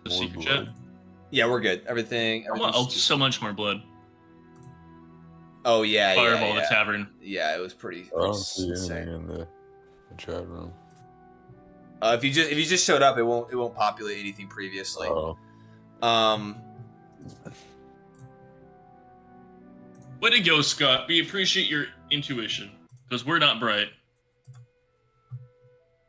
The More secret blood. chat. Yeah, we're good. Everything. So much more blood. Oh yeah, Fireball yeah. the tavern. Yeah, it was pretty I don't see insane. anything in the chat room. If you just showed up, it won't populate anything previously. Oh, Way to go, Scott. We appreciate your intuition because we're not bright.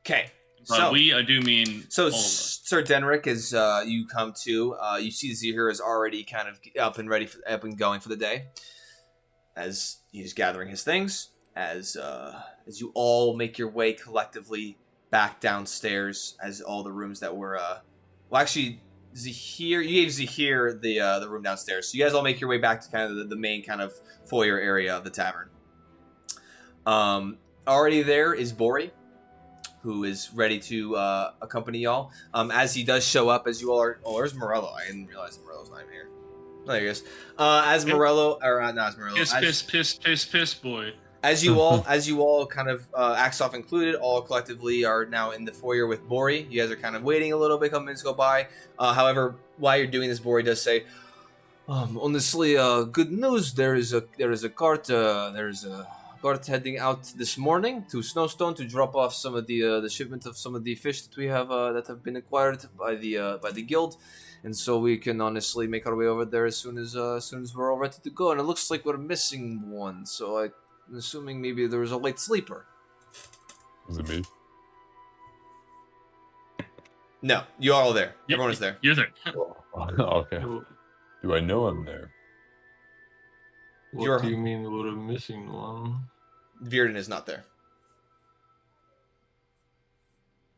Okay. But So I do mean So, all of us. Sir Denrick, as you come to, you see Zahir is already kind of up and going for the day, as he's gathering his things. As you all make your way collectively back downstairs, as all the rooms that were, well, actually, Zahir, you gave Zahir the room downstairs, so you guys all make your way back to kind of the main kind of foyer area of the tavern. Already there is Bori, who is ready to accompany y'all. As he does show up, as you all are... Oh, where's Morello? I didn't realize Morello's not even here. Oh, there he is. As Morello... Or not as Morello. Piss, boy. As you all kind of, Axoff included, all collectively are now in the foyer with Bori. You guys are kind of waiting a little bit, a couple minutes go by. However, while you're doing this, Bori does say, honestly, good news. There is a cart heading out this morning to Snowstone to drop off some of the shipment of some of the fish that we have that have been acquired by the guild, and so we can honestly make our way over there as soon as we're all ready to go. And it looks like we're missing one, so I'm assuming maybe there was a late sleeper. is it me? No, you are all there. Yep, Everyone is there. You're there. Okay. Do I know I'm there? What You're- do you mean we're missing one? Virden is not there.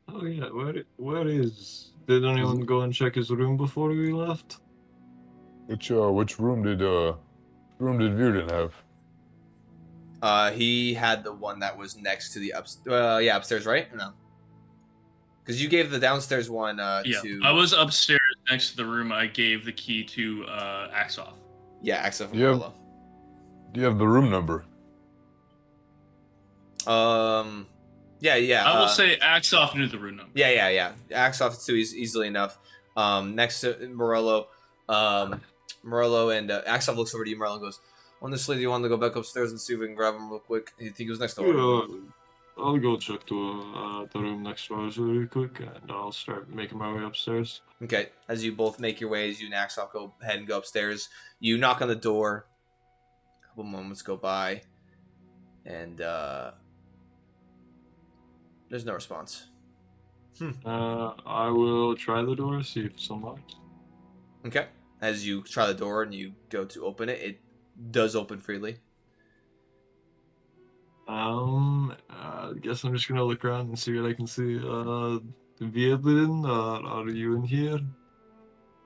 Oh yeah, where is? Did anyone go and check his room before we left? Which room did Virden have? He had the one that was next to the upstairs, right? Or no? Because you gave the downstairs one Yeah, to... I was upstairs next to the room. I gave the key to Axoff. Yeah, Axoff and Yeah. Morello. Do you have the room number? Yeah. I will say Axoff knew the room number. Yeah. Axoff too easily enough. Next to Morello, Morello and Axoff looks over to you. Morello goes, "Honestly, do you want to go back upstairs and see if we can grab him real quick?" I think he was next door. I'll go check to the room next to ours really quick, and I'll start making my way upstairs. Okay. As you both make your way, as you and Axoff go ahead and go upstairs, you knock on the door. A couple moments go by, and there's no response. I will try the door, see if it's unlocked. Okay. As you try the door and you go to open it, it does open freely. I guess I'm just gonna look around and see what I can see. Viedlin, are you in here?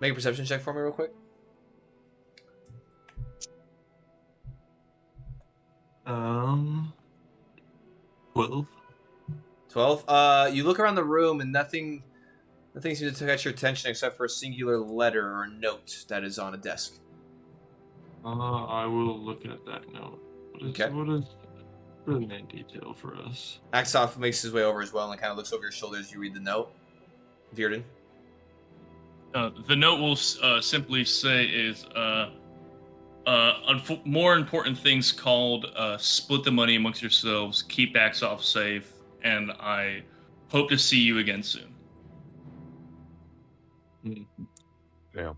Make a perception check for me real quick. 12. 12. You look around the room and nothing seems to catch your attention except for a singular letter or note that is on a desk. I will look at that note. Okay. What is the main detail for us? Axoff makes his way over as well and kind of looks over your shoulder as you read the note. Virden. The note will simply say is more important things called split the money amongst yourselves, keep Axoff safe, and I hope to see you again soon. Damn.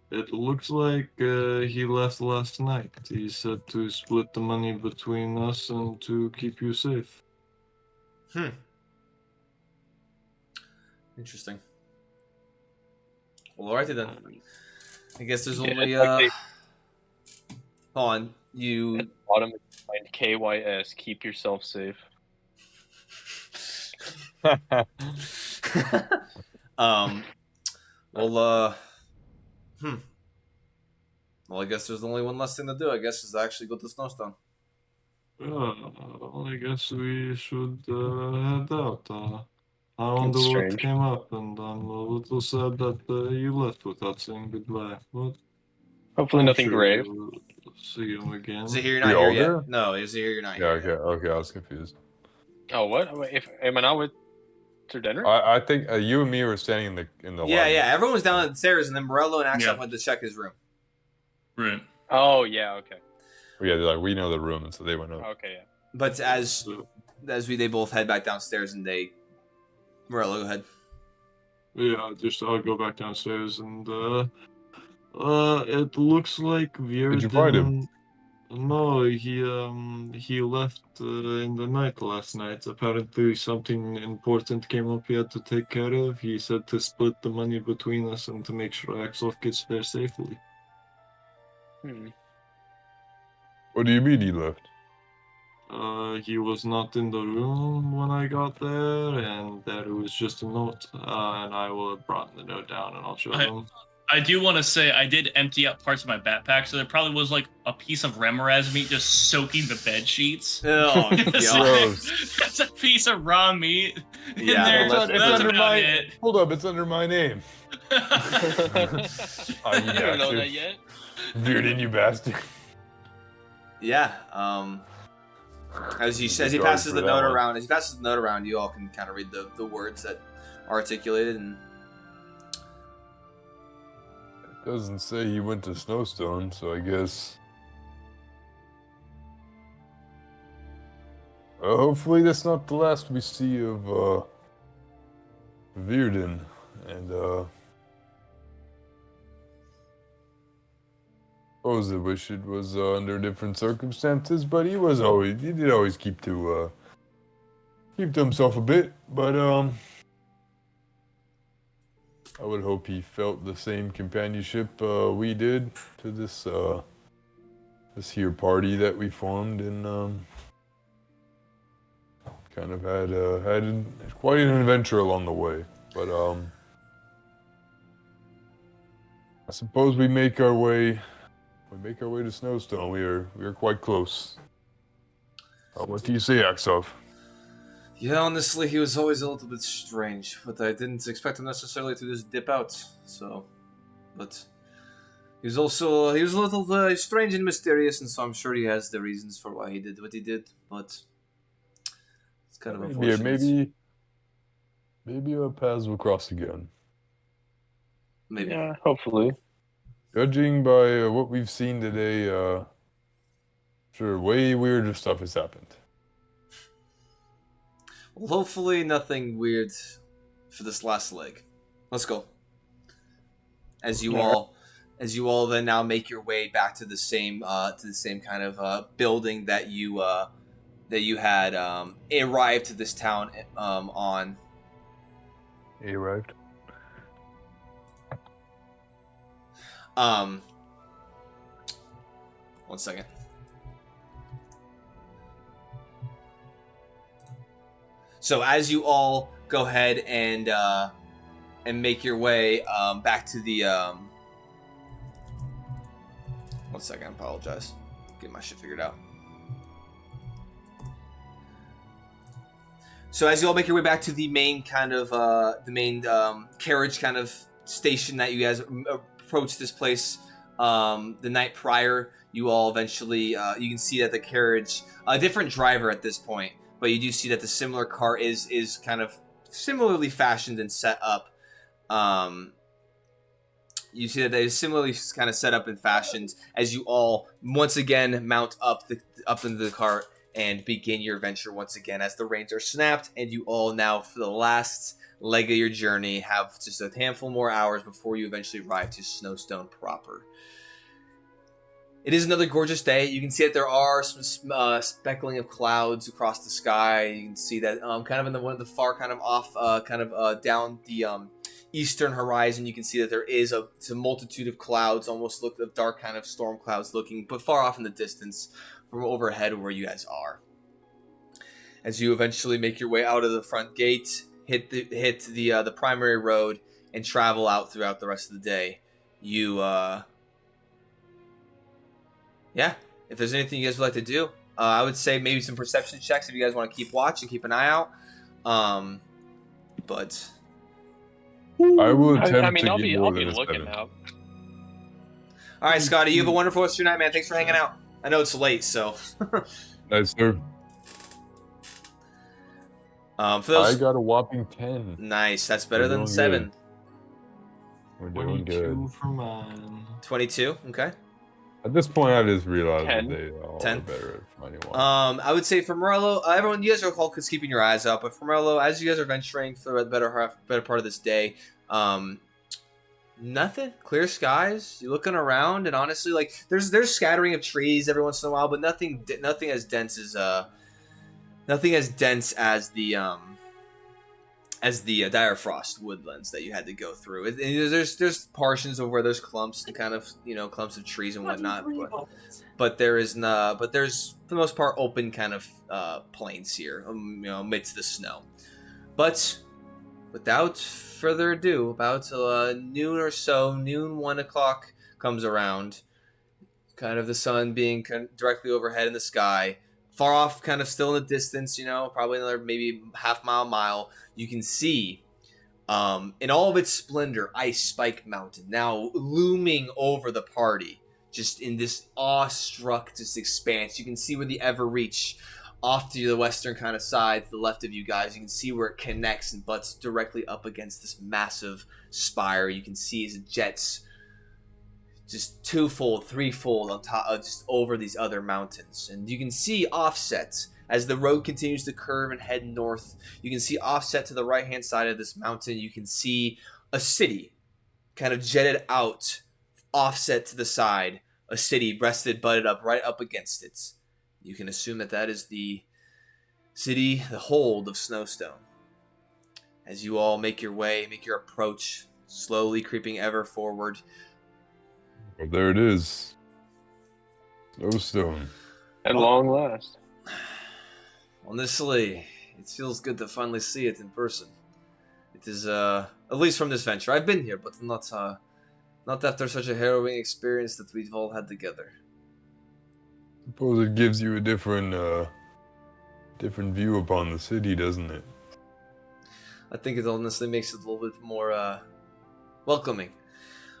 It looks like he left last night. He said to split the money between us and to keep you safe. Interesting. Well, alrighty then. I guess there's Yeah, only it's like hold on. You At the bottom, find KYS. Keep yourself safe. Well, well, I guess there's only one less thing to do. I guess is actually go to Snowstone. Well, I guess we should head out. I wonder That's what strange. came up, and I'm a little sad that you left without saying goodbye. But Hopefully I'm nothing sure grave. we'll see you again. Is it here? You're We not here all yet. there? No, is it here? You're not Yeah, here. okay, I was confused. Oh, what? Wait, am I not with Sir Denner? I think you and me were standing in the Yeah, lobby. yeah. Everyone was down the stairs, and then Morello and Axel Yeah. went to check his room. Right. Oh, yeah, okay. Yeah, they're like, we know the room, and so they went up. Okay, yeah. But as So, they both head back downstairs, and Morello, go ahead. yeah, I'll go back downstairs, and it looks like Virden. Did you fight him? No, he left in the night last night. Apparently, something important came up he had to take care of. He said to split the money between us and to make sure Axel gets there safely. What do you mean he left? He was not in the room when I got there, and there was just a note. And I will have brought the note down, and I'll show him. I do want to say I did empty out parts of my backpack, so there probably was like a piece of remoraz meat just soaking the bed sheets. Oh, It's God. Gross. That's a piece of raw meat in Yeah, there. well, That's it's under about my- it. Hold up, it's under my name. You don't know that yet? Virden, you bastard. Yeah. As he Sorry passes for the that note one. around, you all can kind of read the words that are articulated, and It doesn't say he went to Snowstone, so I guess. Hopefully that's not the last we see of Virden, and suppose I wish it was under different circumstances, but he did always keep to himself a bit, but I would hope he felt the same companionship we did to this here party that we formed, and kind of had quite an adventure along the way. But I suppose we make our way to Snowstone. We are quite close. What do you say, Axov? yeah, honestly, he was always a little bit strange, but I didn't expect him necessarily to just dip out. So, but he was a little strange and mysterious, and so I'm sure he has the reasons for why he did what he did. But it's kind of unfortunate. Maybe our paths will cross again. Maybe. Yeah, hopefully. Judging by what we've seen today, sure, way weirder stuff has happened. Well, hopefully nothing weird for this last leg. Let's go. As you all then now make your way back to the same kind of building that you had arrived to this town on. He arrived. One second. So as you all go ahead and make your way back to the 1 second, I apologize. Get my shit figured out. So as you all make your way back to the main kind of carriage kind of station that you guys approached this place the night prior, you all eventually you can see that the carriage, a different driver at this point, but you do see that the similar car is kind of similarly fashioned and set up. You see that they similarly kind of set up and fashioned as you all once again mount up into the cart and begin your adventure once again as the reins are snapped, and you all now, for the last leg of your journey, have just a handful more hours before you eventually arrive to Snowstone proper. It is another gorgeous day. You can see that there are some speckling of clouds across the sky. You can see that kind of in one of the far kind of off, down the eastern horizon. You can see that there is a multitude of clouds, almost look of dark kind of storm clouds looking, but far off in the distance from overhead where you guys are. As you eventually make your way out of the front gate, hit the primary road, and travel out throughout the rest of the day. You, yeah, if there's anything you guys would like to do, I would say maybe some perception checks if you guys want to keep watch and keep an eye out. But I will attempt I mean, to I'll get be more than a looking 7. out. all right, Scotty, you have a wonderful rest of your night, man. Thanks for hanging out. I know it's late, so. Nice, sir. For those, I got a whopping 10. nice. That's better We're than doing 7. good. We're doing good. 22 for mine. 22. Okay. At this point, I just realized 10. that they all 10. are better at finding one. I would say for Morello, everyone, you guys are all keeping your eyes up. But for Morello, as you guys are venturing for the better part of this day, nothing. Clear skies. You're looking around, and honestly, like there's scattering of trees every once in a while, but nothing as dense as the dire frost woodlands that you had to go through. And there's portions of where there's clumps and kind of clumps of trees and whatnot, but there's for the most part open kind of plains here, amidst the snow. But without further ado, about noon or so, 1 o'clock comes around, kind of the sun being directly overhead in the sky. Far off, kind of still in the distance, probably another maybe mile, you can see, in all of its splendor, Ice Spike Mountain now looming over the party, just in this awestruck just expanse. You can see where the Everreach, off to the western kind of side, to the left of you guys, you can see where it connects and butts directly up against this massive spire. You can see as it jets just twofold, threefold on top, just over these other mountains. And you can see offset as the road continues to curve and head north. You can see offset to the right-hand side of this mountain. You can see a city kind of jetted out, offset to the side. A city butted up right up against it. You can assume that is the city, the hold of Snowstone. As you all make your approach, slowly creeping ever forward. Well, there it is. Snowstone. At long last. Honestly, it feels good to finally see it in person. It is, at least from this venture. I've been here, but not after such a harrowing experience that we've all had together. Suppose it gives you a different view upon the city, doesn't it? I think it honestly makes it a little bit more, welcoming.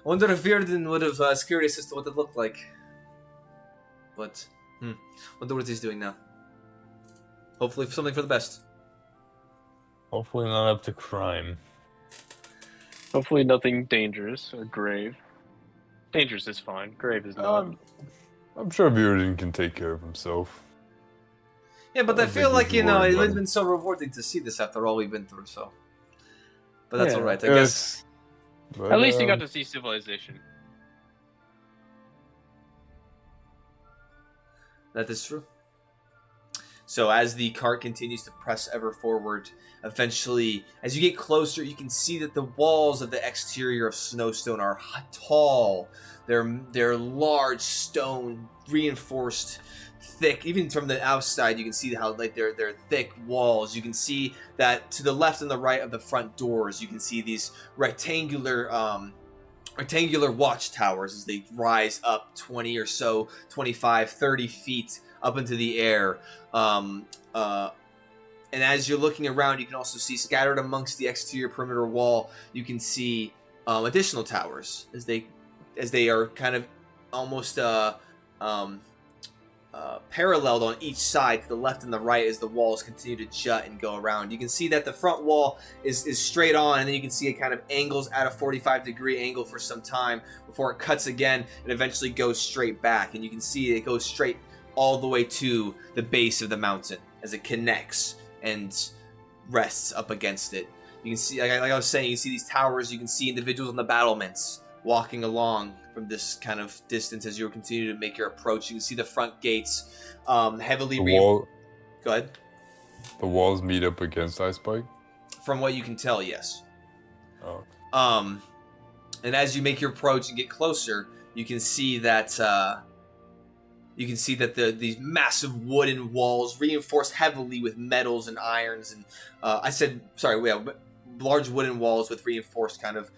I wonder if Virden would have was curious as to what it looked like. But, wonder what he's doing now. Hopefully something for the best. Hopefully not up to crime. Hopefully nothing dangerous or grave. Dangerous is fine. Grave is not. I'm sure Virden can take care of himself. Yeah, but I I feel think like, we should worry it about would have him. been so rewarding to see this after all we've been through, so. But that's Yeah. alright, I guess. But, At least you got to see civilization. That is true. So as the cart continues to press ever forward, eventually, as you get closer, you can see that the walls of the exterior of Snowstone are tall. They're large stone, reinforced, thick. Even from the outside, you can see how they're thick walls. You can see that to the left and the right of the front doors, you can see these rectangular watchtowers as they rise up 20 or so, 25, 30 feet up into the air. And as you're looking around, you can also see scattered amongst the exterior perimeter wall, you can see additional towers as they are kind of almost paralleled on each side to the left and the right as the walls continue to jut and go around. You can see that the front wall is straight on, and then you can see it kind of angles at a 45-degree angle for some time before it cuts again and eventually goes straight back. And you can see it goes straight all the way to the base of the mountain as it connects and rests up against it. You can see, like I was saying, you see these towers, you can see individuals on the battlements walking along from this kind of distance as you continue to make your approach. You can see the front gates heavily Go ahead. The walls meet up against Ice Spike? From what you can tell, yes. Oh. And as you make your approach and get closer, you can see that these massive wooden walls reinforced heavily with metals and irons and large wooden walls with reinforced kind of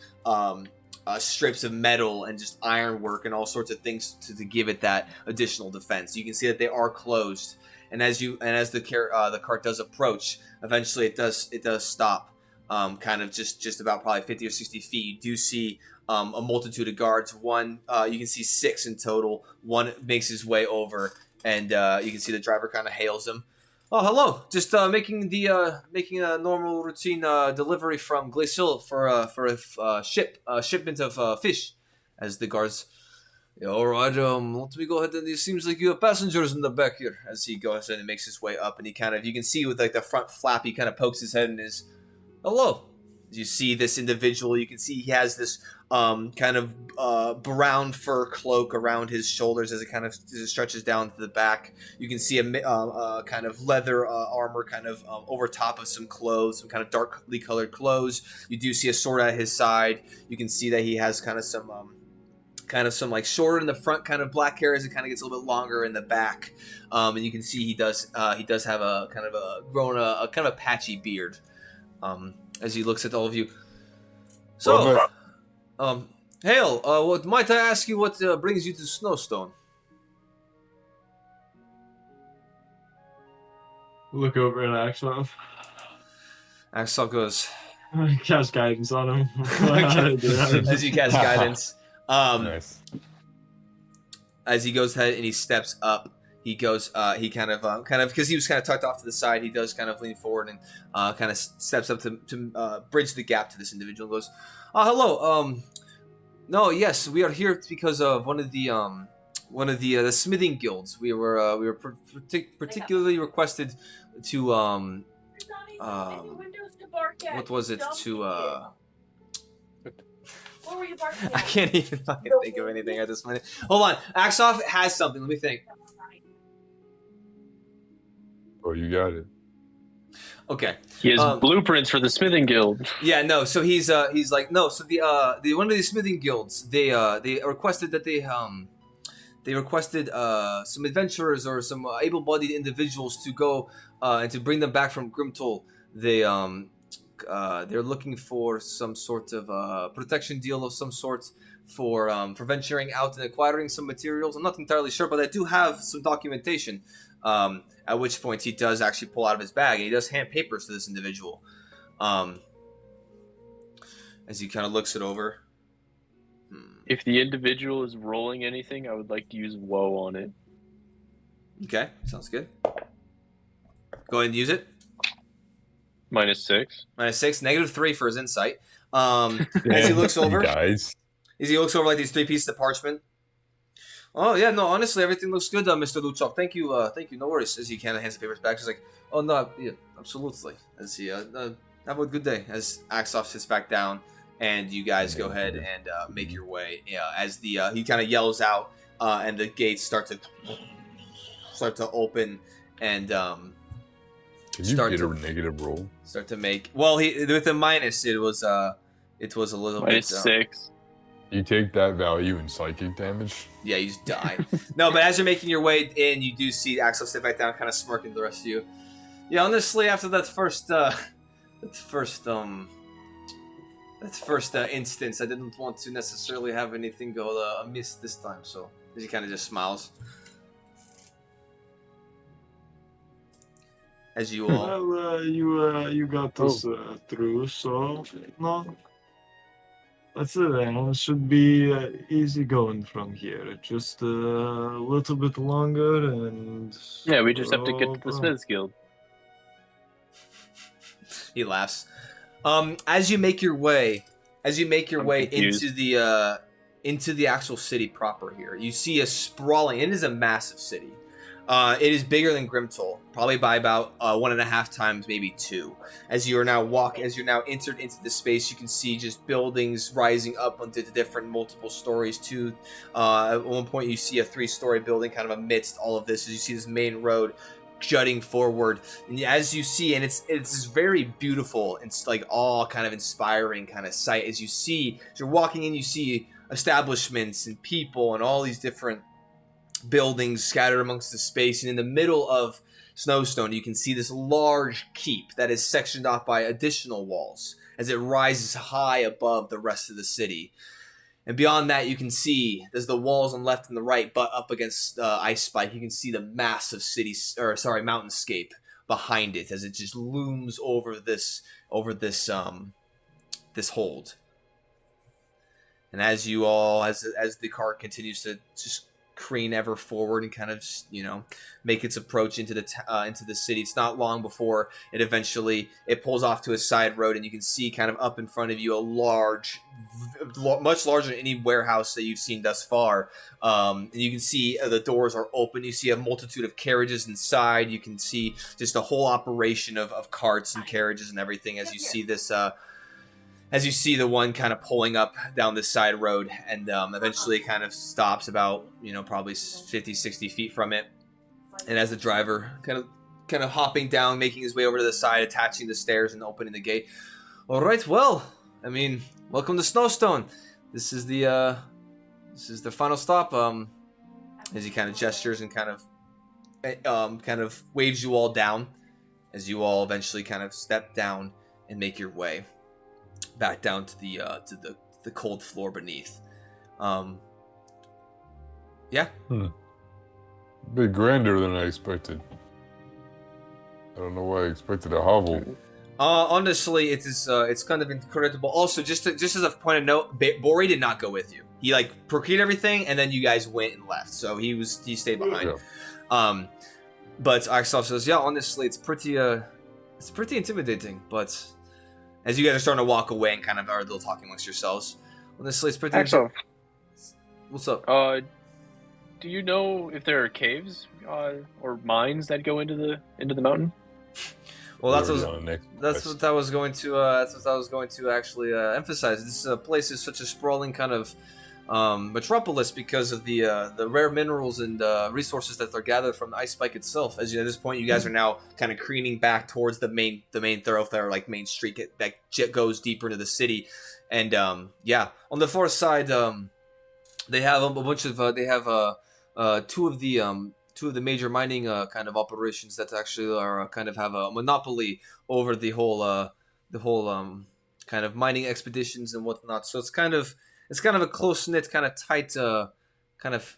strips of metal and just ironwork and all sorts of things to give it that additional defense. You can see that they are closed, and as the cart does approach, eventually it does stop. Kind of just about probably 50 or 60 feet. You do see a multitude of guards. One, you can see 6 in total. One makes his way over, and you can see the driver kind of hails him. Oh, hello! Just making a normal routine delivery from Glacial for a shipment of fish. As the guards, yeah, all right. Let me go ahead. And it seems like you have passengers in the back here. As he goes and makes his way up, and he kind of, you can see with like the front flap, he kind of pokes his head and is, hello. You see this individual. You can see he has this kind of brown fur cloak around his shoulders as it stretches down to the back. You can see a kind of leather armor kind of over top of some clothes, some kind of darkly colored clothes. You do see a sword at his side. You can see that he has kind of some like shorter in the front kind of black hair as it kind of gets a little bit longer in the back. And you can see he does have a kind of a kind of patchy beard. As he looks at all of you. So, Hale, what might I ask you? What brings you to Snowstone? Look over at Axel. Axel goes. Cast guidance on him. As you cast guidance, Nice. as he goes ahead and he steps up. He goes, he kind of, because he was kind of tucked off to the side, he does kind of lean forward and kind of steps up to bridge the gap to this individual and goes, hello, no, yes, we are here because of one of the smithing guilds. We were particularly requested to, what was it, to, What were you barking at? I can't even fucking think of anything at this minute. Hold on, Axoff has something, let me think. Oh, you got it. Okay. He has blueprints for the smithing guild. Yeah, no. So he's like, no. So the one of the smithing guilds, they requested that they requested some adventurers or some able-bodied individuals to go and to bring them back from Grimtoll. They're looking for some sort of protection deal of some sort for venturing out and acquiring some materials. I'm not entirely sure, but I do have some documentation. At which point he does actually pull out of his bag and he does hand papers to this individual. As he kind of looks it over. If the individual is rolling anything, I would like to use woe on it. Okay, sounds good. Go ahead and use it. -6. -6, -3 for his insight. As he looks over, guys. as he looks over like these 3 pieces of parchment. Oh yeah, no, honestly, everything looks good, Mr. Luchok. Thank you, no worries. As he kind of hands the papers back, he's like, oh no, yeah, absolutely. As he, have a good day. As Axoff sits back down, and you guys go ahead and make your way. As the he kind of yells out, and the gates start to open, and Can you get a negative roll? Start to make. Well, he with a minus, it was a little bit -6. You take that value in psychic damage. Yeah, you just die. No, but as you're making your way in, you do see Axel sit back down, kind of smirking to the rest of you. Yeah, honestly, after that first instance, I didn't want to necessarily have anything go amiss this time. So he kind of just smiles. As you all. Well, you got us through, so no. That's it, then. It should be easy going from here. Just a little bit longer, and Yeah, we just have to get to the Smiths Guild. He laughs. As you make your way into the actual city proper here, you see a sprawling. It is a massive city. It is bigger than Grimtoll, probably by about 1.5 times, maybe 2. As you're now entered into the space, you can see just buildings rising up onto the different multiple stories too. At one point, you see a 3-story building kind of amidst all of this. As you see this main road jutting forward, and as you see, and it's this very beautiful, it's like all kind of inspiring kind of sight. As you're walking in, you see establishments and people and all these different buildings scattered amongst the space, and in the middle of Snowstone you can see this large keep that is sectioned off by additional walls. as it rises high above the rest of the city. And beyond that, you can see, as the walls on the left and the right butt up against Ice Spike, you can see the massive mountainscape behind it as it just looms over this this hold. And as you all, as the cart continues to just careen ever forward and kind of, make its approach into the city, it's not long before it pulls off to a side road, and you can see kind of up in front of you a much larger than any warehouse that you've seen thus far. And you can see the doors are open. You see a multitude of carriages inside. You can see just a whole operation of carts and carriages and everything as you see this. As you see the one kind of pulling up down this side road, and eventually kind of stops about, probably 50, 60 feet from it. And as the driver kind of hopping down, making his way over to the side, attaching the stairs and opening the gate. All right, well, welcome to Snowstone. This is the final stop. As he kind of gestures and kind of waves you all down, as you all eventually kind of step down and make your way back down to the cold floor beneath. Yeah. A bit grander than I expected. I don't know why I expected a hovel. Honestly, it's kind of incredible. Also, just as a point of note, Bori did not go with you. He procured everything, and then you guys went and left. So he stayed behind. Yeah. But Axel says, yeah, honestly, it's pretty intimidating, but as you guys are starting to walk away and kind of are a little talking amongst yourselves, honestly, it's pretty. Axel, what's up? Do you know if there are caves or mines that go into the mountain? Well, that's what I was going to actually emphasize. This place is such a sprawling kind of metropolis because of the rare minerals and resources that are gathered from the Ice Spike itself. As at this point, you guys are now kind of careening back towards the main thoroughfare, like main street that goes deeper into the city. And on the far side, they have a bunch of two of the major mining kind of operations that actually are kind of have a monopoly over the whole kind of mining expeditions and whatnot. So it's kind of a close-knit, kind of tight kind of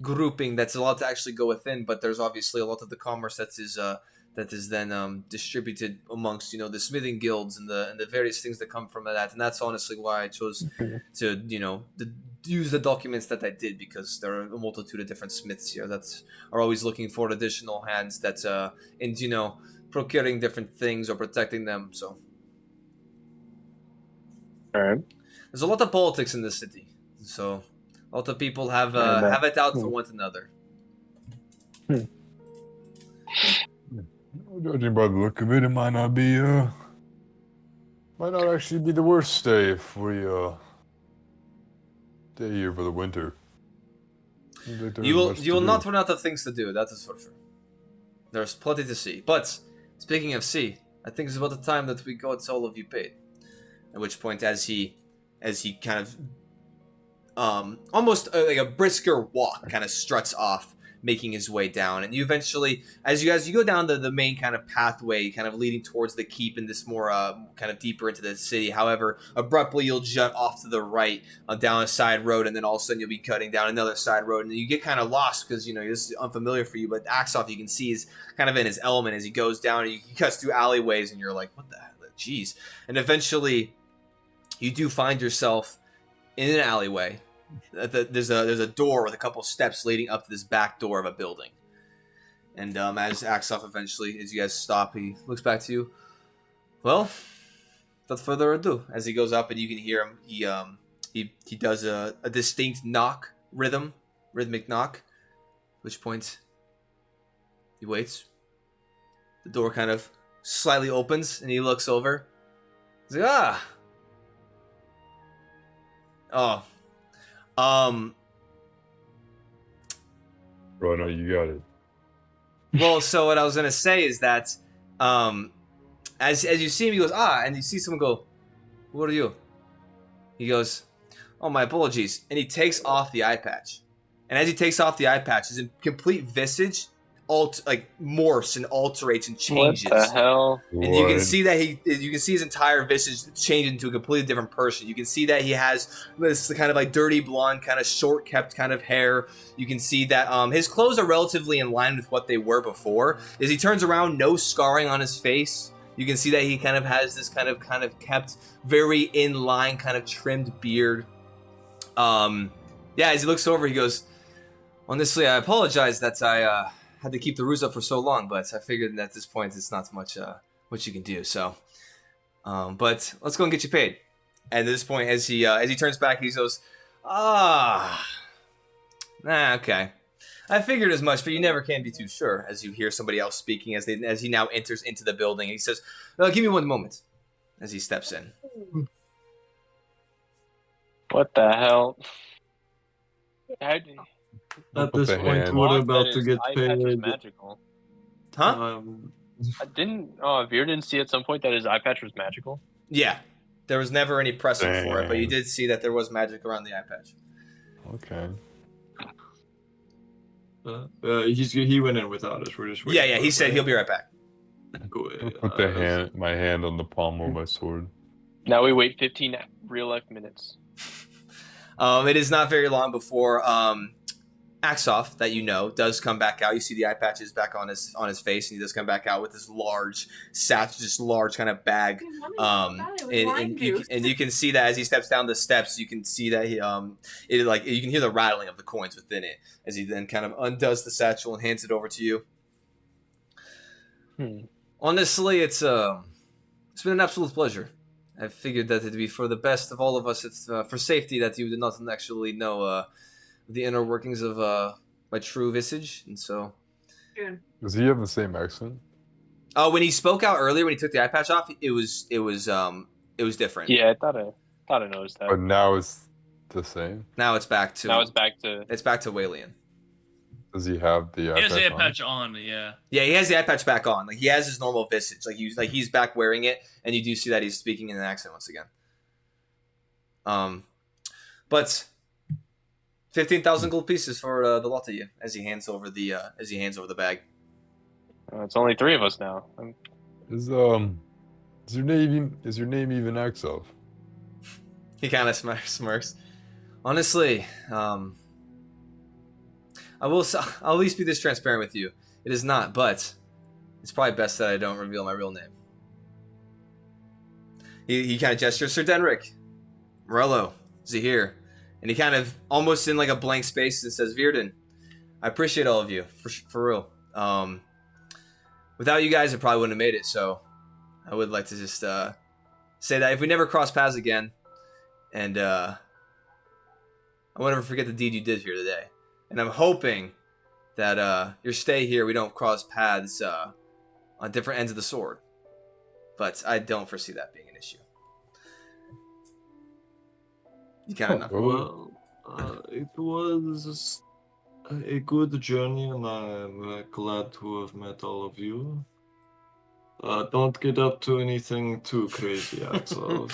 grouping that's allowed to actually go within, but there's obviously a lot of the commerce that is then distributed amongst the smithing guilds and the various things that come from that. And that's honestly why I chose to use the documents that I did, because there are a multitude of different smiths here that are always looking for additional hands that in procuring different things or protecting them. So all right. There's a lot of politics in this city, so a lot of people have it out for one another. Judging by the look of it, it might not actually be the worst stay if we stay here for the winter. You will not run out of things to do, that is for sure. There's plenty to see. But speaking of sea, I think it's about the time that we got all of you paid. At which point, as he kind of almost like a brisker walk kind of struts off, making his way down, and you eventually, as you go down the main kind of pathway kind of leading towards the keep and this more kind of deeper into the city. However, abruptly you'll jut off to the right down a side road, and then all of a sudden you'll be cutting down another side road, and you get kind of lost because this is unfamiliar for you. But Axoff, you can see, is kind of in his element as he goes down, and he cuts through alleyways, and you're like, what the hell, jeez. And eventually you do find yourself in an alleyway. There's a door with a couple steps leading up to this back door of a building. And as Axoff eventually, as you guys stop, he looks back to you. Well, without further ado, as he goes up and you can hear him, he does a distinct rhythmic knock. At which point he waits. The door kind of slightly opens and he looks over. He's like, Bro, no, you got it. Well, so what I was gonna say is that, as you see him, he goes, and you see someone go, "Who are you?" He goes, "Oh, my apologies," and he takes off the eye patch. And as he takes off the eye patch, his complete visage morphs and alterates and changes. What the hell? And you can see that you can see his entire visage change into a completely different person. You can see that he has this kind of like dirty blonde, kind of short kept kind of hair. You can see that his clothes are relatively in line with what they were before. As he turns around, no scarring on his face. You can see that he kind of has this kind of kept very in line, kind of trimmed beard. As he looks over, he goes, "Honestly, I apologize that I had to keep the ruse up for so long, but I figured that at this point it's not much what you can do. So, but let's go and get you paid." And at this point, as he turns back, he goes, okay. I figured as much, but you never can be too sure." As you hear somebody else speaking, as he now enters into the building, and he says, "Give me one moment," as he steps in. What the hell? At this point, we're about to get paid. Magical. Huh? Veer didn't see at some point that his eye patch was magical? Yeah. There was never any precedent for it, but you did see that there was magic around the eye patch. Okay. He went in without us. We're just waiting. Yeah. He said he'll be right back. Put my hand on the palm of my sword. Now we wait 15 real life minutes. It is not very long before Axoff, that you know, does come back out. You see the eye patches back on his face, and he does come back out with this large large kind of bag. And you can see that as he steps down the steps, you can see that you can hear the rattling of the coins within it as he then kind of undoes the satchel and hands it over to you. Honestly, it's been an absolute pleasure. I figured that it'd be for the best of all of us. It's for safety that you did not actually know the inner workings of my true visage, and so. Does he have the same accent? Oh, when he spoke out earlier, when he took the eye patch off, it was different. Yeah, I thought I noticed that. But now it's the same. Now it's back to. It's back to Walian. Does he have the eye patch? He has the eye patch on, yeah. Yeah, he has the eye patch back on. Like he has his normal visage. Like he's back wearing it, and you do see that he's speaking in an accent once again. But 15,000 gold pieces for the lot of you, as he hands over the bag. It's only 3 of us now. Is your name even Axel? He kind of smirks. Honestly, I'll at least be this transparent with you. It is not, but it's probably best that I don't reveal my real name. He kind of gestures, Sir Denric, Morello, Zahir, and he kind of almost in like a blank space and says, Virden, I appreciate all of you, for real. Without you guys, I probably wouldn't have made it, so I would like to just say that if we never cross paths again, and I won't ever forget the deed you did here today. And I'm hoping that your stay here, we don't cross paths on different ends of the sword. But I don't foresee that being an issue. You kind of know. Well, it was a good journey, and I'm glad to have met all of you. Don't get up to anything too crazy, Axel.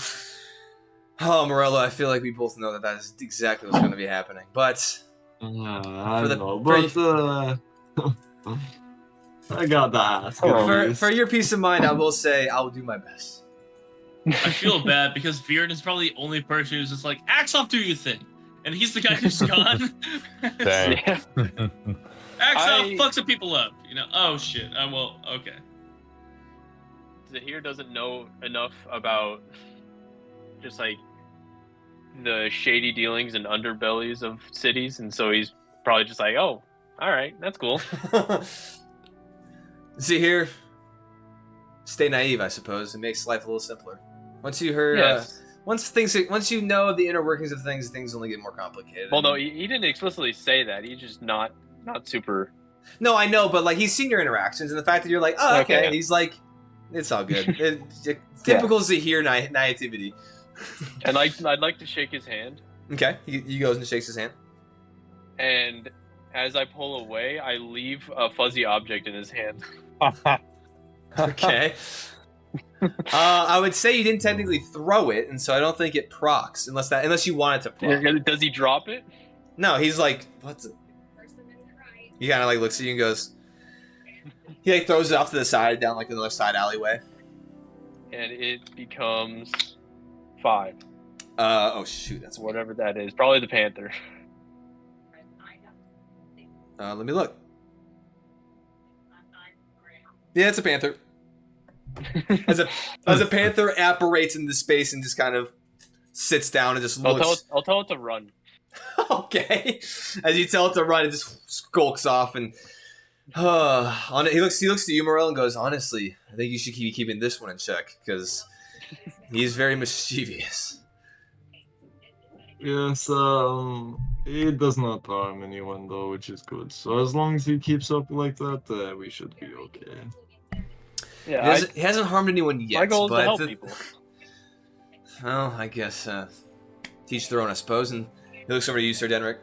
Oh, Morello, I feel like we both know that is exactly what's going to be happening. But I know, but I got to ask. For your peace of mind, I will say I will do my best. I feel bad because Viren is probably the only person who's just like, Axoff, do your thing. And he's the guy who's gone. Dang. Axoff fucks some people up. You know, oh shit. Well, okay. Zahir doesn't know enough about just like the shady dealings and underbellies of cities, and so he's probably just like, oh, all right, that's cool. Zahir, stay naive, I suppose. It makes life a little simpler. Once you heard, once you know the inner workings of things only get more complicated. Well, no, he didn't explicitly say that. He's just not super. No, I know, but like he's seen your interactions, and the fact that you're like, oh, okay, yeah. he's like, it's all good. Typical Zahir naivety. And I'd like to shake his hand. Okay, he goes and shakes his hand. And as I pull away, I leave a fuzzy object in his hand. Okay. I would say you didn't technically throw it, and so I don't think it procs unless you want it to proc. Does he drop it? No, he's like, what's it? He kind of like looks at you and goes, He like throws it off to the side, down like another side alleyway. And it becomes 5. Oh shoot, that's weird. Whatever that is. Probably the panther. Let me look. Yeah, it's a panther. As a panther apparates into space and just kind of sits down and just looks. I'll tell it to run. Okay. As you tell it to run, it just skulks off and he looks to you, Morel, and goes, honestly, I think you should keep keeping this one in check because he's very mischievous. Yes, it does not harm anyone though, which is good. So as long as he keeps up like that, we should be okay. Yeah, He hasn't harmed anyone yet. my goal is but to help people. Well, I guess teach their own, I suppose. And he looks over to you, Sir Denrick.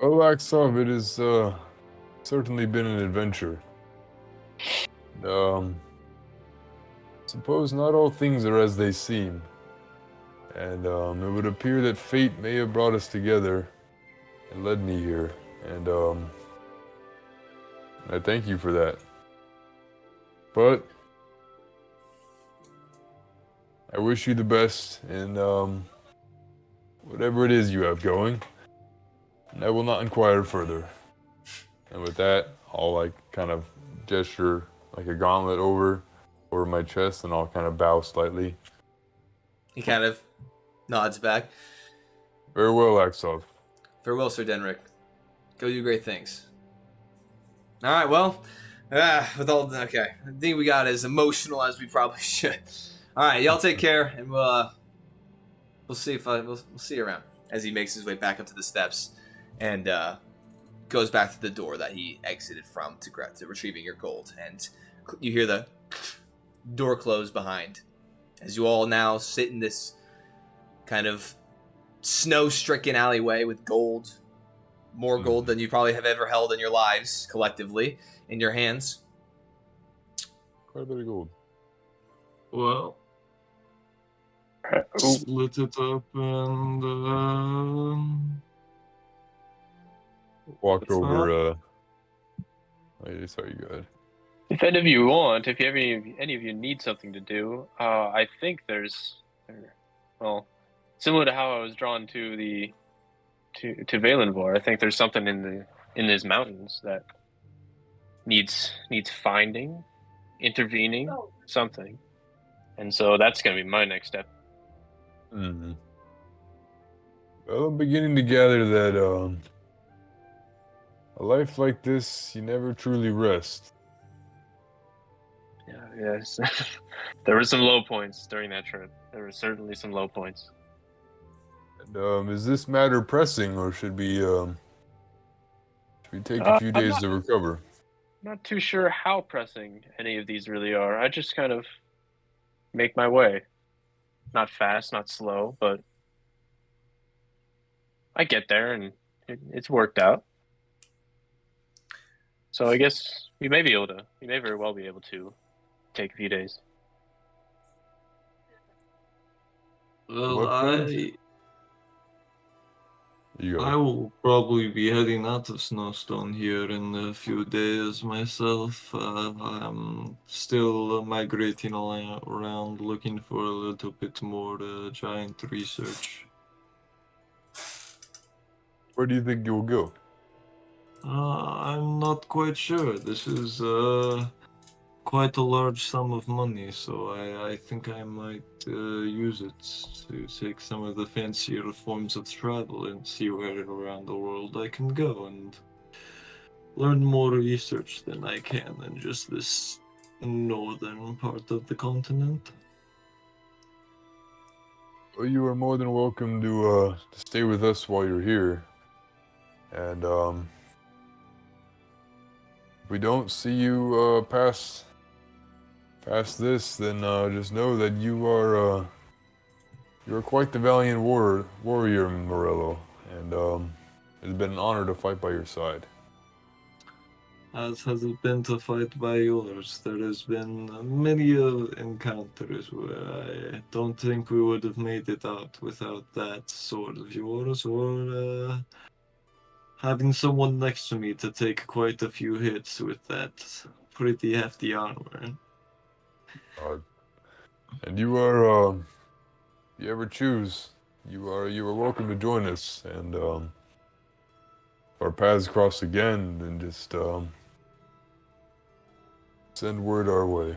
Well, Axov, it has certainly been an adventure. Suppose not all things are as they seem. And it would appear that fate may have brought us together and led me here. And I thank you for that. But I wish you the best in whatever it is you have going. And I will not inquire further. And with that, I'll like kind of gesture like a gauntlet over my chest, and I'll kind of bow slightly. He kind of nods back. Farewell, Axov. Farewell, Sir Denrick. Go do great things. All right, well, okay. I think we got as emotional as we probably should. All right, y'all take care, and we'll see if we'll see you around. As he makes his way back up to the steps, and goes back to the door that he exited from to retrieving your gold, and you hear the door close behind, as you all now sit in this kind of snow-stricken alleyway with gold, more gold than you probably have ever held in your lives collectively in your hands. Quite a bit of gold. Well, split it up and Walk It's over. Sorry, go ahead. If any of you want, if you have any of you need something to do, I think well, similar to how I was drawn to Valenvor, I think there's something in these mountains that needs finding, intervening, something, and so that's gonna be my next step. Mm-hmm. Well, I'm beginning to gather that a life like this, you never truly rest. Yeah, yes. There were some low points during that trip. There were certainly some low points. And, is this matter pressing, or should we take a few days to recover? I'm not too sure how pressing any of these really are. I just kind of make my way. Not fast, not slow, but I get there and it's worked out. So I guess we may very well be able to take a few days. well, What friends? I will probably be heading out of Snowstone here in a few days myself. I'm still migrating around looking for a little bit more giant research. Where do you think you'll go? I'm not quite sure. This is quite a large sum of money, so I think I might use it to take some of the fancier forms of travel and see where around the world I can go and learn more research than I can in just this northern part of the continent. Well, you are more than welcome to stay with us while you're here. And if we don't see you past this, then just know that you're quite the valiant warrior, Morello, and it's been an honor to fight by your side. As has it been to fight by yours, there has been many encounters where I don't think we would have made it out without that sword of yours or having someone next to me to take quite a few hits with that pretty hefty armor. And you are, if you ever choose, you are welcome to join us. And if our paths cross again, then just send word our way.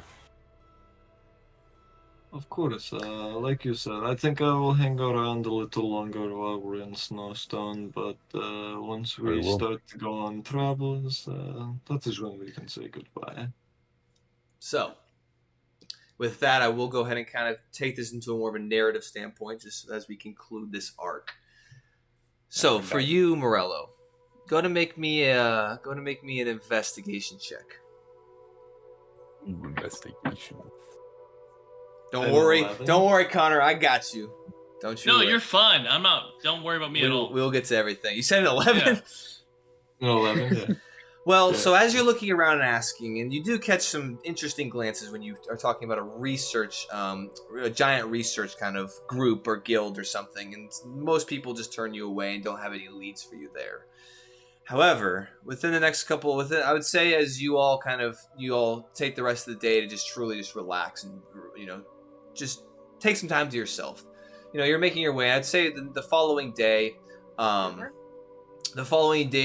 Of course, like you said, I think I will hang around a little longer while we're in Snowstone, but once we Very well. start to go on travels, that is when we can say goodbye. So, with that, I will go ahead and kind of take this into a more of a narrative standpoint, just as we conclude this arc. So, for you, Morello, go to make me an investigation check. Ooh, investigation. Don't worry, Connor. I got you. Don't you? No, worry. you're fine. I'm not. Don't worry about me at all. We'll get to everything. You said an 11. Yeah. 11, yeah. Well, Yeah. so as you're looking around and asking, and you do catch some interesting glances when you are talking about a giant research kind of group or guild or something, and most people just turn you away and don't have any leads for you there. However, within the next I would say as you all take the rest of the day to just truly just relax and, just take some time to yourself. You're making your way. I'd say the following day,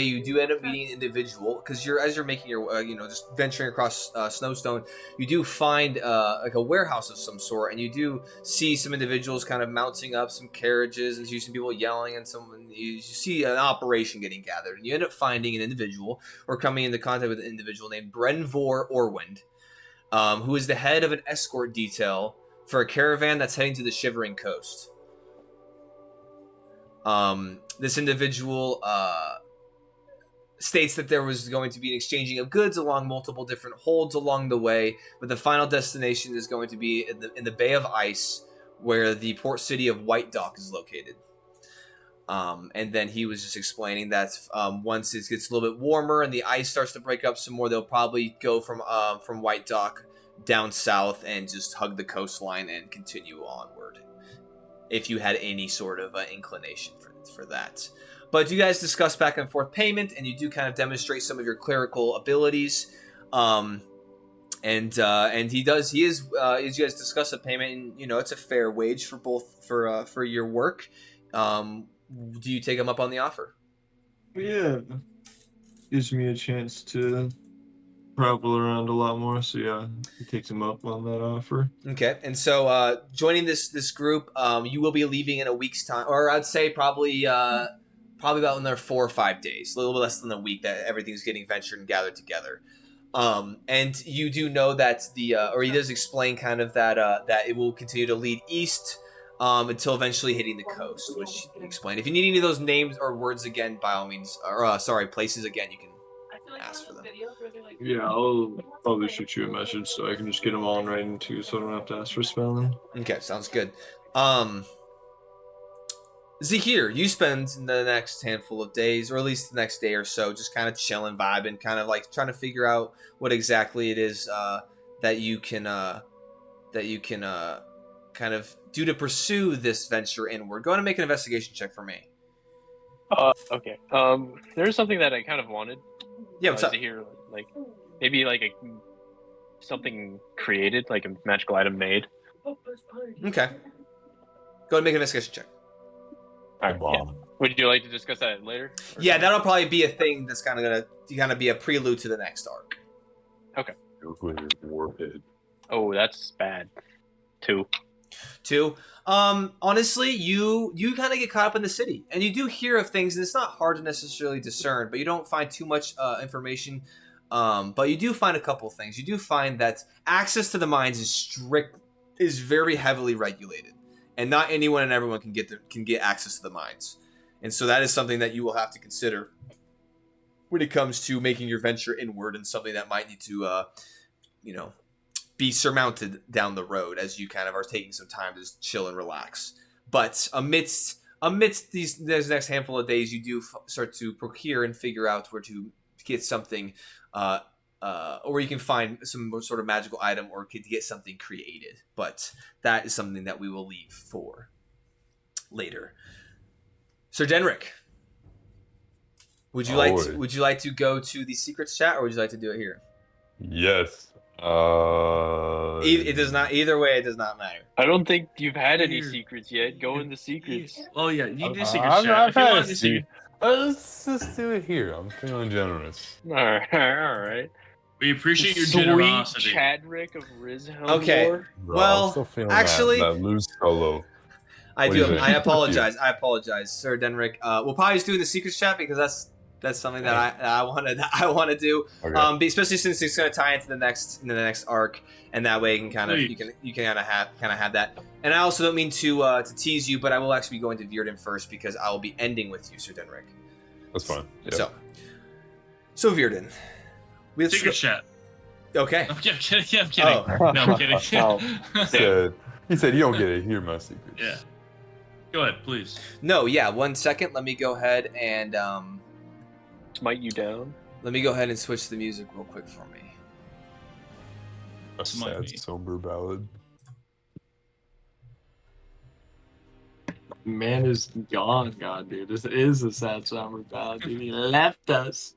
you do end up meeting an individual because as you're making your, just venturing across Snowstone, you do find like a warehouse of some sort, and you do see some individuals kind of mounting up some carriages, and you see some people yelling, and you see an operation getting gathered, and you end up finding an individual or coming into contact with an individual named Brenvor Orwind, who is the head of an escort detail for a caravan that's heading to the Shivering Coast. This individual states that there was going to be an exchanging of goods along multiple different holds along the way, but the final destination is going to be in the Bay of Ice, where the port city of White Dock is located. And then he was just explaining that once it gets a little bit warmer and the ice starts to break up some more, they'll probably go from White Dock down south and just hug the coastline and continue onward, if you had any sort of inclination for that. But you guys discuss back and forth payment, and you do kind of demonstrate some of your clerical abilities. And he is you guys discuss a payment, and it's a fair wage for both for your work. Do you take him up on the offer? Yeah. Gives me a chance to travel around a lot more, so yeah, he takes him up on that offer. Okay, and so joining this group, you will be leaving in a week's time, or I'd say probably about in there 4 or 5 days, a little bit less than a week that everything's getting ventured and gathered together. And you do know that or he does explain kind of that it will continue to lead east until eventually hitting the coast, which he explained. If you need any of those names or words again, by all means, or places again, you can ask for them. Yeah, I'll probably shoot you a message so I can just get them all in writing too, so I don't have to ask for spelling. Okay, sounds good. Zahir, you spend the next handful of days, or at least the next day or so, just kind of chilling, vibing, kind of like trying to figure out what exactly it is that you can kind of do to pursue this venture inward. Go ahead and make an investigation check for me. Okay. There's something that I kind of wanted. Yeah, what's up? To hear, like maybe like something created, like a magical item made. Okay. Go ahead and make an investigation check. All right. Yeah. Would you like to discuss that later? Yeah, that'll probably be a thing that's kind of gonna be a prelude to the next arc. Okay. Warhead. Oh, that's bad. 2. Honestly, you kind of get caught up in the city, and you do hear of things, and it's not hard to necessarily discern, but you don't find too much information. But you do find a couple things. You do find that access to the mines is very heavily regulated, and not anyone and everyone can get access to the mines, and so that is something that you will have to consider when it comes to making your venture inward, and something that might need to, be surmounted down the road as you kind of are taking some time to just chill and relax. But amidst these next handful of days, you do start to procure and figure out where to get something, or you can find some sort of magical item, or to get something created. But that is something that we will leave for later. Sir Denrick. Would you Always. Would you like to go to the secrets chat, or would you like to do it here? Yes. It does not. Either way, it does not matter. I don't think you've had any Here. secrets yet. Go in the secrets. Oh yeah, you do I've- secret I've chat. If you had want a to secret, Let's just do it here. I'm feeling generous. All right. we appreciate your Sweet generosity. Chadrick of Rizhelm. Okay. Bro, Well, I'm still feeling actually- that loose solo. I What do you do. think? I apologize. I apologize, Sir Denrick. We'll probably just do the secrets chat because that's something that I want to do. Okay. Especially since it's going to tie into the next arc, and that way you can kind of have that. And I also don't mean to tease you, but I will actually be going to Virden first because I will be ending with you, Sir Denrick. That's fine. Yeah. So Virden, we Secret chat. Okay. I'm kidding. Yeah, I'm kidding. Oh. No, I'm kidding. He said you don't get to hear my secrets. Yeah. Go ahead, please. No, yeah. 1 second. Let me go ahead and Smite you down. let me go ahead and switch the music real quick for me. A Smite sad, me. somber ballad. Man is gone, God, dude. This is a sad summer ballad, dude. He left us.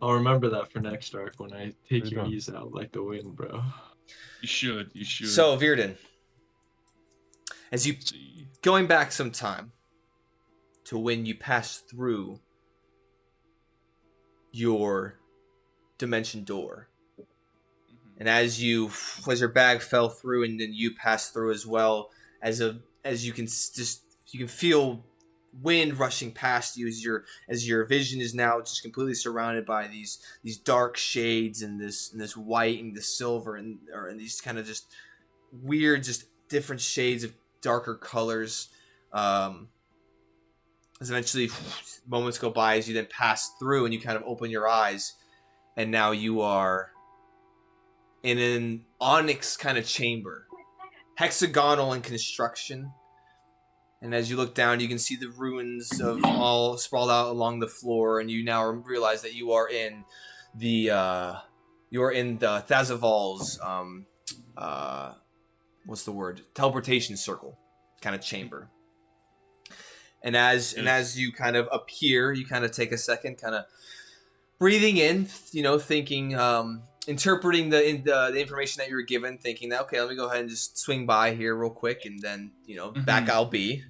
I'll remember that for next arc when I take There you your go. knees out like the wind, bro. You should. You should. So Virden, as you see. going back some time to when you passed through your dimension door, and as your bag fell through, and then you passed through as well, as you can feel wind rushing past you as your vision is now just completely surrounded by these dark shades and this white and this silver and these kind of just weird, just different shades of darker colors. As eventually moments go by, as you then pass through and you kind of open your eyes, and now you are in an onyx kind of chamber, hexagonal in construction. And as you look down, you can see the ruins of all sprawled out along the floor, and you now realize that you are in the Thazaval's what's the word? Teleportation circle kind of chamber. And as you kind of appear, you kind of take a second, kind of breathing in, thinking, interpreting the information that you were given, thinking that, okay, let me go ahead and just swing by here real quick, and then back I'll be.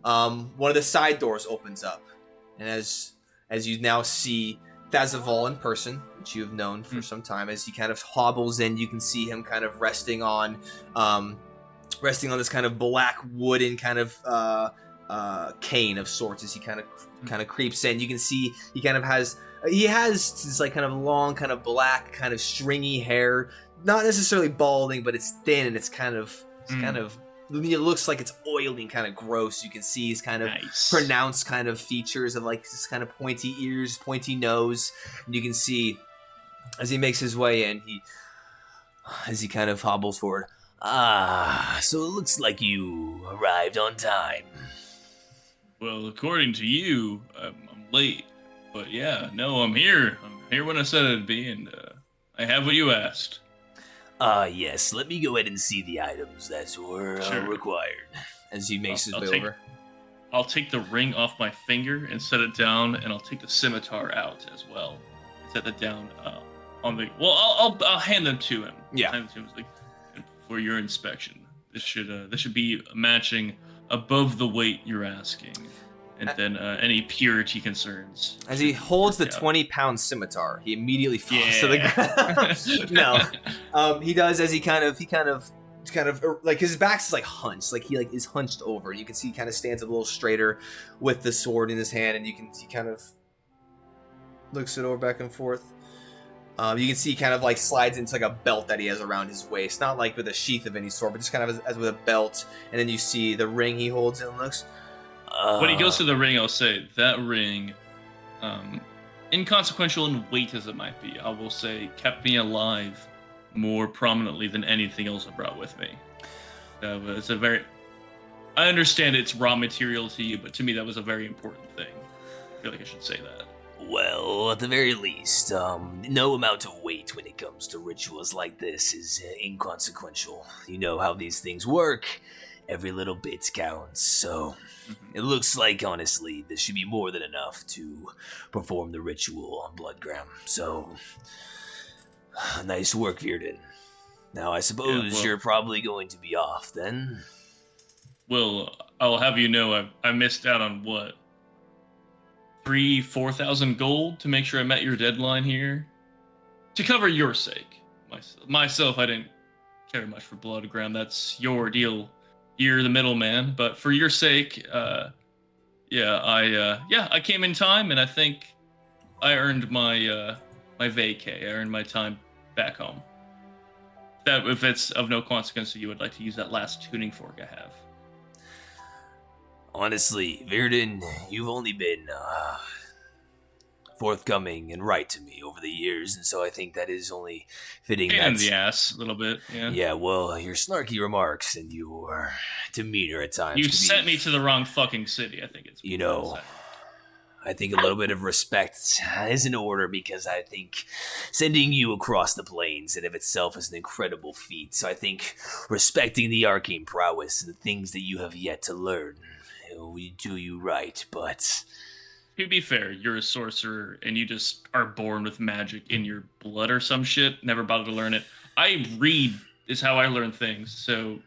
One of the side doors opens up, and as you now see Thazaval in person, which you have known for some time, as he kind of hobbles in, you can see him kind of resting on this kind of black wooden kind of cane of sorts. As he kind of creeps in, you can see he has this like kind of long, kind of black, kind of stringy hair, not necessarily balding, but it's thin and it's kind of it looks like it's oily and kind of gross. You can see his kind of pronounced kind of features of like this kind of pointy ears, pointy nose, and you can see as he makes his way in, as he kind of hobbles forward. So it looks like you arrived on time. Well, according to you, I'm late. But yeah, no, I'm here. I'm here when I said I'd be, and I have what you asked. Yes, let me go ahead and see the items that were required. As he makes his way over. I'll take the ring off my finger and set it down, and I'll take the scimitar out as well. Set it down on the. Well, I'll hand them to him. Yeah. Hand them to him, for your inspection. This should be matching above the weight you're asking, and then any purity concerns. As he holds the 20-pound scimitar, he immediately falls to the ground. No, he does. As he kind of like his back's like hunched, like he is hunched over. You can see he kind of stands a little straighter with the sword in his hand, and he kind of looks it over back and forth. You can see he kind of like slides into like a belt that he has around his waist, not like with a sheath of any sort, but just kind of as with a belt. And then you see the ring he holds and looks. When he goes to the ring, I'll say that ring, inconsequential in weight as it might be, I will say kept me alive more prominently than anything else I brought with me. It's a very. I understand it's raw material to you, but to me that was a very important thing. I feel like I should say that. Well, at the very least, no amount of weight when it comes to rituals like this is inconsequential. You know how these things work. Every little bit counts, so it looks like, honestly, this should be more than enough to perform the ritual on Bloodgram. So, nice work, Virden. Now, I suppose you're probably going to be off, then? Well, I'll have you know I missed out on, 4,000 gold to make sure I met your deadline here. To cover your sake. Myself, I didn't care much for Bloodgram. That's your deal. You're the middleman. But for your sake, I came in time, and I think I earned my vacay. I earned my time back home. That if it's of no consequence to you, would like to use that last tuning fork I have. Honestly, Virden, you've only been forthcoming and right to me over the years, and so I think that is only fitting. Pain in the ass, a little bit, yeah. Yeah, well, your snarky remarks and your demeanor at times. You sent me to the wrong fucking city, I think it's. You know, I think a little bit of respect is in order, because I think sending you across the plains in of itself is an incredible feat. So I think respecting the arcane prowess and the things that you have yet to learn, we do you right, but... To be fair, you're a sorcerer, and you just are born with magic in your blood or some shit. Never bothered to learn it. I read is how I learn things, so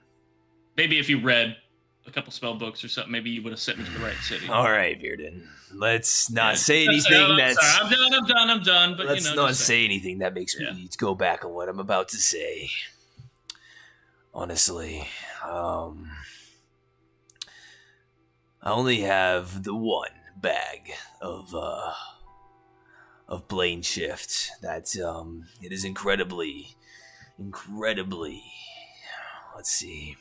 maybe if you read a couple spell books or something, maybe you would have sent me to the right city. All right, Virden. Let's not say anything that's... Sorry, I'm done, but let's not say anything that makes me need to go back on what I'm about to say. Honestly, I only have the one bag of plane shift that it is incredibly, let's see,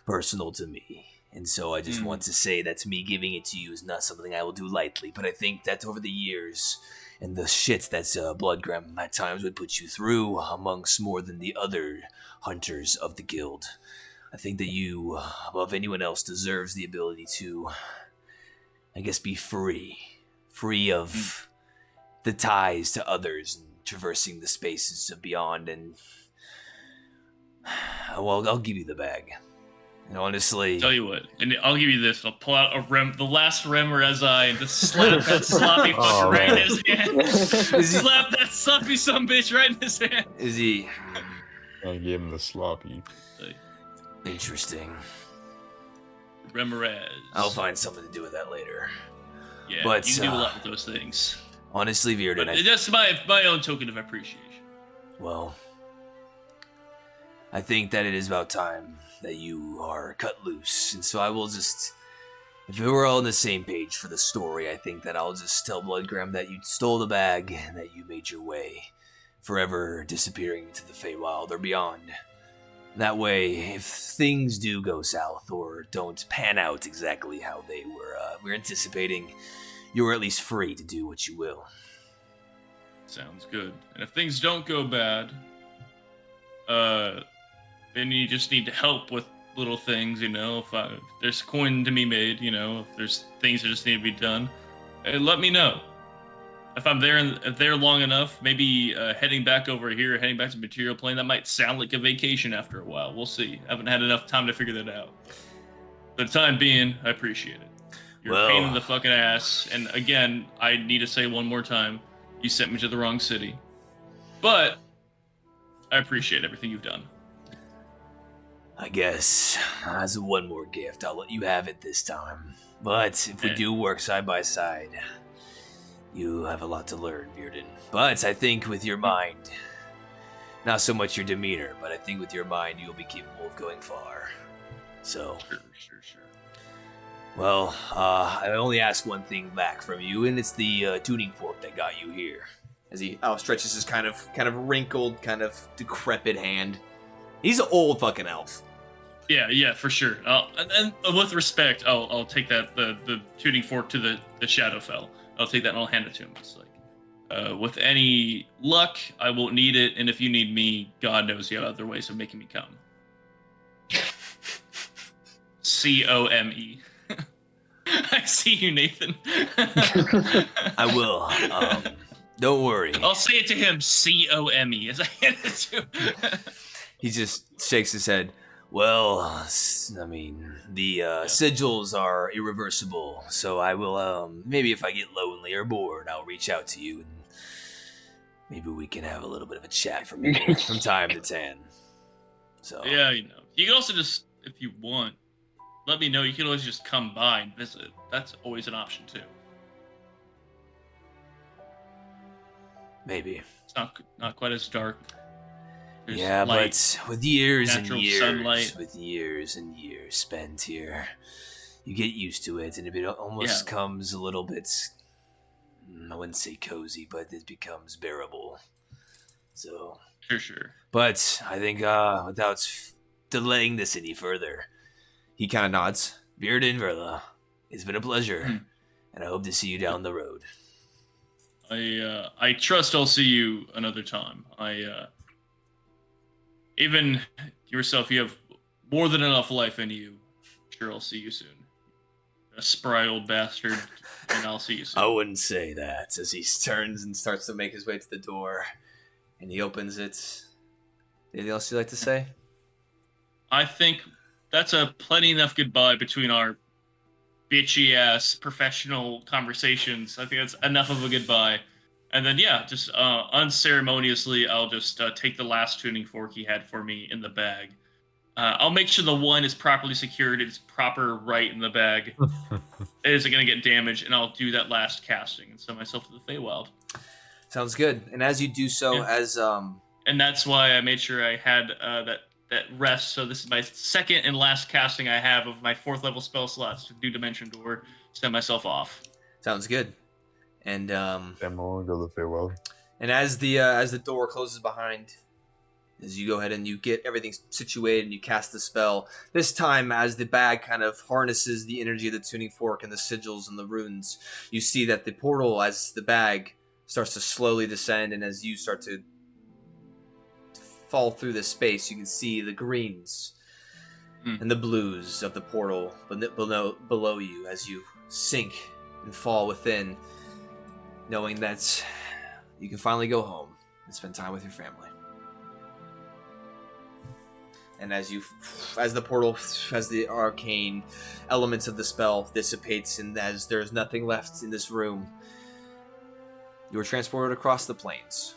personal to me. And so I just want to say that me giving it to you is not something I will do lightly, but I think that over the years and the shit that Bloodgram at times would put you through amongst more than the other hunters of the guild, I think that you, above anyone else, deserves the ability to, I guess, be free of the ties to others and traversing the spaces of beyond. And well, I'll give you the bag. And honestly, tell you what, and I'll give you this. I'll pull out the last Remorezi, and just slap that sloppy fucker right in his hand. Slap that sloppy bitch right in his hand. Is he? I gave him the sloppy. Interesting. Remorezi. I'll find something to do with that later. Yeah, but, you can do a lot with those things. Honestly, Virden, that's my own token of appreciation. Well, I think that it is about time that you are cut loose, and so I will just, if we're all on the same page for the story, I think that I'll just tell Bloodgram that you stole the bag and that you made your way, forever disappearing into the Feywild or beyond. That way, if things do go south or don't pan out exactly how they were anticipating, you're at least free to do what you will. Sounds good. And if things don't go bad, then you just need to help with little things, you know. If there's coin to be made, you know, if there's things that just need to be done, let me know. If I'm there long enough, maybe heading back over here, heading back to Material Plane, that might sound like a vacation after a while. We'll see. I haven't had enough time to figure that out. For the time being, I appreciate it. You're a pain in the fucking ass. And again, I need to say one more time, you sent me to the wrong city. But I appreciate everything you've done. I guess, as one more gift, I'll let you have it this time. But if we do work side by side, you have a lot to learn, Virden. But I think with your mind, not so much your demeanor, but I think with your mind, you'll be capable of going far. So, Sure. Well, I only ask one thing back from you, and it's the tuning fork that got you here. As he outstretches his kind of wrinkled, kind of decrepit hand. He's an old fucking elf. Yeah, for sure. And with respect, I'll take that the tuning fork to the Shadowfell. I'll take that and I'll hand it to him. It's like, with any luck, I won't need it, and if you need me, God knows you have other ways of making me come. COME. I see you, Nathan. I will. Don't worry. I'll say it to him, C-O-M-E, as I hand it to him. He just shakes his head. Well, I mean, the sigils are irreversible, so I will, maybe if I get lonely or bored, I'll reach out to you, and maybe we can have a little bit of a chat from time to time. So Yeah, you know. You can also just, if you want, let me know. You can always just come by and visit. That's always an option, too. maybe. It's not quite as dark. There's Yeah, light, but with years and natural years, sunlight. with years and years spent here, you get used to it, and it almost comes a little bit, I wouldn't say cozy, but it becomes bearable. So, Sure. but I think without delaying this any further, He kind of nods. Bearden Verla, it's been a pleasure, and I hope to see you down the road. I trust I'll see you another time. Even yourself, you have more than enough life in you. Sure, I'll see you soon. A spry old bastard, and I'll see you soon. I wouldn't say that. As he turns and starts to make his way to the door, and he opens it. Anything else you'd like to say? I think that's a plenty enough goodbye between our bitchy ass professional conversations. I think that's enough of a goodbye. And then just unceremoniously, I'll just take the last tuning fork he had for me in the bag. I'll make sure the one is properly secured. It's proper right in the bag. It isn't going to get damaged, and I'll do that last casting and send myself to the Feywild. Sounds good. And as you do so, And that's why I made sure I had that rest. So this is my second and last casting I have of my 4th level spell slots to do Dimension Door, send myself off. Sounds good. And Damn, I want to go to the Feywild. and as the door closes behind, as you go ahead and you get everything situated and you cast the spell, this time as the bag kind of harnesses the energy of the tuning fork and the sigils and the runes, you see that the portal, as the bag starts to slowly descend, and as you start to fall through this space, you can see the greens and the blues of the portal below you as you sink and fall within, knowing that you can finally go home and spend time with your family. And as the arcane elements of the spell dissipates, and as there's nothing left in this room, you are transported across the plains.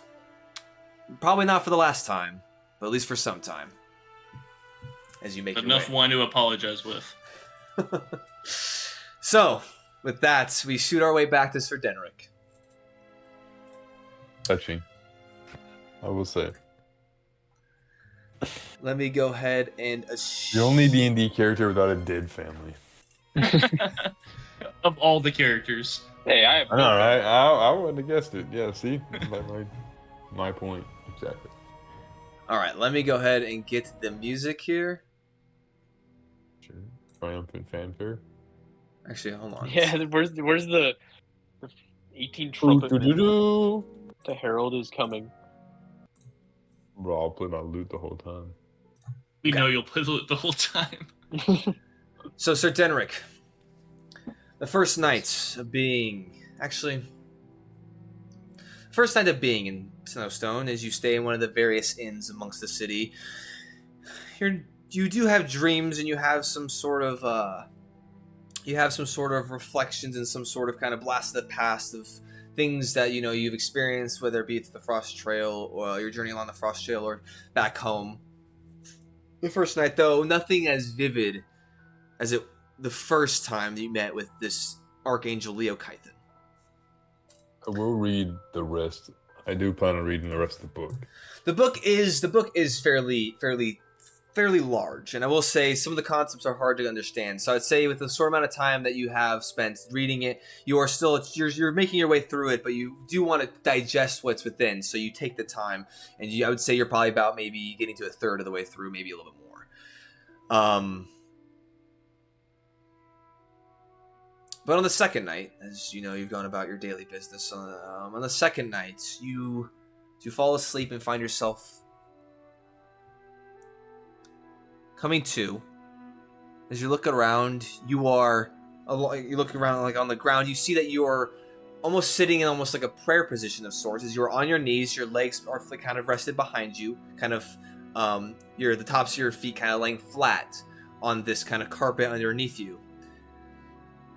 Probably not for the last time, but at least for some time. As you make enough your way. wine to apologize with. So, with that, we shoot our way back to Sir Denric. Touching, I will say. Let me go ahead and... The only D&D character without a dead family. Of all the characters. Hey, I have I know, right? I wouldn't have guessed it. Yeah, see? my point. Exactly. Alright, let me go ahead and get the music here. Sure. Triumphant fanfare. Actually, hold on. Yeah, where's the 18 trumpet Doo-doo-doo-doo. The herald is coming. Bro, I'll play my lute the whole time. We know you'll play the whole time. So, Sir Denric, the first night of being... Actually, first night of being in Snowstone, as you stay in one of the various inns amongst the city, you do have dreams, and you have some sort of reflections and some sort of kind of blast of the past of things that you've experienced, whether it be through the Frost Trail or your journey along the Frost Trail or back home. The first night, though, nothing as vivid as the first time that you met with this Archangel Leo Kythen. I will read the rest. I do plan on reading the rest of the book. The book is fairly large, and I will say some of the concepts are hard to understand. So I'd say with the short amount of time that you have spent reading it, you're making your way through it, but you do want to digest what's within. So you take the time, and I would say you're probably about maybe getting to a third of the way through, maybe a little bit more. But on the second night, as you know, you've gone about your daily business. On the second night, you fall asleep and find yourself coming to. As you look around, you are You look around like on the ground. You see that you're almost sitting in almost like a prayer position of sorts, as you're on your knees. Your legs are kind of rested behind you, kind of the tops of your feet kind of laying flat on this kind of carpet underneath you.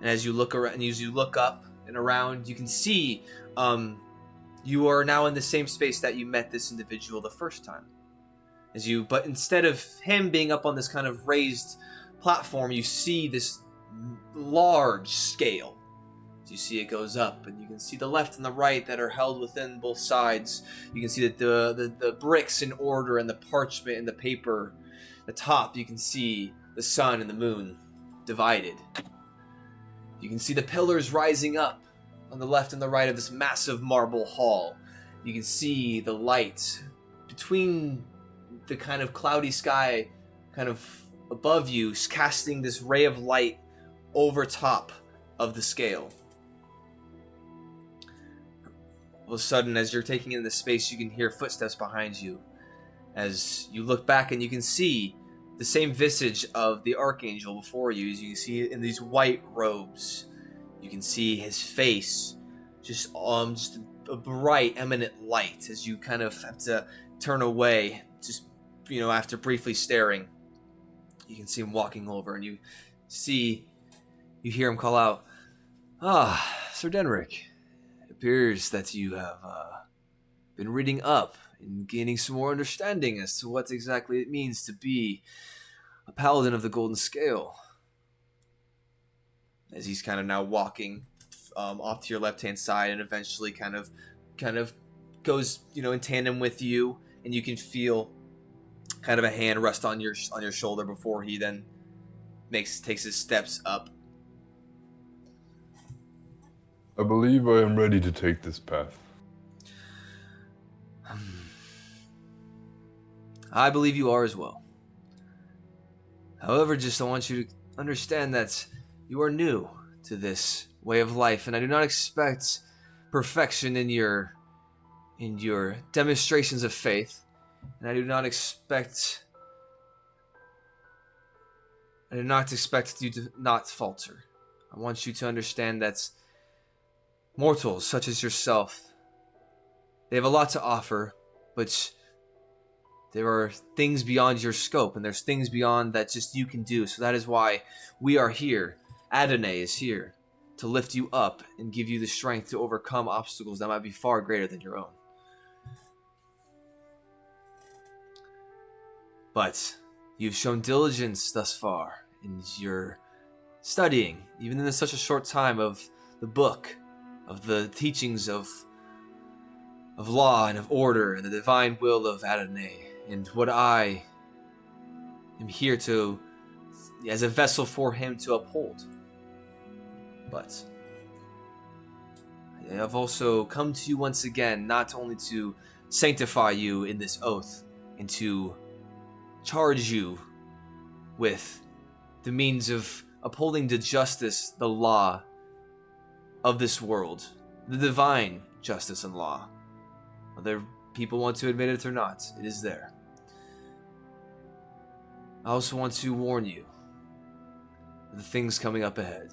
And as you look around, as you look up and around, you can see you are now in the same space that you met this individual the first time. But instead of him being up on this kind of raised platform, you see this large scale. You see it goes up, and you can see the left and the right that are held within both sides. You can see that the bricks in order, and the parchment and the paper. The top, you can see the sun and the moon divided. You can see the pillars rising up on the left and the right of this massive marble hall. You can see the light between the kind of cloudy sky kind of above you, casting this ray of light over top of the scale. All of a sudden, as you're taking in this space, you can hear footsteps behind you. As you look back, and you can see the same visage of the archangel before you. As you can see in these white robes, you can see his face, just a bright, eminent light. As you kind of have to turn away, just after briefly staring, you can see him walking over, and you hear him call out, "Ah, Sir Denrick. It appears that you have been reading up and gaining some more understanding as to what exactly it means to be a paladin of the Golden Scale." As he's kind of now walking off to your left-hand side, and eventually kind of goes in tandem with you, and you can feel kind of a hand rest on your shoulder before he then takes his steps up. I believe I am ready to take this path. I believe you are as well. However, just I want you to understand that you are new to this way of life, and I do not expect perfection in your demonstrations of faith, and I do not expect you to not falter. I want you to understand that mortals such as yourself, they have a lot to offer, but there are things beyond your scope, and there's things beyond that just you can do. So that is why we are here. Adonai is here to lift you up and give you the strength to overcome obstacles that might be far greater than your own. But you've shown diligence thus far in your studying, even in such a short time, of the book, of the teachings of law and of order and the divine will of Adonai, and what I am here to, as a vessel for him to uphold. But I have also come to you once again, not only to sanctify you in this oath and to charge you with the means of upholding the justice, the law of this world, the divine justice and law. Whether people want to admit it or not, it is there. I also want to warn you of the things coming up ahead.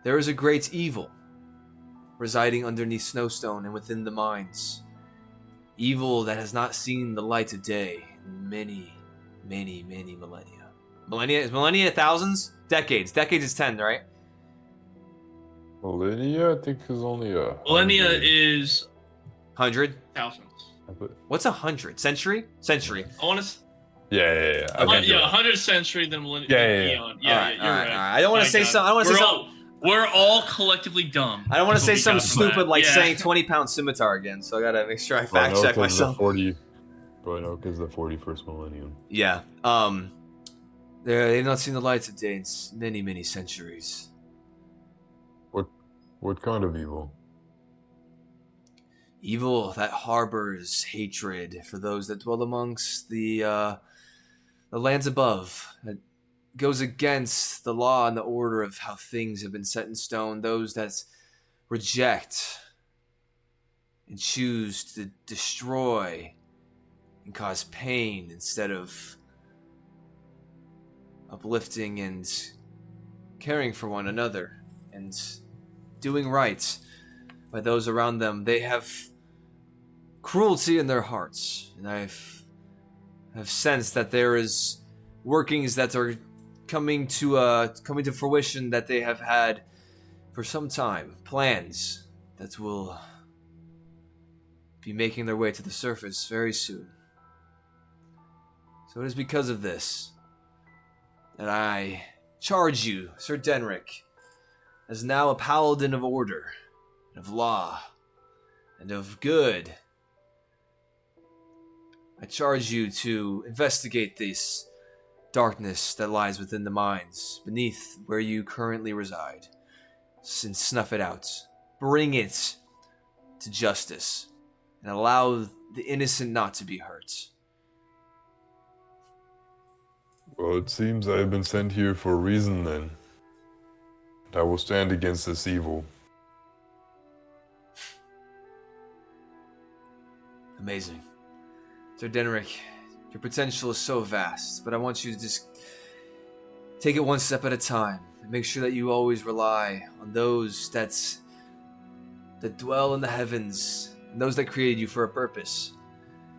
There is a great evil residing underneath Snowstone and within the mines. Evil that has not seen the light of day in many, many, many millennia. Is millennia thousands? Decades. Decades is 10, right? Millennia, I think, is only a... Millennia is 100? thousands. What's 100? Century? Century. I want to. Yeah. Okay. 100th century, then millennia. Yeah. Eon. Yeah, you're right. I don't want to say something. I don't want to say something. We're all collectively dumb. I don't want to say something stupid like Yeah. saying 20-pound scimitar again, so I gotta make sure I fact check myself. Probably no, because the 41st millennium. Yeah. They've not seen the light of day in many, many centuries. What kind of evil? Evil that harbors hatred for those that dwell amongst the lands above. That goes against the law and the order of how things have been set in stone. Those that reject and choose to destroy and cause pain instead of uplifting and caring for one another and doing right by those around them. They have cruelty in their hearts, and I've sensed that there is workings that are coming to fruition that they have had for some time, plans that will be making their way to the surface very soon. So it is because of this that I charge you, Sir Denric, as now a paladin of order, of law, and of good. I charge you to investigate this darkness that lies within the mines, beneath where you currently reside, and snuff it out. Bring it to justice, and allow the innocent not to be hurt. Well, it seems I have been sent here for a reason then. And I will stand against this evil. Amazing. Sir Denric, your potential is so vast, but I want you to just take it one step at a time and make sure that you always rely on those that dwell in the heavens and those that created you for a purpose.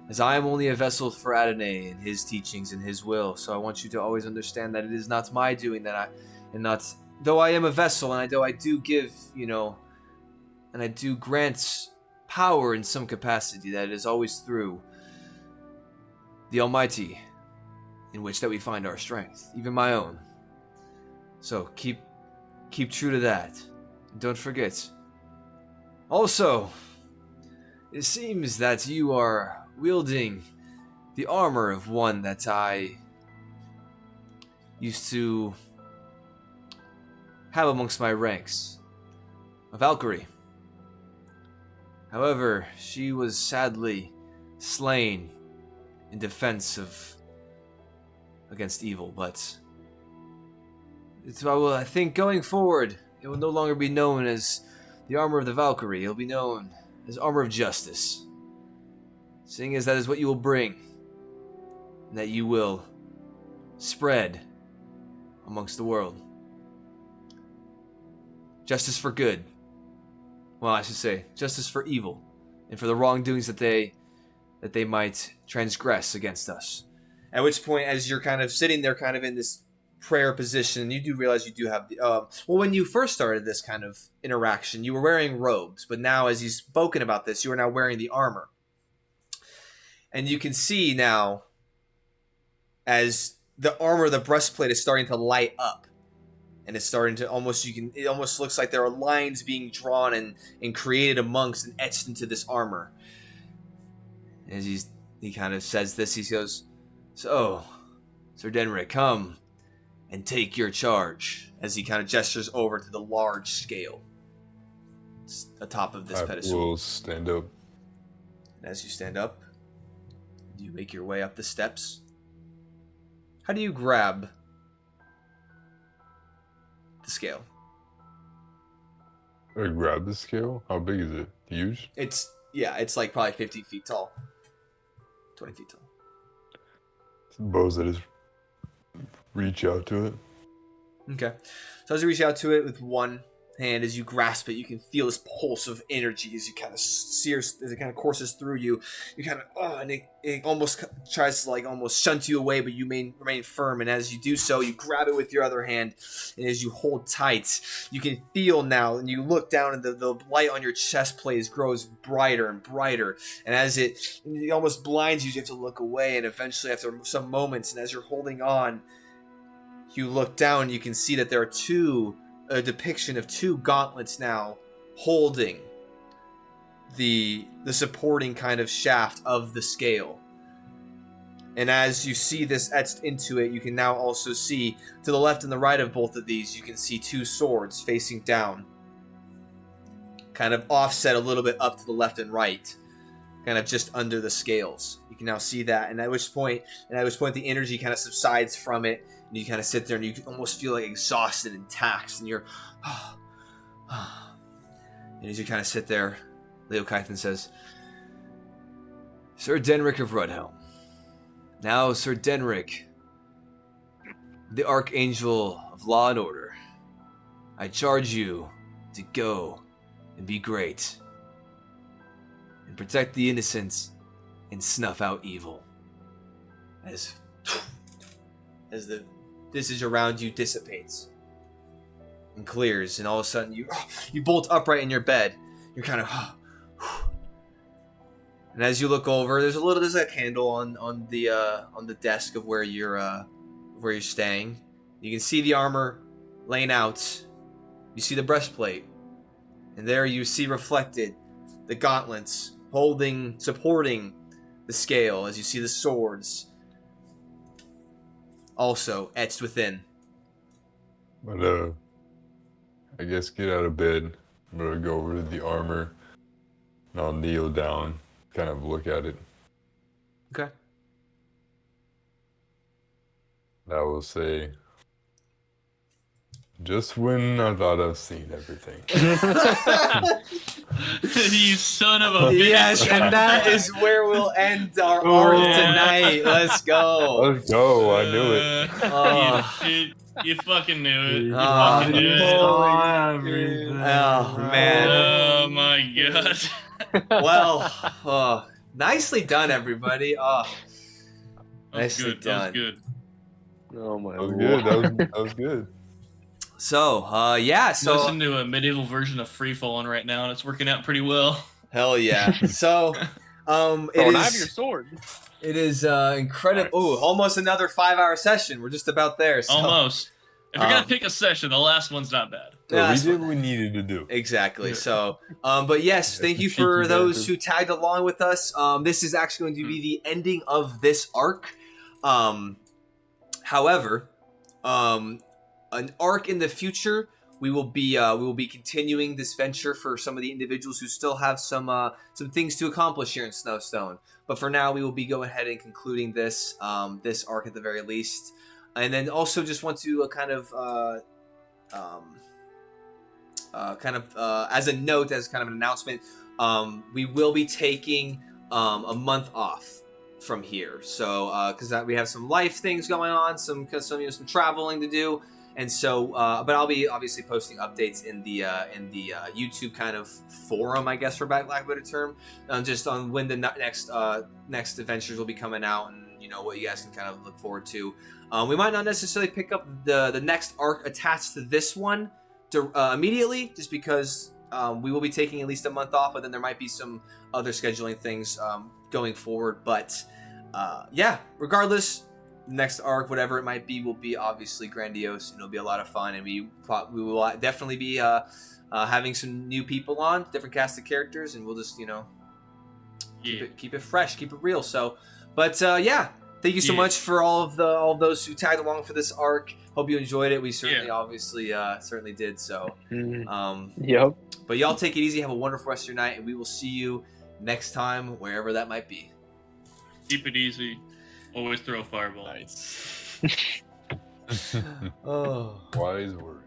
As I am only a vessel for Adonai and his teachings and his will, so I want you to always understand that it is not my doing though I am a vessel and I do give, and I do grant power in some capacity, that it is always through the Almighty in which that we find our strength, even my own. So keep true to that. And don't forget. Also, it seems that you are wielding the armor of one that I used to have amongst my ranks, a Valkyrie. However, she was sadly slain in defense against evil, but I think going forward, it will no longer be known as the armor of the Valkyrie. It will be known as armor of justice, seeing as that is what you will bring, and that you will spread amongst the world. Justice for good. Well, I should say justice for evil, and for the wrongdoings that they might transgress against us. At which point, as you're kind of sitting there kind of in this prayer position, you do realize you do have the when you first started this kind of interaction, you were wearing robes, but now as you've spoken about this, you are now wearing the armor. And you can see now as the armor, the breastplate is starting to light up, and it's starting to it almost looks like there are lines being drawn and created amongst and etched into this armor. As he kind of says this, he goes, "So, Sir Denric, come and take your charge," as he kind of gestures over to the large scale atop of this pedestal. I will stand up. And as you stand up, you make your way up the steps. How do you grab the scale? I grab the scale? How big is it? Huge? It's like probably 50 feet tall. 20 feet tall. Suppose I just reach out to it. Okay. So as you reach out to it with one hand, as you grasp it, you can feel this pulse of energy as you kind of as it kind of courses through you. You kind of, and it almost tries to almost shunt you away, but you remain firm. And as you do so, you grab it with your other hand, and as you hold tight, you can feel now, and you look down, and the light on your chest plate grows brighter and brighter. And as it almost blinds you, you have to look away, and eventually, after some moments, and as you're holding on, you look down, you can see that there are a depiction of two gauntlets now holding the supporting kind of shaft of the scale. And as you see this etched into it, you can now also see to the left and the right of both of these, you can see two swords facing down, kind of offset a little bit up to the left and right, kind of just under the scales. You can now see that, and at which point the energy kind of subsides from it, and you kind of sit there and you almost feel like exhausted and taxed, and you're and as you kind of sit there, Leo Kython says, "Sir Denric of Rudhelm. Now, Sir Denric, the Archangel of Law and Order, I charge you to go and be great, and protect the innocent, and snuff out evil. As the visage around you dissipates and clears, and all of a sudden you bolt upright in your bed. You're kind of, and as you look over, there's a candle on the desk of where you're staying. You can see the armor laying out. You see the breastplate, and there you see reflected the gauntlets supporting the scale. As you see the swords also etched within. But I guess get out of bed. I'm gonna go over to the armor, and I'll kneel down, kind of look at it. Okay. I will say, just when I thought I've seen everything. You son of a bitch. Yes, and that is where we'll end our arc tonight. Let's go. Let's go, I knew it. You fucking knew it. You Oh, fucking knew it. Everything. Oh, man. Oh my god. Well, nicely done, everybody. That was Nicely good. done. That was good. Oh my That was lord. good. That was good. So, yeah. So, Listen to a medieval version of Free Falling right now, and it's working out pretty well. hell yeah. So, Bro, it and I have your is. sword. It is incredible. Ooh, almost another 5-hour session. We're just about there. So. Almost. If you're Um, gonna pick a session, the last one's not bad. So Yeah, we that's did what we needed to do. Exactly. Yeah. So, but yes, thank you for Cheeky those bastard. who tagged along with us. This is actually going to be the ending of this arc. However, an arc in the future, we will be continuing this venture for some of the individuals who still have some things to accomplish here in Snowstone. But for now, we will be going ahead and concluding this arc at the very least. And then also just want to as a note, as kind of an announcement, we will be taking a month off from here. So because we have some life things going on, some traveling to do, and so but I'll be obviously posting updates in the YouTube kind of forum, I guess, for lack of a better term, just on when the next adventures will be coming out, and what you guys can kind of look forward to. We might not necessarily pick up the next arc attached to this one immediately, just because we will be taking at least a month off, but then there might be some other scheduling things going forward. But yeah, regardless, next arc, whatever it might be, will be obviously grandiose, and it'll be a lot of fun, and we will definitely be having some new people on, different cast of characters, and we'll just keep it fresh, keep it real. So, but yeah. Thank you so much for all of those who tagged along for this arc. Hope you enjoyed it. We certainly, obviously, certainly did. So, Yep. But y'all take it easy. Have a wonderful rest of your night, and we will see you next time, wherever that might be. Keep it easy. Always throw a fireball. Nice. Oh. Wise words.